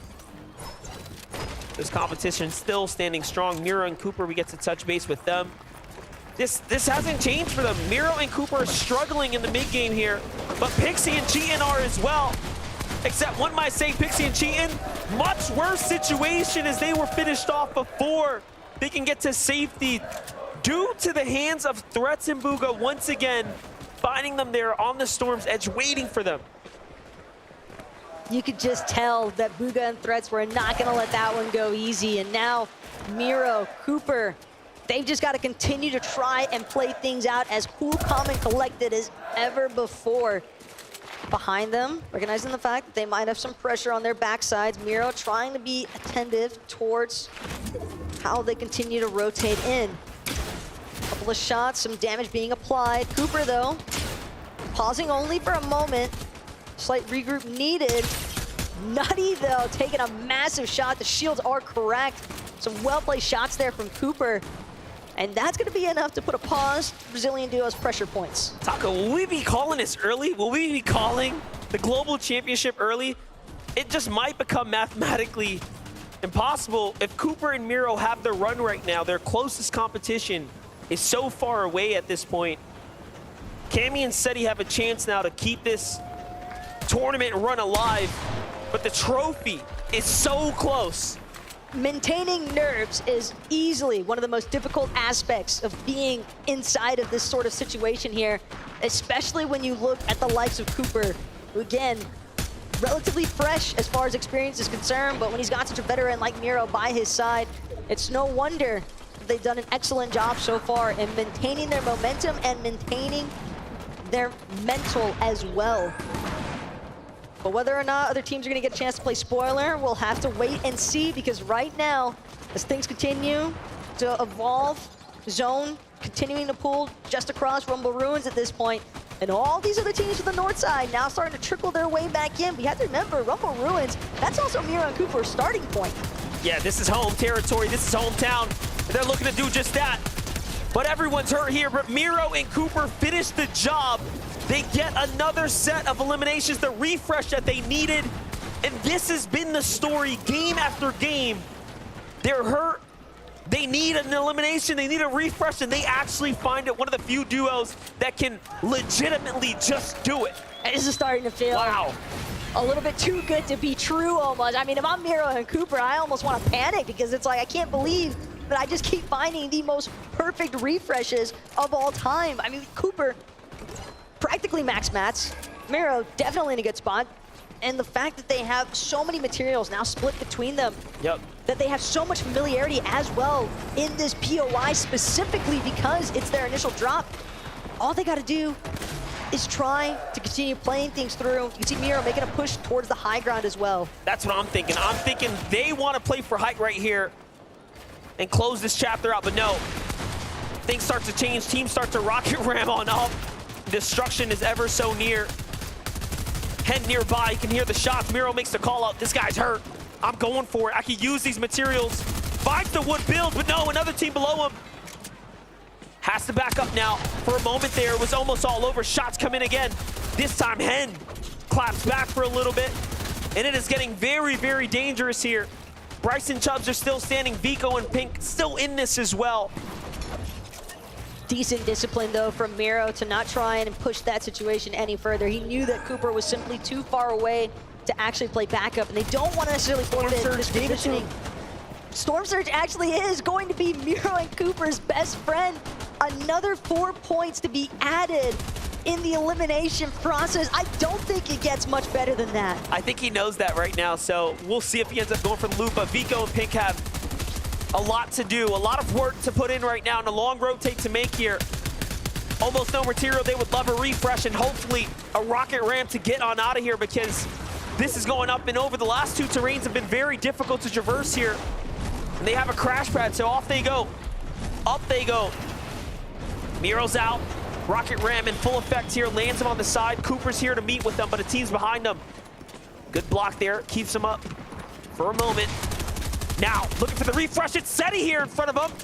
This competition still standing strong. Miro and Cooper, we get to touch base with them. This hasn't changed for them. Miro and Cooper are struggling in the mid game here, but Pixie and Cheatin are as well. Except one might say Pixie and Cheatin, much worse situation as they were finished off before they can get to safety due to the hands of Threats and Bugha once again, finding them there on the Storm's edge, waiting for them. You could just tell that Bugha and Threats were not going to let that one go easy. And now Miro, Cooper, they've just got to continue to try and play things out as cool, calm, and collected as ever before. Behind them, recognizing the fact that they might have some pressure on their backsides. Miro trying to be attentive towards how they continue to rotate in. Couple of shots, some damage being applied. Cooper, though, pausing only for a moment. Slight regroup needed. Nutty, though, taking a massive shot. The shields are correct. Some well-placed shots there from Cooper. And that's going to be enough to put a pause to Brazilian duo's pressure points. Taco, will we be calling this early? Will we be calling the global championship early, it just might become mathematically impossible if Cooper and Miro have their run right now. Their closest competition is so far away at this point. Cammy and Seti have a chance now to keep this tournament run alive, but the trophy is so close. Maintaining nerves is easily one of the most difficult aspects of being inside of this sort of situation here, especially when you look at the likes of Cooper, who again, relatively fresh as far as experience is concerned, but when he's got such a veteran like Miro by his side, it's no wonder they've done an excellent job so far in maintaining their momentum and maintaining their mental as well. But whether or not other teams are going to get a chance to play spoiler, we'll have to wait and see, because right now, as things continue to evolve, Zone continuing to pull just across Rumble Ruins at this point, and all these other teams to the north side now starting to trickle their way back in. But you have to remember, Rumble Ruins, that's also Miro and Cooper's starting point. Yeah, this is home territory, this is hometown, and they're looking to do just that. But everyone's hurt here, but Miro and Cooper finish the job. They get another set of eliminations, the refresh that they needed. And this has been the story game after game. They're hurt. They need an elimination. They need a refresh, and they actually find it. One of the few duos that can legitimately just do it. This is starting to feel a little bit too good to be true almost. I mean, if I'm Miro and Cooper, I almost want to panic, because it's like, I can't believe that I just keep finding the most perfect refreshes of all time. I mean, Cooper, practically max mats. Miro definitely in a good spot. And the fact that they have so many materials now split between them, that they have so much familiarity as well in this POI, specifically because it's their initial drop. All they got to do is try to continue playing things through. You can see Miro making a push towards the high ground as well. That's what I'm thinking. I'm thinking they want to play for height right here and close this chapter out, but no. Things start to change. Teams start to rocket ram on up. Destruction is ever so near. Head nearby, you can hear the shots. Miro makes the call out. This guy's hurt. I'm going for it. I can use these materials. Finds the wood build, but no, another team below him. Has to back up now. For a moment there, it was almost all over. Shots come in again. This time, Hen claps back for a little bit. And it is getting very, very dangerous here. Bryce and Chubbs are still standing. Vico and Pink still in this as well. Decent discipline, though, from Miro to not try and push that situation any further. He knew that Cooper was simply too far away to actually play backup, and they don't want to necessarily forfeit this positioning. Storm Surge actually is going to be Miro and Cooper's best friend. Another 4 points to be added in the elimination process. I don't think it gets much better than that. I think he knows that right now, so we'll see if he ends up going for the loop. But Vico and Pink have a lot to do, a lot of work to put in right now, and a long rotate to make here. Almost no material. They would love a refresh and hopefully a rocket ramp to get on out of here, because this is going up and over. The last two terrains have been very difficult to traverse here. And they have a crash pad, so off they go. Up they go. Miro's out. Rocket ram in full effect here. Lands him on the side. Cooper's here to meet with them, but a team's behind them. Good block there. Keeps him up for a moment. Now, looking for the refresh. It's Seti here in front of him.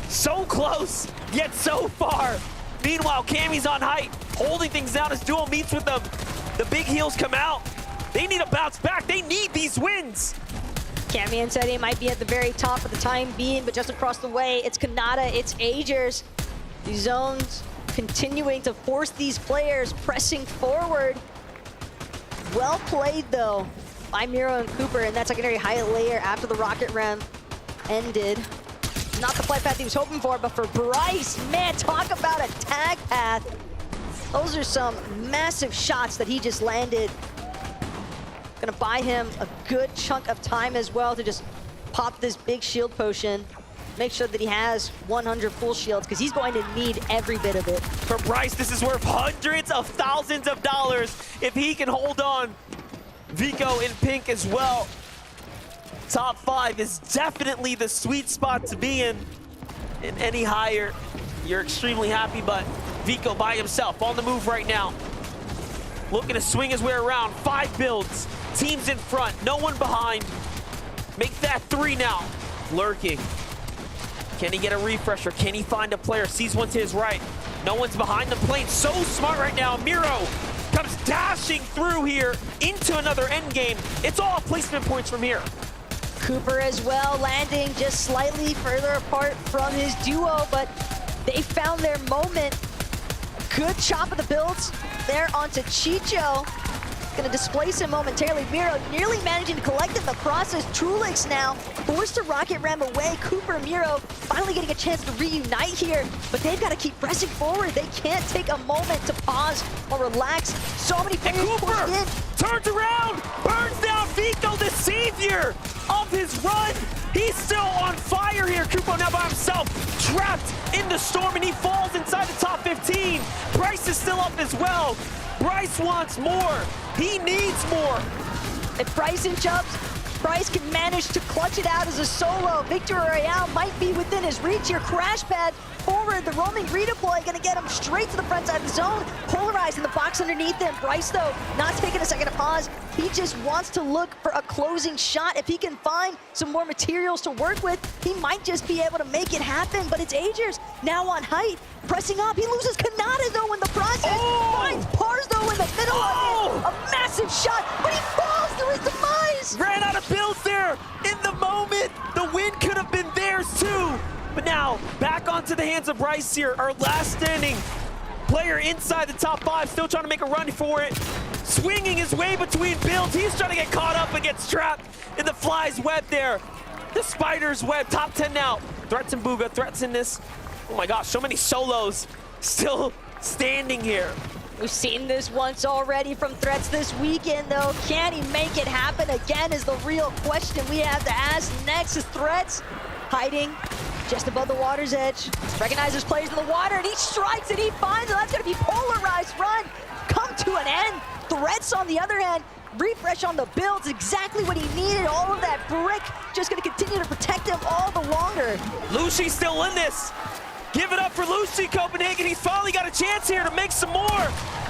So close, yet so far. Meanwhile, Cammy's on height, holding things down as Duo meets with them. The big heels come out. They need a bounce back. They need these wins. Cammy and Seti might be at the very top for the time being, but just across the way, it's Kanata, it's Agers. These zones continuing to force these players pressing forward. Well played, though, by Miro and Cooper, and that secondary high layer after the rocket ram ended. Not the flight path he was hoping for, but for Bryce, man, talk about a tag path. Those are some massive shots that he just landed. Gonna buy him a good chunk of time as well to just pop this big shield potion. Make sure that he has 100 full shields, because he's going to need every bit of it. For Bryce, this is worth hundreds of thousands of dollars if he can hold on. Vico in Pink as well. Top 5 is definitely the sweet spot to be in. And any higher, you're extremely happy, but Vico by himself on the move right now. Looking to swing his way around. 5 builds, teams in front, no one behind. Make that 3 now. Lurking. Can he get a refresher? Can he find a player? Sees one to his right. No one's behind them, playing so smart right now. Miro comes dashing through here into another end game. It's all placement points from here. Cooper as well, landing just slightly further apart from his duo, but they found their moment. Good chop of the builds there onto Chicho. Gonna displace him momentarily. Miro nearly managing to collect in the process. Trulix now forced to rocket ram away. Cooper and Miro finally getting a chance to reunite here, but they've got to keep pressing forward. They can't take a moment to pause or relax. So many players pushed in. Turns around, burns down Vico, the savior of his run. He's still on fire here. Kupo now by himself, trapped in the storm, and he falls inside the top 15. Bryce is still up as well. Bryce wants more. He needs more. If Bryson jumps, Bryce can manage to clutch it out as a solo. Victory Royale might be within his reach here. Crash pad forward, the roaming redeploy gonna get him straight to the front side of the zone. Polarized in the box underneath him. Bryce though, not taking a second to pause. He just wants to look for a closing shot. If he can find some more materials to work with, he might just be able to make it happen, but it's Agers now on height, pressing up. He loses Kanata though in the process. Finds Pars though in the middle of it. A massive shot, but he falls to his demise. Ran out of builds there in the moment. The win could have been theirs too. But now, back onto the hands of Bryce here, our last standing player inside the top 5, still trying to make a run for it. Swinging his way between builds. He's trying to get caught up and gets trapped in the fly's web there. The spider's web, top 10 now. Threats in Booga, threats in this. Oh my gosh, so many solos still standing here. We've seen this once already from Threats this weekend, though. Can he make it happen again is the real question we have to ask. Next is Threats hiding just above the water's edge. Recognizes players in the water, and he strikes, and he finds it. That's going to be Polarized run come to an end. Threats, on the other hand, refresh on the builds, exactly what he needed. All of that brick just going to continue to protect him all the longer. Lucy's still in this. Give it up for Lucy, Copenhagen. He's finally got a chance here to make some more.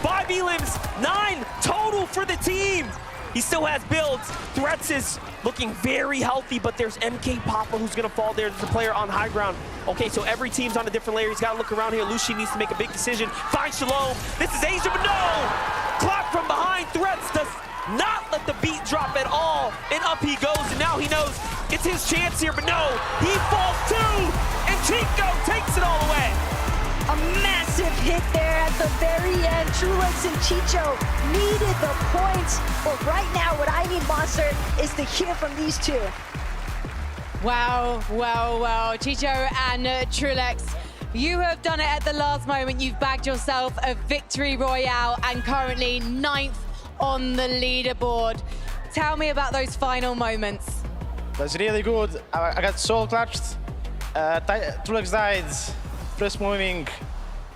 5 elims, 9 total for the team. He still has builds. Threats is looking very healthy, but there's MK Papa who's gonna fall there. There's a player on high ground. Okay, so every team's on a different layer. He's gotta look around here. Lucy needs to make a big decision. Find Shalom. This is Asia, but no! Clock from behind. Threats does not let the beat drop at all. And up he goes, and now he knows it's his chance here, but no, he falls too! And Chico takes it all away. A massive hit there at the very end. Trulix and Chicho needed the points. But right now, what I need, Monster, is to hear from these two. Wow, wow, wow. Chicho and Trulix, you have done it at the last moment. You've bagged yourself a Victory Royale and currently 9th on the leaderboard. Tell me about those final moments. That's really good. I got soul clutched. Trulix died. First moving,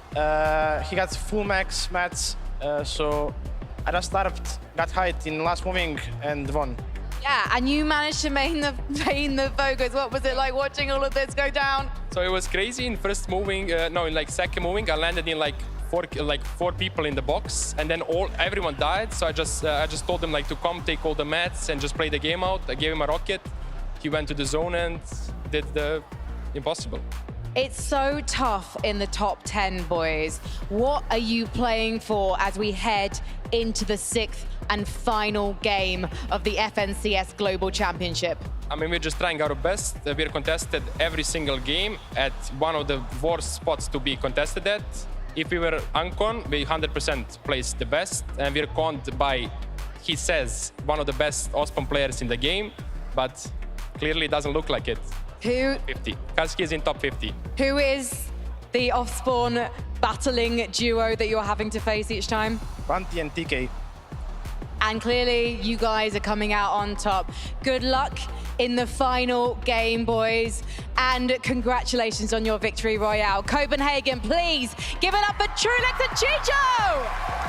he got full max mats, so I just got height in last moving and won. Yeah, and you managed to main the focus. What was it like watching all of this go down? So it was crazy in first moving, in like second moving, I landed in like four people in the box, and then everyone died. So I just told them like to come take all the mats and just play the game out. I gave him a rocket. He went to the zone and did the impossible. It's so tough in the top 10, boys. What are you playing for as we head into the 6th and final game of the FNCS Global Championship? I mean, we're just trying our best. We're contested every single game at one of the worst spots to be contested at. If we were uncon, we 100% place the best, and we're conned by, he says, one of the best Ospan players in the game, but clearly it doesn't look like it. Who? 50. Kaski is in top 50. Who is the off-spawn battling duo that you're having to face each time? Banti and TK. And clearly, you guys are coming out on top. Good luck in the final game, boys. And congratulations on your Victory Royale. Copenhagen, please give it up for Trulix and Chicho!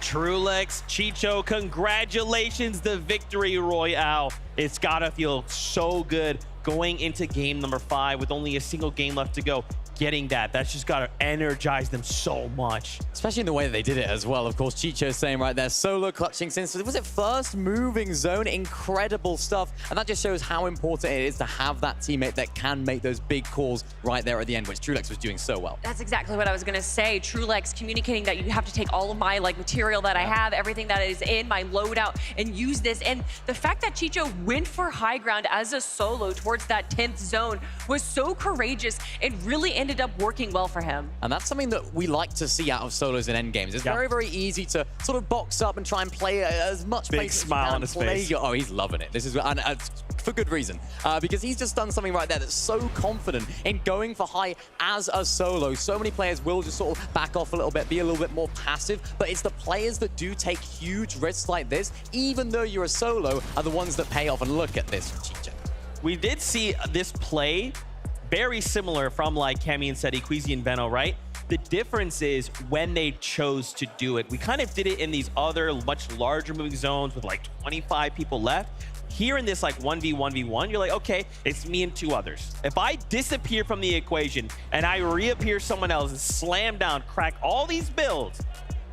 Trulix, Chicho, congratulations, the Victory Royale. It's gotta feel so good going into game number 5 with only a single game left to go. getting that. That's just got to energize them so much. Especially in the way that they did it as well. Of course, Chicho saying right there, solo clutching since, was it first moving zone? Incredible stuff. And that just shows how important it is to have that teammate that can make those big calls right there at the end, which Trulex was doing so well. That's exactly what I was gonna say. Trulex communicating that you have to take all of my material that I have, everything that is in my loadout, and use this. And the fact that Chicho went for high ground as a solo towards that 10th zone was so courageous and really ended up working well for him. And that's something that we like to see out of solos in end games. It's very, very easy to sort of box up and try and play as much big smile on his face. Oh, he's loving it. This is and for good reason, because he's just done something right there that's so confident in going for high as a solo. So many players will just sort of back off a little bit, be a little bit more passive, but it's the players that do take huge risks like this, even though you're a solo, are the ones that pay off. And look at this, Chicho. We did see this play very similar from like Cammy and Seti, Queasy and Veno, right? The difference is when they chose to do it. We kind of did it in these other much larger moving zones with like 25 people left. Here in this like 1v1v1, you're like, okay, it's me and 2 others. If I disappear from the equation and I reappear someone else and slam down, crack all these builds,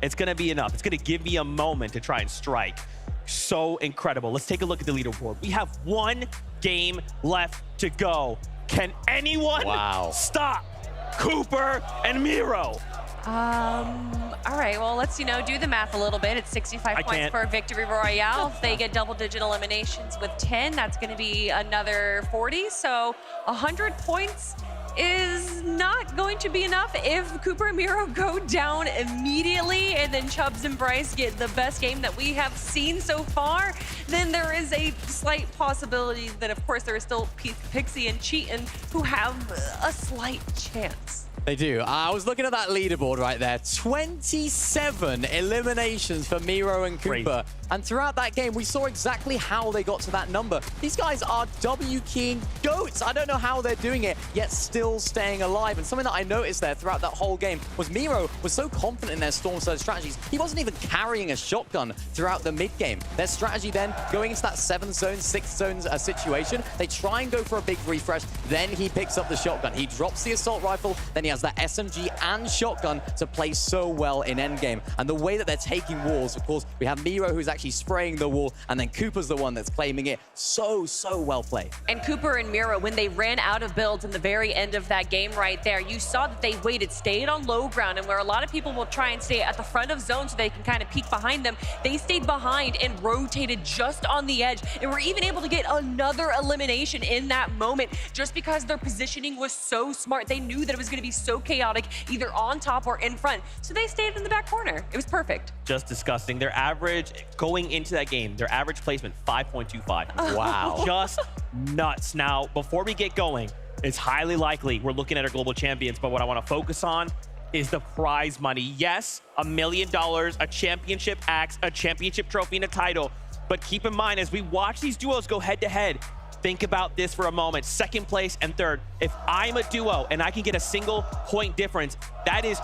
it's gonna be enough. It's gonna give me a moment to try and strike. So incredible. Let's take a look at the leaderboard. We have 1 game left to go. Can anyone stop Cooper and Miro? All right, well, let's, do the math a little bit. It's 65 points for Victory Royale. If they get double-digit eliminations with 10, that's going to be another 40. So 100 points is not going to be enough if Cooper and Miro go down immediately and then Chubbs and Bryce get the best game that we have seen so far. Then there is a slight possibility that, of course, there is still Pixie and Cheatin who have a slight chance. They do. I was looking at that leaderboard right there. 27 eliminations for Miro and Cooper. And throughout that game, we saw exactly how they got to that number. These guys are W-keying goats. I don't know how they're doing it, yet still staying alive. And something that I noticed there throughout that whole game was Miro was so confident in their Storm Surge strategies. He wasn't even carrying a shotgun throughout the mid-game. Their strategy then, going into that 7th zone, 6th zone situation, they try and go for a big refresh. Then he picks up the shotgun. He drops the assault rifle. Then he has that SMG and shotgun to play so well in endgame. And the way that they're taking walls, of course, we have Miro who's actually spraying the wall, and then Cooper's the one that's claiming it. So well played. And Cooper and Miro, when they ran out of builds in the very end of that game right there, you saw that they waited, stayed on low ground, and where a lot of people will try and stay at the front of zone so they can kind of peek behind them, they stayed behind and rotated just on the edge, and were even able to get another elimination in that moment just because their positioning was so smart. They knew that it was going to be so chaotic, either on top or in front, so they stayed in the back corner. It was perfect. Just disgusting. Their average, going into that game, their average placement, 5.25. Wow. Just nuts. Now, before we get going, it's highly likely we're looking at our global champions, but what I want to focus on is the prize money. Yes, $1 million, a championship axe, a championship trophy, and a title. But keep in mind, as we watch these duos go head-to-head, think about this for a moment. 2nd place and 3rd. If I'm a duo and I can get a single point difference, that is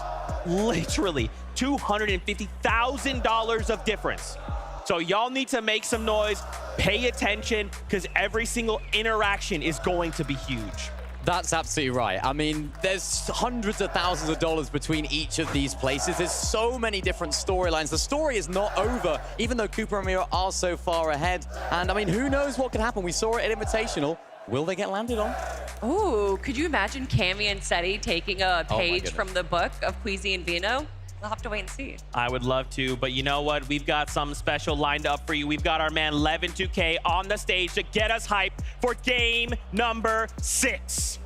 literally $250,000 of difference. So y'all need to make some noise, pay attention, because every single interaction is going to be huge. That's absolutely right. I mean, there's hundreds of thousands of dollars between each of these places. There's so many different storylines. The story is not over, even though Cooper and Miro are so far ahead. And I mean, who knows what can happen? We saw it at Invitational. Will they get landed on? Ooh, could you imagine Cammy and Seti taking a page from the book of Queasy and Veno? We'll have to wait and see. I would love to, but you know what? We've got something special lined up for you. We've got our man Levin2K on the stage to get us hyped for game number 6.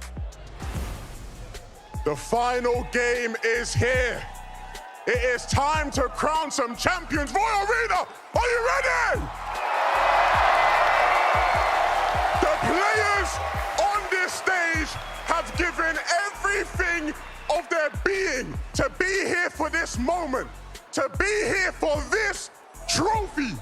The final game is here. It is time to crown some champions. Royal Arena, are you ready? The players on this stage have given everything of their being to be here for this moment, to be here for this trophy.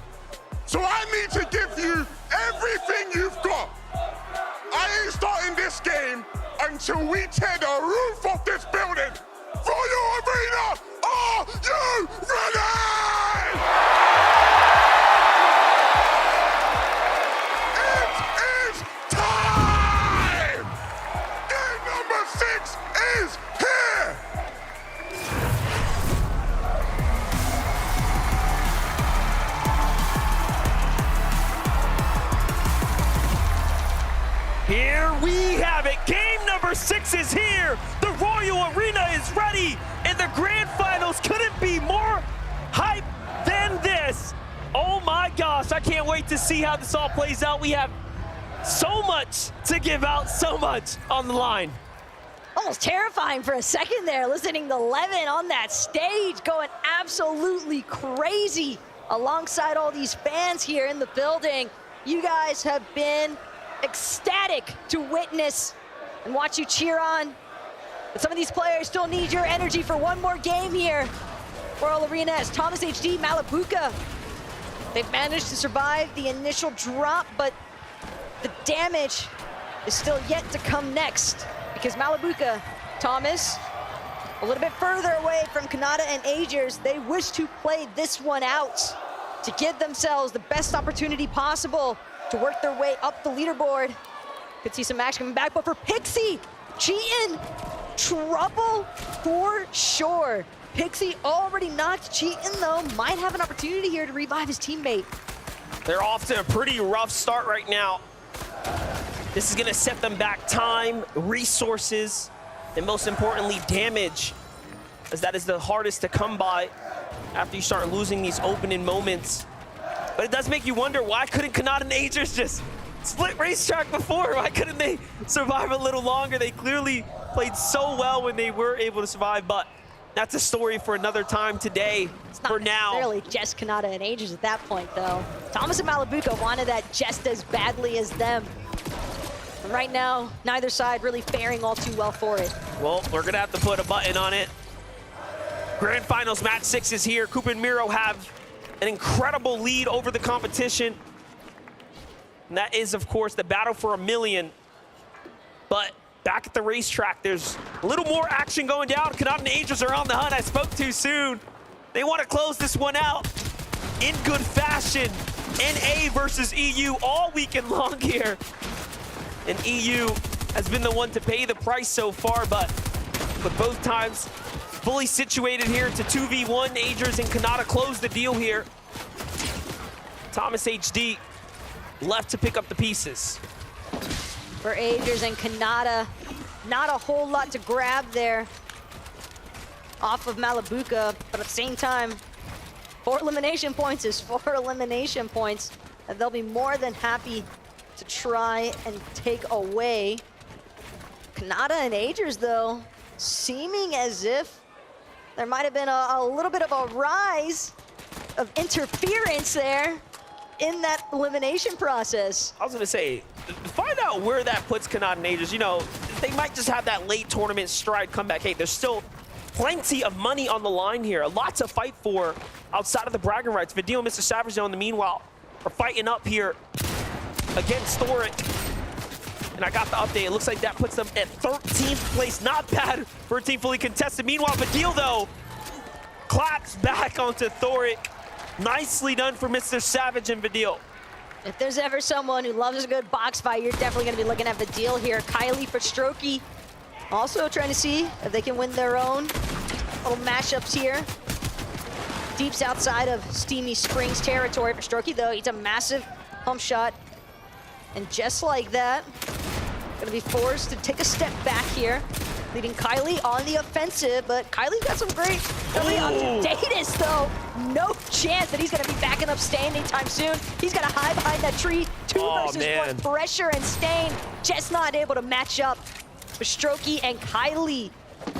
So I need to give you everything you've got. I ain't starting this game until we tear the roof off this building. Royal Arena, are you ready? It is time! Game number 6 is we have it. Game number 6 is here. The Royal Arena is ready, and the grand finals couldn't be more hype than this. Oh my gosh, I can't wait to see how this all plays out. We have so much to give out, so much on the line. Almost terrifying for a second there, listening to Levin on that stage, going absolutely crazy alongside all these fans here in the building. You guys have been ecstatic to witness and watch you cheer on. But some of these players still need your energy for one more game here. Royal Arena as Thomas HD, Malabuka. They've managed to survive the initial drop, but the damage is still yet to come next because Malabuka, Thomas, a little bit further away from Kanata and Agers. They wish to play this one out to give themselves the best opportunity possible to work their way up the leaderboard. Could see some action coming back, but for Pixie, cheating, trouble for sure. Pixie already knocked. Cheatin, though, might have an opportunity here to revive his teammate. They're off to a pretty rough start right now. This is gonna set them back time, resources, and most importantly, damage, as that is the hardest to come by after you start losing these opening moments. But it does make you wonder, why couldn't Kanata and Agers just split racetrack before? Why couldn't they survive a little longer? They clearly played so well when they were able to survive, but that's a story for another time today. It's not for now. necessarily just Kanata and Agers at that point, though. Thomas and Malabuka wanted that just as badly as them. And right now, neither side really faring all too well for it. Well, we're gonna have to put a button on it. Grand Finals Match 6 is here. Koopa and Miro have an incredible lead over the competition. And that is, of course, the battle for $1 million. But back at the racetrack, there's a little more action going down. Kanata and Agers are on the hunt. I spoke too soon. They want to close this one out in good fashion. NA versus EU all weekend long here. And EU has been the one to pay the price so far, but with both times fully situated here to 2v1, Agers and Kanata close the deal here. Thomas HD left to pick up the pieces. For Agers and Kanata, not a whole lot to grab there off of Malabuka, but at the same time, 4 elimination points is 4 elimination points, and they'll be more than happy to try and take away. Kanata and Agers, though, seeming as if there might have been a little bit of a rise of interference there in that elimination process. I was gonna say, find out where that puts Kanata and Agers. You know, they might just have that late tournament stride comeback. Hey, there's still plenty of money on the line here, a lot to fight for outside of the bragging rights. Vidil and Mr. Savage, though, in the meanwhile, are fighting up here against Thoric. And I got the update. It looks like that puts them at 13th place. Not bad for a team fully contested. Meanwhile, Vidil, though, claps back onto Thoric. Nicely done for Mr. Savage and Vidil. If there's ever someone who loves a good box fight, you're definitely going to be looking at Vidil here. Kylie for Strokey, also trying to see if they can win their own little mashups here. Deeps outside of Steamy Springs territory for Strokey, though. He's a massive pump shot. And just like that, going to be forced to take a step back here, leading Kylie on the offensive, but Kylie's got some great early on. Datus, though, no chance that he's going to be backing up Stain anytime soon. He's got to hide behind that tree. 2 versus 1 pressure, and Stain just not able to match up. But Strokey and Kylie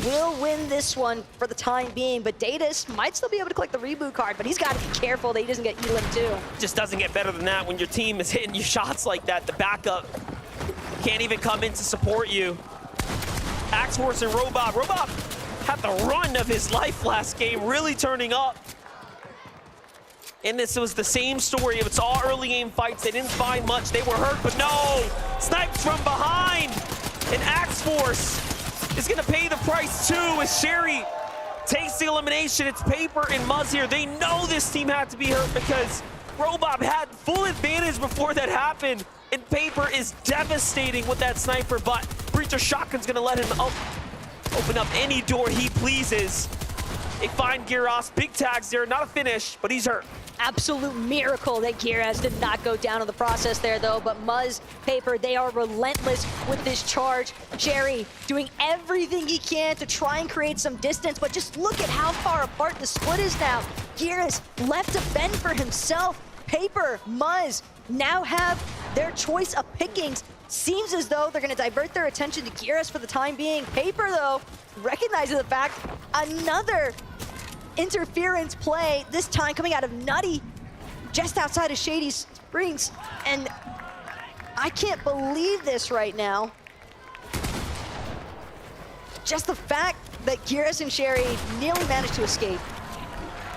will win this one for the time being, but Datus might still be able to collect the reboot card, but he's got to be careful that he doesn't get Elim too. Just doesn't get better than that when your team is hitting you shots like that. The backup can't even come in to support you. Axe Force and Robot. Robot had the run of his life last game, really turning up. And this was the same story. It's all early game fights. They didn't find much. They were hurt, but no! Snipes from behind! And Axe Force is gonna pay the price too as Sherry takes the elimination. It's Paper and Muzz here. They know this team had to be hurt because Robot had full advantage before that happened. And Paper is devastating with that sniper, but Breacher Shotgun's gonna let him open up any door he pleases. They find Gyros, big tags there, not a finish, but he's hurt. Absolute miracle that Giras did not go down in the process there, though. But Muzz, Paper, they are relentless with this charge. Sherry doing everything he can to try and create some distance, but just look at how far apart the split is now. Giras left to fend for himself. Paper, Muzz now have their choice of pickings. Seems as though they're going to divert their attention to Giras for the time being. Paper, though, recognizing the fact, another interference play, this time coming out of Nutty, just outside of Shady Springs. And I can't believe this right now. Just the fact that Giras and Sherry nearly managed to escape.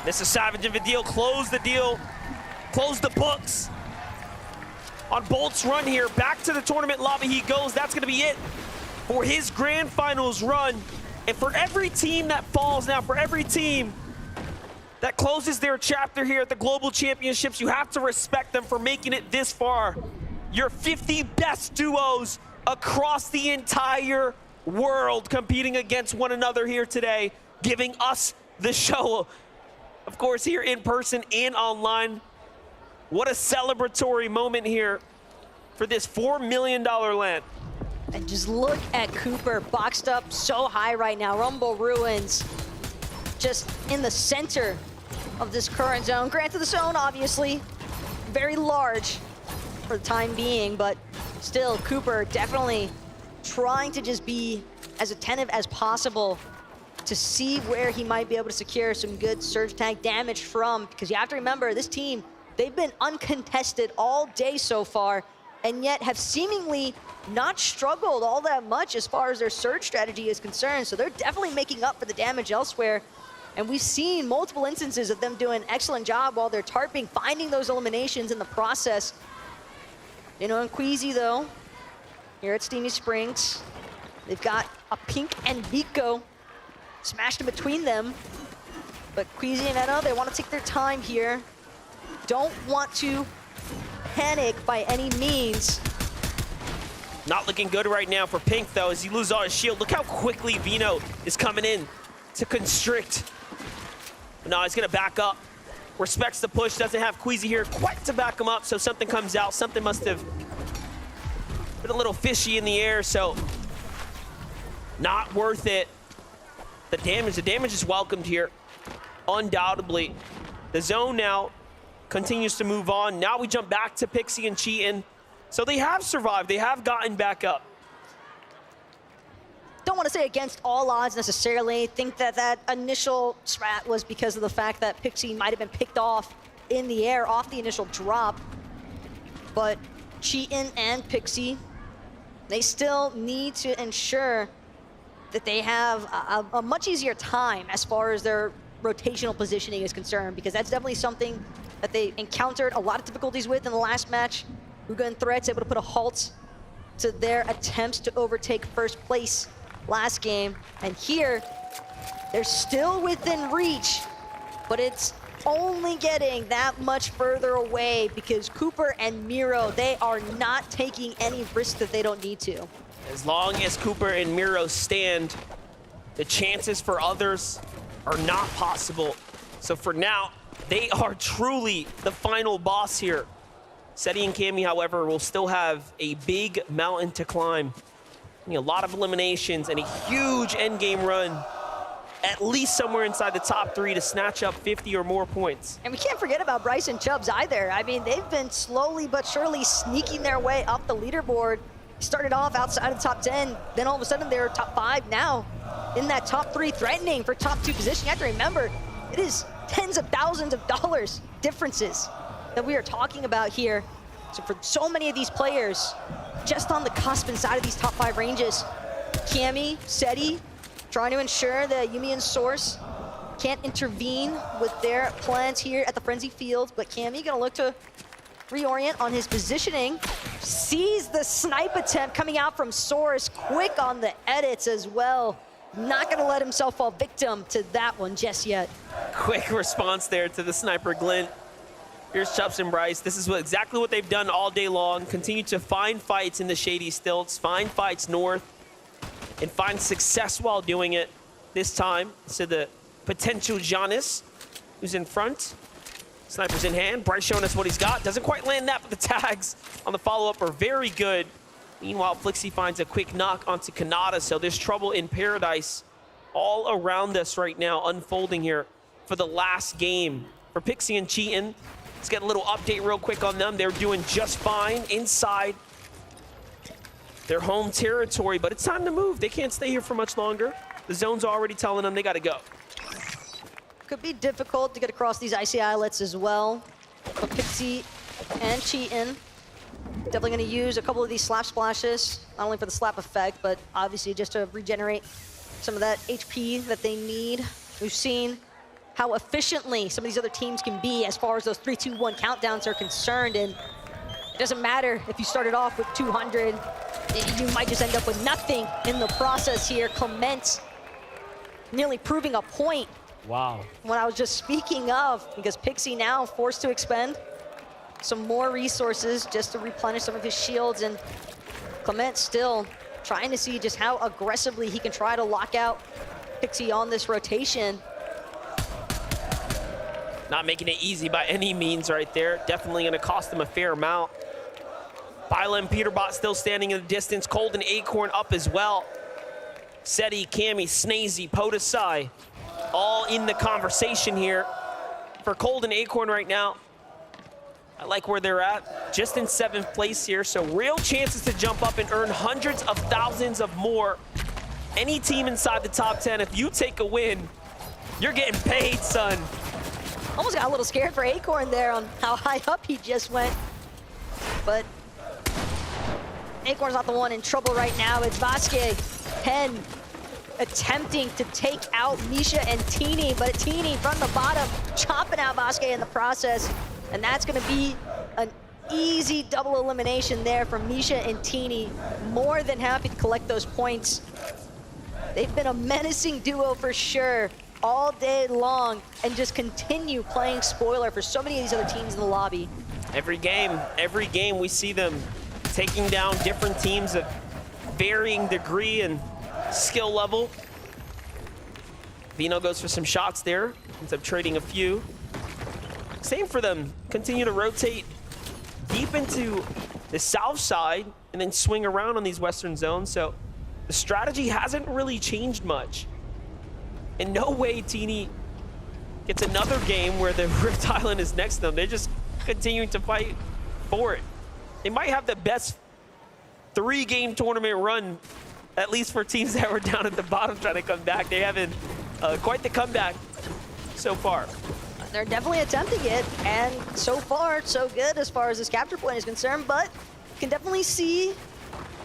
This is savage of a deal. Close the deal. Close the books. On Bolt's run here, back to the tournament lobby he goes. That's going to be it for his grand finals run. And for every team that falls now, for every team that closes their chapter here at the Global Championships, you have to respect them for making it this far. Your 50 best duos across the entire world competing against one another here today, giving us the show, of course, here in person and online. What a celebratory moment here for this $4 million land. And just look at Cooper, boxed up so high right now. Rumble Ruins just in the center of this current zone. Granted, the zone, obviously, very large for the time being, but still, Cooper definitely trying to just be as attentive as possible to see where he might be able to secure some good surge tank damage from, because you have to remember, this team, they've been uncontested all day so far, and yet have seemingly not struggled all that much as far as their surge strategy is concerned. So they're definitely making up for the damage elsewhere. And we've seen multiple instances of them doing an excellent job while they're tarping, finding those eliminations in the process. You know, and Queasy, though, here at Steamy Springs, they've got a Pink and Vico smashed in between them. But Queasy and Etta, they want to take their time here. Don't want to panic by any means. Not looking good right now for Pink, though, as he loses all his shield. Look how quickly Vino is coming in to constrict. No, he's gonna back up. Respects the push, doesn't have Queasy here quite to back him up, so something comes out. Something must have been a little fishy in the air, so not worth it. The damage is welcomed here, undoubtedly. The zone now continues to move on. Now we jump back to Pixie and Cheatin'. So they have survived, they have gotten back up. Don't want to say against all odds necessarily. Think that that initial strat was because of the fact that Pixie might have been picked off in the air off the initial drop. But Cheatin' and Pixie, they still need to ensure that they have a much easier time as far as their rotational positioning is concerned, because that's definitely something that they encountered a lot of difficulties with in the last match. Uga and Threats able to put a halt to their attempts to overtake first place last game. And here, they're still within reach, but it's only getting that much further away because Cooper and Miro, they are not taking any risk that they don't need to. As long as Cooper and Miro stand, the chances for others are not possible. So for now, they are truly the final boss here. Seti and Cammy, however, will still have a big mountain to climb. A lot of eliminations and a huge endgame run, at least somewhere inside the top 3 to snatch up 50 or more points. And we can't forget about Bryce and Chubbs either. I mean, they've been slowly but surely sneaking their way up the leaderboard. Started off outside of the top 10, then all of a sudden they're top 5 now. In that top 3, threatening for top 2 position. You have to remember, it is tens of thousands of dollars differences that we are talking about here. So for so many of these players, just on the cusp inside of these top 5 ranges, Cammy, Seti, trying to ensure that Yumi and Source can't intervene with their plans here at the Frenzy Field, but Cammy gonna look to reorient on his positioning. Sees the snipe attempt coming out from Source, quick on the edits as well. Not gonna let himself fall victim to that one just yet. Quick response there to the sniper glint. Here's Chubbs and Bryce. This is exactly what they've done all day long. Continue to find fights in the shady stilts, find fights north, and find success while doing it. This time, to the potential Giannis, who's in front. Sniper's in hand. Bryce showing us what he's got. Doesn't quite land that, but the tags on the follow-up are very good. Meanwhile, Flixie finds a quick knock onto Kanata, so there's trouble in paradise all around us right now, unfolding here for the last game. For Pixie and Cheatin', let's get a little update real quick on them. They're doing just fine inside their home territory, but it's time to move. They can't stay here for much longer. The zone's already telling them they gotta go. Could be difficult to get across these icy islets as well. But Pixie and Cheatin' definitely going to use a couple of these slap splashes, not only for the slap effect, but obviously just to regenerate some of that HP that they need. We've seen how efficiently some of these other teams can be as far as those 3, 2, 1 countdowns are concerned, and it doesn't matter if you started off with 200, you might just end up with nothing in the process here. Clement nearly proving a point. Wow. What I was just speaking of, because Pixie now forced to expend some more resources just to replenish some of his shields, and Clement still trying to see just how aggressively he can try to lock out Pixie on this rotation. Not making it easy by any means right there. Definitely gonna cost them a fair amount. Bila and Peterbot still standing in the distance. Cold and Acorn up as well. Seti, Cammy, Snazy, Podesai, all in the conversation here. For Cold and Acorn right now, I like where they're at, just in 7th place here, so real chances to jump up and earn hundreds of thousands of more. Any team inside the top 10, if you take a win, you're getting paid, son. Almost got a little scared for Acorn there on how high up he just went. But Acorn's not the one in trouble right now. It's Vasquez, Pen, attempting to take out Misha and Teeny, but Teeny from the bottom, chopping out Vasquez in the process. And that's gonna be an easy double elimination there from Misha and Teeny. More than happy to collect those points. They've been a menacing duo for sure all day long, and just continue playing spoiler for so many of these other teams in the lobby. Every game we see them taking down different teams of varying degree and skill level. Vino goes for some shots there, ends up trading a few. Same for them, continue to rotate deep into the south side and then swing around on these western zones. So the strategy hasn't really changed much. In no way Teeny gets another game where the Rift Island is next to them. They're just continuing to fight for it. They might have the best 3-game tournament run, at least for teams that were down at the bottom trying to come back. They haven't quite the comeback so far. They're definitely attempting it, and so far, so good as far as this capture point is concerned, but you can definitely see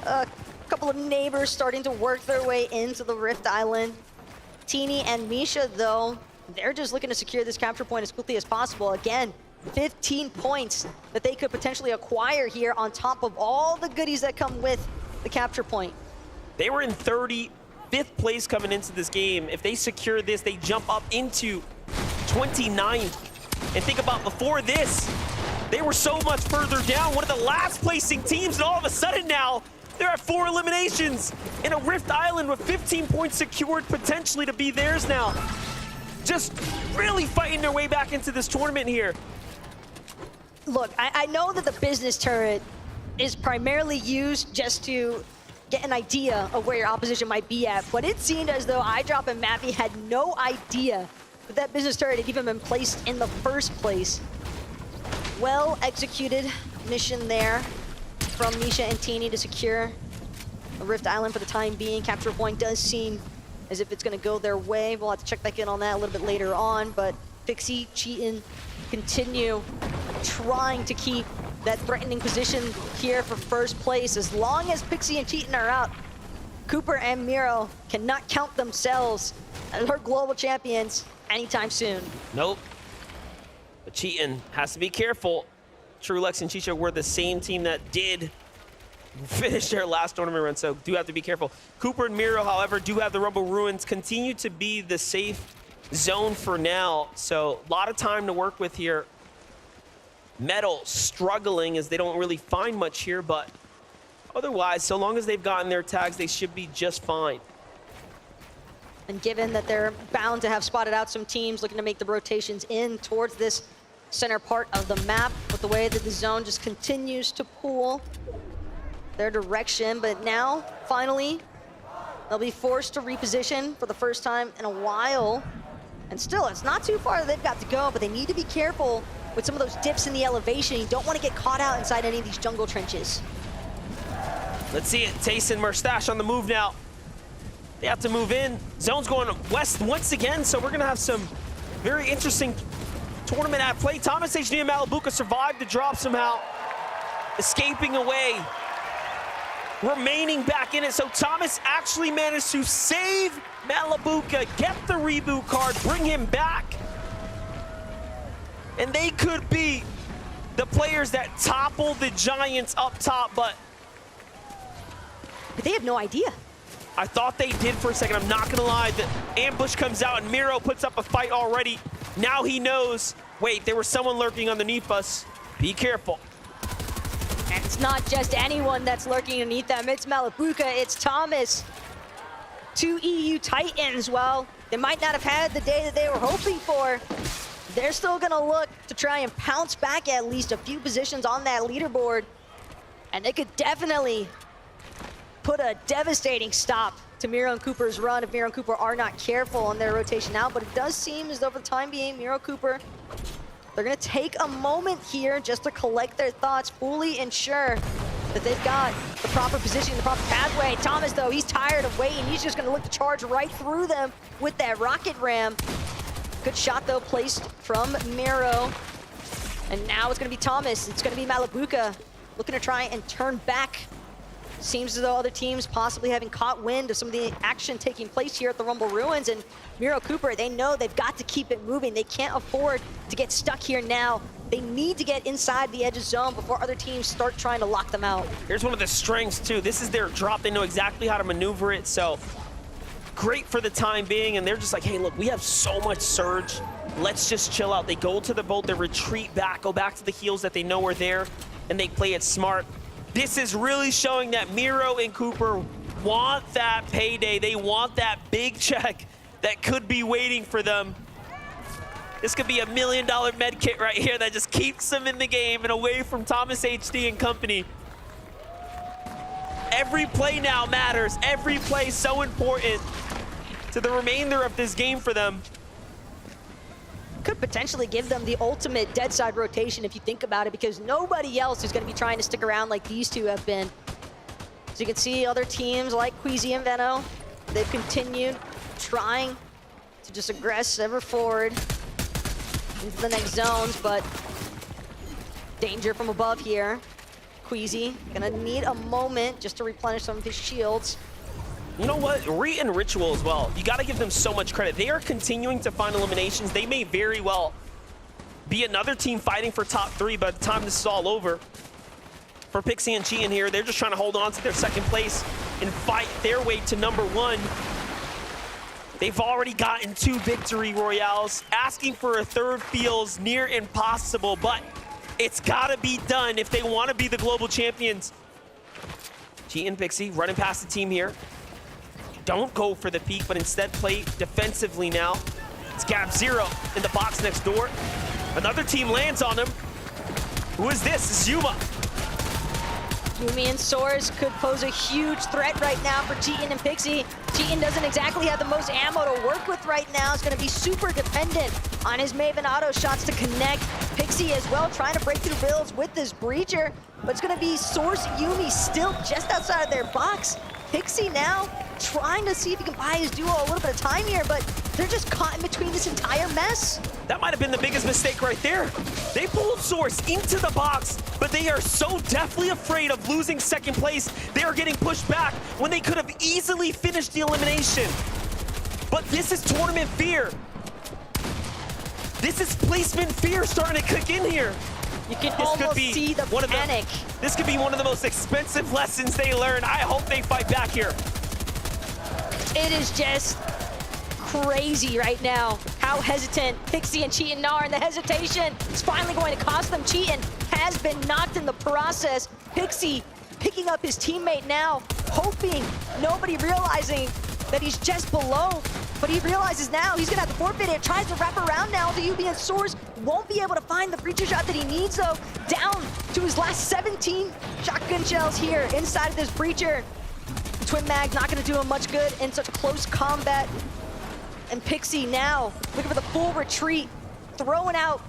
a couple of neighbors starting to work their way into the Rift Island. Teeny and Misha, though, they're just looking to secure this capture point as quickly as possible. Again, 15 points that they could potentially acquire here on top of all the goodies that come with the capture point. They were in 35th place coming into this game. If they secure this, they jump up into 29th. And think about before this, they were so much further down, one of the last placing teams, and all of a sudden now, they're at 4 eliminations in a Rift Island with 15 points secured potentially to be theirs now. Just really fighting their way back into this tournament here. Look, I know that the business turret is primarily used just to get an idea of where your opposition might be at, but it seemed as though iDrop and Mappy had no idea that that business turret had even been placed in the first place. Well executed mission there from Misha and Teeny to secure a Rift Island for the time being. Capture point does seem as if it's going to go their way. We'll have to check back in on that a little bit later on, but Pixie, Cheatin' continue trying to keep that threatening position here for first place. As long as Pixie and Cheatin' are out, Cooper and Miro cannot count themselves as our global champions anytime soon. Nope. But Cheatin' has to be careful. Trulex and Chicha were the same team that did finish their last tournament run, so do have to be careful. Cooper and Miro, however, do have the Rumble Ruins, continue to be the safe zone for now, so a lot of time to work with here. Metal struggling as they don't really find much here, but otherwise, so long as they've gotten their tags, they should be just fine. And given that they're bound to have spotted out some teams looking to make the rotations in towards this center part of the map with the way that the zone just continues to pull their direction. But now, finally, they'll be forced to reposition for the first time in a while. And still, it's not too far that they've got to go, but they need to be careful with some of those dips in the elevation. You don't want to get caught out inside any of these jungle trenches. Let's see it. Tayson Mustache on the move now. They have to move in. Zone's going west once again, so we're going to have some very interesting tournament at play. Thomas HD and Malabuka survived the drop somehow, escaping away, remaining back in it. So Thomas actually managed to save Malabuka, get the reboot card, bring him back. And they could be the players that topple the Giants up top, but they have no idea. I thought they did for a second. I'm not gonna lie. The ambush comes out and Miro puts up a fight already. Now he knows, wait, there was someone lurking underneath us. Be careful. And it's not just anyone that's lurking underneath them. It's Malabuka, it's Thomas. 2 EU Titans. Well, they might not have had the day that they were hoping for. They're still gonna look to try and pounce back at least a few positions on that leaderboard. And they could definitely put a devastating stop to Miro and Cooper's run if Miro and Cooper are not careful in their rotation out. But it does seem as though for the time being, Miro Cooper, they're gonna take a moment here just to collect their thoughts, fully ensure that they've got the proper position, the proper pathway. Thomas, though, he's tired of waiting. He's just gonna look to charge right through them with that rocket ram. Good shot, though, placed from Miro. And now it's gonna be Thomas. It's gonna be Malabuka looking to try and turn back. Seems as though other teams possibly having caught wind of some of the action taking place here at the Rumble Ruins. And Miro Cooper, they know they've got to keep it moving. They can't afford to get stuck here now. They need to get inside the edge of zone before other teams start trying to lock them out. Here's one of the strengths, too. This is their drop. They know exactly how to maneuver it, so great for the time being. And they're just like, hey, look, we have so much surge. Let's just chill out. They go to the boat, they retreat back, go back to the heals that they know are there, and they play it smart. This is really showing that Miro and Cooper want that payday. They want that big check that could be waiting for them. This could be $1 million med kit right here that just keeps them in the game and away from Thomas HD and company. Every play now matters. Every play so important to the remainder of this game for them. Could potentially give them the ultimate dead side rotation if you think about it, because nobody else is going to be trying to stick around like these two have been. So you can see other teams like Queasy and Veno, they've continued trying to just aggress ever forward into the next zones, but danger from above here. Queasy gonna need a moment just to replenish some of his shields. You know what? Re and Ritual as well. You got to give them so much credit. They are continuing to find eliminations. They may very well be another team fighting for top 3 by the time this is all over. For Pixie and Cheatin here, they're just trying to hold on to their second place and fight their way to #1. They've already gotten 2 victory royales. Asking for a third feels near impossible, but it's got to be done if they want to be the global champions. Cheatin, Pixie running past the team here. Don't go for the peak, but instead play defensively now. It's Gap Zero in the box next door. Another team lands on him. Who is this? It's Yuma. Yumi and Source could pose a huge threat right now for Cheatin and Pixie. Cheatin doesn't exactly have the most ammo to work with right now. It's going to be super dependent on his Maven auto shots to connect. Pixie as well trying to break through builds with this breacher, but it's going to be Source Yumi still just outside of their box. Pixie now trying to see if he can buy his duo a little bit of time here, but they're just caught in between this entire mess. That might have been the biggest mistake right there. They pulled Source into the box, but they are so deathly afraid of losing second place. They are getting pushed back when they could have easily finished the elimination. But this is tournament fear. This is placement fear starting to kick in here. You can almost see the panic. This could be one of the most expensive lessons they learn. I hope they fight back here. It is just crazy right now how hesitant Pixie and Cheatin are, and the hesitation is finally going to cost them. Cheatin has been knocked in the process. Pixie picking up his teammate now, hoping, nobody realizing that he's just below but he realizes now he's gonna have to forfeit it. Tries to wrap around now to UB, and Soars won't be able to find the breacher shot that he needs though. Down to his last 17 shotgun shells here inside of this breacher. Twin Mag not gonna do him much good in such close combat. And Pixie now looking for the full retreat, throwing out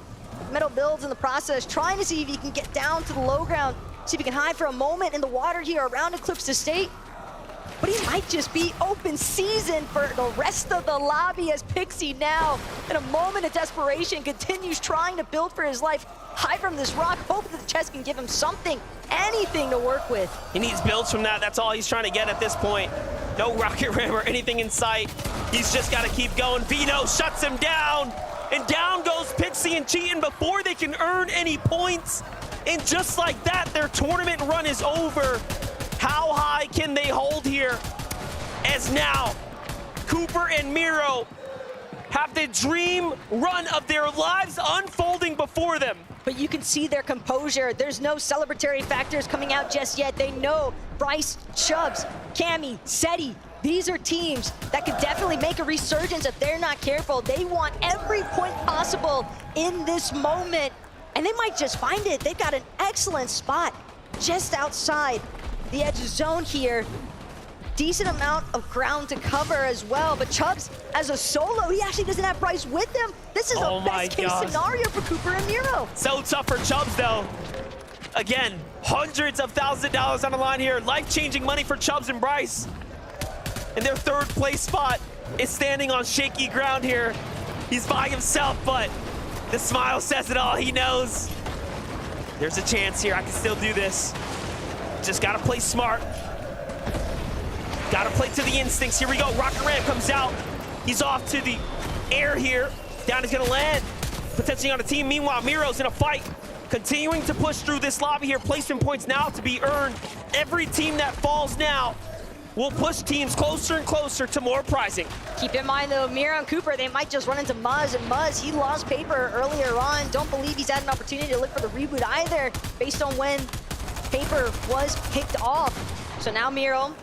metal builds in the process, trying to see if he can get down to the low ground, see if he can hide for a moment in the water here around Eclipse Estate. But he might just be open season for the rest of the lobby as Pixie now, in a moment of desperation, continues trying to build for his life. Hide from this rock, hope that the chest can give him something, anything to work with. He needs builds from that. That's all he's trying to get at this point. No rocket ram or anything in sight. He's just got to keep going. Vino shuts him down, and down goes Pixie and Cheatin' before they can earn any points. And just like that, their tournament run is over. How high can they hold here? As now, Cooper and Miro have the dream run of their lives unfolding before them. But you can see their composure. There's no celebratory factors coming out just yet. They know Bryce, Chubbs, Cammy, Seti, these are teams that could definitely make a resurgence if they're not careful. They want every point possible in this moment, and they might just find it. They've got an excellent spot just outside the edge zone here. Decent amount of ground to cover as well, but Chubbs, as a solo, he actually doesn't have Bryce with him. This is a best-case scenario for Cooper and Miro. So tough for Chubbs, though. Again, hundreds of thousands of dollars on the line here. Life-changing money for Chubbs and Bryce. And their third place spot is standing on shaky ground here. He's by himself, but the smile says it all. He knows there's a chance here. I can still do this. Just gotta play smart. Gotta play to the instincts. Here we go. Rocket Ram comes out. He's off to the air here. Down is gonna land, potentially on a team. Meanwhile, Miro's in a fight, continuing to push through this lobby here. Placement points now to be earned. Every team that falls now will push teams closer and closer to more prizing. Keep in mind, though, Miro and Cooper, they might just run into Muzz, and Muzz, he lost Paper earlier on. Don't believe he's had an opportunity to look for the reboot either, based on when Paper was picked off. So now Miro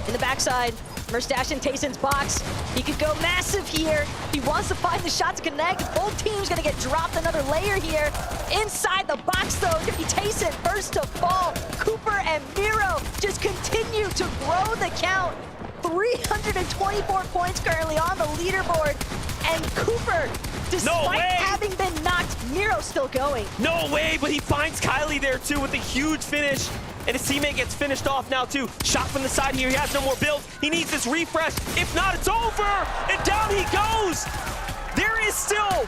in the backside. Merstash in Tayson's box. He could go massive here. He wants to find the shot to connect. Both teams gonna get dropped another layer here. Inside the box, though, gonna be Tayson first to fall. Cooper and Miro just continue to grow the count. 324 points currently on the leaderboard. And Cooper, despite having been knocked, Miro's still going. No way, but he finds Kylie there too with a huge finish. And his teammate gets finished off now too. Shot from the side here, he has no more builds. He needs this refresh. If not, it's over, and down he goes. There is still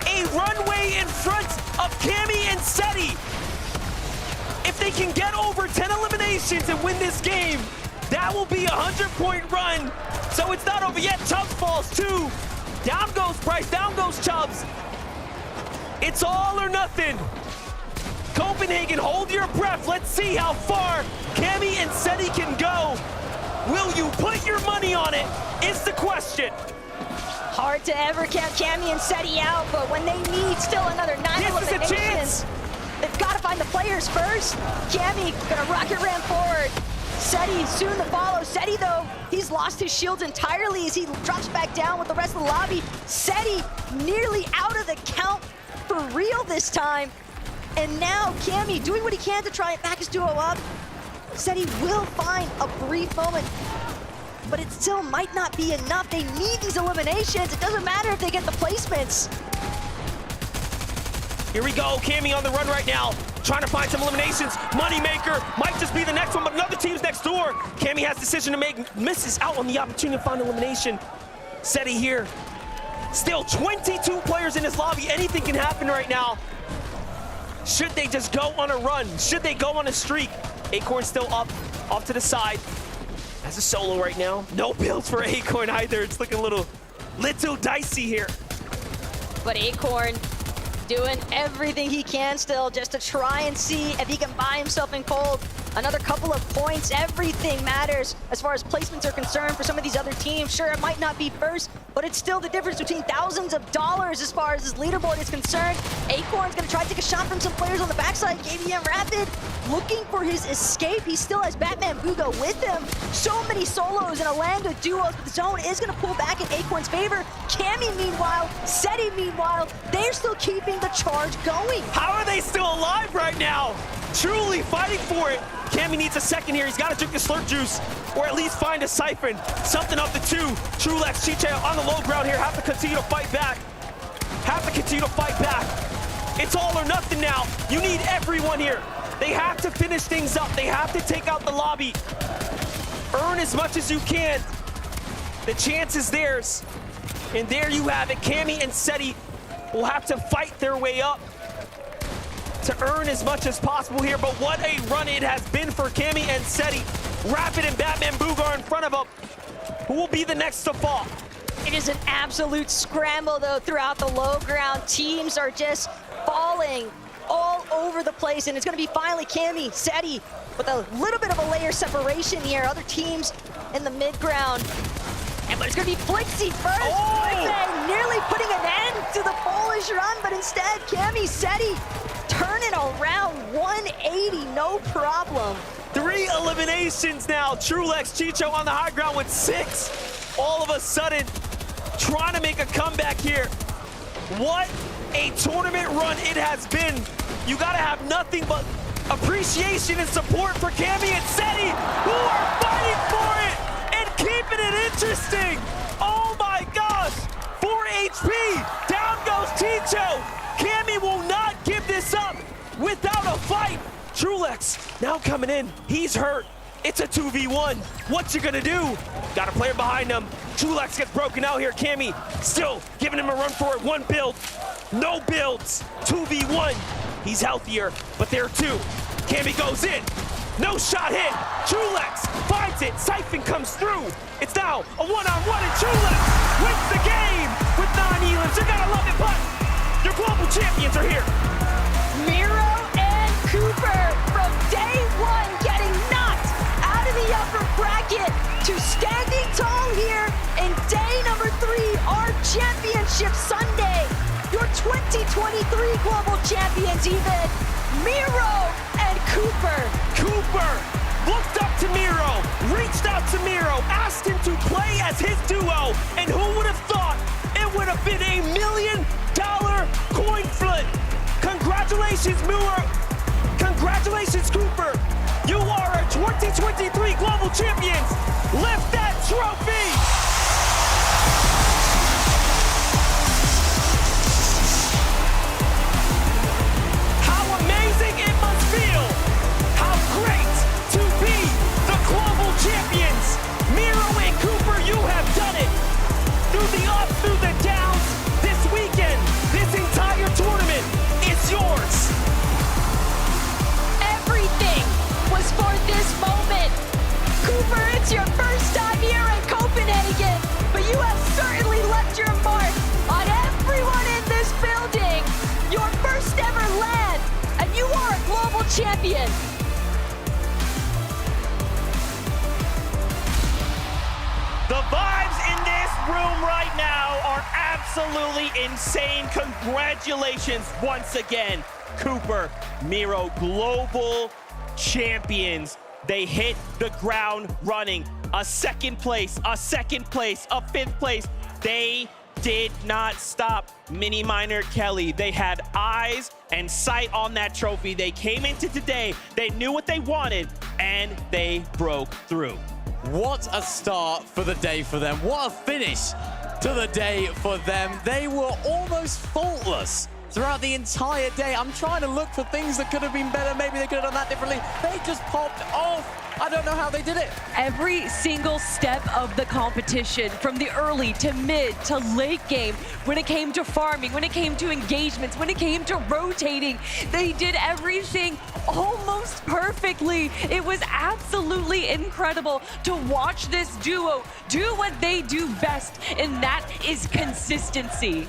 a runway in front of Cammy and Seti. If they can get over 10 eliminations and win this game, that will be a 100-point run. So it's not over yet. Chubbs falls too. Down goes Bryce, down goes Chubbs. It's all or nothing. Copenhagen, hold your breath. Let's see how far Cammy and Seti can go. Will you put your money on it, is the question. Hard to ever count Cammy and Seti out, but when they need still another 9 eliminations, they've got to find the players first. Cammy gonna rocket ram forward. Seti soon to follow. Seti, though, he's lost his shields entirely as he drops back down with the rest of the lobby. Seti nearly out of the count for real this time. And now Cammy doing what he can to try and back his duo up. Seti will find a brief moment, but it still might not be enough. They need these eliminations. It doesn't matter if they get the placements. Here we go, Cammy on the run right now, trying to find some eliminations. Moneymaker might just be the next one, but another team's next door. Cammy has a decision to make, misses out on the opportunity to find elimination. Seti here, still 22 players in this lobby. Anything can happen right now. Should they just go on a run? Should they go on a streak? Acorn still up, off to the side. As a solo right now. No builds for Acorn either. It's looking a little dicey here. But Acorn doing everything he can still just to try and see if he can buy himself in cold. Another couple of points. Everything matters as far as placements are concerned for some of these other teams. Sure, it might not be first, but it's still the difference between thousands of dollars as far as his leaderboard is concerned. Acorn's gonna try to take a shot from some players on the backside. KBM Rapid looking for his escape. He still has Batman Bugo with him. So many solos and a land of duos, but the zone is going to pull back in Acorn's favor. Cammy, meanwhile, Seti, meanwhile, they're still keeping the charge going. How are they still alive right now? Truly fighting for it. Cammy needs a second here. He's got to drink the slurp juice, or at least find a siphon. Something up the two. Trulex, Chiche on the low ground here. Have to continue to fight back. It's all or nothing now. You need everyone here. They have to finish things up. They have to take out the lobby. Earn as much as you can. The chance is theirs. And there you have it. Cammy and Seti will have to fight their way up to earn as much as possible here. But what a run it has been for Cammy and Seti. Rapid and Batman Boogar in front of them. Who will be the next to fall? It is an absolute scramble, though, throughout the low ground. Teams are just falling all over the place, and it's going to be finally Cammy, Seti, with a little bit of a layer separation here. Other teams in the mid-ground. But it's going to be Flixie first. Flixie nearly putting an end to the Polish run, but instead, Cammy, Seti turning around 180, no problem. 3 eliminations now. Trulex, Chicho on the high ground with 6. All of a sudden, trying to make a comeback here. What a tournament run it has been. You gotta have nothing but appreciation and support for Cammy and Seti, who are fighting for it and keeping it interesting. Oh my gosh, 4 HP, down goes Chicho. Cammy will not give this up without a fight. Trulex now coming in, he's hurt. It's a 2v1. What you gonna do? Got a player behind him. Trulex gets broken out here. Cammy still giving him a run for it. 1 build, no builds. 2v1. He's healthier, but there are 2. Cammy goes in. No shot hit. Trulex finds it. Siphon comes through. It's now a 1-on-1, and Trulex wins the game with 9 elims. You gotta love it, but your global champions are here. Miro and Cooper from day 1 getting knocked out of the upper bracket to standing tall here in day number 3, our championship Sunday. Your 2023 global champions even, Miro and Cooper. Cooper looked up to Miro, reached out to Miro, asked him to play as his duo, and who would have thought it would have been $1 million coin flip. Congratulations, Miro. Congratulations, Cooper. You are our 2023 global champions. Lift that trophy. How amazing it must feel. How great to be the global champions. Miro and Cooper, you have done it. Through the ups, through the downs, this weekend, this entire tournament is yours. Everything was for this moment. Cooper, it's your first time here in Copenhagen, but you have certainly left your mark on everyone in this building. Your first ever land, and you are a global champion. The vibes in this room right now are absolutely insane. Congratulations once again, Cooper, Miro, global champions. They hit the ground running. A second place, a 5th place. They did not stop. Mini Minor Kelly, they had eyes and sight on that trophy. They came into today, they knew what they wanted, and they broke through. What a start for the day for them. What a finish to the day for them. They were almost faultless throughout the entire day. I'm trying to look for things that could have been better. Maybe they could have done that differently. They just popped off. I don't know how they did it. Every single step of the competition, from the early to mid to late game, when it came to farming, when it came to engagements, when it came to rotating, they did everything almost perfectly. It was absolutely incredible to watch this duo do what they do best, and that is consistency.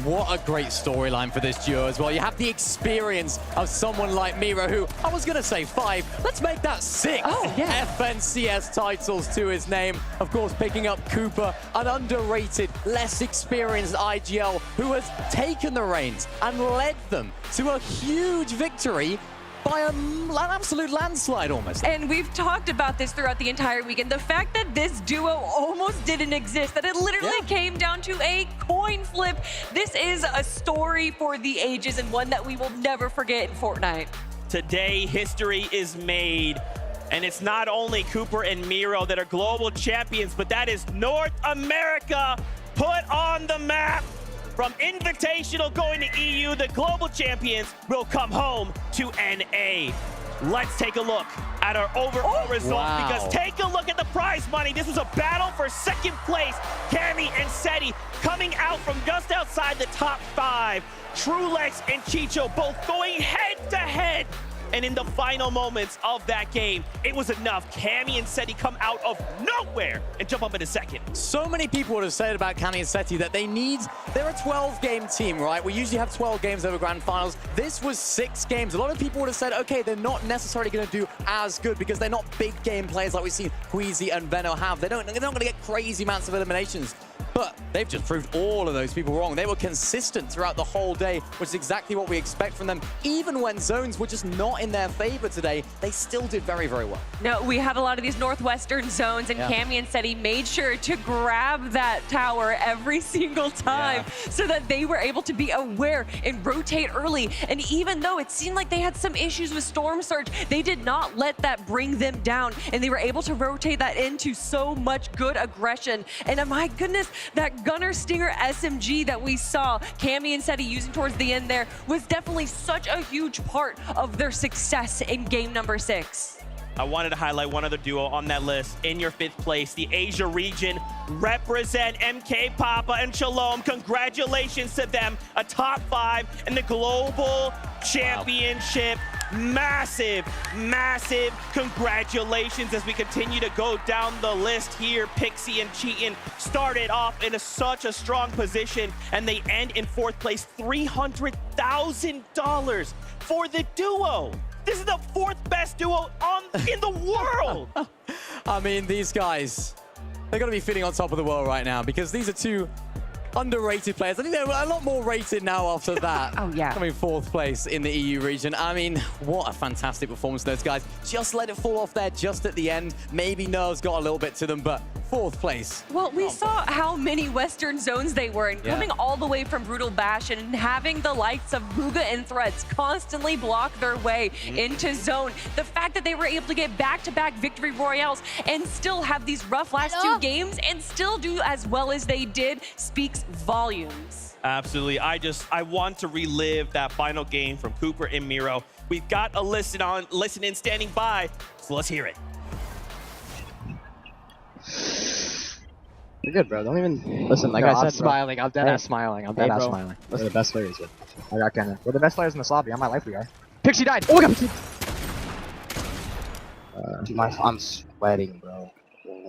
What a great storyline for this duo as well. You have the experience of someone like Miro, who I was going to say 5. Let's make that 6 FNCS titles to his name. Of course, picking up Cooper, an underrated, less experienced IGL who has taken the reins and led them to a huge victory by an absolute landslide almost. And we've talked about this throughout the entire weekend. The fact that this duo almost didn't exist, that it literally came down to a coin flip. This is a story for the ages and one that we will never forget in Fortnite. Today, history is made. And it's not only Cooper and Miro that are global champions, but that is North America put on the map. From Invitational going to EU, the global champions will come home to NA. Let's take a look at our overall results, because take a look at the prize money. This was a battle for second place. Cammy and Seti coming out from just outside the top 5. Trulex and Chicho both going head to head. And in the final moments of that game, it was enough. Cammy and Seti come out of nowhere and jump up in a second. So many people would have said about Cammy and Seti that they're a 12-game team, right? We usually have 12 games over grand finals. This was 6 games. A lot of people would have said, okay, they're not necessarily going to do as good because they're not big game players like we've seen Queasy and Veno have. They're not going to get crazy amounts of eliminations. But they've just proved all of those people wrong. They were consistent throughout the whole day, which is exactly what we expect from them. Even when zones were just not in their favor today, they still did very, very well. No, we had a lot of these Northwestern zones, and Cammy and Seti made sure to grab that tower every single time so that they were able to be aware and rotate early. And even though it seemed like they had some issues with Storm Surge, they did not let that bring them down, and they were able to rotate that into so much good aggression. And my goodness, that Gunner Stinger SMG that we saw Cammy and Seti using towards the end there was definitely such a huge part of their success in game number 6. I wanted to highlight one other duo on that list. In your 5th place, the Asia region represent MK Papa and Shalom. Congratulations to them, a top 5 in the global championship. Massive, massive congratulations as we continue to go down the list here. Pixie and Cheatin started off in such a strong position, and they end in 4th place, $300,000 for the duo. This is the 4th best duo in the world. I mean, these guys, they're going to be feeling on top of the world right now, because these are 2 underrated players. I think they're a lot more rated now after that. Coming 4th place in the EU region. I mean, what a fantastic performance those guys. Just let it fall off there just at the end. Maybe nerves got a little bit to them, but 4th place. Well, we saw how many Western zones they were in, coming all the way from Brutal Bash and having the likes of Booga and Threats constantly block their way into zone. The fact that they were able to get back-to-back victory royales and still have these rough last 2 games and still do as well as they did speaks volumes. Absolutely. I want to relive that final game from Cooper and Miro. We've got a listen in standing by, so let's hear it. You're good, bro. Don't even listen. Like I said, smiling. I'm dead ass smiling. I'm dead ass smiling. We're the best players. I got Kenna. We're the best players in this lobby. On my life, we are. Pixie died. Oh my god. I'm sweating, bro.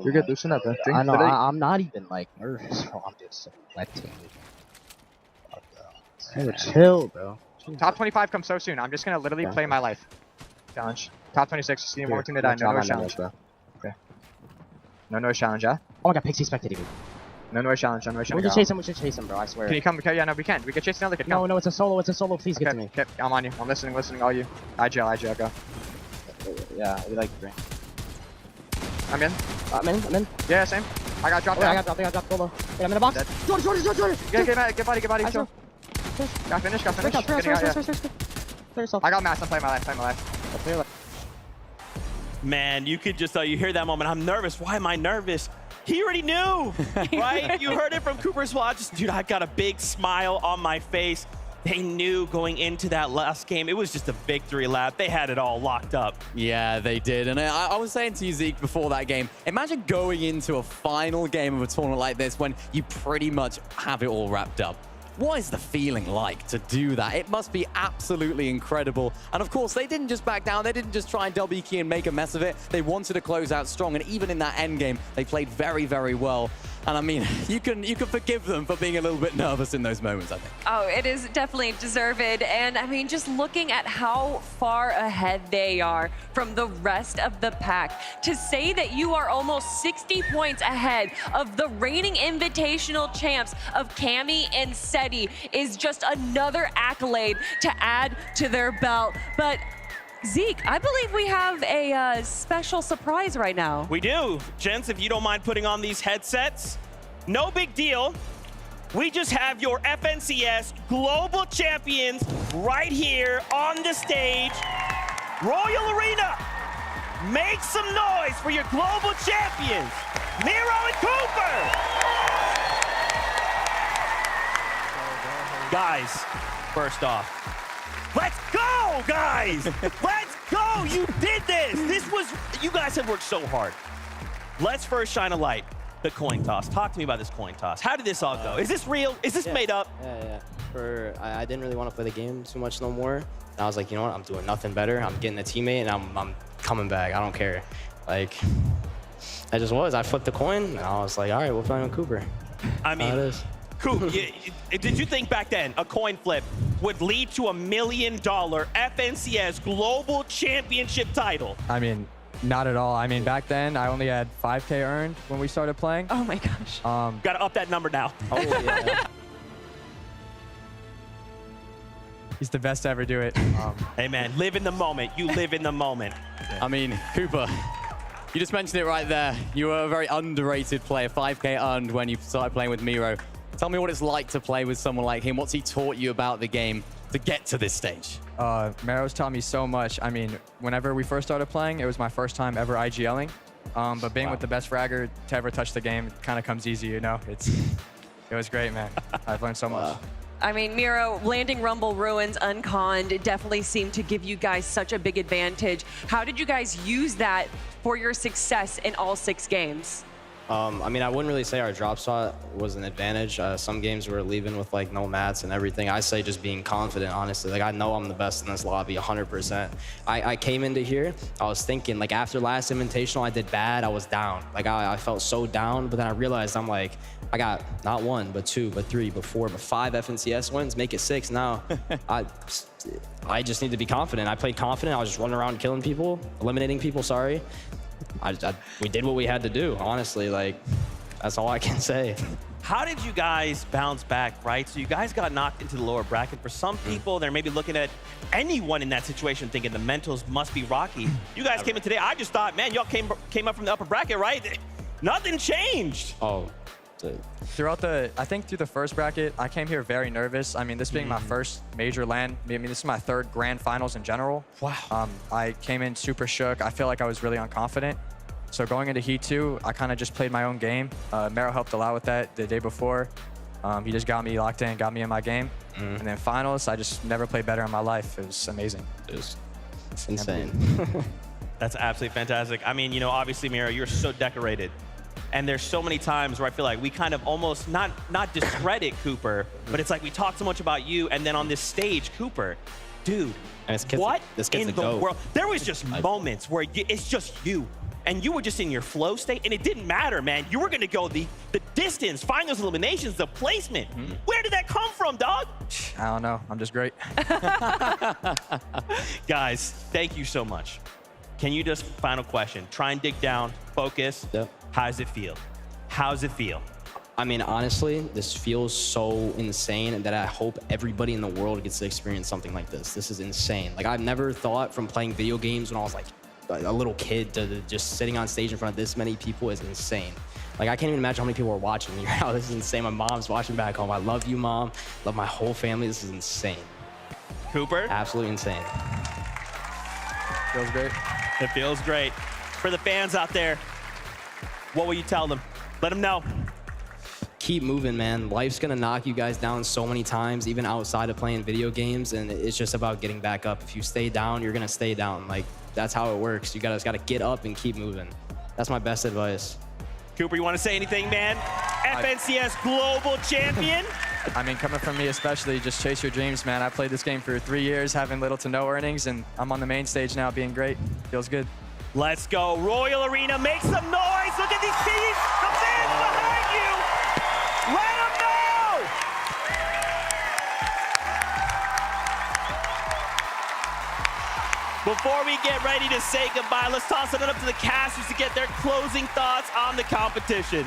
You're good. Loosen up, bro. I know. I'm not even like nervous, bro. I'm just sweating. Hey, chill, bro. Top 25 comes so soon. I'm just gonna literally play my life. Challenge. Top 26. See one more team to die. No noise challenge, bro. Okay. No noise challenge, yeah? Oh my god, Pixie spectated me. No noise challenge, no noise challenge. We should chase him, bro, I swear. Can you come? Okay, yeah, no, we can. We can chase another kid. No, it's a solo, please get to me. Okay, I'm on you. I'm listening, all you. IGL, go. Yeah, we like green. I'm in. I'm in. Yeah, same. I got dropped down. I got dropped solo. Wait, I'm in a box. Jordan. Get body, chill. Got finished. I got mass, I'm playing my life. Man, you could just you hear that moment. I'm nervous. Why am I nervous? He already knew, right? You heard it from Cooper's watch. Dude, I got a big smile on my face. They knew going into that last game, it was just a victory lap. They had it all locked up. Yeah, they did. And I was saying to you, Zeke, before that game, imagine going into a final game of a tournament like this when you pretty much have it all wrapped up. What is the feeling like to do that? It must be absolutely incredible. And of course, they didn't just back down. They didn't just try and double key and make a mess of it. They wanted to close out strong. And even in that end game, they played very, very well. And I mean, you can forgive them for being a little bit nervous in those moments, I think. Oh, it is definitely deserved. And I mean, just looking at how far ahead they are from the rest of the pack, to say that you are almost 60 points ahead of the reigning invitational champs of Cammy and Seti is just another accolade to add to their belt. But Zeke, I believe we have a special surprise right now. We do. Gents, if you don't mind putting on these headsets, no big deal. We just have your FNCS Global Champions right here on the stage. Royal Arena, make some noise for your Global Champions, Miro and Cooper. Guys, first off, let's go, guys! Let's go! You did this! You guys have worked so hard. Let's first shine a light. The coin toss. Talk to me about this coin toss. How did this all go? Is this real? Is this made up? Yeah. I didn't really want to play the game too much no more. And I was like, you know what? I'm doing nothing better. I'm getting a teammate, and I'm coming back. I don't care. Like, I just was. I flipped the coin, and I was like, all right, we'll play on Cooper. I mean, Coop, did you think back then a coin flip would lead to $1 million FNCS Global Championship title? I mean, not at all. I mean, back then, I only had 5K earned when we started playing. Oh my gosh. Got to up that number now. Oh, yeah. He's the best to ever do it. Hey, man, live in the moment. You live in the moment. I mean, Cooper, you just mentioned it right there. You were a very underrated player, 5K earned when you started playing with Miro. Tell me what it's like to play with someone like him. What's he taught you about the game to get to this stage? Miro's taught me so much. I mean, whenever we first started playing, it was my first time ever IGLing. But being with the best fragger to ever touch the game kind of comes easy, you know? It was great, man. I've learned so much. I mean, Miro, landing Rumble Ruins unconned definitely seemed to give you guys such a big advantage. How did you guys use that for your success in all 6 games? I mean, I wouldn't really say our drop shot was an advantage. Some games we were leaving with like no mats and everything. I say just being confident, honestly. Like, I know I'm the best in this lobby, 100%. I came into here, I was thinking, like, after last Invitational, I did bad, I was down. Like, I felt so down, but then I realized I'm like, I got not 1, but 2, but 3, but 4, but 5 FNCS wins, make it 6 now. I just need to be confident. I played confident, I was just running around killing people, eliminating people, sorry. We did what we had to do, honestly. Like, that's all I can say. How did you guys bounce back, right? So you guys got knocked into the lower bracket. For some people, they're maybe looking at anyone in that situation thinking the mentals must be rocky. You guys came in today, I just thought, man, y'all came up from the upper bracket, right? Nothing changed. Oh. I think through the first bracket, I came here very nervous. I mean, this being my first major LAN, I mean, this is my 3rd grand finals in general. Wow. I came in super shook. I feel like I was really unconfident. So going into Heat 2, I kind of just played my own game. Mero helped a lot with that the day before. He just got me locked in, got me in my game. And then finals, I just never played better in my life. It was amazing. It's insane. That's absolutely fantastic. I mean, you know, obviously, Miro, you're so decorated. And there's so many times where I feel like we kind of almost not discredit Cooper, but it's like we talk so much about you, and then on this stage, Cooper, dude, what in the world? There was just moments where it's just you, and you were just in your flow state, and it didn't matter, man. You were going to go the distance, find those eliminations, the placement. Where did that come from, dog? I don't know. I'm just great. Guys, thank you so much. Can you just, final question, try and dig down, focus. Yep. How does it feel? How's it feel? I mean, honestly, this feels so insane that I hope everybody in the world gets to experience something like this. This is insane. Like, I've never thought from playing video games when I was like a little kid to just sitting on stage in front of this many people is insane. Like, I can't even imagine how many people are watching me right now. This is insane. My mom's watching back home. I love you, Mom. Love my whole family. This is insane. Cooper? Absolutely insane. Feels great. It feels great. For the fans out there, what will you tell them? Let them know. Keep moving, man. Life's gonna knock you guys down so many times, even outside of playing video games, and it's just about getting back up. If you stay down, you're gonna stay down. Like, that's how it works. You guys gotta get up and keep moving. That's my best advice. Cooper, you want to say anything, man? FNCS Global Champion? I mean, coming from me especially, just chase your dreams, man. I played this game for 3 years, having little to no earnings, and I'm on the main stage now, being great. Feels good. Let's go. Royal Arena, make some noise. Look at these teams. The fans behind you. Let them know. Before we get ready to say goodbye, let's toss it up to the casters to get their closing thoughts on the competition.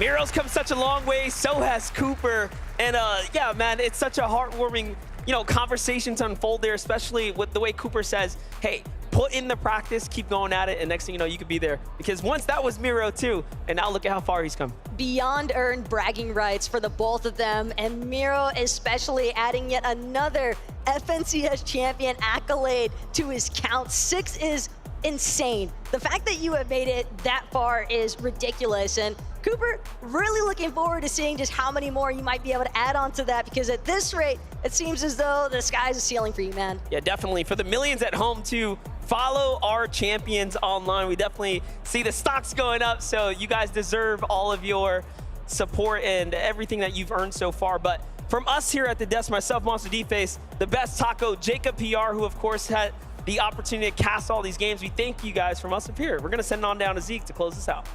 Miro's come such a long way, so has Cooper. And yeah, man, it's such a heartwarming you know, conversations unfold there, especially with the way Cooper says, hey, put in the practice, keep going at it, and next thing you know, you could be there. Because once that was Miro too, and now look at how far he's come. Beyond earned bragging rights for the both of them, and Miro especially adding yet another FNCS champion accolade to his count. 6 is insane. The fact that you have made it that far is ridiculous, and Cooper, really looking forward to seeing just how many more you might be able to add on to that, because at this rate, it seems as though the sky's the ceiling for you, man. Yeah, definitely. For the millions at home too, follow our champions online. We definitely see the stocks going up, so you guys deserve all of your support and everything that you've earned so far. But from us here at the desk, myself, Monster D-Face, the best taco, Jacob PR, who of course had the opportunity to cast all these games, we thank you guys from us up here. We're gonna send it on down to Zeke to close this out.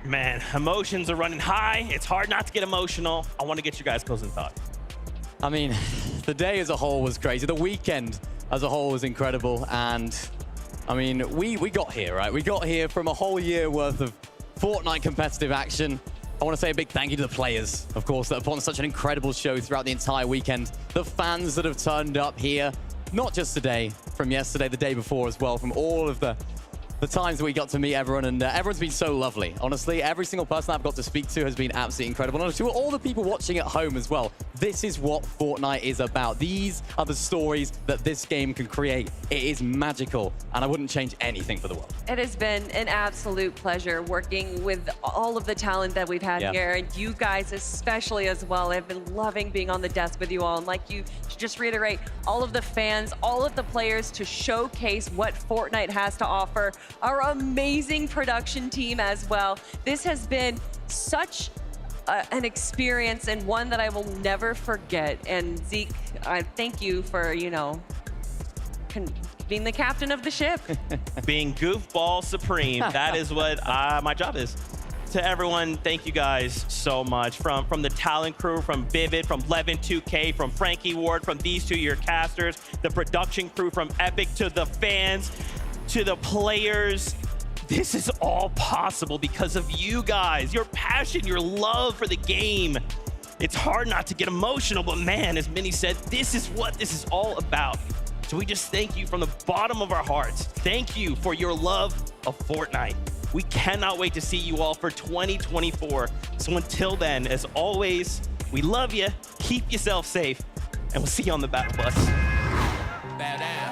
Man, emotions are running high. It's hard not to get emotional. I want to get you guys closing thoughts. I mean, the day as a whole was crazy. The weekend as a whole was incredible. And I mean, we got here, right? We got here from a whole year worth of Fortnite competitive action. I want to say a big thank you to the players, of course, that have put on such an incredible show throughout the entire weekend. The fans that have turned up here, not just today, from yesterday, the day before as well, from all of the times that we got to meet everyone, and everyone's been so lovely. Honestly, every single person I've got to speak to has been absolutely incredible. And to all the people watching at home as well, this is what Fortnite is about. These are the stories that this game can create. It is magical, and I wouldn't change anything for the world. It has been an absolute pleasure working with all of the talent that we've had here, and you guys especially as well. I've been loving being on the desk with you all, and like you, to just reiterate, all of the fans, all of the players to showcase what Fortnite has to offer. Our amazing production team as well. This has been such an experience, and one that I will never forget. And Zeke, I thank you for, you know, being the captain of the ship. Being goofball supreme. That is what my job is. To everyone, thank you guys so much. From the talent crew, from Vivid, from Levin 2K, from Frankie Ward, from these two, your casters, the production crew, from Epic, to the fans, to the players. This is all possible because of you guys, your passion, your love for the game. It's hard not to get emotional, but man, as Minnie said, this is what this is all about. So we just thank you from the bottom of our hearts. Thank you for your love of Fortnite. We cannot wait to see you all for 2024. So until then, as always, we love you, keep yourself safe, and we'll see you on the battle bus. Bow down.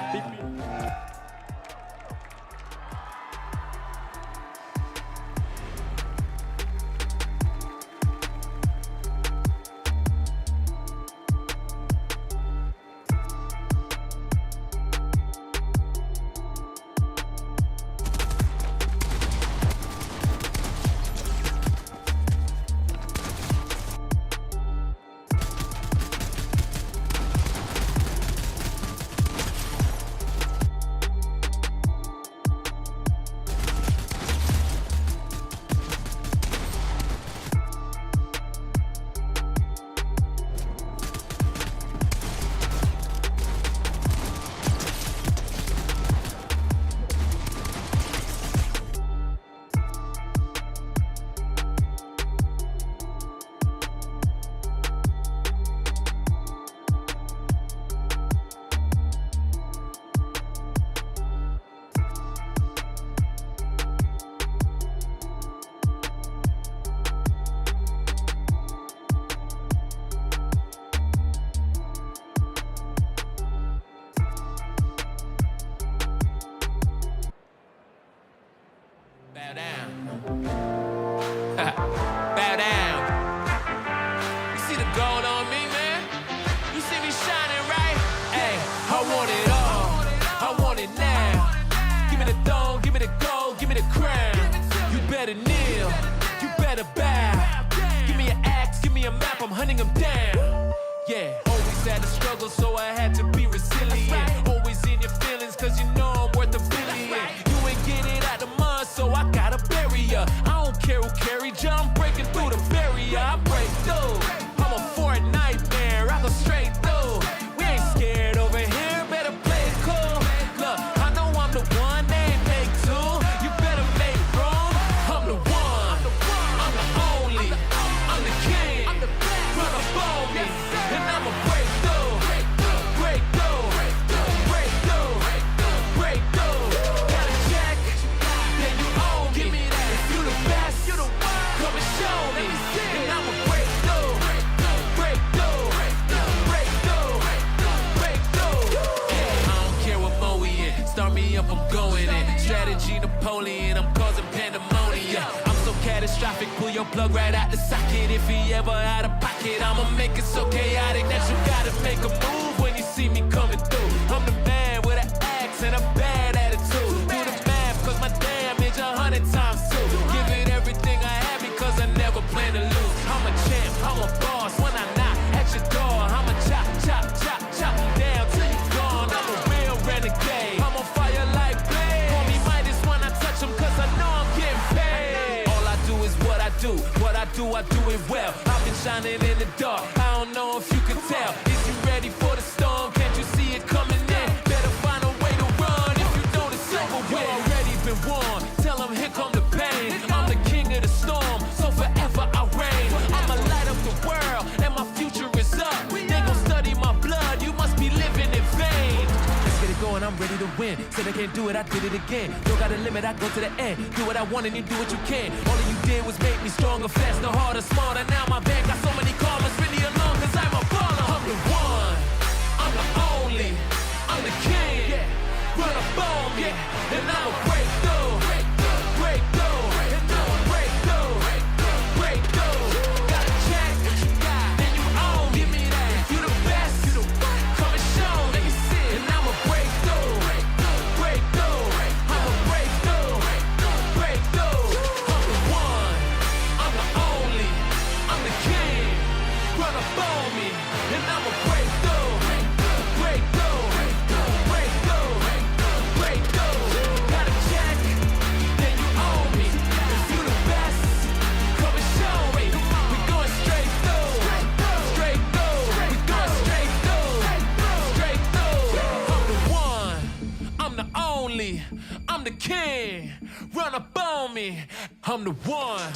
Bow down. Bow down. You see the gold on me, man? You see me shining, right? Hey, I want it all. I want it now. Give me the throne, give me the gold, give me the crown. You better kneel, you better bow. Give me an axe, give me a map, I'm hunting them down. Yeah, always had to struggle, so I had to be resilient. Always in your feelings, cause you know I'm worth $1 billion. You ain't get it out the mud, so I gotta bury ya. I don't care who carried ya, I'm breaking through the barrier. I break through. I'm a Fortnite man, I go straight through. We ain't scared over here, better play it cool. Look, I know I'm the one, they ain't make two. You better make room. I'm the one, I'm the only, I'm the king. Run up on me, and I'ma break through. strategy, Napoleon, I'm causing pandemonium. I'm so catastrophic, pull your plug right out the socket. If he ever out of pocket, I'ma make it so chaotic that you gotta make a move when you see me coming through. I'm the man with an axe and a bad attitude. Do the math, cause my damage 100 times 2. Give it everything I have because I never plan to lose. I'm a champ, I'm a boss when I knock at your door. I'ma chop, chop, chop, chop down till you gone. I'm a real renegade. I'm on fire like blaze. Call me Midas when I touch them cause I know I'm getting paid. All I do is what I do. What I do it well. I've been shining in the dark. I don't know if you can tell. Is you ready for the storm? Can't you see it coming in? Better find a way to run. If you don't, it's over with. You already been warned. Tell them here come the pain. I'm the king of the storm, so forever I reign. I'ma light up the world, and my future is up. They gon' study my blood. You must be living in vain. Let's get it going. I'm ready to win. Said I can't do it, I did it again. Don't got a limit, I go to the end. Do what I want and you do what you can. All of you did was make me stronger, faster, harder, smarter. Now my band got so many commas. Really alone, cause I'm a baller. I'm the one, I'm the only, I'm the king. Run up on me, and I'ma break through. Break through, and I'ma break through. Break through. Got a check, then you own. Give me that. You the best. Come and show me. And I'ma break through. Break through. I'ma break through. Break through. I'm the one. I'm the only. I'm the king. Run up on me. And I'ma break through. Break through. Break through. Break through. Got a check. Then you own me. If you the best, come and show me. We going straight through. Straight through. We going straight through. Straight through. I'm the one. I'm the only. I'm the king. Run up on me. I'm the one.